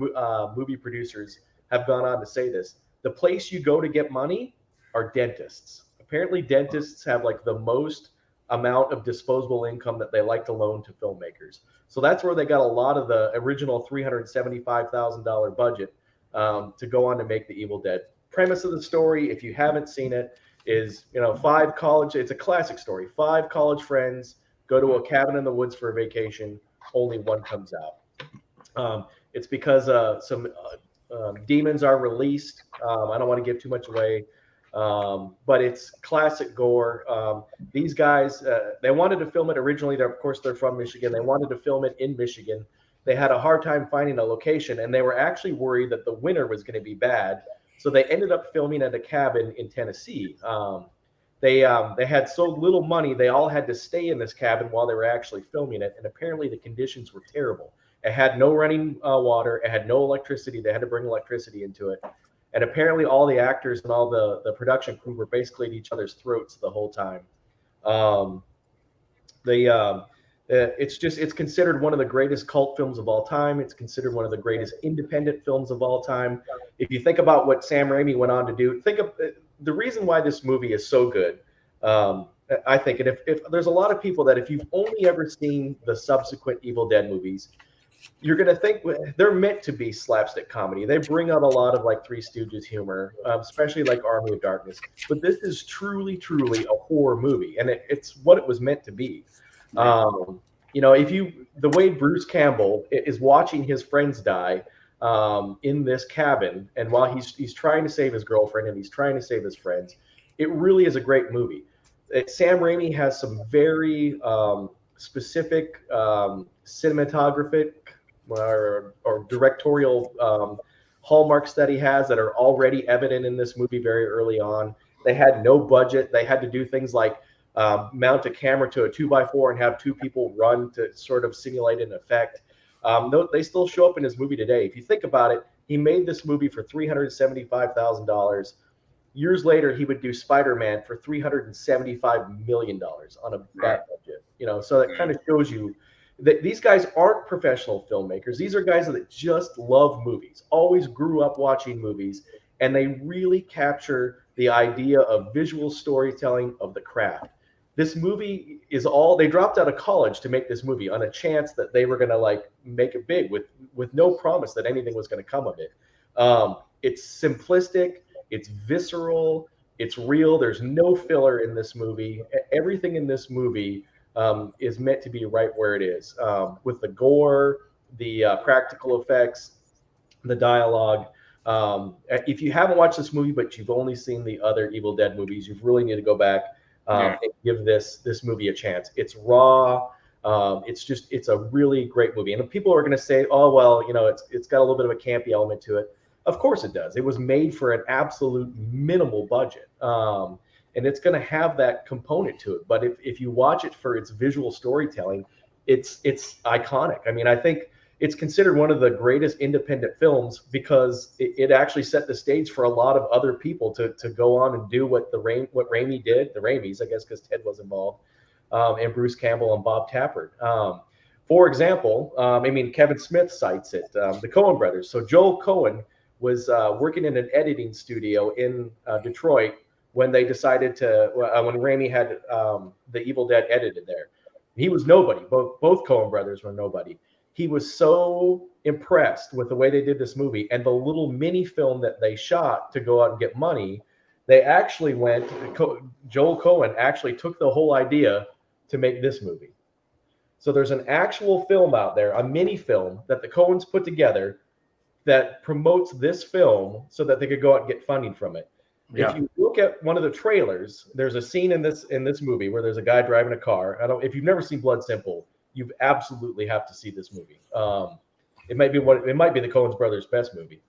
movie producers have gone on to say this, the place you go to get money are dentists. Apparently dentists have like the most amount of disposable income that they like to loan to filmmakers. So that's where they got a lot of the original $375,000 budget to go on to make The Evil Dead. Premise of the story, if you haven't seen it, is it's a classic story. 5 college friends go to a cabin in the woods for a vacation. Only one comes out. It's because some demons are released. I don't want to give too much away. But it's classic gore. These guys, they wanted to film it originally. Of course, they're from Michigan. They wanted to film it in Michigan. They had a hard time finding a location, and they were actually worried that the winter was going to be bad. So they ended up filming at a cabin in Tennessee. They had so little money, they all had to stay in this cabin while they were actually filming it. And apparently the conditions were terrible. It had no running water. It had no electricity. They had to bring electricity into it. And apparently all the actors and all the production crew were basically at each other's throats the whole time. It's considered one of the greatest cult films of all time. It's considered one of the greatest independent films of all time. If you think about what Sam Raimi went on to do, think of the reason why this movie is so good. I think, and if there's a lot of people that if you've only ever seen the subsequent Evil Dead movies, you're going to think they're meant to be slapstick comedy. They bring out a lot of like Three Stooges humor, especially like Army of Darkness. But this is truly, truly a horror movie, and it's what it was meant to be. The way Bruce Campbell is watching his friends die in this cabin, and while he's trying to save his girlfriend and he's trying to save his friends, it really is a great movie. Sam Raimi has some very specific cinematographic or directorial hallmarks that he has that are already evident in this movie very early on. They had no budget. They had to do things like mount a camera to a 2x4 and have 2 people run to sort of simulate an effect. They still show up in his movie today. If you think about it, he made this movie for $375,000. Years later, he would do Spider-Man for $375 million on a bad budget. So that kind of shows you that these guys aren't professional filmmakers. These are guys that just love movies, always grew up watching movies, and they really capture the idea of visual storytelling of the craft. This movie is they dropped out of college to make this movie on a chance that they were going to make it big with no promise that anything was going to come of it. It's simplistic. It's visceral. It's real. There's no filler in this movie. Everything in this movie is meant to be right where it is, with the gore, the practical effects, the dialogue. If you haven't watched this movie, but you've only seen the other Evil Dead movies, you really need to go back and give this movie a chance. It's raw. It's a really great movie. And people are going to say, oh, well, it's got a little bit of a campy element to it. Of course it does. It was made for an absolute minimal budget. And it's going to have that component to it. But if you watch it for its visual storytelling, it's iconic. I mean, I think it's considered one of the greatest independent films because it actually set the stage for a lot of other people to go on and do what Raimi did, the Raimis, I guess, because Ted was involved, and Bruce Campbell and Bob Tappert. For example, Kevin Smith cites it, the Coen brothers. So Joel Coen was working in an editing studio in Detroit when they decided when Raimi had the Evil Dead edited there. He was nobody. Both Coen brothers were nobody. He was so impressed with the way they did this movie and the little mini film that they shot to go out and get money. They actually Joel Coen actually took the whole idea to make this movie. So there's an actual film out there, a mini film that the Coens put together that promotes this film so that they could go out and get funding from it. Yeah. If you look at one of the trailers, there's a scene in this movie where there's a guy driving a car. If you've never seen Blood Simple, you absolutely have to see this movie. It might be the Coen brothers' best movie,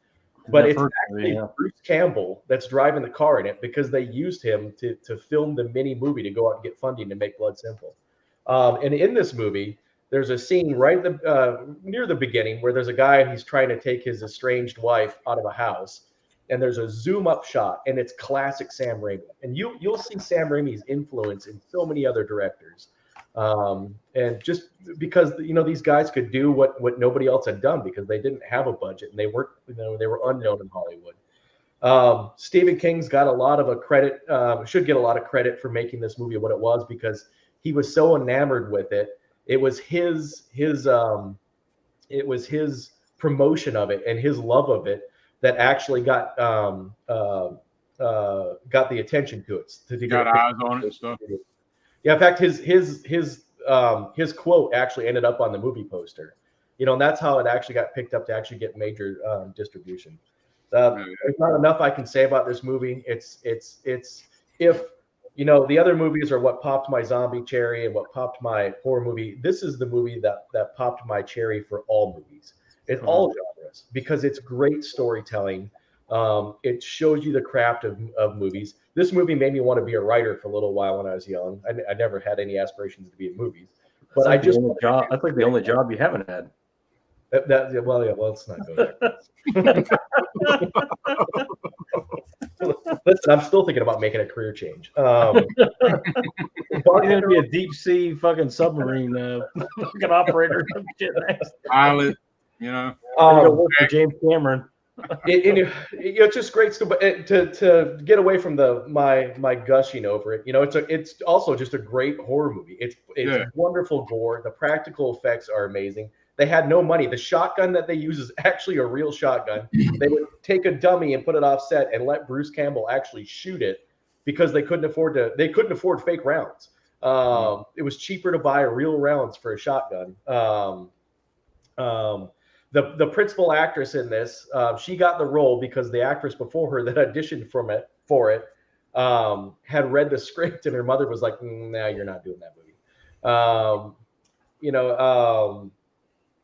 but it's actually Bruce Campbell that's driving the car in it because they used him to film the mini movie to go out and get funding to make Blood Simple. And in this movie, there's a scene right near the beginning where there's a guy and he's trying to take his estranged wife out of a house. And there's a zoom up shot, and it's classic Sam Raimi. And you'll see Sam Raimi's influence in so many other directors. And just because these guys could do what nobody else had done because they didn't have a budget and they were unknown in Hollywood. Stephen King's got a lot of credit, should get a lot of credit for making this movie what it was because he was so enamored with it. It was his promotion of it and his love of it that actually got the attention to it. To got eyes on it and stuff. Yeah, in fact, his quote actually ended up on the movie poster. And that's how it actually got picked up to actually get major distribution. There's not enough I can say about this movie. It's if the other movies are what popped my zombie cherry and what popped my horror movie. This is the movie that popped my cherry for all movies. It's all genres because it's great storytelling. It shows you the craft of movies. This movie made me want to be a writer for a little while when I was young. I never had any aspirations to be in movies, but that's like the only job you haven't had. Let's not go there. Listen, I'm still thinking about making a career change. You're gonna be a deep sea fucking submarine fucking operator. Pilot. Go work for James Cameron. It's just great stuff. But to get away from my gushing over it, it's also just a great horror movie. It's wonderful gore. The practical effects are amazing. They had no money. The shotgun that they use is actually a real shotgun. They would take a dummy and put it offset and let Bruce Campbell actually shoot it because they couldn't afford fake rounds. It was cheaper to buy real rounds for a shotgun. The principal actress in this, she got the role because the actress before her that auditioned for it had read the script and her mother was like, "No, you're not doing that movie."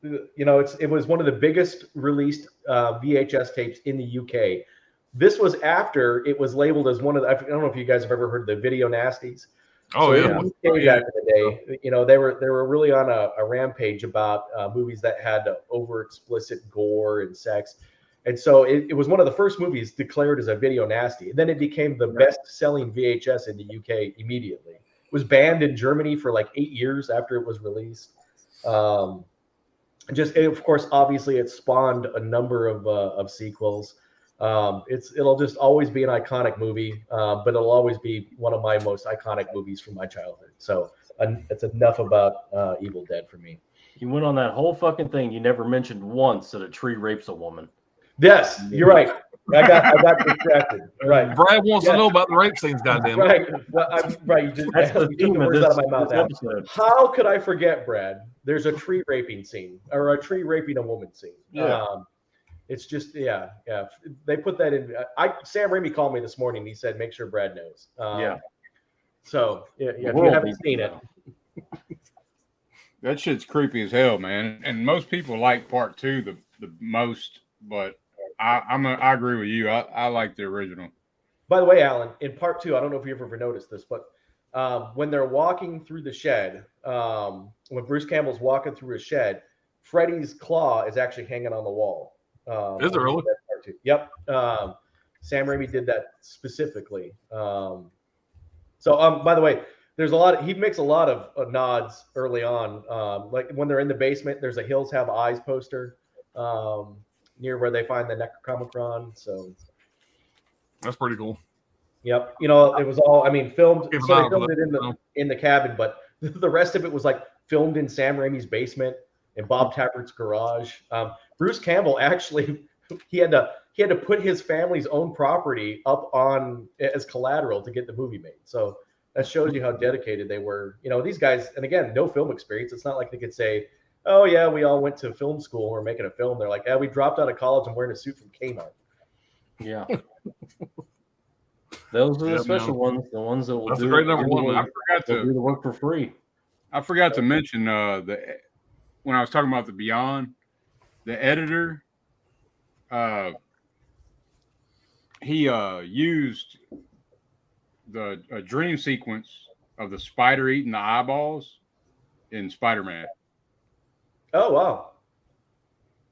It was one of the biggest released VHS tapes in the UK. This was after it was labeled as one of the, I don't know if you guys have ever heard of the video nasties. Oh, so back in the day, they were really on a rampage about movies that had over explicit gore and sex, and so it was one of the first movies declared as a video nasty. And then it became the best-selling VHS in the UK immediately. It was banned in Germany for like 8 years after it was released. Of course, obviously, it spawned a number of sequels. It'll just always be an iconic movie, but it'll always be one of my most iconic movies from my childhood. So it's enough about Evil Dead for me. You went on that whole fucking thing. You never mentioned once that a tree rapes a woman. Yes, you're right. I got distracted. Right. Brad wants to know about the rape scenes, goddamn. Right. Right. You just That's the took the words out of my mouth. How could I forget, Brad? There's a tree raping scene or a tree raping a woman scene. Yeah. It's just yeah. They put that in. Sam Raimi called me this morning. He said, "Make sure Brad knows." So yeah, if you haven't seen it, that shit's creepy as hell, man. And most people like part 2 the most, but I agree with you. I like the original. By the way, Alan, in part 2, I don't know if you ever noticed this, but when they're walking through the shed, when Bruce Campbell's walking through a shed, Freddy's claw is actually hanging on the wall. Is it really? Yep. Sam Raimi did that specifically. By the way, there's he makes a lot of nods early on. Like when they're in the basement, there's a Hills Have Eyes poster near where they find the Necronomicon. So that's pretty cool. Yep. It was all, filmed. Keep So an eye they out filmed for it that. in the cabin, but the rest of it was like filmed in Sam Raimi's basement in Bob Tappert's garage. Bruce Campbell actually he had to put his family's own property up on as collateral to get the movie made. So that shows you how dedicated they were. These guys, and again, no film experience. It's not like they could say, "Oh yeah, we all went to film school. We're making a film." They're like, "Yeah, we dropped out of college and wearing a suit from Kmart." Yeah. Those are the special ones, the ones that will do, great number one, man. do the work for free. I forgot to mention when I was talking about the Beyond, the editor, he used a dream sequence of the spider eating the eyeballs in Spider-Man. Oh wow!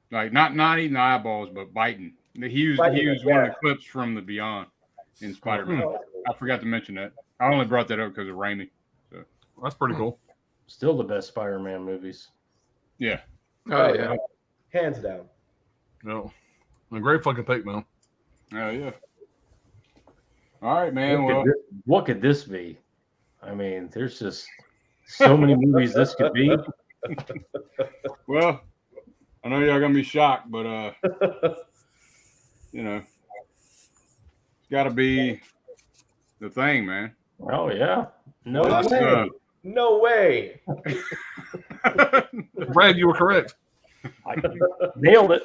Like not eating the eyeballs, but biting. He used one of the clips from the Beyond in Spider-Man. I forgot to mention that. I only brought that up because of Raimi. So that's pretty cool. Still the best Spider-Man movies. Yeah. Oh yeah. Hands down. No. A great fucking pick, man. Oh yeah. All right, man. What could this be? There's just so many movies this could be. Well, I know y'all gonna be shocked, but it's gotta be The Thing, man. Oh yeah. No way. No way. Brad, you were correct. I nailed it.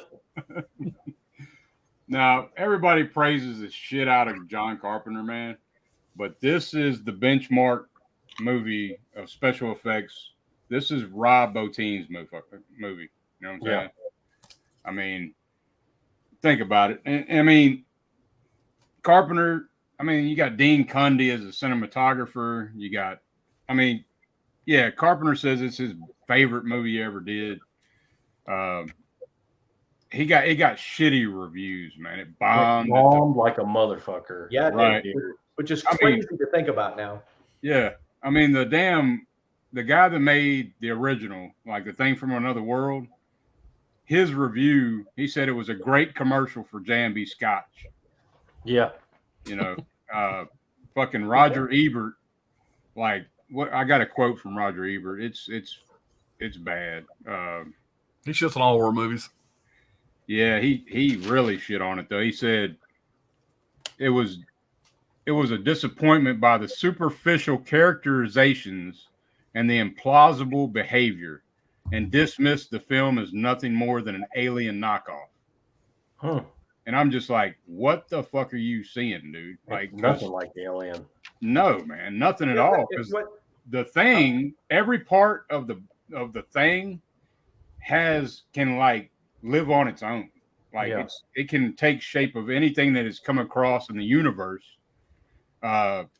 Now, everybody praises the shit out of John Carpenter, man, but this is the benchmark movie of special effects. This is Rob Bottin's movie. You know what I'm saying? Think about it. And Carpenter, you got Dean Cundy as a cinematographer. You got, Carpenter says it's his favorite movie he ever did. It got shitty reviews, man. It bombed like a motherfucker. Yeah, right. Which is crazy to think about now. Yeah, the guy that made the original, like The Thing from Another World, his review, he said it was a great commercial for J&B Scotch. Yeah. Fucking Roger Ebert, like what I got a quote from Roger Ebert. It's bad. He shits on all horror movies. Yeah, he really shit on it though. He said it was a disappointment by the superficial characterizations and the implausible behavior, and dismissed the film as nothing more than an Alien knockoff. Huh. And I'm just like, what the fuck are you seeing, dude? Like nothing like Alien. No, man, nothing at all. Because the Thing, every part of the Thing can like live on its own. Like it can take shape of anything that has come across in the universe.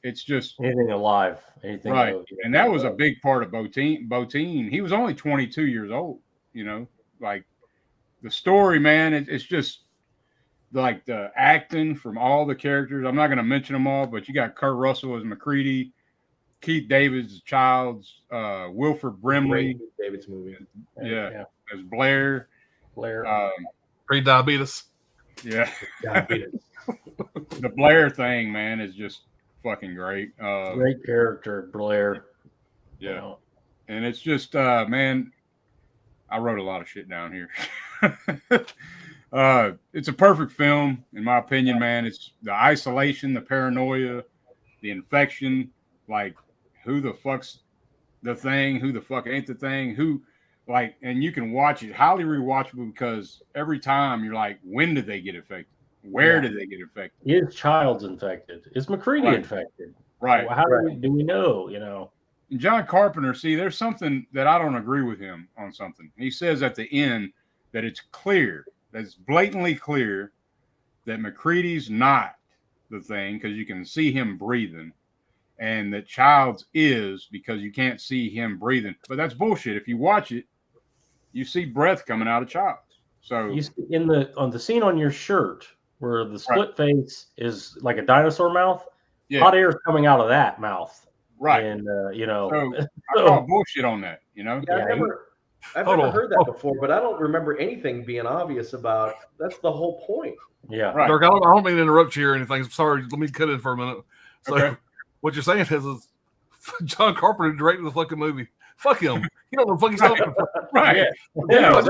It's just anything alive, anything right. And that was a big part of Bottin. He was only 22 years old. Like the story, man. It's just like the acting from all the characters. I'm not going to mention them all, but you got Kurt Russell as McCready, Keith David's Childs, Wilford Brimley, David's movie, as Blair. Pre-diabetes. Yeah. The Blair thing, man, is just fucking great. Great character, Blair. Yeah. And it's just, man, I wrote a lot of shit down here. It's a perfect film, in my opinion, man. It's the isolation, the paranoia, the infection. Like, who the fuck's the Thing? Who the fuck ain't the Thing? like, and you can watch it, highly rewatchable, because every time you're like, when did they get infected? Where did they get infected? Is Childs infected? Is McCready infected? Right. How do we know? You know. And John Carpenter, see, there's something that I don't agree with him on something. He says at the end that it's clear, that's blatantly clear that McCready's not the thing because you can see him breathing, and that Childs is because you can't see him breathing. But that's bullshit. If you watch it, you see breath coming out of Childs. So you see on the scene on your shirt where the split face is like a dinosaur mouth, hot air is coming out of that mouth. Right. And you know, so I call bullshit on that, you know. Yeah, I've never heard that before, but I don't remember anything being obvious about. That's the whole point. Yeah, right. Dirk, I don't mean to interrupt you or anything. Sorry, let me cut in for a minute. So what you're saying is John Carpenter directed the fucking movie. Fuck him. You don't know what the fuck he's talking about. Right. Yeah.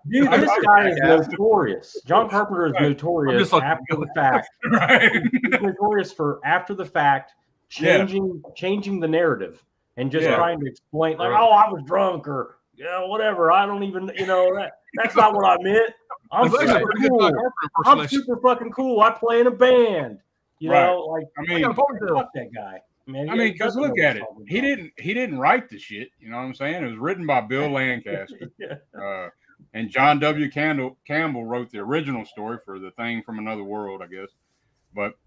Dude, this guy is notorious. John Carpenter is notorious after the fact. He's notorious for after the fact changing the narrative and just trying to explain, like, oh, I was drunk or whatever. I don't even, that's not what I meant. I'm super cool. I'm super fucking cool. I play in a band. You know, like, I mean, fuck that guy. Man, I mean, because look at it. He didn't write the shit. You know what I'm saying? It was written by Bill Lancaster. And John W. Campbell wrote the original story for The Thing from Another World, I guess. But,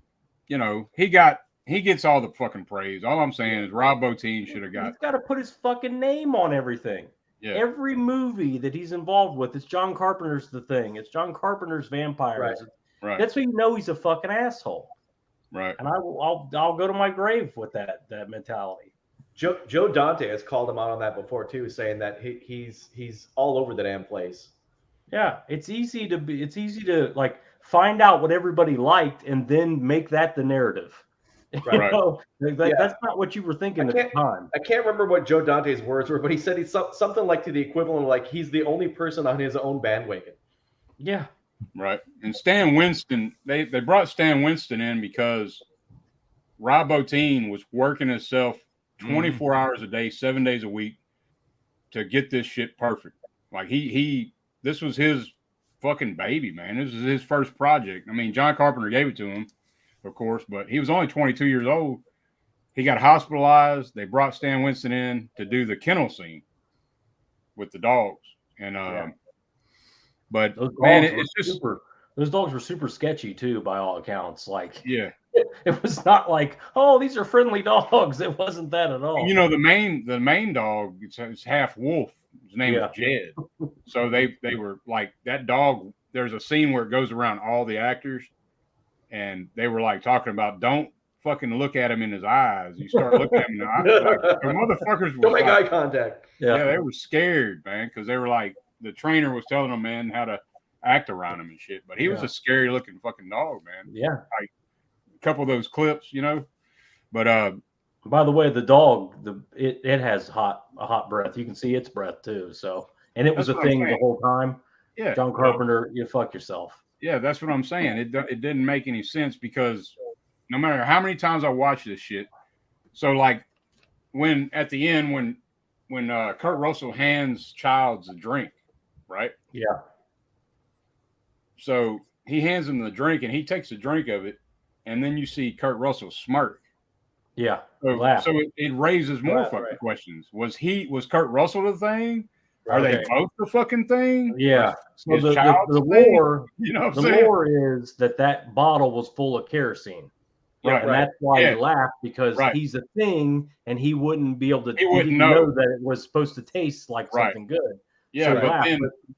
he gets all the fucking praise. All I'm saying is Rob Bottin should have got. He's got to put his fucking name on everything. Yeah. Every movie that he's involved with, it's John Carpenter's The Thing. It's John Carpenter's Vampires. Right. That's when you know he's a fucking asshole. Right. And I'll go to my grave with that mentality. Joe Dante has called him out on that before too, saying that he's all over the damn place. Yeah, it's easy to like find out what everybody liked and then make that the narrative. Right. That's not what you were thinking at the time. I can't remember what Joe Dante's words were, but he said he's something like to the equivalent of like he's the only person on his own bandwagon. Yeah. Right. And Stan Winston, they brought Stan Winston in because Rob Bottin was working himself 24 hours a day, 7 days a week to get this shit perfect. Like this was his fucking baby, man. This was his first project. I mean, John Carpenter gave it to him, of course, but he was only 22 years old. He got hospitalized. They brought Stan Winston in to do the kennel scene with the dogs. And, but those dogs were super sketchy too, by all accounts. Like, it was not like, oh, these are friendly dogs. It wasn't that at all. You know, the main dog, it's half wolf. His name is Jed. So they were like that dog. There's a scene where it goes around all the actors, and they were like talking about don't fucking look at him in his eyes. You start looking at him in the eyes, like, the motherfuckers don't make eye contact. Yeah, they were scared, man, because they were like. The trainer was telling him, man, how to act around him and shit. But he was a scary looking fucking dog, man. Yeah. Like a couple of those clips, But by the way, the dog, it has a hot breath. You can see its breath too. So, and it was a thing the whole time. Yeah. John Carpenter, you fuck yourself. Yeah, that's what I'm saying. It didn't make any sense because no matter how many times I watch this shit, so like when at the end when Kurt Russell hands Childs a drink. Right? Yeah. So he hands him the drink and he takes a drink of it, and then you see Kurt Russell smirk. Yeah. So it raises more fucking questions. Was Kurt Russell the thing? Are they both the fucking thing? Yeah. So the lore, lore is that bottle was full of kerosene. Right. And that's why he laughed, because he's a thing and he wouldn't be able to he didn't know that it was supposed to taste like something good. Yeah, so but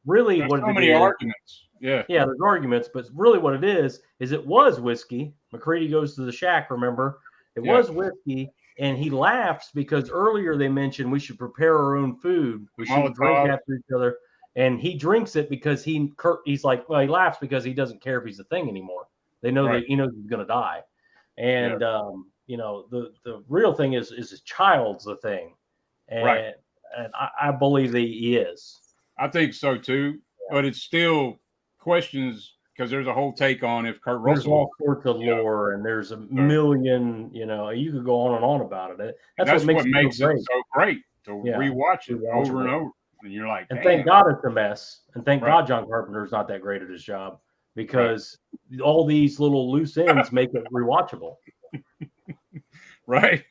really what so many arguments. Yeah, there's arguments, but really what it is it was whiskey. McCready goes to the shack, remember? It was whiskey, and he laughs because earlier they mentioned we should prepare our own food. We should drink after each other. And he drinks it because he's like, well, he laughs because he doesn't care if he's a thing anymore. They know that he knows he's gonna die. And the real thing is his child's the thing. And and I believe that he is. I think so too, but it's still questions because there's a whole take on if Kurt Russell. There's all sorts of lore, and there's a million. You could go on and on about it. That's what makes it so great to rewatch it over and over. and you're like, And damn. thank God it's a mess. And thank Right. God John Carpenter's not that great at his job, because all these little loose ends make it rewatchable. Right.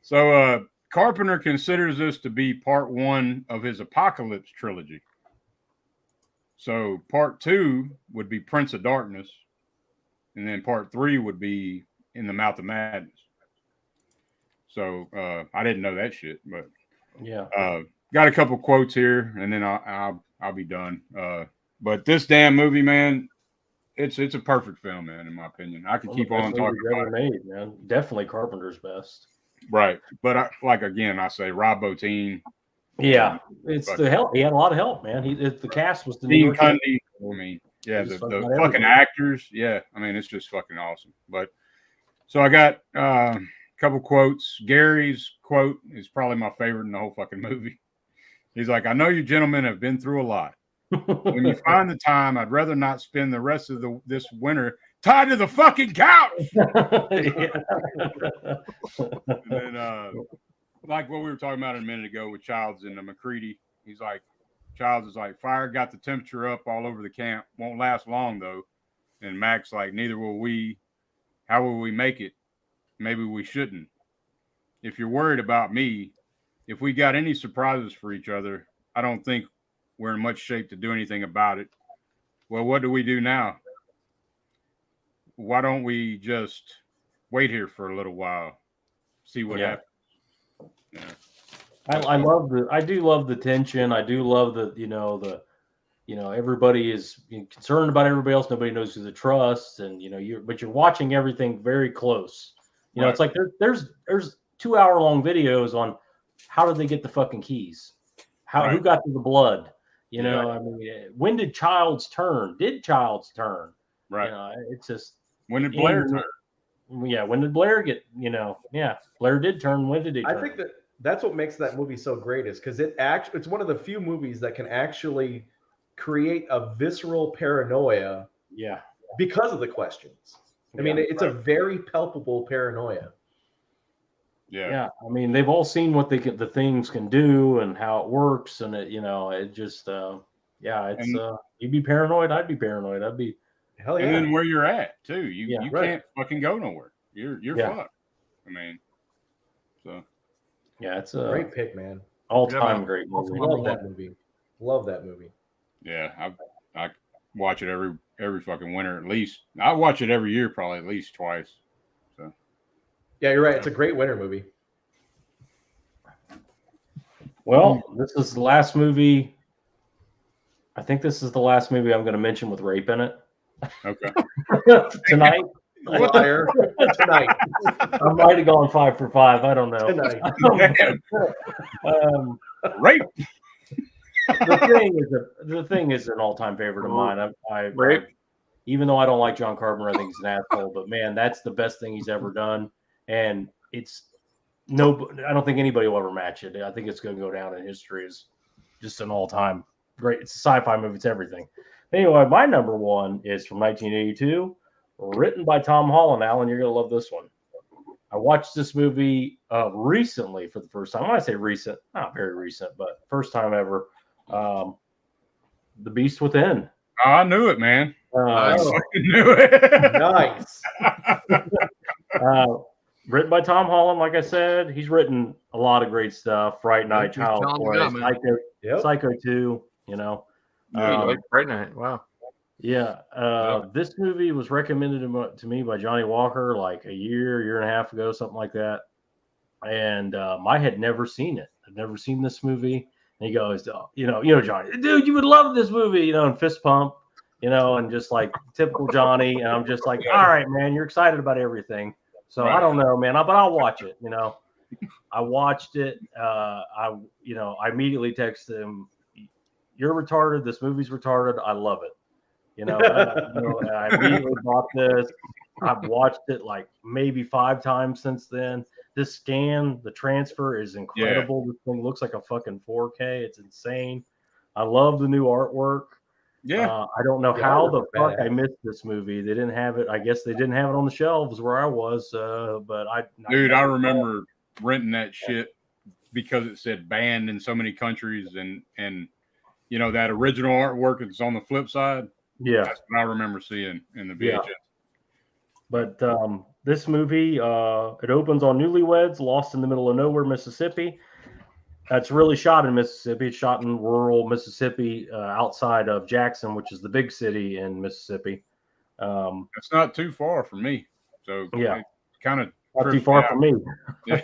So Carpenter considers this to be part 1 of his Apocalypse trilogy. So part 2 would be Prince of Darkness, and then part 3 would be In the Mouth of Madness. So I didn't know that shit, but yeah, got a couple quotes here, and then I'll be done. But this damn movie, man, it's a perfect film, man. In my opinion, I could keep on talking about it. made, man. Definitely Carpenter's best. Right, but I say Rob Bottin. Yeah, it's the help. He had a lot of help, man. The cast was the New Dean York. Cundy. I mean, yeah, the fucking actors. Yeah, I mean, it's just fucking awesome. But so I got a couple quotes. Gary's quote is probably my favorite in the whole fucking movie. He's like, "I know you gentlemen have been through a lot. When you find the time, I'd rather not spend the rest of this winter tied to the fucking couch." And then, like what we were talking about a minute ago with Childs and the McCready, he's like, Childs is like, "Fire got the temperature up all over the camp. Won't last long though." And Mac's like, "Neither will we. How will we make it? Maybe we shouldn't. If you're worried about me, if we got any surprises for each other, I don't think we're in much shape to do anything about it. Well, what do we do now? Why don't we just wait here for a little while, see what happens?" Yeah. I do love the tension. I do love everybody is concerned about everybody else. Nobody knows who to trust, and but you're watching everything very close. Right. It's like there's 2-hour-long videos on how did they get the fucking keys, who got to the blood. I mean, when did Childs turn? Did Childs turn? Right. It's just, when did Blair turn? Yeah, when did Blair get? Blair did turn. When did he turn? I think that's what makes that movie so great, is because it's one of the few movies that can actually create a visceral paranoia. Yeah. Because of the questions. I mean, it's a very palpable paranoia. Yeah. I mean, they've all seen what the things can do and how it works, and it just you'd be paranoid. I'd be paranoid. I'd be. Hell yeah. And then where you're at too, you can't fucking go nowhere. You're fucked. I mean, so yeah, it's a great pick, man. All-time great movie. Love that movie. Yeah, I watch it every fucking winter at least. I watch it every year, probably at least twice. So yeah, you're right. It's a great winter movie. Well, this is the last movie. I think this is the last movie I'm going to mention with rape in it. Okay. Tonight. Liar. Tonight. I might have gone 5 for 5. I don't know. Tonight. Rape. The thing is an all-time favorite of mine. I even though I don't like John Carpenter, I think he's an asshole. But man, that's the best thing he's ever done, and I don't think anybody will ever match it. I think it's going to go down in history as just an all-time great. It's a sci-fi movie. It's everything. Anyway, my number one is from 1982, written by Tom Holland. Alan, you're going to love this one. I watched this movie recently for the first time. When I say recent, not very recent, but first time ever. The Beast Within. Oh, I knew it, man. I fucking knew it. Nice. Written by Tom Holland, like I said. He's written a lot of great stuff. Fright Night, Child's Play, Psycho 2, you like Fright Night. Wow. Yeah. This movie was recommended to me by Johnny Walker like a year and a half ago, something like that. And I had never seen it. I'd never seen this movie. And he goes, Johnny, dude, you would love this movie, and fist pump, and just like typical Johnny. And I'm just like, all right, man, you're excited about everything. So I don't know, man, but I'll watch it. I watched it. I immediately texted him, "You're retarded. This movie's retarded. I love it." I immediately bought this. I've watched it like maybe 5 times since then. This scan, the transfer is incredible. Yeah. This thing looks like a fucking 4K. It's insane. I love the new artwork. Yeah. I don't know how the fuck I missed this movie. They didn't have it. I guess they didn't have it on the shelves where I was. But I remember renting that shit because it said banned in so many countries, and you know, that original artwork that's on the flip side. Yeah, That's what I remember seeing in the VHS. Yeah. But this movie, it opens on newlyweds lost in the middle of nowhere, Mississippi. It's really shot in Mississippi. It's shot in rural Mississippi, outside of Jackson, which is the big city in Mississippi. That's not too far from me, so Yeah. it kind of Not too far from me. Yeah.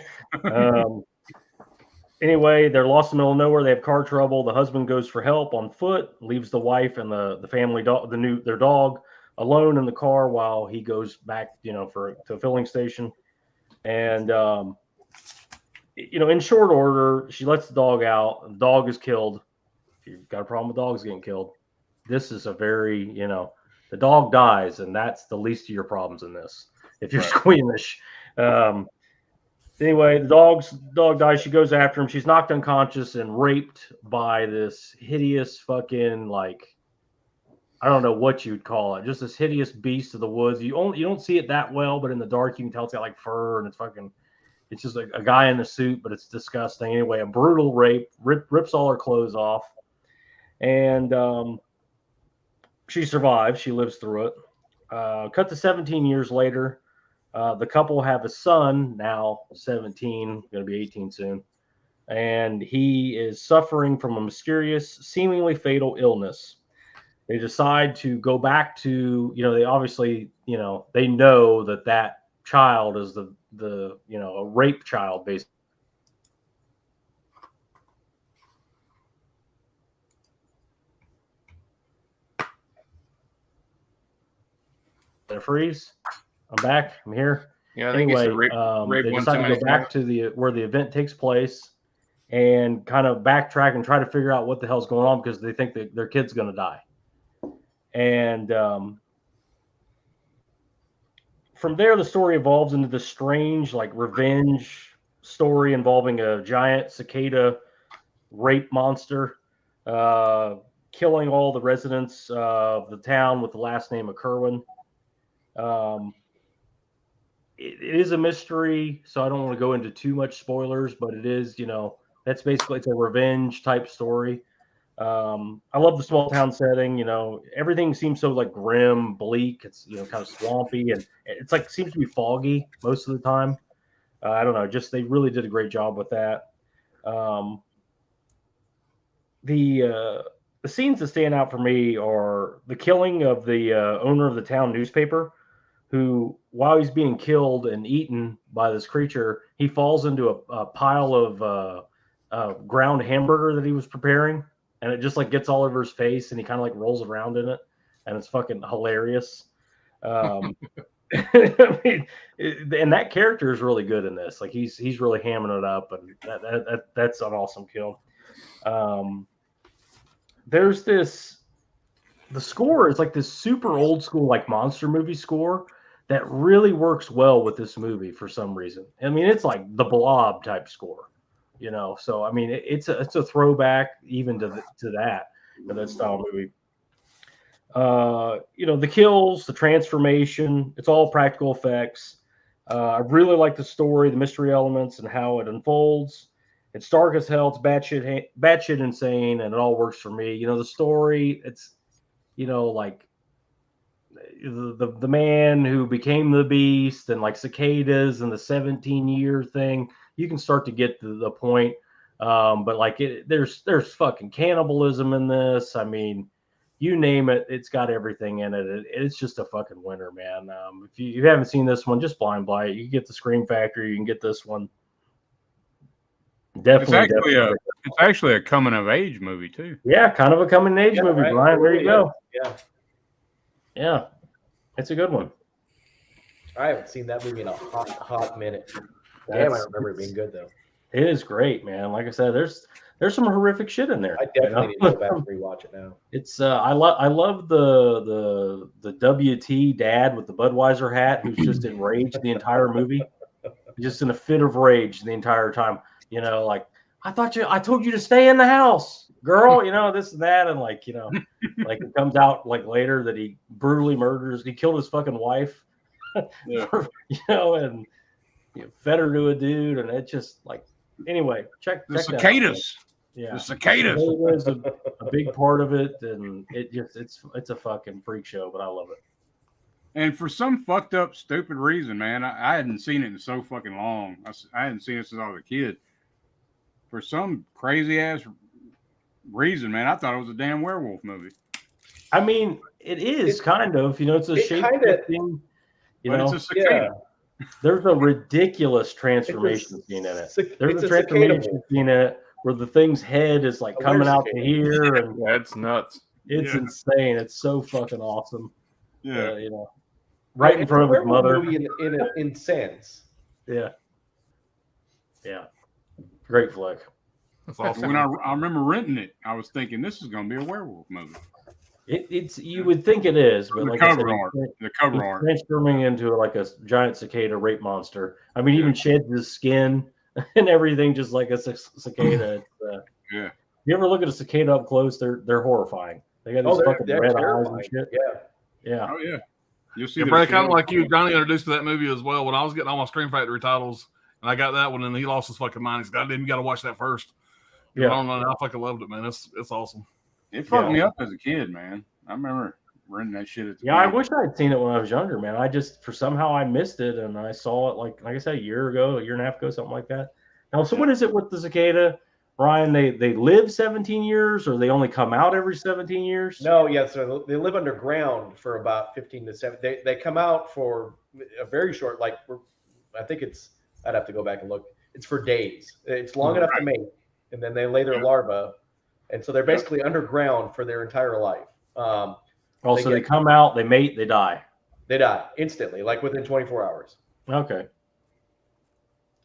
Anyway, they're lost in the middle of nowhere. They have car trouble. The husband goes for help on foot, leaves the wife and the family dog, their dog, alone in the car while he goes back, to a filling station. And in short order, she lets the dog out. The dog is killed. If you've got a problem with dogs getting killed, this is a very, the dog dies, and that's the least of your problems in this. If you're squeamish. Anyway, the dog dies. She goes after him. She's knocked unconscious and raped by this hideous fucking, like, I don't know what you'd call it. Just this hideous beast of the woods. You don't see it that well, but in the dark you can tell it's got like fur, and it's just like a guy in a suit, but it's disgusting. Anyway, a brutal rape, rips all her clothes off, and she survives. She lives through it. Cut to 17 years later. The couple have a son, now 17, going to be 18 soon, and he is suffering from a mysterious, seemingly fatal illness. They decide to go back to, they obviously, they know that child is the a rape child, basically. Freeze. I'm back. I'm here. Yeah, I think anyway, rape they decide to go back to where the event takes place and kind of backtrack and try to figure out what the hell's going on, because they think that their kid's going to die. And from there, the story evolves into this strange, like, revenge story involving a giant cicada rape monster killing all the residents of the town with the last name of Kerwin. It is a mystery, so I don't want to go into too much spoilers, but it is, that's basically, it's a revenge type story. I love the small town setting. Everything seems so, like, grim, bleak. It's, kind of swampy, and it's like, seems to be foggy most of the time. I don't know, just they really did a great job with that. The scenes that stand out for me are the killing of the owner of the town newspaper, who, while he's being killed and eaten by this creature, he falls into a pile of ground hamburger that he was preparing, and it just, like, gets all over his face, and he kind of, like, rolls around in it, and it's fucking hilarious. I mean, and that character is really good in this. Like, he's really hamming it up, and that's an awesome kill. There's the score is like this super old school, like, monster movie score that really works well with this movie for some reason. I mean, it's like the Blob type score, So I mean, it's a throwback even to that style movie. The kills, the transformation, it's all practical effects. I really like the story, the mystery elements, and how it unfolds. It's dark as hell. It's batshit insane, and it all works for me. The story, it's, like, the man who became the beast, and, like, cicadas and the 17-year thing. You can start to get to the point, but, like, there's fucking cannibalism in this. I mean, you name it, it's got everything in it. It's just a fucking winner, man. If you haven't seen this one, just blind buy it. You can get the Scream Factory. You can get this one. Definitely. It's actually a coming of age movie too. Yeah, kind of a coming of age movie, right, Brian. There you go. Yeah, it's a good one. I haven't seen that movie in a hot minute. Damn, I remember it being good though. It is great, man. Like I said, there's some horrific shit in there. I definitely need to go back and rewatch it now. It's I love the WT dad with the Budweiser hat who's just enraged the entire movie, just in a fit of rage the entire time. Like, I told you to stay in the house, girl. This and that, and like it comes out like later that he brutally he killed his fucking wife, and fed her to a dude, and it just, like, Anyway, check The that out. cicadas. Yeah, The cicadas. Cicada is a big part of it, and it's a fucking freak show, but I love it. And for some fucked up, stupid reason, man, I hadn't seen it in so fucking long. I hadn't seen it since I was a kid. For some crazy ass reason, man, I thought it was a damn werewolf movie. I mean, it is kind of, it's a shape thing, but it's a cicada. Yeah. There's a ridiculous transformation scene in it. There's a transformation scene in it where the thing's head is like coming out to here, and it's nuts. It's insane. It's so fucking awesome. Yeah, right in front of his mother. Movie in sense. Yeah. Great flick. That's awesome. When I remember renting it, I was thinking this is going to be a werewolf movie. It's you would think it is, but the like cover I said, art, the cover art, transforming into like a giant cicada rape monster. I mean, even sheds his skin and everything, just like a cicada. Yeah. You ever look at a cicada up close? They're horrifying. They got these fucking red eyes and shit. Yeah. Oh yeah. You'll see. Yeah, Brad, kind of like you, Johnny introduced to that movie as well. When I was getting all my Scream Factory titles, and I got that one, and he lost his fucking mind. He's goddamn, you got to watch that first. Yeah, I don't know. I fucking loved it, man. It's awesome. It fucked me up as a kid, man. I remember renting that shit at the I wish I had seen it when I was younger, man. I just somehow I missed it, and I saw it like I said, a year and a half ago, something like that. Now, so what is it with the cicada, Ryan? They live 17 years, or they only come out every 17 years? No, so they live underground for about 15 to 7. They come out for a very short, I think I'd have to go back and look. It's for days. It's long enough to mate, and then they lay their larvae, and so they're basically underground for their entire life. They come out, they mate, they die. They die instantly, like within 24 hours. Okay.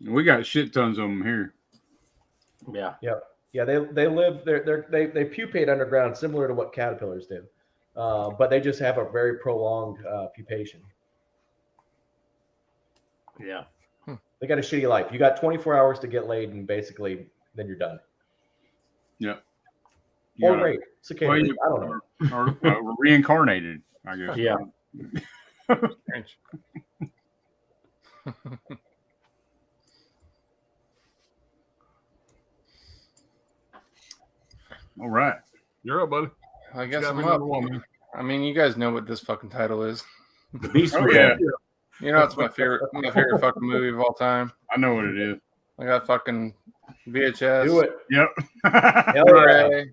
We got shit tons of them here. Yeah. They live they pupate underground, similar to what caterpillars do, but they just have a very prolonged pupation. Yeah. They got a shitty life. You got 24 hours to get laid, and basically then you're done. Yeah. Or rape. Cicada. I don't know. Or reincarnated, I guess. Yeah. All right. You're up, buddy. I guess I'm up. I mean, you guys know what this fucking title is. The Beast. Yeah. You know, it's my favorite fucking movie of all time. I know what it is. I got fucking VHS. Do it. Yep. Blu-ray.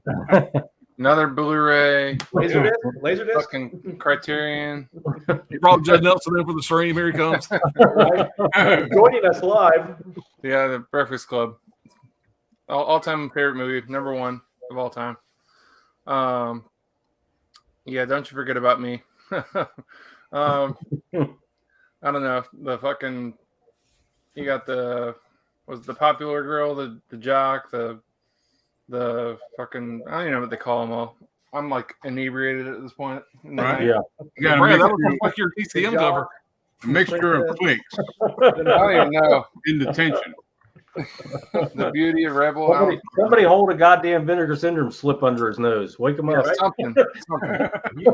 Another Blu-ray. Laserdisc. Fucking Criterion. You brought Judd Nelson in for the stream. Here he comes. Joining us live. Yeah, The Breakfast Club. All-time favorite movie, number one of all time. Yeah, don't you forget about me. I don't know. The fucking you got the popular girl, the jock, the fucking I don't even know what they call them all. I'm like inebriated at this point. Right. Yeah. You got Brad, that was like your TCM cover. a mixture of clicks I don't even know. in detention. The Beauty of Rebel. Somebody hold a goddamn Vinegar Syndrome slip under his nose. Wake him up. Right. Something.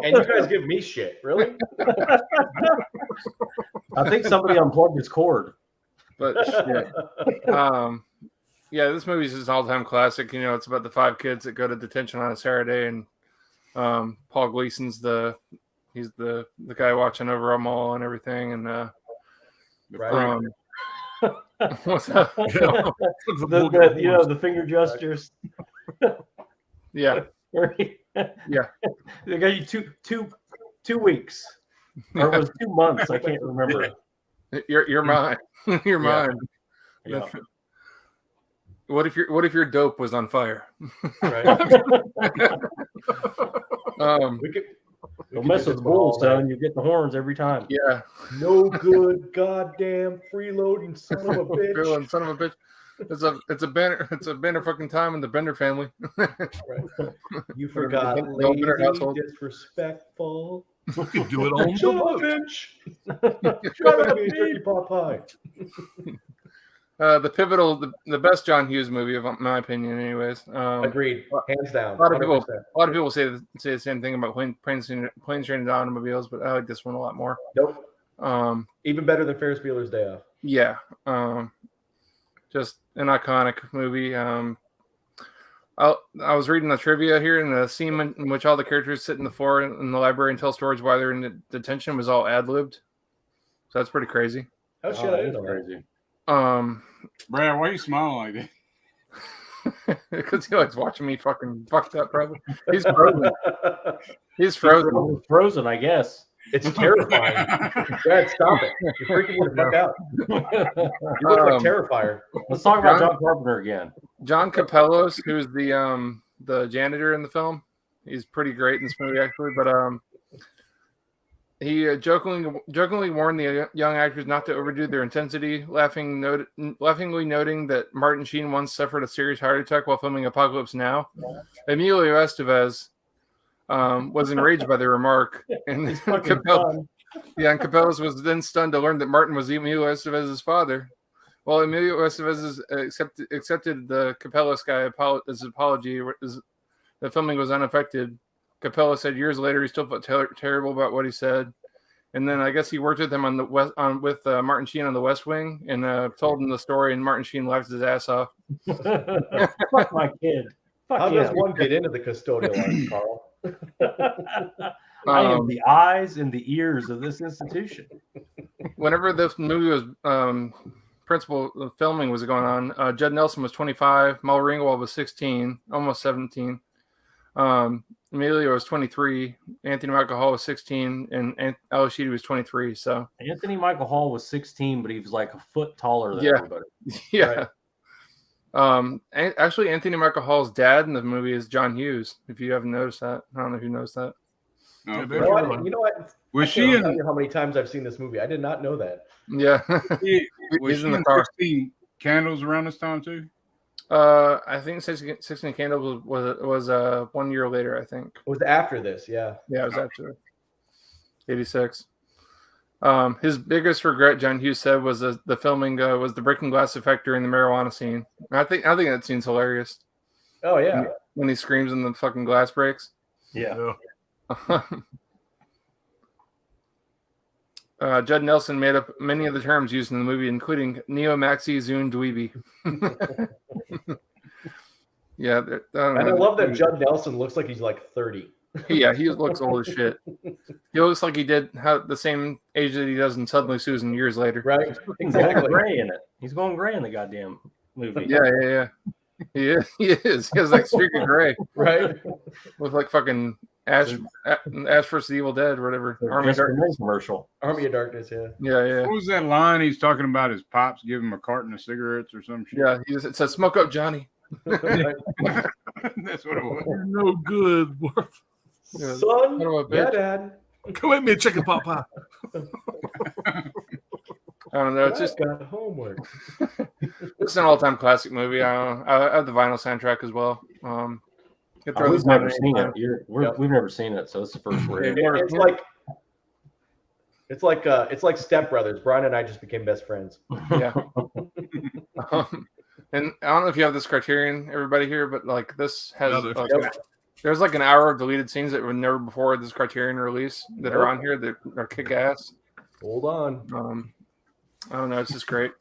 And you guys give me shit, really? I think somebody unplugged his cord. But yeah, this movie is an all-time classic. You know, it's about the 5 kids that go to detention on a Saturday, and Paul Gleason's he's the guy watching over them all and everything. And what's up? The finger gestures. Yeah. Yeah. They got you two weeks. Or it was 2 months. I can't remember. You're mine. You're mine. Yeah. What if your dope was on fire? Right. Don't mess with the bulls, son. You get the horns every time. Yeah. No good, goddamn freeloading son of a bitch. Son of a bitch. It's a Bender fucking time in the Bender family. Right. You forgot No Bender lazy, household. disrespectful. You can do it on Son of a bitch. Try to be a turkey pot pie. The pivotal, the best John Hughes movie, of my opinion, anyways. Agreed, hands down. A lot of 100%. people say the same thing about Planes, Trains, and Automobiles, but I like this one a lot more. Nope. Even better than Ferris Bueller's Day Off. Yeah. Just an iconic movie. I was reading the trivia here, and the scene in which all the characters sit in the floor in the library and tell stories while they're in detention was all ad-libbed. So that's pretty crazy. Oh shit, I didn't know that. Crazy. Brad, why are you smiling like that? Because he likes watching me fucking fucked up, probably. He's frozen. He's frozen. He's frozen, I guess. It's terrifying. Brad, stop it. You're freaking me the fuck out. You look like Terrifier. Let's talk about John Carpenter again. John Capellos, who's the janitor in the film. He's pretty great in this movie, actually. But he jokingly warned the young actors not to overdo their intensity, laughingly noting that Martin Sheen once suffered a serious heart attack while filming Apocalypse Now. Emilio Estevez was enraged by the remark, and Capellos was then stunned to learn that Martin was Emilio Estevez's father. While Emilio Estevez accepted the Capellos guy's apology, the filming was unaffected. Capello said years later he still felt terrible about what he said, and then I guess he worked with him with Martin Sheen on The West Wing, and told him the story, and Martin Sheen laughed his ass off. Fuck my kid. How does one get into the custodial life, Carl? I am the eyes and the ears of this institution. Whenever this movie was principal filming was going on, Judd Nelson was 25, Mal Ringwald was 16, almost 17. Emilio was 23, Anthony Michael Hall was 16, and Ali Sheedy was 23. So Anthony Michael Hall was 16, but he was like a foot taller than everybody. Yeah. Right. Actually, Anthony Michael Hall's dad in the movie is John Hughes. If you haven't noticed that, I don't know who knows that. Oh, you know what? Was she in? How many times I've seen this movie? I did not know that. Yeah. Was she in the car. 16 Candles around this time too? I think 16 Candles was 1 year later, I think. It was after this, yeah. Yeah, it was after 86. His biggest regret, John Hughes said, was the filming was the breaking glass effect during the marijuana scene. I think that scene's hilarious. Oh yeah. When he screams and the fucking glass breaks. Yeah. Judd Nelson made up many of the terms used in the movie, including Neo Maxi Zune Dweeby. Yeah. And I love that Judd Nelson looks like he's like 30. Yeah, he looks old as shit. He looks like he did the same age that he does in Suddenly Susan years later. Right? Exactly. Gray in it. He's going gray in the goddamn movie. Yeah. He is. He has like streak of gray. Right? With like fucking Ash vs. Evil Dead or whatever. Army of Darkness commercial. Army of Darkness, yeah. Yeah. What was that line he's talking about? His pops give him a carton of cigarettes or some shit? Yeah, it says, "Smoke up, Johnny." That's what it was. You're no good. Son, yeah, Dad. Come at me, chicken pot pie. I don't know. It's just got homework. It's an all-time classic movie. I have the vinyl soundtrack as well. We've never seen it. We've never seen it, so it's the first we're It's like Step Brothers. Brian and I just became best friends. Yeah. And I don't know if you have this Criterion, everybody here, but like this has there's like an hour of deleted scenes that were never before this Criterion release that are on here that are kick ass. Hold on. I don't know. It's just great.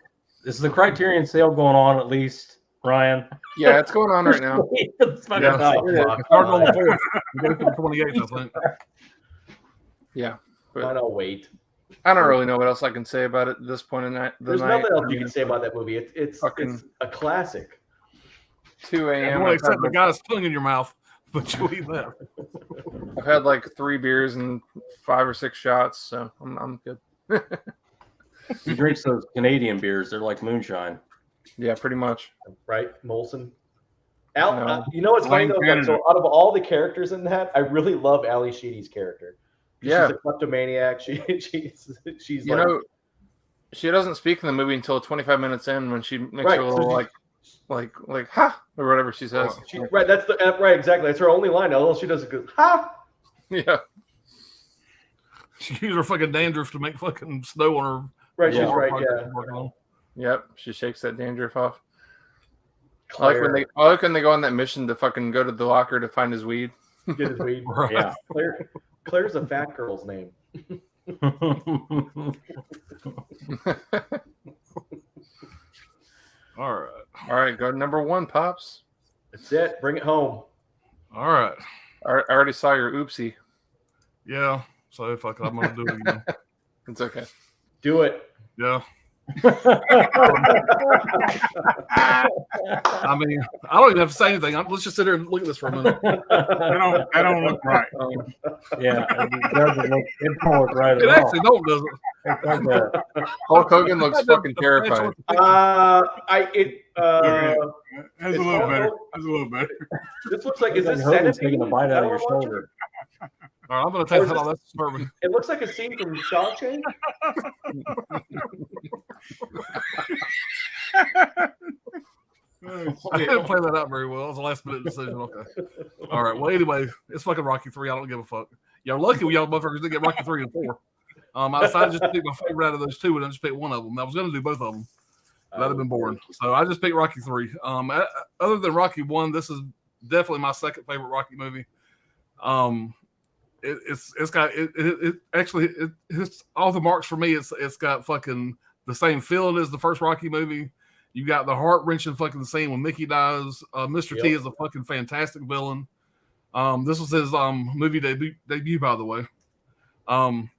This is the Criterion sale going on, at least, Ryan. Yeah, it's going on right now. It's starting on the 4th. We're going to the 28th, I think. Yeah. I'll wait. I don't really know what else I can say about it at this point in the night. There's nothing else you can say about that movie. It's a classic. 2 a.m. Except the guy's tongue in your mouth, but you eat that. I've had like 3 beers and 5 or 6 shots, so I'm good. He drinks those Canadian beers. They're like moonshine. Yeah, pretty much. Right, Molson. You know what's funny though? Like, so out of all the characters in that, I really love Ali Sheedy's character. Yeah, she's a kleptomaniac. She's you know, she doesn't speak in the movie until 25 minutes in when she makes her little like ha or whatever she says. Right, that's right, exactly. That's her only line. All she does is go ha. Yeah. She uses her fucking dandruff to make fucking snow on her. Right, she's right. Yeah. Yep, she shakes that dandruff off. I like when they go on that mission to fucking go to the locker to find his weed. Get his weed. Right. Yeah. Claire's a fat girl's name. All right. All right, go to number 1, Pops. That's it. Bring it home. All right. I already saw your oopsie. Yeah. So fuck it, I'm gonna do it again. It's okay. Do it. Yeah. I mean, I don't even have to say anything. Let's just sit here and look at this for a minute. That don't look right. Yeah, it doesn't look. It don't look right It at all. actually don't, does it? It's like a, Hulk Hogan looks fucking terrified. That's a little better. That's a little better. This looks like, is like this Hogan's Centipede? taking a bite out of Is your that what I'm watching? shoulder. All right, I'm gonna take Or is that this- off. That's disturbing. It looks like a scene from Shawshank. I didn't play that out very well. It was a last minute decision. Okay. All right. Well, anyway, it's fucking Rocky 3. I don't give a fuck. Y'all lucky y'all motherfuckers didn't get Rocky 3 and 4. I decided just to pick my favorite out of those two and I just picked one of them. I was going to do both of them. That'd have been boring. So I just picked Rocky 3. Other than Rocky 1, this is definitely my second favorite Rocky movie. It's all the marks for me. It's got fucking the same feeling as the first Rocky movie. You got the heart-wrenching fucking scene when Mickey dies. Mr. T is a fucking fantastic villain. This was his movie debut, by the way. And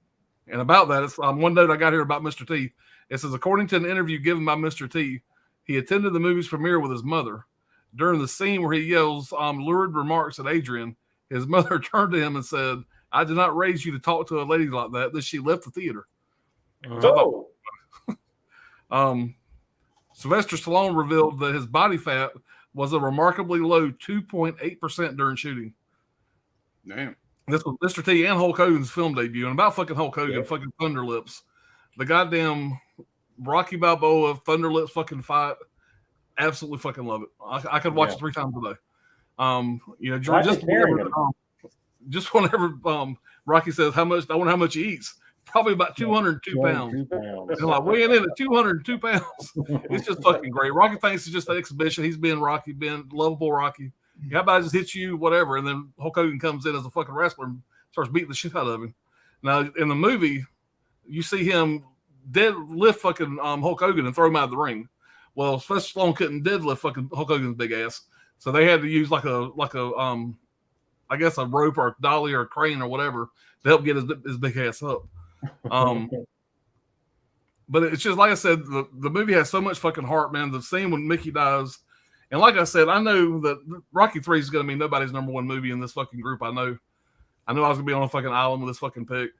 about that, it's one note I got here about Mr. T. It says, according to an interview given by Mr. T, he attended the movie's premiere with his mother. During the scene where he yells lurid remarks at Adrian, his mother turned to him and said, "I did not raise you to talk to a lady like that." Then she left the theater. Oh. Sylvester Stallone revealed that his body fat was a remarkably low 2.8% during shooting. Damn. This was Mr. T and Hulk Hogan's film debut. And about fucking Hulk Hogan, fucking Thunder Lips. The goddamn Rocky Balboa Thunder Lips fucking fight. Absolutely fucking love it. I could watch it 3 times a day. Just whenever Rocky says I wonder how much he eats. Probably about 202 pounds. And like weighing in at 202 pounds. It's just fucking great. Rocky thinks it's just an exhibition. He's being Rocky, being lovable Rocky. How about I just hit you, whatever, and then Hulk Hogan comes in as a fucking wrestler and starts beating the shit out of him. Now in the movie, you see him deadlift fucking Hulk Hogan and throw him out of the ring. Well, Sylvester Stallone couldn't deadlift fucking Hulk Hogan's big ass, so they had to use like a I guess a rope or a dolly or a crane or whatever to help get his big ass up. But it's just like I said, the movie has so much fucking heart, man. The scene when Mickey dies, and like I said, I know that Rocky 3 is going to be nobody's number one movie in this fucking group. I know I was going to be on a fucking island with this fucking pick,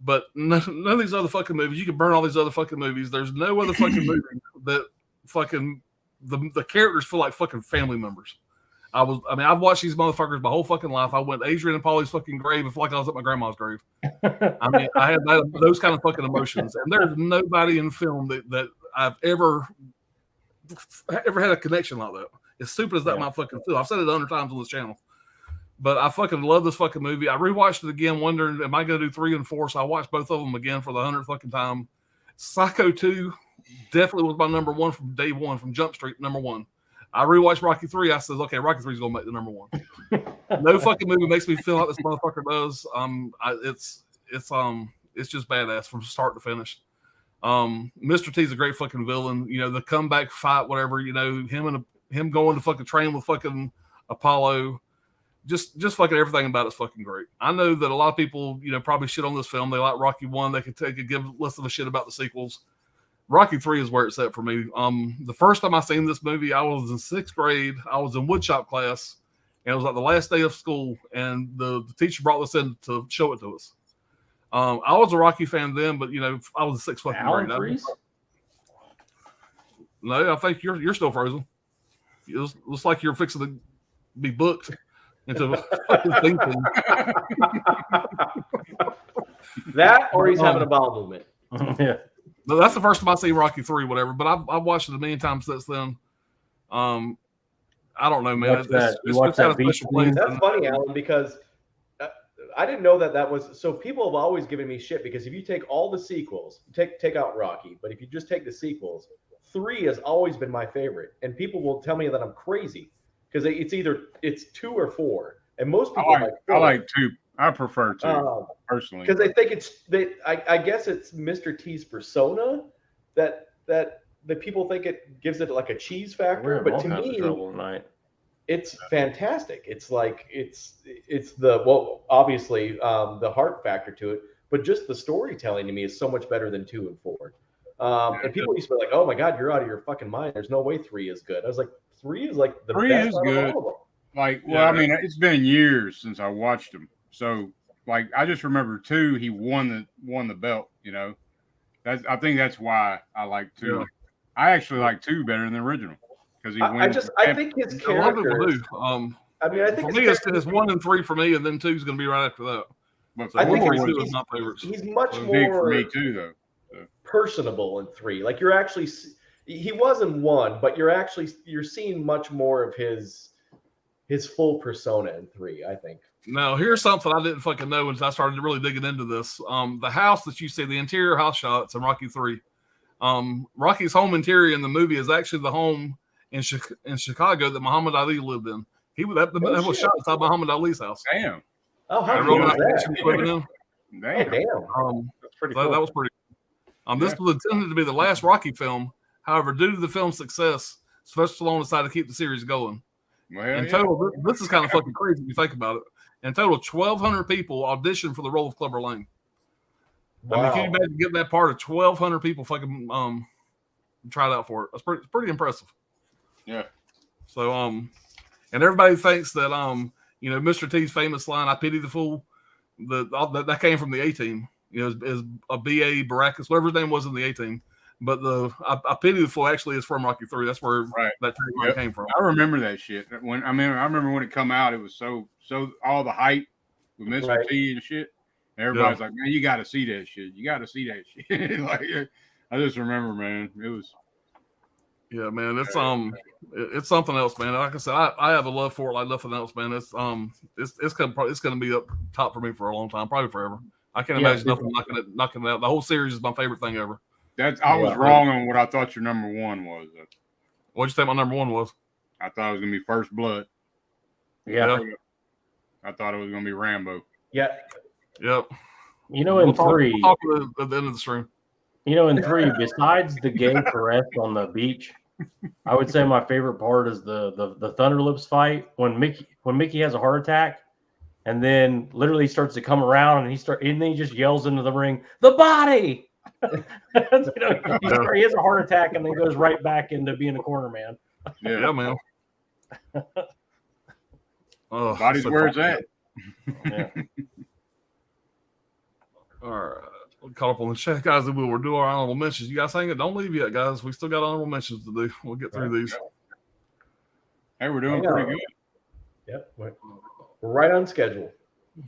but none of these other fucking movies. You can burn all these other fucking movies. There's no other fucking movie that fucking the characters feel like fucking family members. I've watched these motherfuckers my whole fucking life. I went to Adrian and Paulie's fucking grave and felt like I was at my grandma's grave. I had those kind of fucking emotions. And there's nobody in film that I've ever had a connection like that. As stupid as that might fucking feel. I've said it 100 times on this channel. But I fucking love this fucking movie. I rewatched it again, wondering, am I going to do 3 and 4? So I watched both of them again for the 100th fucking time. Psycho 2 definitely was my number one from day one, from Jump Street, number one. I rewatched Rocky 3. I said, okay, Rocky 3 is going to make the number one. No fucking movie makes me feel like this motherfucker does. It's just badass from start to finish. Mr. T is a great fucking villain. You know, the comeback fight, whatever, you know, him going to fucking train with fucking Apollo. Just fucking everything about it's fucking great. I know that a lot of people, you know, probably shit on this film. They like Rocky 1. They could give less of a shit about the sequels. Rocky 3 is where it's at for me. The first time I seen this movie, I was in 6th grade. I was in woodshop class, and it was like the last day of school, and the teacher brought this in to show it to us. I was a Rocky fan then, but you know, I was in 6th fucking grade. No, I think you're still frozen. It looks like you're fixing to be booked into fucking thinking. That, or he's having a bowel movement. Yeah. No, that's the first time I seen Rocky 3, whatever. But I've watched it a million times since then. I don't know, man. You watch that beach scene? That's funny, Alan, because I didn't know that was. So people have always given me shit because if you take all the sequels, take out Rocky, but if you just take the sequels, 3 has always been my favorite, and people will tell me that I'm crazy because it's 2 or 4, and most people I like 2. I prefer 2 personally because they think I guess it's Mr. T's persona that that people think it gives it like a cheese We're factor, in but all to kinds of me, trouble tonight. it's fantastic. It's like it's the well, obviously the heart factor to it, but just the storytelling to me is so much better than 2 and 4. And people used to be like, "Oh my God, you're out of your fucking mind. There's no way 3 is good." I was like, 3 is like the 3 best is out good. of all of them. Like, well, I mean, it's been years since I watched him, so like I just remember 2. He won the belt. You know, I think that's why I like 2. Yeah. I actually like 2 better than the original because he wins. I think his A lot of people character. do. I mean, I think for me, it's 1 and 3 for me, and then 2 is going to be right after that. But So I think 1 it's- and 2 is my favorites. he's much so big for more me too, though. personable in 3. Like you're actually he was in 1, but you're seeing much more of his full persona in 3. I think. Now, here's something I didn't fucking know until I started really digging into this. The house that you see, the interior house shots in Rocky 3. Rocky's home interior in the movie is actually the home in Chicago that Muhammad Ali lived in. That was shot inside Muhammad Ali's house. Damn. Oh, how They cool wrote is an that? action equipment in. Damn. Oh, damn. That's pretty So cool. that was pretty cool. This was intended to be the last Rocky film. However, due to the film's success, Sylvester Stallone decided to keep the series going. Well, In yeah. total, this is kind of fucking crazy if you think about it. In total, 1,200 people auditioned for the role of Clubber Lang. Wow. I mean, can you imagine getting that part of 1,200 people fucking tried out for it? That's pretty impressive. Yeah. So and everybody thinks that Mr. T's famous line, "I pity the fool," that came from the A-Team. Is a B.A. Baracus, whatever his name was in the A-Team. But I pity the fool actually is from Rocky 3. That's where that tagline came from. I remember that shit. I remember when it come out. It was so all the hype with Mr. T and shit. Everybody's like, man, you got to see that shit. You got to see that shit. Like, I just remember, man. It was. Yeah, man. It's something else, man. Like I said, I have a love for it like nothing else, man. It's gonna be up top for me for a long time, probably forever. I can't imagine nothing knocking it out. The whole series is my favorite thing ever. I was wrong on what I thought your number 1 was. What'd you think my number 1 was? I thought it was gonna be First Blood. Yeah. I thought it was gonna be Rambo. Yeah. Yep. In 3, we'll talk at the end of the stream. In 3, besides the gay caress on the beach, I would say my favorite part is the Thunder Lips fight when Mickey has a heart attack, and then literally starts to come around and then he just yells into the ring, "The body!" He has a heart attack and then goes right back into being a corner man. Yeah, man. Body's where it's at. Yeah. All right. We'll call up on the chat, guys. We'll do our honorable mentions. You guys hang it. Don't leave yet, guys. We still got honorable mentions to do. We'll get through these. Hey, we're doing pretty good. Yep. We're right on schedule.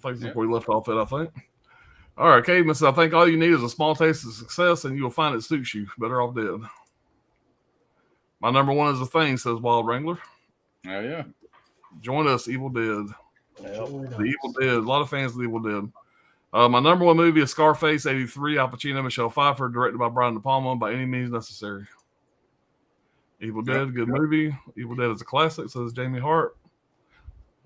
I think we left off at, I think. All right, Caveman says, I think all you need is a small taste of success and you will find it suits you. Better off dead. My number 1 is The Thing, says Wild Wrangler. Oh, yeah. Join us, Evil Dead. Yep. The Evil Dead. A lot of fans of The Evil Dead. My number 1 movie is Scarface, 83. Al Pacino, Michelle Pfeiffer, directed by Brian De Palma. By any means necessary. Evil Dead, good movie. Evil Dead is a classic, says Jamie Hart.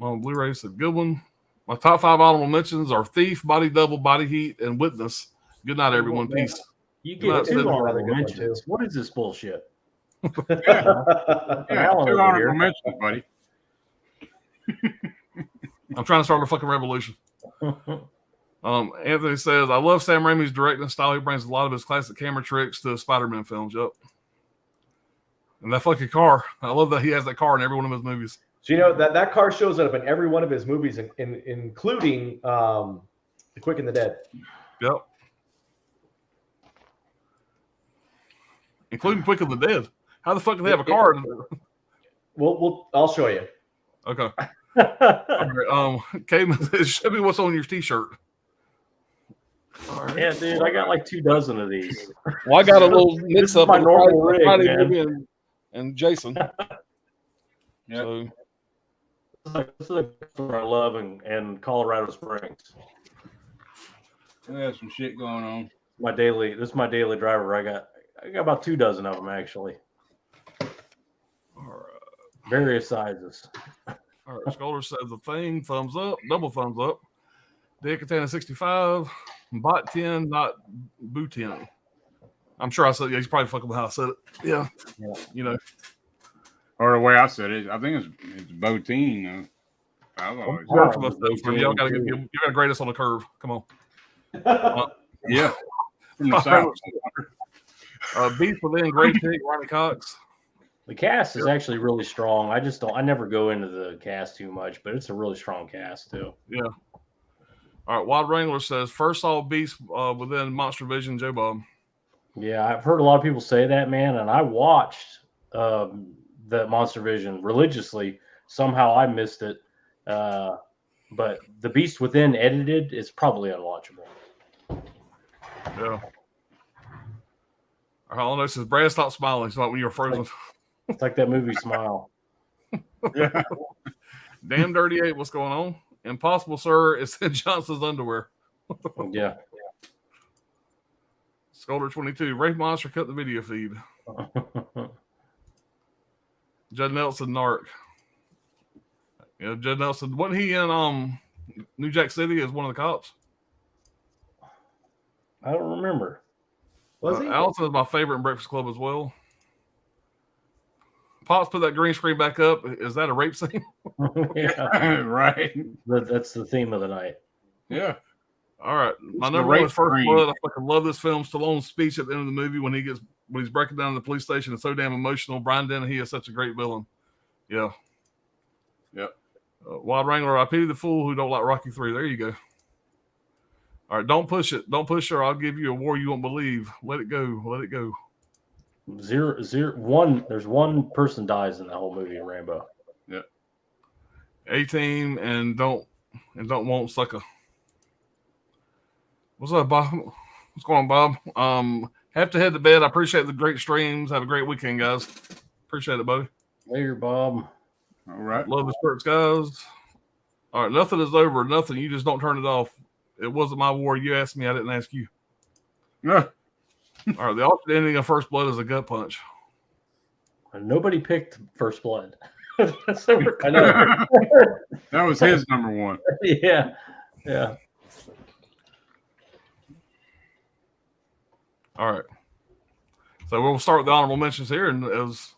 On Blu-ray, said good one. My top 5 honorable mentions are Thief, Body Double, Body Heat, and Witness. Good night, everyone. Peace. You get 2 honorable mentions. What is this bullshit? Yeah, 2 honorable mentions, buddy. I'm trying to start a fucking revolution. Anthony says, I love Sam Raimi's directing style. He brings a lot of his classic camera tricks to Spider-Man films. Yep. And that fucking car. I love that he has that car in every one of his movies. So that car shows up in every one of his movies, including The Quick and the Dead. Yep. Including Quick and the Dead. How the fuck do they have a car? I'll show you. Okay. All right. Caveman says, show me what's on your t-shirt. Yeah, dude, I got like 2 dozen of these. Well, I got a little mix up my normal rig, Friday and Jason. Yeah. So, this is a customer I love in Colorado Springs. We have some shit going on. This is my daily driver. I got about 2 dozen of them actually. all right. Various sizes. All right. Scholar says The Thing, thumbs up, double thumbs up. Dick Katana 65, Bot 10, not Boo 10. I'm sure I said, yeah, he's probably fucking with how I said it. Yeah. You know. Or the way I said it, I think it's Botine. I've always Both of us, though. Y'all got to grade us on the curve. Come on. Yeah. From the south. Beast Within, Great Pig, Ronnie Cox. The cast is actually really strong. I never go into the cast too much, but it's a really strong cast too. Yeah. All right. Wild Wrangler says first saw Beast Within Monster Vision, Joe Bob. Yeah, I've heard a lot of people say that, man, and I watched the Monster Vision religiously. Somehow I missed it, but the Beast Within edited is probably unwatchable. Yeah. All I know says Brad, stop smiling. It's like when you're frozen. It's like that movie Smile. Yeah. Damn Dirty 8, what's going on? Impossible, sir. It's in Johnson's underwear. Yeah. Scolder 22. Rafe Monster cut the video feed. Judd Nelson, Narc. Yeah, Judd Nelson. Wasn't he in New Jack City as one of the cops? I don't remember. Was he? Allison is my favorite in Breakfast Club as well. Pops, put that green screen back up. Is that a rape scene? Yeah. Right. That's the theme of the night. Yeah. All right. My number one is First Blood. I fucking love this film. Stallone's speech at the end of the movie when he's breaking down the police station is so damn emotional. Brian Dennehy is such a great villain. Yeah. Yep. Wild Wrangler, I pity the fool who don't like Rocky 3. There you go. All right, don't push it. Don't push her. I'll give you a war you won't believe. Let it go. Let it go. 1. There's one person dies in the whole movie in Rambo. Yeah. 18 and don't want sucker. What's up, Bob? What's going on, Bob? Have to head to bed. I appreciate the great streams. Have a great weekend, guys. Appreciate it, buddy. Later, Bob. All right. Love the shirts, guys. All right, nothing is over. Nothing. You just don't turn it off. It wasn't my war. You asked me. I didn't ask you. Yeah. All right, the alternate ending of First Blood is a gut punch. Nobody picked First Blood. I know. That was his number one. Yeah. Yeah. All right. So we'll start with the honorable mentions here, and as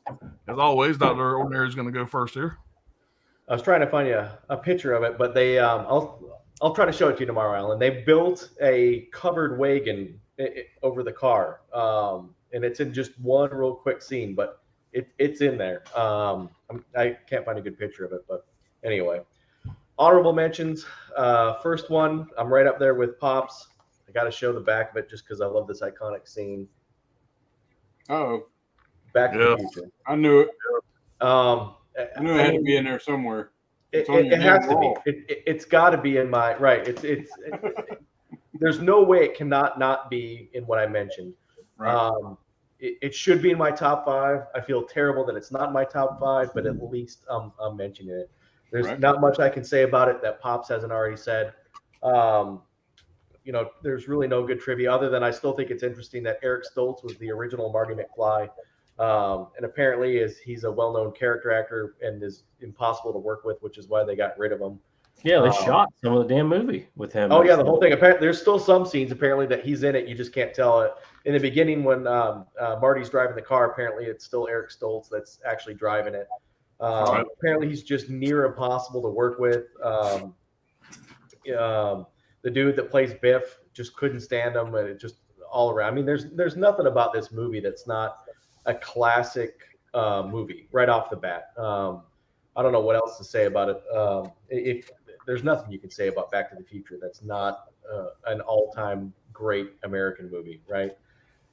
always, Dr. Ordinary is going to go first here. I was trying to find you a picture of it, but they I'll try to show it to you tomorrow, Alan. They built a covered wagon over the car, and it's in just one real quick scene, but it's in there. I can't find a good picture of it, but anyway. Honorable mentions. First one, I'm right up there with Pops. I got to show the back of it just because I love this iconic scene. Oh, Back to the Future. I knew it. I knew it had to be in there somewhere. It has to be. It's got to be in my right. It's there's no way it cannot not be in what I mentioned. Right. It should be in my top 5. I feel terrible that it's not in my top 5, but at least I'm mentioning it. There's not much I can say about it that Pops hasn't already said. There's really no good trivia other than I still think it's interesting that Eric Stoltz was the original Marty McFly. And apparently he's a well-known character actor and is impossible to work with, which is why they got rid of him. Yeah, they shot some of the damn movie with him. Oh, yeah, the whole thing. Apparently, there's still some scenes, apparently, that he's in it. You just can't tell it. In the beginning, when Marty's driving the car, apparently it's still Eric Stoltz that's actually driving it. Apparently, he's just near impossible to work with. The dude that plays Biff just couldn't stand him, and it just all around. I mean, there's nothing about this movie that's not a classic movie right off the bat. I don't know what else to say about it. If there's nothing you can say about Back to the Future that's not an all-time great American movie, right?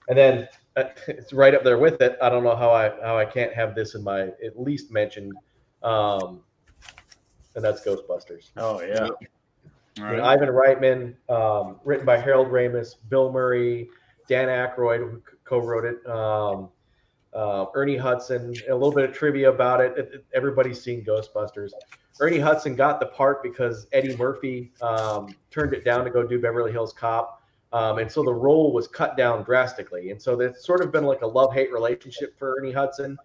And then it's right up there with it. I don't know how I can't have this in my at least mentioned, and that's Ghostbusters. Oh yeah. Right. Ivan Reitman, written by Harold Ramis, Bill Murray, Dan Aykroyd, who co-wrote it, Ernie Hudson. A little bit of trivia about it. Everybody's seen Ghostbusters. Ernie Hudson got the part because Eddie Murphy turned it down to go do Beverly Hills Cop. And so the role was cut down drastically. And so it's sort of been like a love-hate relationship for Ernie Hudson.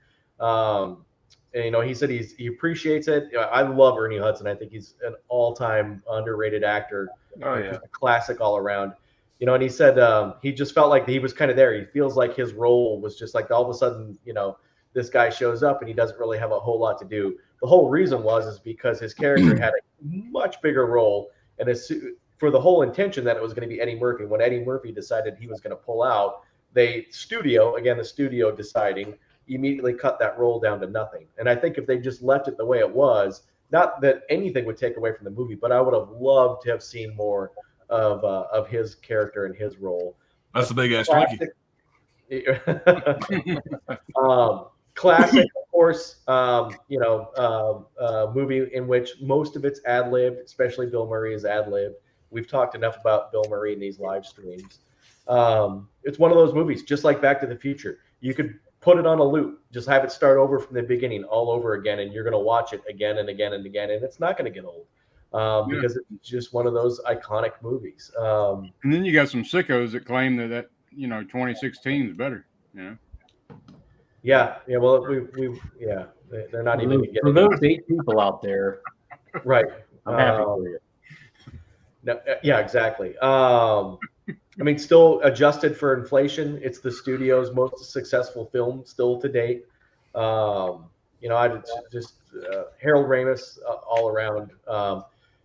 And, he said he appreciates it. I love Ernie Hudson. I think he's an all-time underrated actor. Oh, yeah. A classic all around. You know, and he said he just felt like he was kind of there. He feels like his role was just like all of a sudden, you know, this guy shows up and he doesn't really have a whole lot to do. The whole reason is because his character had a much bigger role, and for the whole intention that it was going to be Eddie Murphy. When Eddie Murphy decided he was going to pull out, the studio deciding, immediately cut that role down to nothing. And I think if they just left it the way it was, not that anything would take away from the movie, but I would have loved to have seen more of his character and his role. That's a big ass classic. Classic, of course. Movie in which most of it's ad libbed, especially Bill Murray is ad libbed. We've talked enough about Bill Murray in these live streams. It's one of those movies, just like Back to the Future. You could put it on a loop, just have it start over from the beginning, all over again, and you're going to watch it again and again and again, and it's not going to get old. Because it's just one of those iconic movies. And then you got some sickos that claim that 2016 is better. Yeah. Well, they're not even getting for those 8 people out there. Right. I'm happy for you. No, yeah, exactly. I mean, still adjusted for inflation, it's the studio's most successful film still to date. I just Harold Ramis all around.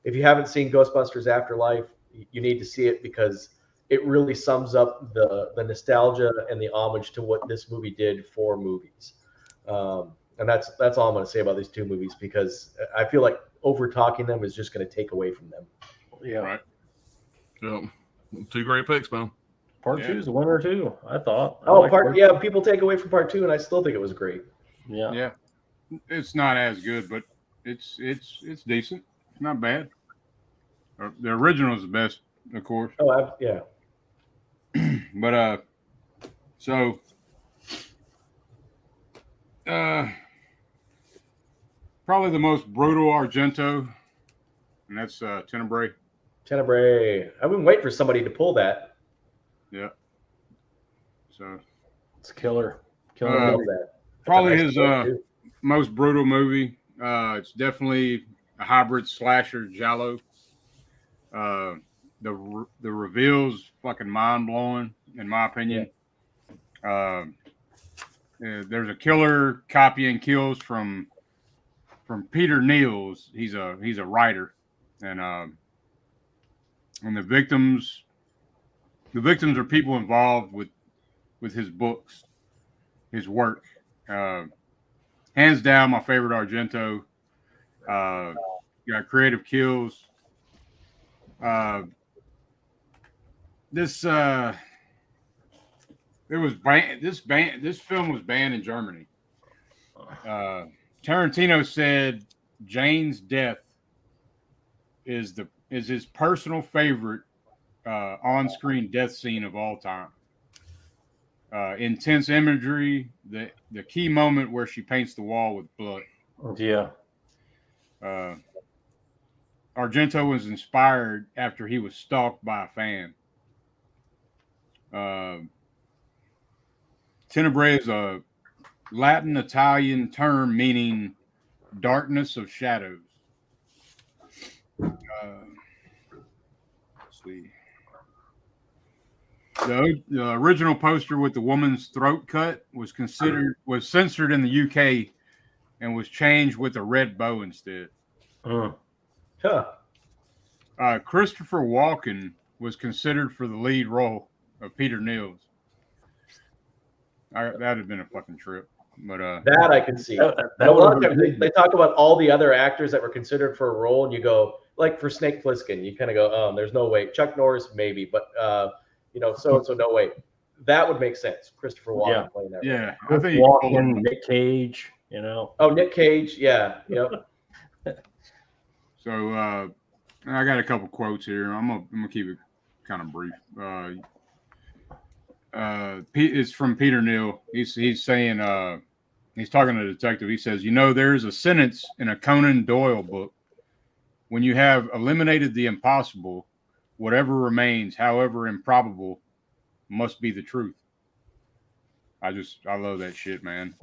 If you haven't seen Ghostbusters Afterlife, you need to see it because it really sums up the nostalgia and the homage to what this movie did for movies. And that's all I'm going to say about these two movies, because I feel like over talking them is just going to take away from them. Yeah. Right. Yeah. 2 great picks, man. Part 2 is a winner too, I thought. People take away from part 2, and I still think it was great. Yeah. Yeah. It's not as good, but it's decent. It's not bad. The original is the best, of course. Oh, yeah. But probably the most brutal Argento, and that's Tenebrae. Tenebrae. I've been waiting for somebody to pull that. Yeah. So it's killer. That. Probably his most brutal movie. It's definitely a hybrid slasher giallo. The reveals fucking mind blowing, in my opinion. There's a killer copying kills from Peter Niels. He's a writer, and the victims are people involved with his books, his work. Hands down, my favorite Argento. Got creative kills. This film was banned in Germany. Tarantino said Jane's death is his personal favorite on-screen death scene of all time. Intense imagery, the key moment where she paints the wall with blood. Yeah. Argento was inspired after he was stalked by a fan. Tenebrae is a Latin Italian term meaning darkness of shadows. Let's see. The original poster with the woman's throat cut was censored in the UK and was changed with a red bow instead. Christopher Walken was considered for the lead role of Peter Niels. That'd have been a fucking trip, but that I can see. They talk about all the other actors that were considered for a role, and you go, like for Snake Plissken, you kind of go, there's no way. Chuck Norris maybe, but so and so, no way. That would make sense. Christopher Walken playing that. Yeah, I think Walken, Nick Cage. Oh, Nick Cage. Yeah. Yep. So I got a couple quotes here. I'm gonna keep it kind of brief. It's from Peter Neal. He's saying he's talking to the detective. He says, there's a sentence in a Conan Doyle book: when you have eliminated the impossible, whatever remains, however improbable, must be the truth. I love that shit, man.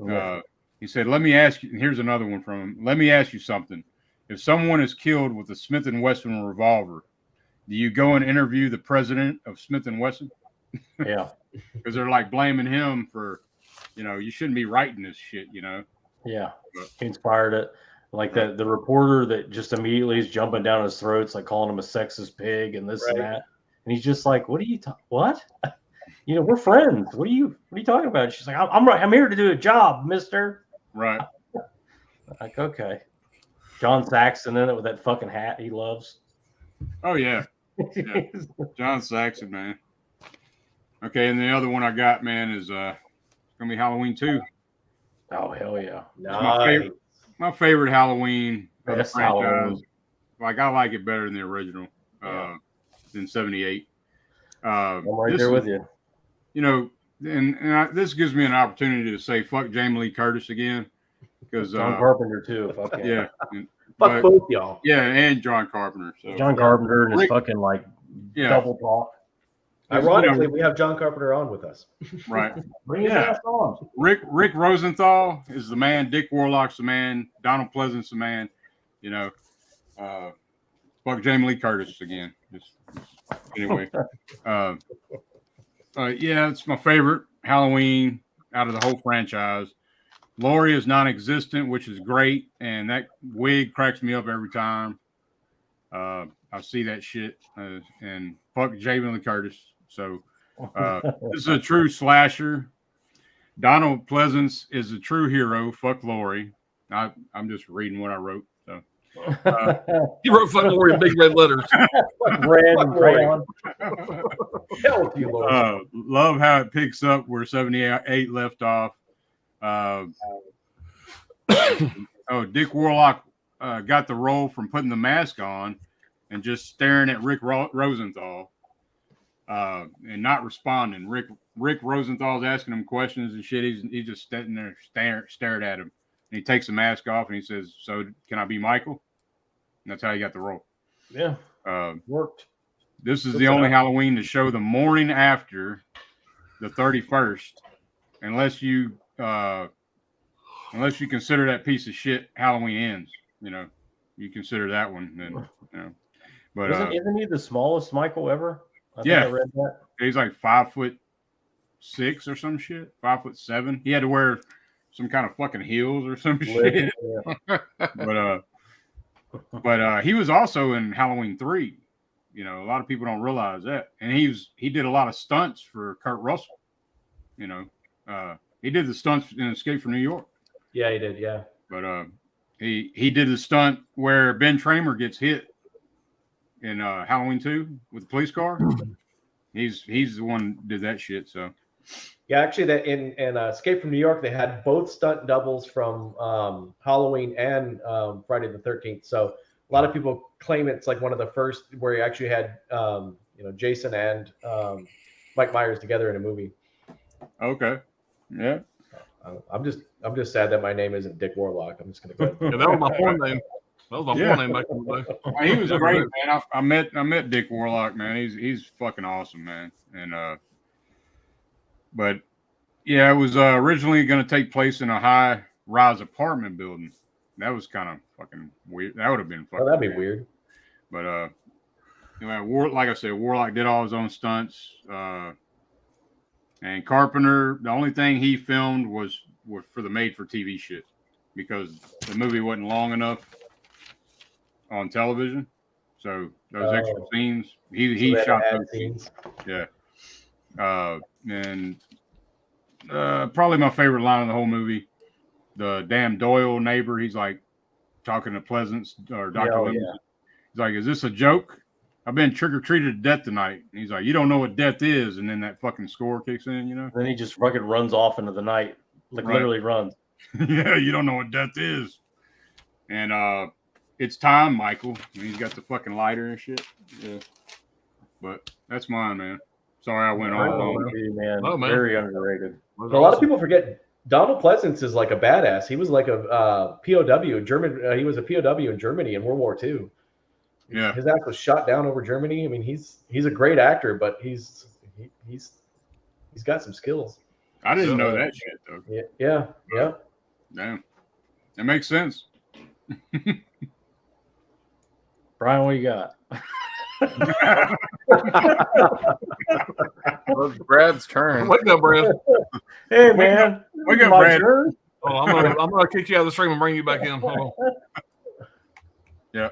He said, let me ask you, and here's another one from him. Let me ask you something. If someone is killed with a Smith & Wesson revolver, do you go and interview the president of Smith & Wesson? Yeah. Because they're like blaming him for, you shouldn't be writing this shit, Yeah. He inspired it. Like the reporter that just immediately is jumping down his throats, like calling him a sexist pig and this and that. And he's just like, what are you what? We're friends. What are you talking about? She's like, I'm here to do a job, mister. Right. Like, okay. John Saxon in it with that fucking hat he loves. Oh, yeah. John Saxon, man. Okay, and the other one I got, man, is going to be Halloween 2. Oh, hell yeah. Nice. My favorite Halloween of the Best franchise. Halloween. Like, I like it better than the original, than 78. I'm right there with you. This gives me an opportunity to say fuck Jamie Lee Curtis again. Because John Carpenter, too. Fuck yeah. Fuck both y'all. Yeah, and John Carpenter. So. John Carpenter and his fucking, double talk. Ironically, we have John Carpenter on with us. Right. Bring his ass on. Rick Rosenthal is the man. Dick Warlock's the man. Donald Pleasant's the man. Fuck Jamie Lee Curtis again. Anyway. It's my favorite Halloween out of the whole franchise. Laurie is non-existent, which is great, and that wig cracks me up every time. I see that shit, and fuck Jamie Lee Curtis. So this is a true slasher. Donald Pleasance is a true hero. Fuck Laurie. I'm just reading what I wrote. So you wrote "fuck Laurie" in big red letters. Red and crayon. Hell with you, Laurie. Love how it picks up where 78 left off. Dick Warlock got the role from putting the mask on and just staring at Rick Rosenthal and not responding. Rick Rosenthal's asking him questions and shit. He's just sitting there staring at him. And he takes the mask off and he says, "So can I be Michael?" And that's how he got the role. Yeah, worked. This is the only Halloween to show the morning after the 31st, unless you consider that piece of shit Halloween Ends. You consider that one, then But isn't he the smallest Michael ever? I think I read that. He's like 5'6" or some shit. 5'7". He had to wear some kind of fucking heels or some shit. Yeah. But he was also in Halloween 3. A lot of people don't realize that. And he did a lot of stunts for Kurt Russell. He did the stunts in Escape from New York. Yeah, he did. Yeah. But he did the stunt where Ben Tramer gets hit in Halloween 2 with the police car. He's the one who did that shit. So yeah, actually, that in Escape from New York, they had both stunt doubles from Halloween and Friday the 13th. So a lot of people claim it's like one of the first where you actually had Jason and Mike Myers together in a movie. Okay. Yeah. I'm just sad that my name isn't Dick Warlock. I'm just gonna go. Yeah, that was my porn name. That was my porn name back in the day. He was great, man. I met Dick Warlock, man. He's fucking awesome, man. And but yeah, it was originally going to take place in a high-rise apartment building. That was kind of fucking weird. That would have been fucking. Oh, that'd be weird. But like I said, Warlock did all his own stunts. And Carpenter, the only thing he filmed was for the made-for-TV shit because the movie wasn't long enough on television. So those extra scenes, he shot those scenes. Yeah. And probably my favorite line of the whole movie, the damn Doyle neighbor, he's like talking to Pleasance or Dr. Lemons. Yeah. He's like, "Is this a joke? I've been trick-or-treated to death tonight." And he's like, "You don't know what death is." And then that fucking score kicks in, Then he just fucking runs off into the night. Literally runs. Yeah, you don't know what death is. And it's time, Michael. And he's got the fucking lighter and shit. Yeah. But that's mine, man. Sorry I went on. Man. Very underrated. A lot of people forget Donald Pleasance is like a badass. He was like a POW in German. He was a POW in Germany in World War II. Yeah, his ass was shot down over Germany. I mean, he's a great actor, but he's got some skills. I didn't know that shit though. Yeah. Damn, that makes sense. Brian, what you got? Well, it's Brad's turn. Wake up, Brad. Hey, man. Wake up, My Brad. turn? Oh, I'm gonna kick you out of the stream and bring you back in. Hold on. Yeah.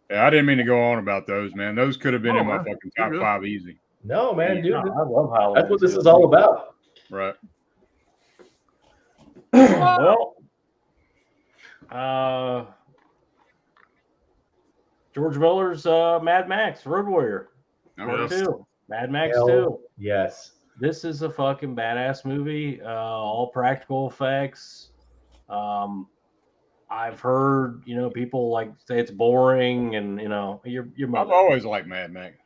Yeah, I didn't mean to go on about those, man. Those could have been in my fucking top 5 easy. No, man, dude. I love Halloween. That's what this is all about. Right. Well, George Miller's Mad Max Road Warrior. Part 2. Mad Max 2. Yes. This is a fucking badass movie. All practical effects. I've heard, people like say it's boring, and your I've always liked Mad Max.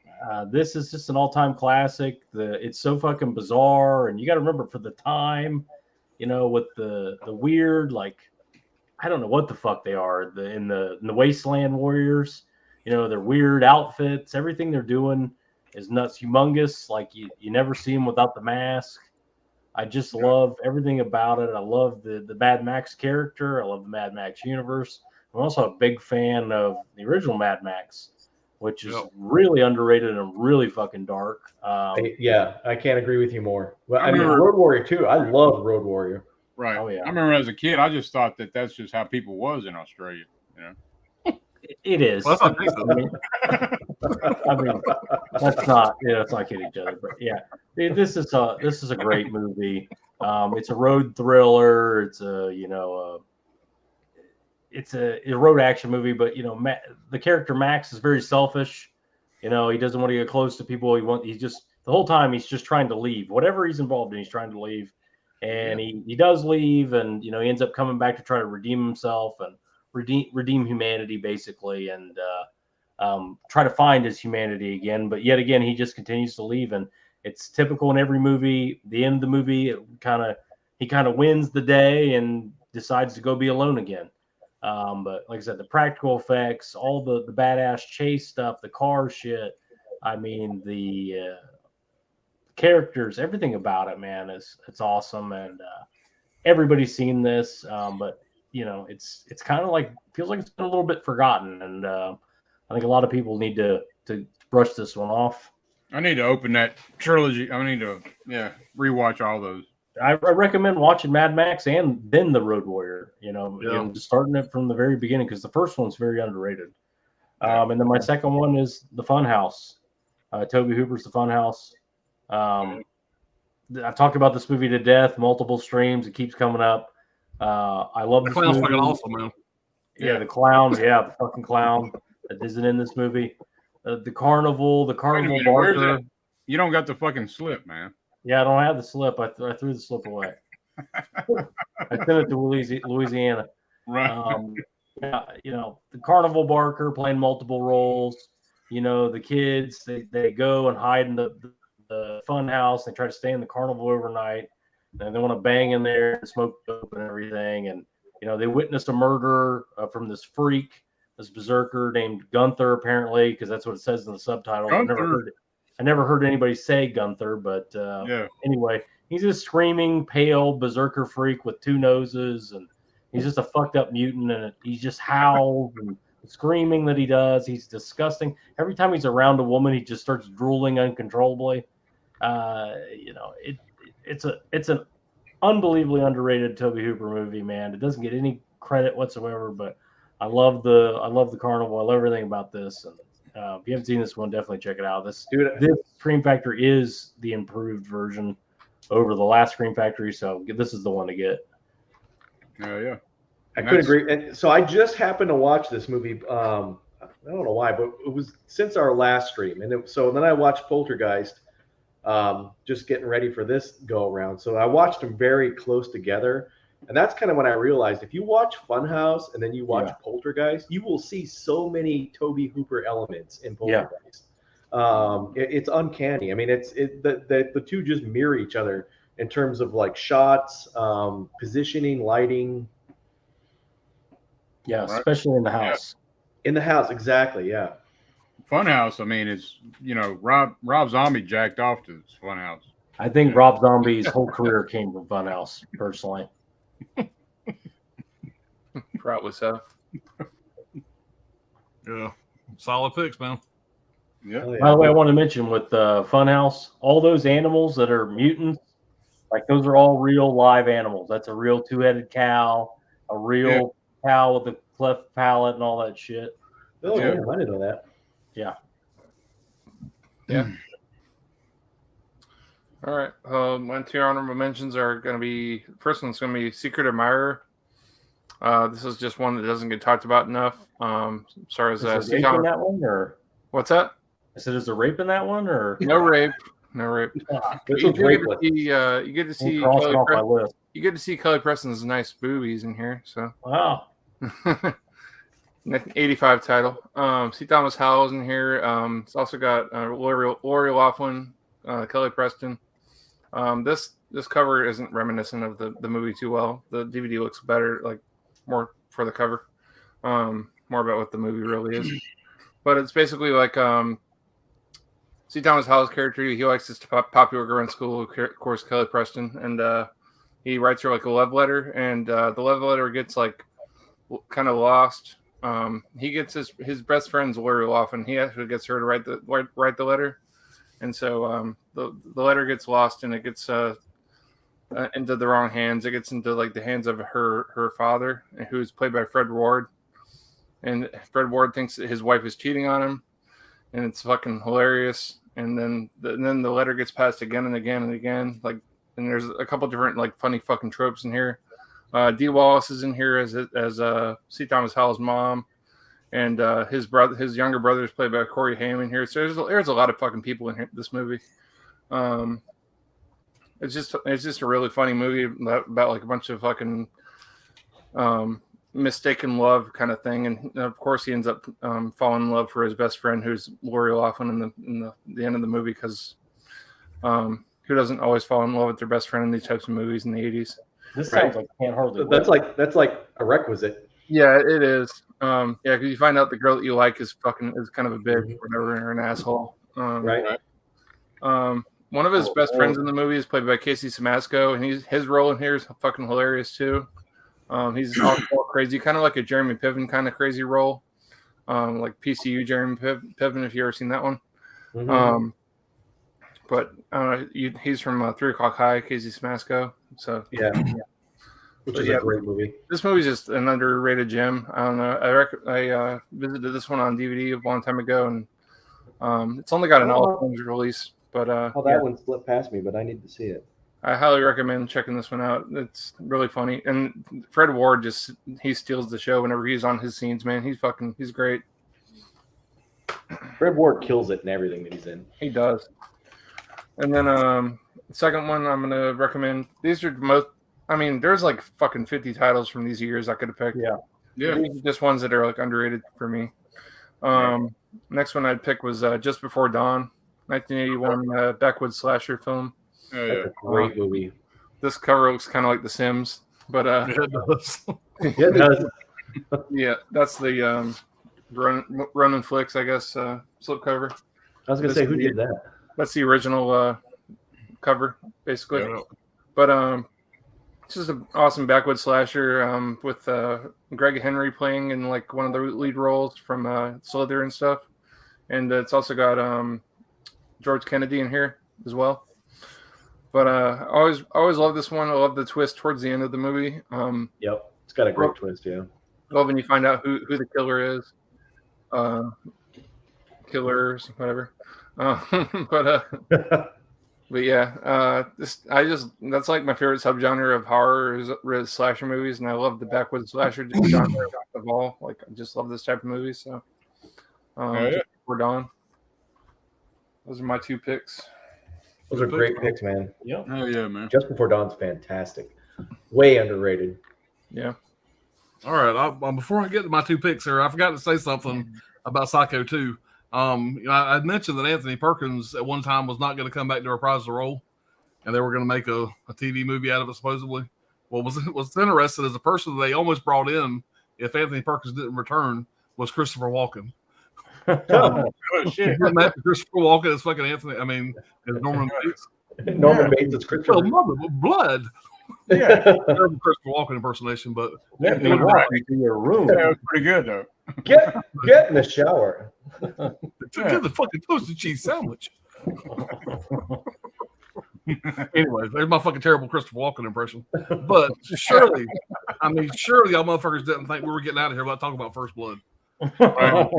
This is just an all-time classic. It's so fucking bizarre, and you got to remember for the time, with the weird, like, I don't know what the fuck they are. In the Wasteland Warriors, their weird outfits, everything they're doing is nuts, humongous. Like you never see them without the mask. I just love everything about it. I love the Mad Max character. I love the Mad Max universe. I'm also a big fan of the original Mad Max, which is really underrated and really fucking dark. Yeah, I can't agree with you more. Well, I mean, Road Warrior too. I love Road Warrior. Right. Oh, yeah. I remember as a kid, I just thought that that's just how people was in Australia. It is. Well, that's not I mean, that's not. It's not kidding each other, but yeah, this is a great movie. It's a road thriller. It's it's a road action movie, but the character Max is very selfish. He doesn't want to get close to people. He's just the whole time he's just trying to leave. Whatever he's involved in, he's trying to leave, and he does leave, and he ends up coming back to try to redeem himself and redeem humanity basically, and try to find his humanity again. But yet again, he just continues to leave, and it's typical in every movie. The end of the movie, he kind of wins the day and decides to go be alone again. But like I said, the practical effects, all the badass chase stuff, the car shit. I mean, the characters, everything about it, man, it's awesome, and everybody's seen this. But it's kind of like, feels like it's been a little bit forgotten, and I think a lot of people need to brush this one off. I need to open that trilogy. I need to rewatch all those. I recommend watching Mad Max and then the Road Warrior. Just starting it from the very beginning, because the first one's very underrated. And then my second one is The Funhouse. Tobe Hooper's The Funhouse. I've talked about this movie to death, multiple streams. It keeps coming up. I love this movie. Fucking awesome, man. Yeah, the clown. Yeah, the fucking clown that isn't in this movie. The carnival barker. You don't got the fucking slip, man. Yeah, I don't have the slip. I threw the slip away. I sent it to Louisiana. Right. The carnival barker playing multiple roles. The kids, they go and hide in the fun house. They try to stay in the carnival overnight. And they want to bang in there and smoke dope and everything. And, they witnessed a murder from this freak, this berserker named Gunther, apparently, because that's what it says in the subtitle. I never heard anybody say Gunther, but anyway, he's a screaming, pale berserker freak with two noses, and he's just a fucked up mutant, and he just howls and screaming that he does. He's disgusting. Every time he's around a woman, he just starts drooling uncontrollably. It's an unbelievably underrated Tobe Hooper movie, man. It doesn't get any credit whatsoever, but I love the carnival. I love everything about this. And if you haven't seen this one, definitely check it out. This Scream Factory is the improved version over the last Scream Factory, so this is the one to get. Yeah. I couldn't agree. And so I just happened to watch this movie. I don't know why, but it was since our last stream, and so then I watched Poltergeist. Just getting ready for this go around. So I watched them very close together. And that's kind of when I realized if you watch Funhouse and then you watch Poltergeist, you will see so many Tobe Hooper elements in Poltergeist. It's uncanny. I mean, the two just mirror each other in terms of like shots, positioning, lighting. Yeah, especially in the house. In the house, exactly. Yeah. Funhouse, I mean, it's Rob Zombie jacked off to this Funhouse. I think Rob Zombie's whole career came from Funhouse, personally. Probably so. Yeah, solid picks, man. Yeah. Oh, yeah. By the way, I want to mention with Funhouse, all those animals that are mutants, like those are all real live animals. That's a real two-headed cow, a real cow with a cleft palate, and all that shit. Oh, Yeah. yeah, I didn't know that. Yeah. Yeah. All right. My two honorable mentions are going to be, first one's going to be Secret Admirer. This is just one that doesn't get talked about enough. Sorry, as Is there rape in that one, or what's that? I said, is there rape in that one, or No rape. No rape. This You was great. get to see cross it Kelly off my list? You get to see Kelly Preston's nice boobies in here. So Wow. 85 title. C. Thomas Howell's in here. It's also got Lori Loughlin, Kelly Preston. This cover isn't reminiscent of the movie too well. The DVD looks better, like more for the cover, more about what the movie really is. But it's basically like C. Thomas Howell's character. He likes this popular girl in school, of course, Kelly Preston, and he writes her like a love letter, and the love letter gets like kind of lost. He gets his best friend's Lori Loughlin. He actually gets her to write the letter, and so the letter gets lost, and it gets into the wrong hands. It gets into like the hands of her father, who's played by Fred Ward, and Fred Ward thinks that his wife is cheating on him, and it's fucking hilarious. And then the letter gets passed again and again and again. Like, and there's a couple different like funny fucking tropes in here. Dee Wallace is in here as C. Thomas Howell's mom, and his younger brother is played by Corey Haim here. So there's a lot of fucking people in here, this movie. It's just a really funny movie about like a bunch of fucking mistaken love kind of thing, and of course he ends up falling in love for his best friend, who's Lori Loughlin in the end of the movie, because who doesn't always fall in love with their best friend in these types of movies in the 80s? This sounds like Can't Hardly Wait. That's like a requisite. Yeah, it is. Yeah, because you find out the girl that you like is kind of a bitch or whatever, or an asshole. Right. One of his best friends in the movie is played by Casey Simasco, and his role in here is fucking hilarious too. He's all crazy, kind of like a Jeremy Piven kind of crazy role, like PCU Jeremy Piven, if you ever seen that one. Mm-hmm. But he's from 3 O'Clock High, Casey Simasco. So yeah. Which is a great movie. This movie's just an underrated gem. I don't know. I visited this one on DVD a long time ago, and it's only got an all things release. But that one slipped past me, but I need to see it. I highly recommend checking this one out. It's really funny, and Fred Ward he steals the show whenever he's on his scenes. Man, he's great. Fred Ward kills it in everything that he's in. He does. And then the second one I'm gonna recommend. These are most. I mean, there's like fucking 50 titles from these years I could have picked. Yeah. These are just ones that are like underrated for me. Next one I'd pick was Just Before Dawn, 1981 backwoods slasher film. That's a great movie. This cover looks kind of like The Sims, but It does. It does. yeah, that's the Ronin Flicks, I guess, slip cover. I was gonna say, who did that? That's the original cover, basically. Yeah. But it's just an awesome backwoods slasher with Greg Henry playing in like one of the lead roles from Slither and stuff, and it's also got George Kennedy in here as well. But I always love this one. I love the twist towards the end of the movie. Yep, it's got a great twist. Yeah, love when you find out who the killer is, killers, whatever. But yeah, that's like my favorite subgenre of horror is slasher movies, and I love the backwoods slasher genre of all. Like, I just love this type of movie. So, we're done. Those are my two picks. Those are great picks, man. Yeah. Oh yeah, man. Just Before Dawn's fantastic. Way underrated. Yeah. All right. Before I get to my two picks here, I forgot to say something about Psycho 2. I mentioned that Anthony Perkins at one time was not going to come back to reprise the role, and they were going to make a TV movie out of it, supposedly. Well, what's interesting is the person they almost brought in, if Anthony Perkins didn't return, was Christopher Walken. Oh shit! Christopher Walken is fucking Anthony. I mean, is Norman Bates. Norman Bates is Christopher. Well, mother of blood. Yeah, Terrible Christopher Walken impersonation, but Let me walk into your room. that was pretty good though. Get in the shower. get the fucking toasted cheese sandwich. Anyway, there's my fucking terrible Christopher Walken impression. But surely y'all motherfuckers didn't think we were getting out of here without talking about First Blood. Right.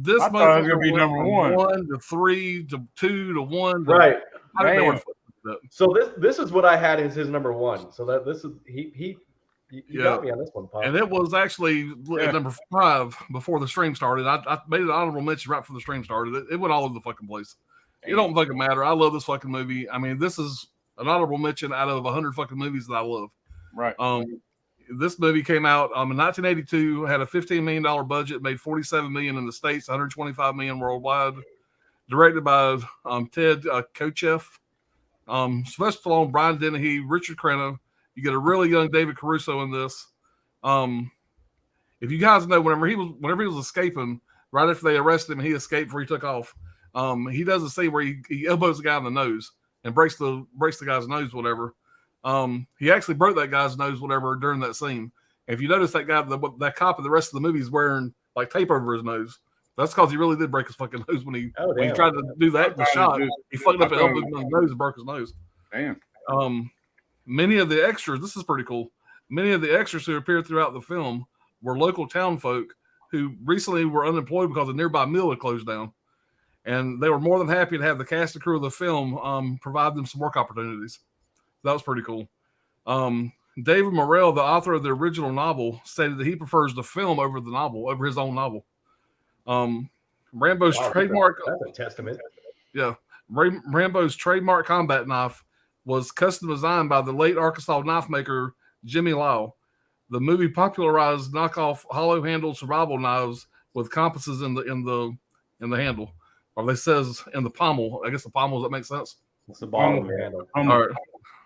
This I thought it was motherfucker gonna be went number from one. 1 to 3 to 2 to 1. To, Right. I don't know where the fuck that. So this is what I had as his number one. So that this is he got me on this one, Pop. And it was actually at number 5 before the stream started. I made an honorable mention right before the stream started. It went all over the fucking place. It don't fucking matter. I love this fucking movie. I mean, this is an honorable mention out of 100 fucking movies that I love. Right. This movie came out in 1982, had a $15 million budget, made $47 million in the States, $125 million worldwide. Directed by Ted Kotcheff, Sylvester Stallone, Brian Dennehy, Richard Crenna. You get a really young David Caruso in this. If you guys know, whenever he was escaping, right after they arrested him, he escaped before he took off. He does a scene where he elbows the guy in the nose and breaks the guy's nose, whatever. He actually broke that guy's nose, whatever, during that scene. If you notice, that guy, that cop in the rest of the movie is wearing like tape over his nose. That's because he really did break his fucking nose when he tried to do that in the shot. He fucked up and elbowed him in the nose and broke his nose. Damn. Many of the extras, this is pretty cool. Many of the extras who appeared throughout the film were local town folk who recently were unemployed because a nearby mill had closed down. And they were more than happy to have the cast and crew of the film provide them some work opportunities. That was pretty cool. David Morrell, the author of the original novel, stated that he prefers the film over the novel, over his own novel. Rambo's trademark. That's a testament. Yeah. Rambo's trademark combat knife was custom designed by the late Arkansas knife maker Jimmy Lyle. The movie popularized knockoff hollow-handled survival knives with compasses in the handle, or they says in the pommel. I guess the pommel. Does that make sense? It's the bottom of the handle. All right.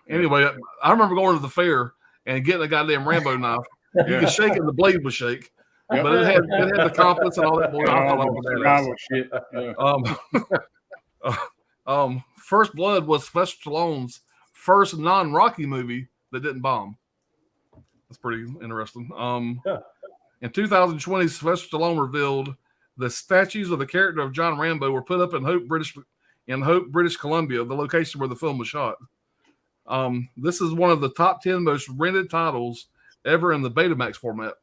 Anyway, I remember going to the fair and getting a goddamn Rambo knife. You could shake it, and the blade would shake. Yep. But it had the compass and all that. Boy, I thought it was Shit. Yeah. First Blood was Sylvester Stallone's first non-Rocky movie that didn't bomb. That's pretty interesting. In 2020, Sylvester Stallone revealed the statues of the character of John Rambo were put up in Hope, British Columbia, the location where the film was shot. This is one of the top 10 most rented titles ever in the Betamax format.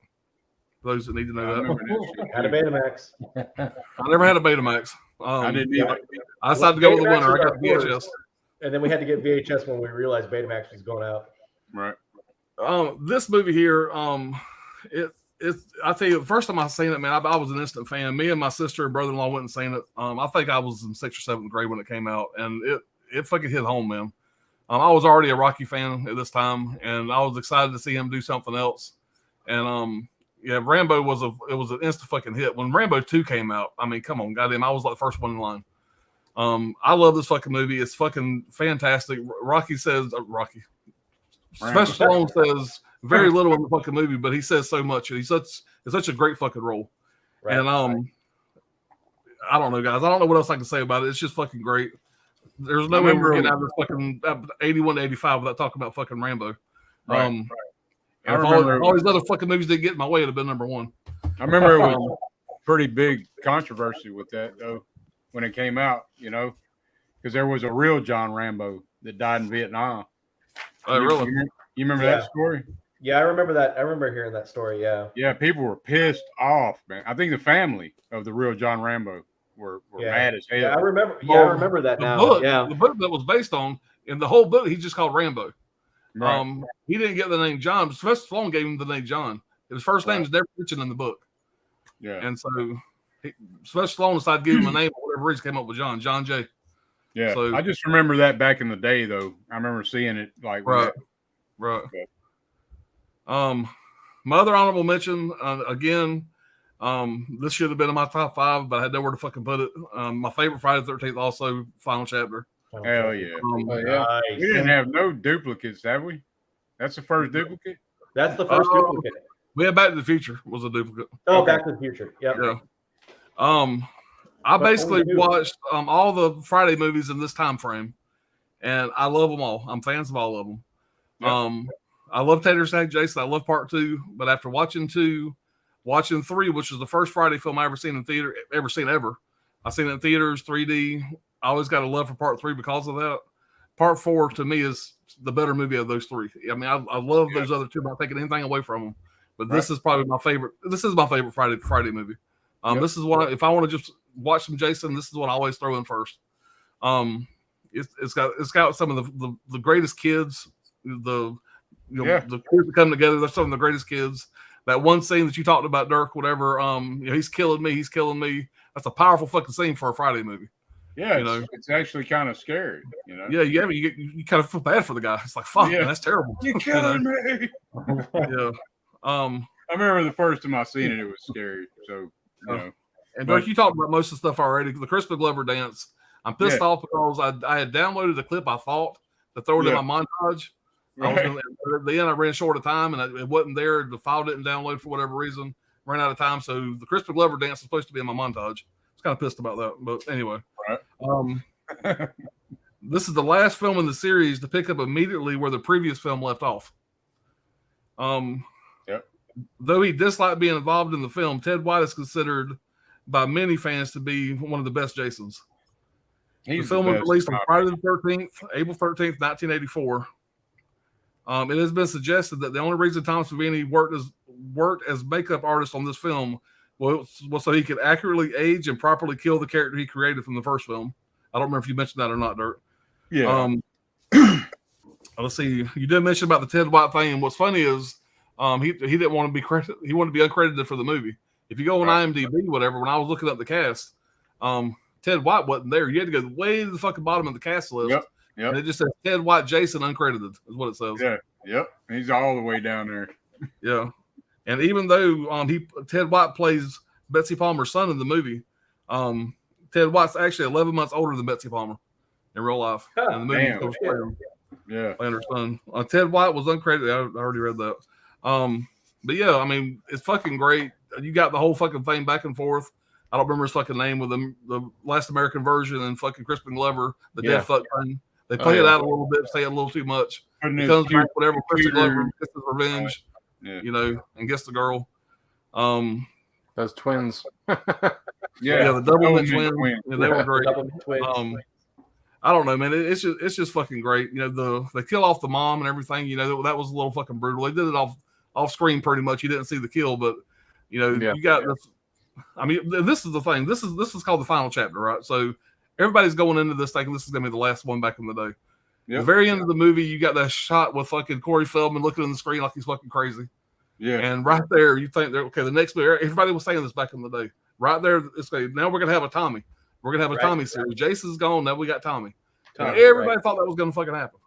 For those that need to know that. Had a Betamax. I never had a Betamax. I didn't either. I decided to go with the winner. I got VHS. And then we had to get VHS when we realized Betamax was going out. Right. This movie here, I tell you, the first time I seen it, man, I was an instant fan. Me and my sister and brother-in-law went and seen it. I think I was in 6th or 7th grade when it came out, and it fucking hit home, man. I was already a Rocky fan at this time, and I was excited to see him do something else. And Rambo was an instant fucking hit. When Rambo 2 came out, I mean, come on, goddamn, I was like the first one in line. I love this fucking movie. It's fucking fantastic. Sylvester Stallone says very little in the fucking movie, but he says so much. It's such a great fucking role. Right. And I don't know, guys. I don't know what else I can say about it. It's just fucking great. There's no way we're getting out of this fucking 81 to 85 without talking about fucking Rambo. Right. I remember all these other fucking movies didn't get in my way, it'd have been number one. I remember it was pretty big controversy with that though when it came out, because there was a real John Rambo that died in Vietnam. Oh, really? You remember that story? Yeah, I remember that. I remember hearing that story. Yeah. Yeah, people were pissed off, man. I think the family of the real John Rambo were mad as hell. Yeah, I remember. Yeah, I remember that now. The book that was based on, in the whole book, he just called Rambo. Right. He didn't get the name John. Sylvester Stallone gave him the name John. His first name is never mentioned in the book. Yeah. And so Sylvester Stallone decided to give him a name, whatever reason came up with John J. Yeah. So, I just remember that back in the day, though. I remember seeing it like right. My other honorable mention, again, this should have been in my top 5, but I had nowhere to fucking put it. My favorite Friday the 13th, also Final Chapter. Hell yeah. Nice. We didn't have no duplicates, have we? That's the first duplicate? That's the first duplicate. We had Back to the Future was a duplicate. Oh, okay. Back to the Future. Yep. Yeah. I basically watched all the Friday movies in this time frame. and I love them all. I'm fans of all of them. Yep. I love Tater Sack Jason. I love part 2, but after watching 2, watching 3, which was the first Friday film I ever seen in theater, ever. I seen it in theaters, 3D. I always got a love for part 3 because of that. Part 4 to me is the better movie of those 3. I mean, I love those other 2. I'm not taking anything away from them, but this is probably my favorite. This is my favorite Friday movie. This is what if I want to just watch some Jason, this is what I always throw in first. It's got some of the greatest kids. The kids that come together. They're some of the greatest kids. That one scene that you talked about, Dirk, whatever. He's killing me. He's killing me. That's a powerful fucking scene for a Friday movie. Yeah, it's actually kind of scary. Yeah, you kind of feel bad for the guy. It's like, fuck, man, that's terrible. You're killing me. Yeah. I remember the first time I seen it, it was scary. So, And Dirk, you talked about most of the stuff already. The Crispin Glover dance. I'm pissed off because I had downloaded the clip I thought to throw it in my montage. Right. At the end, I ran short of time and it wasn't there. The file didn't download for whatever reason. Ran out of time. So the Crispin Glover dance is supposed to be in my montage. I was kind of pissed about that. But anyway. Right. This is the last film in the series to pick up immediately where the previous film left off. Though he disliked being involved in the film, Ted White is considered by many fans to be one of the best Jasons. The film was released on Friday the 13th, April 13th, 1984. It has been suggested that the only reason Tom Savini worked as makeup artist on this film was so he could accurately age and properly kill the character he created from the first film. I don't remember if you mentioned that or not, Dirk. Yeah. Let's see. You did mention about the Ted White thing, and what's funny is he didn't want to be credited. He wanted to be uncredited for the movie. If you go on IMDb, whatever, when I was looking up the cast, Ted White wasn't there. You had to go way to the fucking bottom of the cast list. Yep. And it just says Ted White, Jason, uncredited, is what it says. Yeah. Yep. He's all the way down there. Yeah. And even though Ted White plays Betsy Palmer's son in the movie, Ted White's actually 11 months older than Betsy Palmer in real life. And the movie playing her son. Ted White was uncredited. I already read that. But yeah, I mean, it's fucking great. You got the whole fucking thing back and forth. I don't remember his fucking name with the last American version and fucking Crispin Glover, the dead fuck thing. They play it out a little bit, say it a little too much. It comes back, whatever. Crispin Glover gets his revenge, and gets the girl. Those twins. The Doublemint twins. Yeah, they were great. I don't know, man. It's just fucking great. They kill off the mom and everything. That was a little fucking brutal. They did it off screen pretty much. You didn't see the kill, but you got this. I mean, this is the thing. This is called the final chapter, right? So everybody's going into this thinking this is going to be the last one back in the day. The very end of the movie, you got that shot with fucking Corey Feldman looking in the screen like he's fucking crazy. Yeah. And right there, you think, okay, the next movie, everybody was saying this back in the day. Right there, it's like, now we're going to have a Tommy. We're going to have a Tommy series. Jason's gone. Now we got Tommy. And everybody thought that was going to fucking happen.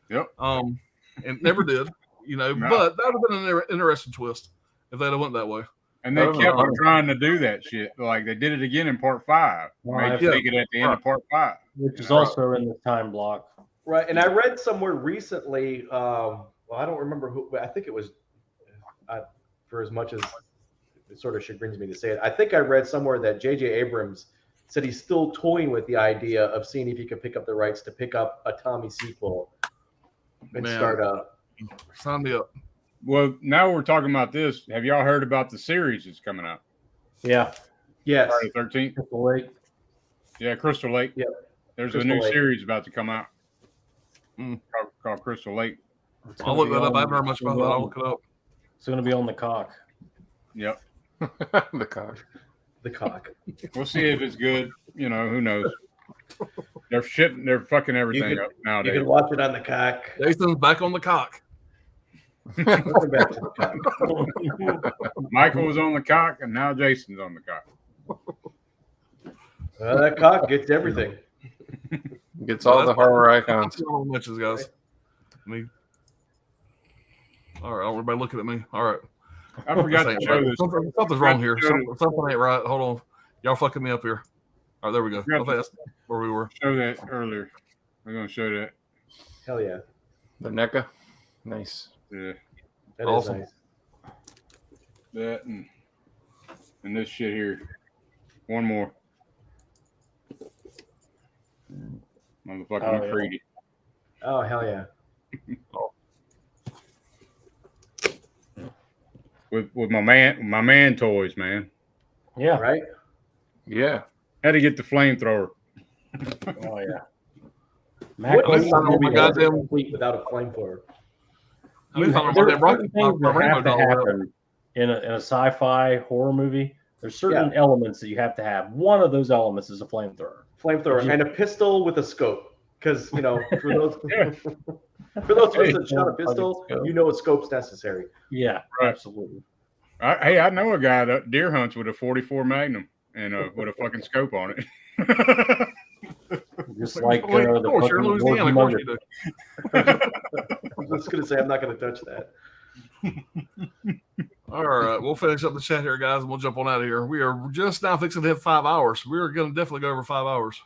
Yep. And never did, but that would have been an interesting twist if they'd have went that way. And they kept trying to do that shit. Like they did it again in part 5. They take it at the end of part 5. Which is also in the time block. Right. And I read somewhere recently, I don't remember who, but I think it was, for as much as it sort of chagrins me to say it, I think I read somewhere that J.J. Abrams said he's still toying with the idea of seeing if he could pick up the rights to pick up a Tommy sequel and start up. Sign me up. Well, now we're talking about this. Have y'all heard about the series that's coming out? Yeah. Yes. Friday the 13th. Crystal Lake. Yeah, Crystal Lake. Yep. There's a new series about to come out called Crystal Lake. I'll look that up. I haven't heard much about that. I'll look it up. It's going to be on the cock. Yep. The cock. The cock. We'll see if it's good. Who knows? They're fucking everything up nowadays. You can watch it on the cock. Jason's back on the cock. Back to the cock. Michael was on the cock, and now Jason's on the cock. That cock gets everything. Gets all the horror icons. Mentions, guys. All right, everybody looking at me. All right. I forgot to show this. Something's wrong here. Something ain't right. Hold on. Y'all fucking me up here. All right, there we go. That's where we were. Show that earlier. We're going to show that. Hell yeah. The NECA. Nice. Yeah. That awesome. is nice. That and this shit here. One more. Motherfucking McCready. Oh hell yeah! With my man toys, man. Yeah. Right. Yeah. Had to get the flamethrower. Oh yeah. What least I know movie my wasn't goddamn- complete without a flamethrower? At least I know There my are damn rock, certain my things that rainbow have to dog will. happen in a sci-fi horror movie. There's certain elements that you have to have. One of those elements is a flamethrower. Flamethrower and a pistol with a scope, because for those for those of us that shot a pistol, you know a scope's necessary. Yeah, Right. absolutely. Hey, I know a guy that deer hunts with a 44 Magnum and with a fucking scope on it. Just like Of the course, you're in Louisiana. Of course you do. I was just gonna say I'm not gonna touch that. All right, we'll finish up the chat here, guys, and we'll jump on out of here. We are just now fixing to hit 5 hours. We're going to definitely go over 5 hours.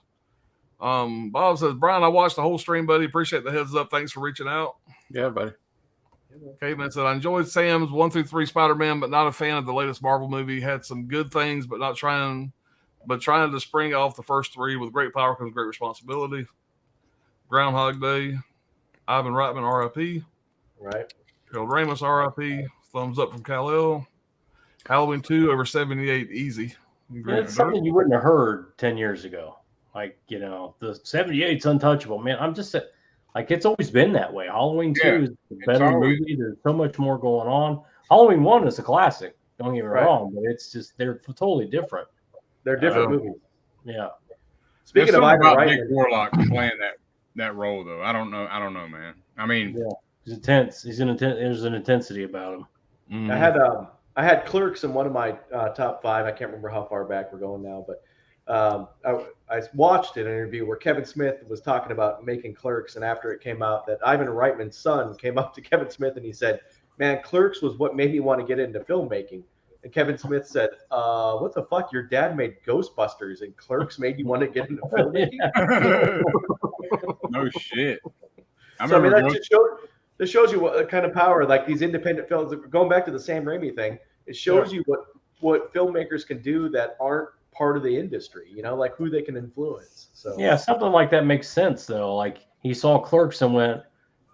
Bob says, Brian, I watched the whole stream, buddy. Appreciate the heads up. Thanks for reaching out. Yeah, buddy. Caveman said, I enjoyed Sam's 1 through 3 Spider-Man, but not a fan of the latest Marvel movie. Had some good things, but trying to spring off the first 3. With great power comes great responsibility. Groundhog Day. Ivan Reitman, R.I.P. Right. Harold Ramos, R.I.P. Thumbs up from Kal-El. Halloween 2 over 78, easy. It's something you wouldn't have heard 10 years ago. Like, the 78's untouchable, man. I'm just like, it's always been that way. Halloween 2 is a better movie. There's so much more going on. Halloween 1 is a classic. Don't get me wrong, but it's just they're totally different. They're different movies. Yeah. Speaking of Ivan Reitman, Dick Warlock playing that role though. I don't know, man. I mean, he's intense. There's an intensity about him. Mm-hmm. I had Clerks in one of my top 5. I can't remember how far back we're going now, but I watched an interview where Kevin Smith was talking about making Clerks, and after it came out that Ivan Reitman's son came up to Kevin Smith and he said, "Man, Clerks was what made me want to get into filmmaking." And Kevin Smith said, "What the fuck? Your dad made Ghostbusters, and Clerks made you want to get into filmmaking?" No shit. That shows you what kind of power, like these independent films. Going back to the Sam Raimi thing, it shows you what filmmakers can do that aren't part of the industry. Like who they can influence. So yeah, something like that makes sense though. Like he saw Clerks and went,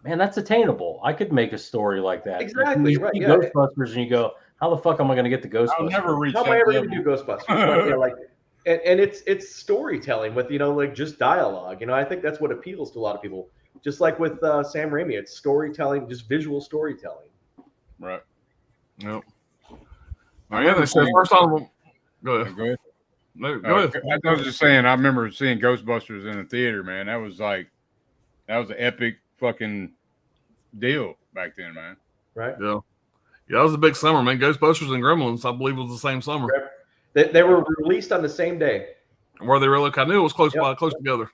"Man, that's attainable. I could make a story like that." Exactly. You see Ghostbusters, and you go, "How the fuck am I going to get the Ghostbusters? I'll never reach How am I ever going to do Ghostbusters?" And it's storytelling with just dialogue. I think that's what appeals to a lot of people. Just like with Sam Raimi, it's storytelling, just visual storytelling. Right. Yep. All right. They said first time. Go ahead. Go ahead. No, go ahead. I was just saying. I remember seeing Ghostbusters in the theater. Man, that was an epic fucking deal back then, man. Right. Yeah. Yeah, that was a big summer, man. Ghostbusters and Gremlins, I believe, was the same summer. They were released on the same day. Were they really? I knew it was close together.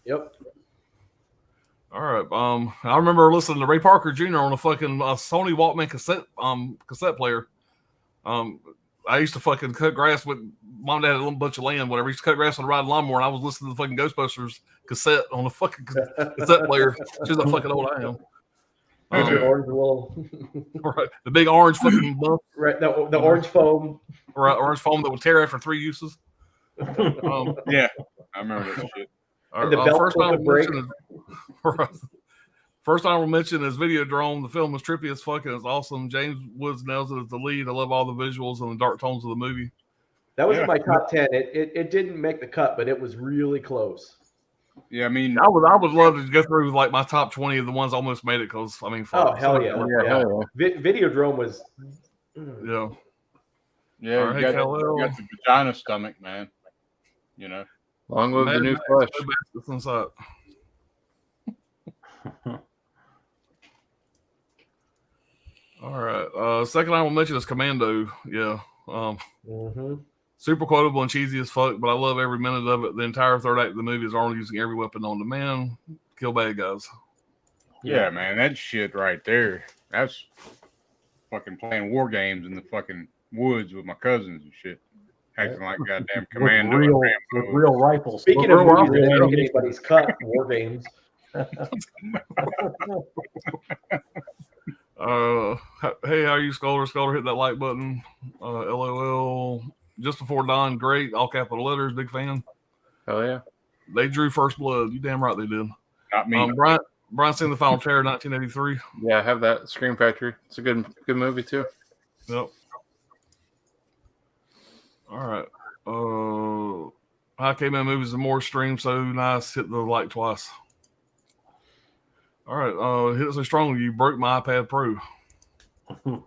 Yep. All right. I remember listening to Ray Parker Jr. on a fucking Sony Walkman cassette player. I used to fucking cut grass with mom and dad had a little bunch of land, whatever. I used to cut grass on a riding lawnmower, and I was listening to the fucking Ghostbusters cassette on a fucking cassette player. Just how fucking old I am. Orange roll. Right, the big orange fucking bump. Right, the orange foam. Right, orange foam that would tear after 3 uses. Yeah, I remember that shit. First honorable mention is Videodrome. The film was trippy as fuck and it's awesome. James Woods nails it as the lead. I love all the visuals and the dark tones of the movie. That was in my top 10. It didn't make the cut, but it was really close. Yeah, I mean, I would love to go through like my top 20 of the ones almost made it because I mean, hell yeah. Videodrome was. Yeah. Yeah, right, you got the vagina stomach, man. Long live the new flesh. All right. Second I will mention is Commando. Yeah. Super quotable and cheesy as fuck, but I love every minute of it. The entire third act of the movie is Arnold using every weapon known to man. Kill bad guys. Yeah, man. That shit right there. That's fucking playing war games in the fucking woods with my cousins and shit. Acting like goddamn Commando. With real rifles. Speaking of movies that didn't get anybody's cut, war games. Hey, how are you, Scholar? Scholar, hit that like button. LOL. Just before dawn, great. All capital letters. Big fan. Hell yeah. They drew First Blood. You damn right they did. Not me. Brian seen The Final Terror, 1983. Yeah, I have that. Scream Factory. It's a good movie too. Yep. All right. How came in movies and more stream so nice? Hit the like twice. All right. Hit it so strongly you broke my iPad Pro. All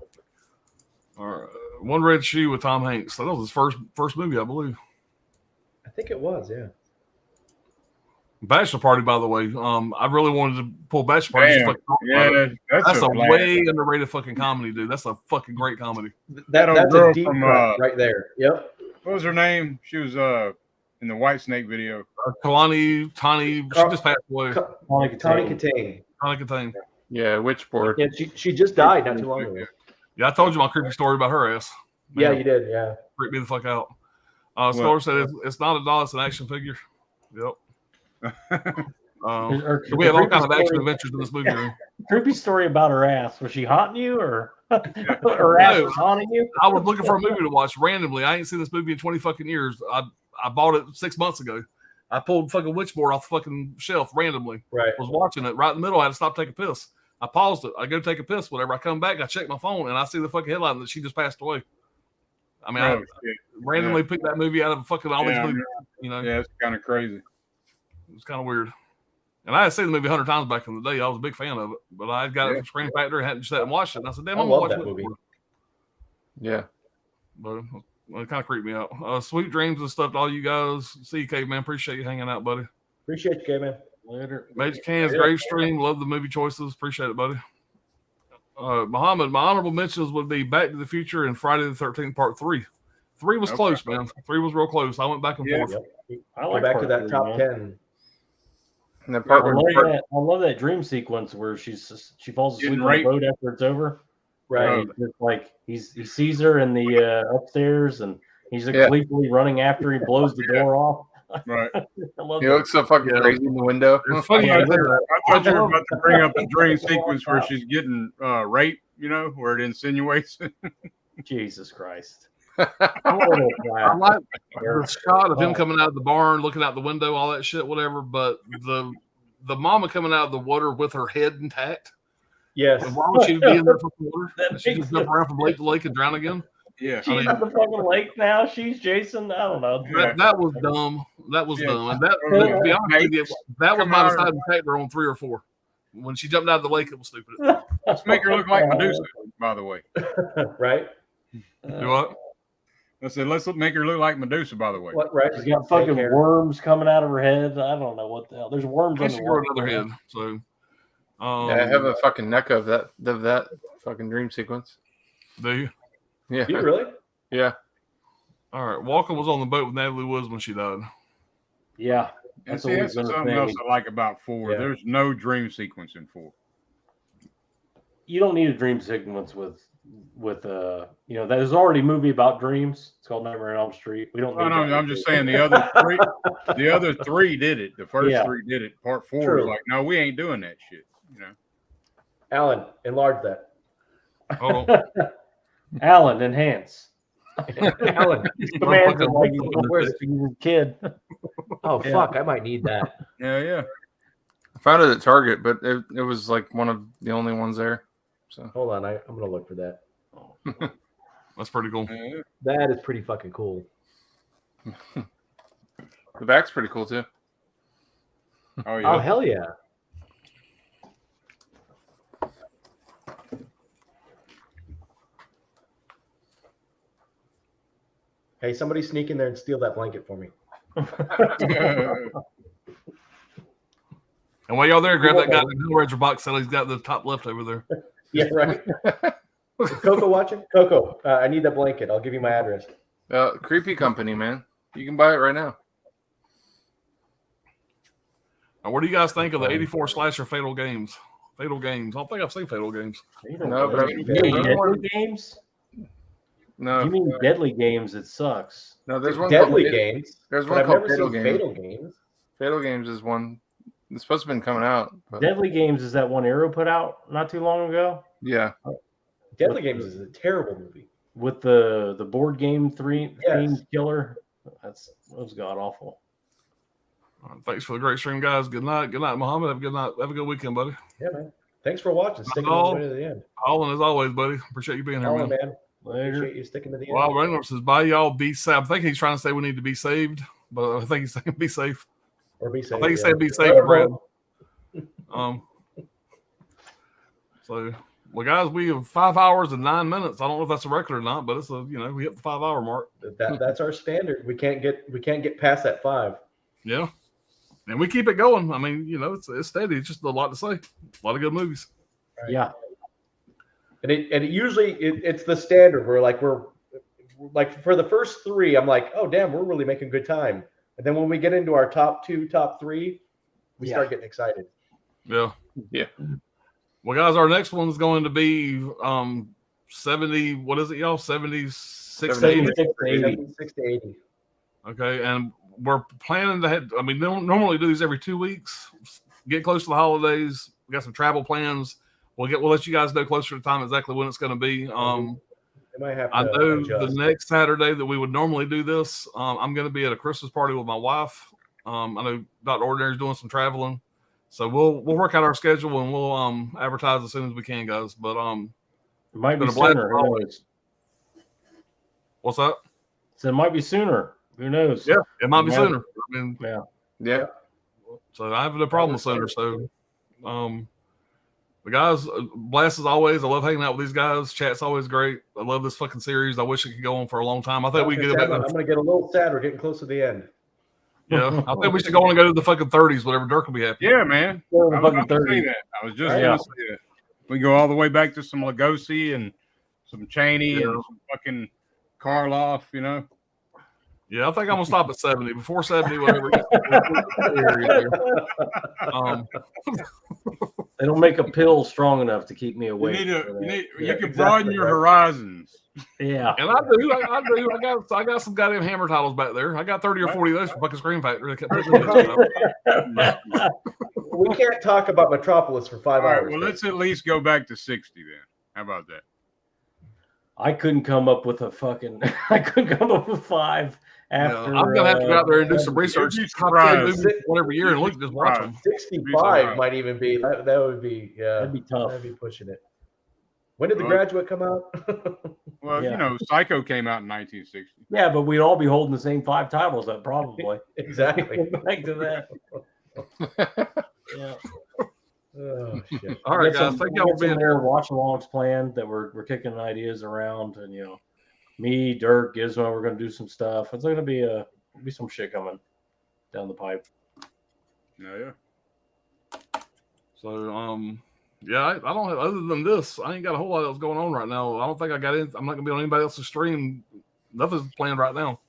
right. One Red Shoe with Tom Hanks. That was his first movie, I believe. I think it was, yeah. Bachelor Party, by the way. I really wanted to pull Bachelor Party. Damn. Yeah, That's a blast. way underrated fucking comedy, dude. That's a fucking great comedy. That old That's girl a deep from, cut right there. Yep. What was her name? She was in the White Snake video. Kalani, Tani, she just passed away. Tawny Katane. Tani Katane. Yeah, Witchboard. Yeah, she just died not too long ago. Yeah, I told you my creepy story about her ass. Man, Yeah, you did. Yeah. freaked me the fuck out. Scholar said it's not a doll, it's an action figure. Yep. We have all kinds of action adventures in this movie. Room. Creepy story about her ass. Was she haunting you, or her ass was haunting you? I was looking for a movie to watch randomly. I ain't seen this movie in 20 fucking years. I bought it 6 months ago. I pulled fucking Witchboard off the fucking shelf randomly. Right. Was watching it right in the middle. I had to stop taking a piss. I paused it. I go take a piss. Whatever. I come back. I check my phone and I see the fucking headline that she just passed away. I mean, I randomly picked that movie out of fucking all these movies. You know. Yeah, it's kind of crazy. It was kind of weird. And I had seen the movie 100 times back in the day. I was a big fan of it. But I got it from Screen Factory and hadn't sat and watched it. And I said, damn, I'm going to watch that movie. Yeah. But it kind of creeped me out. Sweet dreams and stuff to all you guys. See you, Caveman. Appreciate you hanging out, buddy. Appreciate you, Caveman. Later. Major Can's Grave Stream. Love the movie choices. Appreciate it, buddy. Muhammad, my honorable mentions would be Back to the Future and Friday the 13th Part 3. 3 was close, man. 3 was real close. I went back and forth. Yep. I Go like back to part that three, top man. 10. And that part I love that dream sequence where she falls asleep Getting on the raped. boat after it's over. Right. And it's like he sees her in the upstairs, and he's like gleefully running after. He blows the door off. Right. I love he that. looks so fucking crazy in the window. It's funny. I thought you were about to bring up the dream sequence where she's getting raped, you know, where it insinuates. Jesus Christ. I like the shot of him coming out of the barn, looking out the window, all that shit, whatever. But the mama coming out of the water with her head intact. Yes. And why would she be in there for water? She just jump around from lake to lake and drown again. Yeah. She's at the fucking lake now. She's Jason. I don't know. That was dumb. That was dumb. And that, to be honest with you, that was my deciding factor on 3 or 4. When she jumped out of the lake, it was stupid. Let's make her look like Medusa, by the way. Right? Do what? I said, let's make her look like Medusa, by the way. What, right? She's got fucking worms coming out of her head. I don't know what the hell. There's worms on She the grew wall. another head. So, Yeah, I have a fucking neck of that fucking dream sequence. do you? Yeah. Do you really? Yeah. All right. Walker was on the boat with Natalie Woods when she died. Yeah. And That's see, always that's been a something thing. else I like about 4. Yeah. There's no dream sequence in 4. You don't need a dream sequence with there's already a movie about dreams. It's called Nightmare on Elm Street. We don't need No, that. I'm just saying the other three did it. The first 3 did it. Part 4 True. was like, no, we ain't doing that shit. You know. Alan, enlarge that. Hold on. Alan, enhance. Alan. These commands are like Where's he's a kid. Oh, fuck. I might need that. Yeah. I found it at Target, but it was like one of the only ones there. So Hold on. I'm going to look for that. That's pretty cool. Yeah. That is pretty fucking cool. the back's pretty cool too. Oh yeah. Oh, hell yeah. Hey, somebody sneak in there and steal that blanket for me. And while y'all there, grab that guy in the Bill Ranger box set. He's got the top left over there. Yeah, right. Is Coco watching? Coco, I need that blanket. I'll give you my address. Creepy Company, man. You can buy it right now. Now, what do you guys think of the 84 slasher Fatal Games? Fatal Games. I don't think I've seen Fatal Games. No, but You mean Deadly Games? No, You mean Deadly Games? It sucks. no. There's one Deadly called, Games. There's But one I've called never Fatal seen Games. Fatal Games. Fatal Games is one. It's supposed to have been coming out. But Deadly Games is that one Arrow put out not too long ago yeah, Deadly Games is a terrible movie. with the board game Yes. themed killer. That was god awful. All right, thanks for the great stream, guys. Good night. Good night, Muhammad. Have a good night. Have a good weekend, buddy. Yeah, man. Thanks for watching. Sticking all the way to the end. Holland, as always, buddy. Appreciate you being here, Holland, man. man. Appreciate you sticking to the end. Well, Reynolds says, bye, y'all. Be safe. I think he's trying to say we need to be saved, but I think he's saying be safe. Or be safe. I think he's saying be safe, Brad. So, well, guys, we have 5 hours and 9 minutes. I don't know if that's a record or not, but it's we hit the 5 hour mark. That's our standard. We can't get past that 5. Yeah, and we keep it going. I mean, it's steady. It's just a lot to say. A lot of good movies. Right. Yeah, and it usually it's the standard where we're like for the first 3, I'm like, oh damn, we're really making good time. And then when we get into our top 2, top 3, we start getting excited. Yeah. Yeah. Well, guys, our next one's going to be 70. What is it, y'all? 76 to 80. 76 to 80. Okay, and we're planning to have. I mean, they don't normally do these every 2 weeks. Get close to the holidays. We got some travel plans. We'll let you guys know closer to time exactly when it's going to be. Might have to I know adjust. the next Saturday that we would normally do this. I'm going to be at a Christmas party with my wife. I know Dr. Ordinary is doing some traveling. So we'll work out our schedule and we'll advertise as soon as we can, guys. But it might be sooner. Who knows? What's that? So it might be sooner. Who knows? Yeah, it might be sooner. I mean, yeah. So I have no problem with sooner. So, the guys, blast as always. I love hanging out with these guys. Chat's always great. I love this fucking series. I wish it could go on for a long time. I think we get it back. I'm going to get a little sad. We're getting close to the end. Yeah, I think we should go on and go to the fucking 30s. Whatever Dirk will be happy. Yeah, man. I was about to say that. I was just going to say that. We go all the way back to some Lugosi and some Chaney and some fucking Karloff, Yeah, I think I'm gonna stop at 70. Before 70, whatever. They don't make a pill strong enough to keep me awake. You can broaden your horizons. Yeah, and I do. I got some goddamn Hammer titles back there. I got 30 or 40 of those from fucking Scream Factory. We can't talk about Metropolis for 5 hours. Well, let's at least go back to 60 then. How about that? I couldn't come up with I couldn't come up with 5 after. I'm gonna have to go out there and do some research. Whatever year and look, just watch them. 65 might even be that would be that'd be tough. That'd be pushing it. When did The Graduate come out? Well, Psycho came out in 1960. Yeah, but we'd all be holding the same 5 titles up, probably. Exactly. Back to that. Yeah. Oh, shit. All right, guys. Thank y'all for being there. Watch alongs planned that we're kicking ideas around, and me, Dirk, Gizmo, we're gonna do some stuff. It's gonna be some shit coming down the pipe. Yeah. So I don't have, other than this, I ain't got a whole lot else going on right now. I don't think I got in. I'm not gonna be on anybody else's stream. Nothing's planned right now.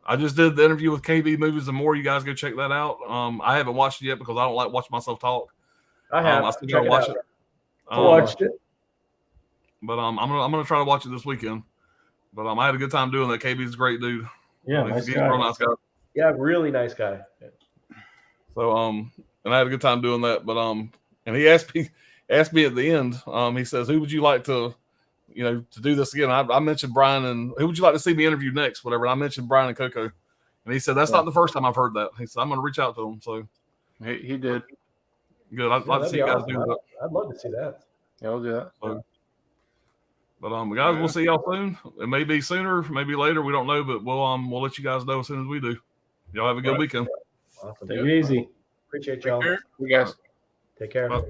I just did the interview with KB Movies and More. You guys go check that out. I haven't watched it yet because I don't like watching myself talk. I have. I still gotta watch it. Watched it. But I'm gonna try to watch it this weekend. But I had a good time doing that. KB's a great dude. Yeah, he's a real nice guy. Yeah, really nice guy. So and I had a good time doing that. But and he asked me at the end. He says, "Who would you like to do this again?" I mentioned Brian, and who would you like to see me interview next? Whatever. And I mentioned Brian and Coco, and he said that's not the first time I've heard that. He said I'm going to reach out to him. So he did. Good. I'd like to see you guys do that. I'd love to see that. Yeah, we'll do that. So, but guys, we'll see y'all soon. It may be sooner, maybe later. We don't know, but we'll let you guys know as soon as we do. Y'all have a good weekend. Awesome. Take it easy. Appreciate y'all. You guys. Take care. Bye.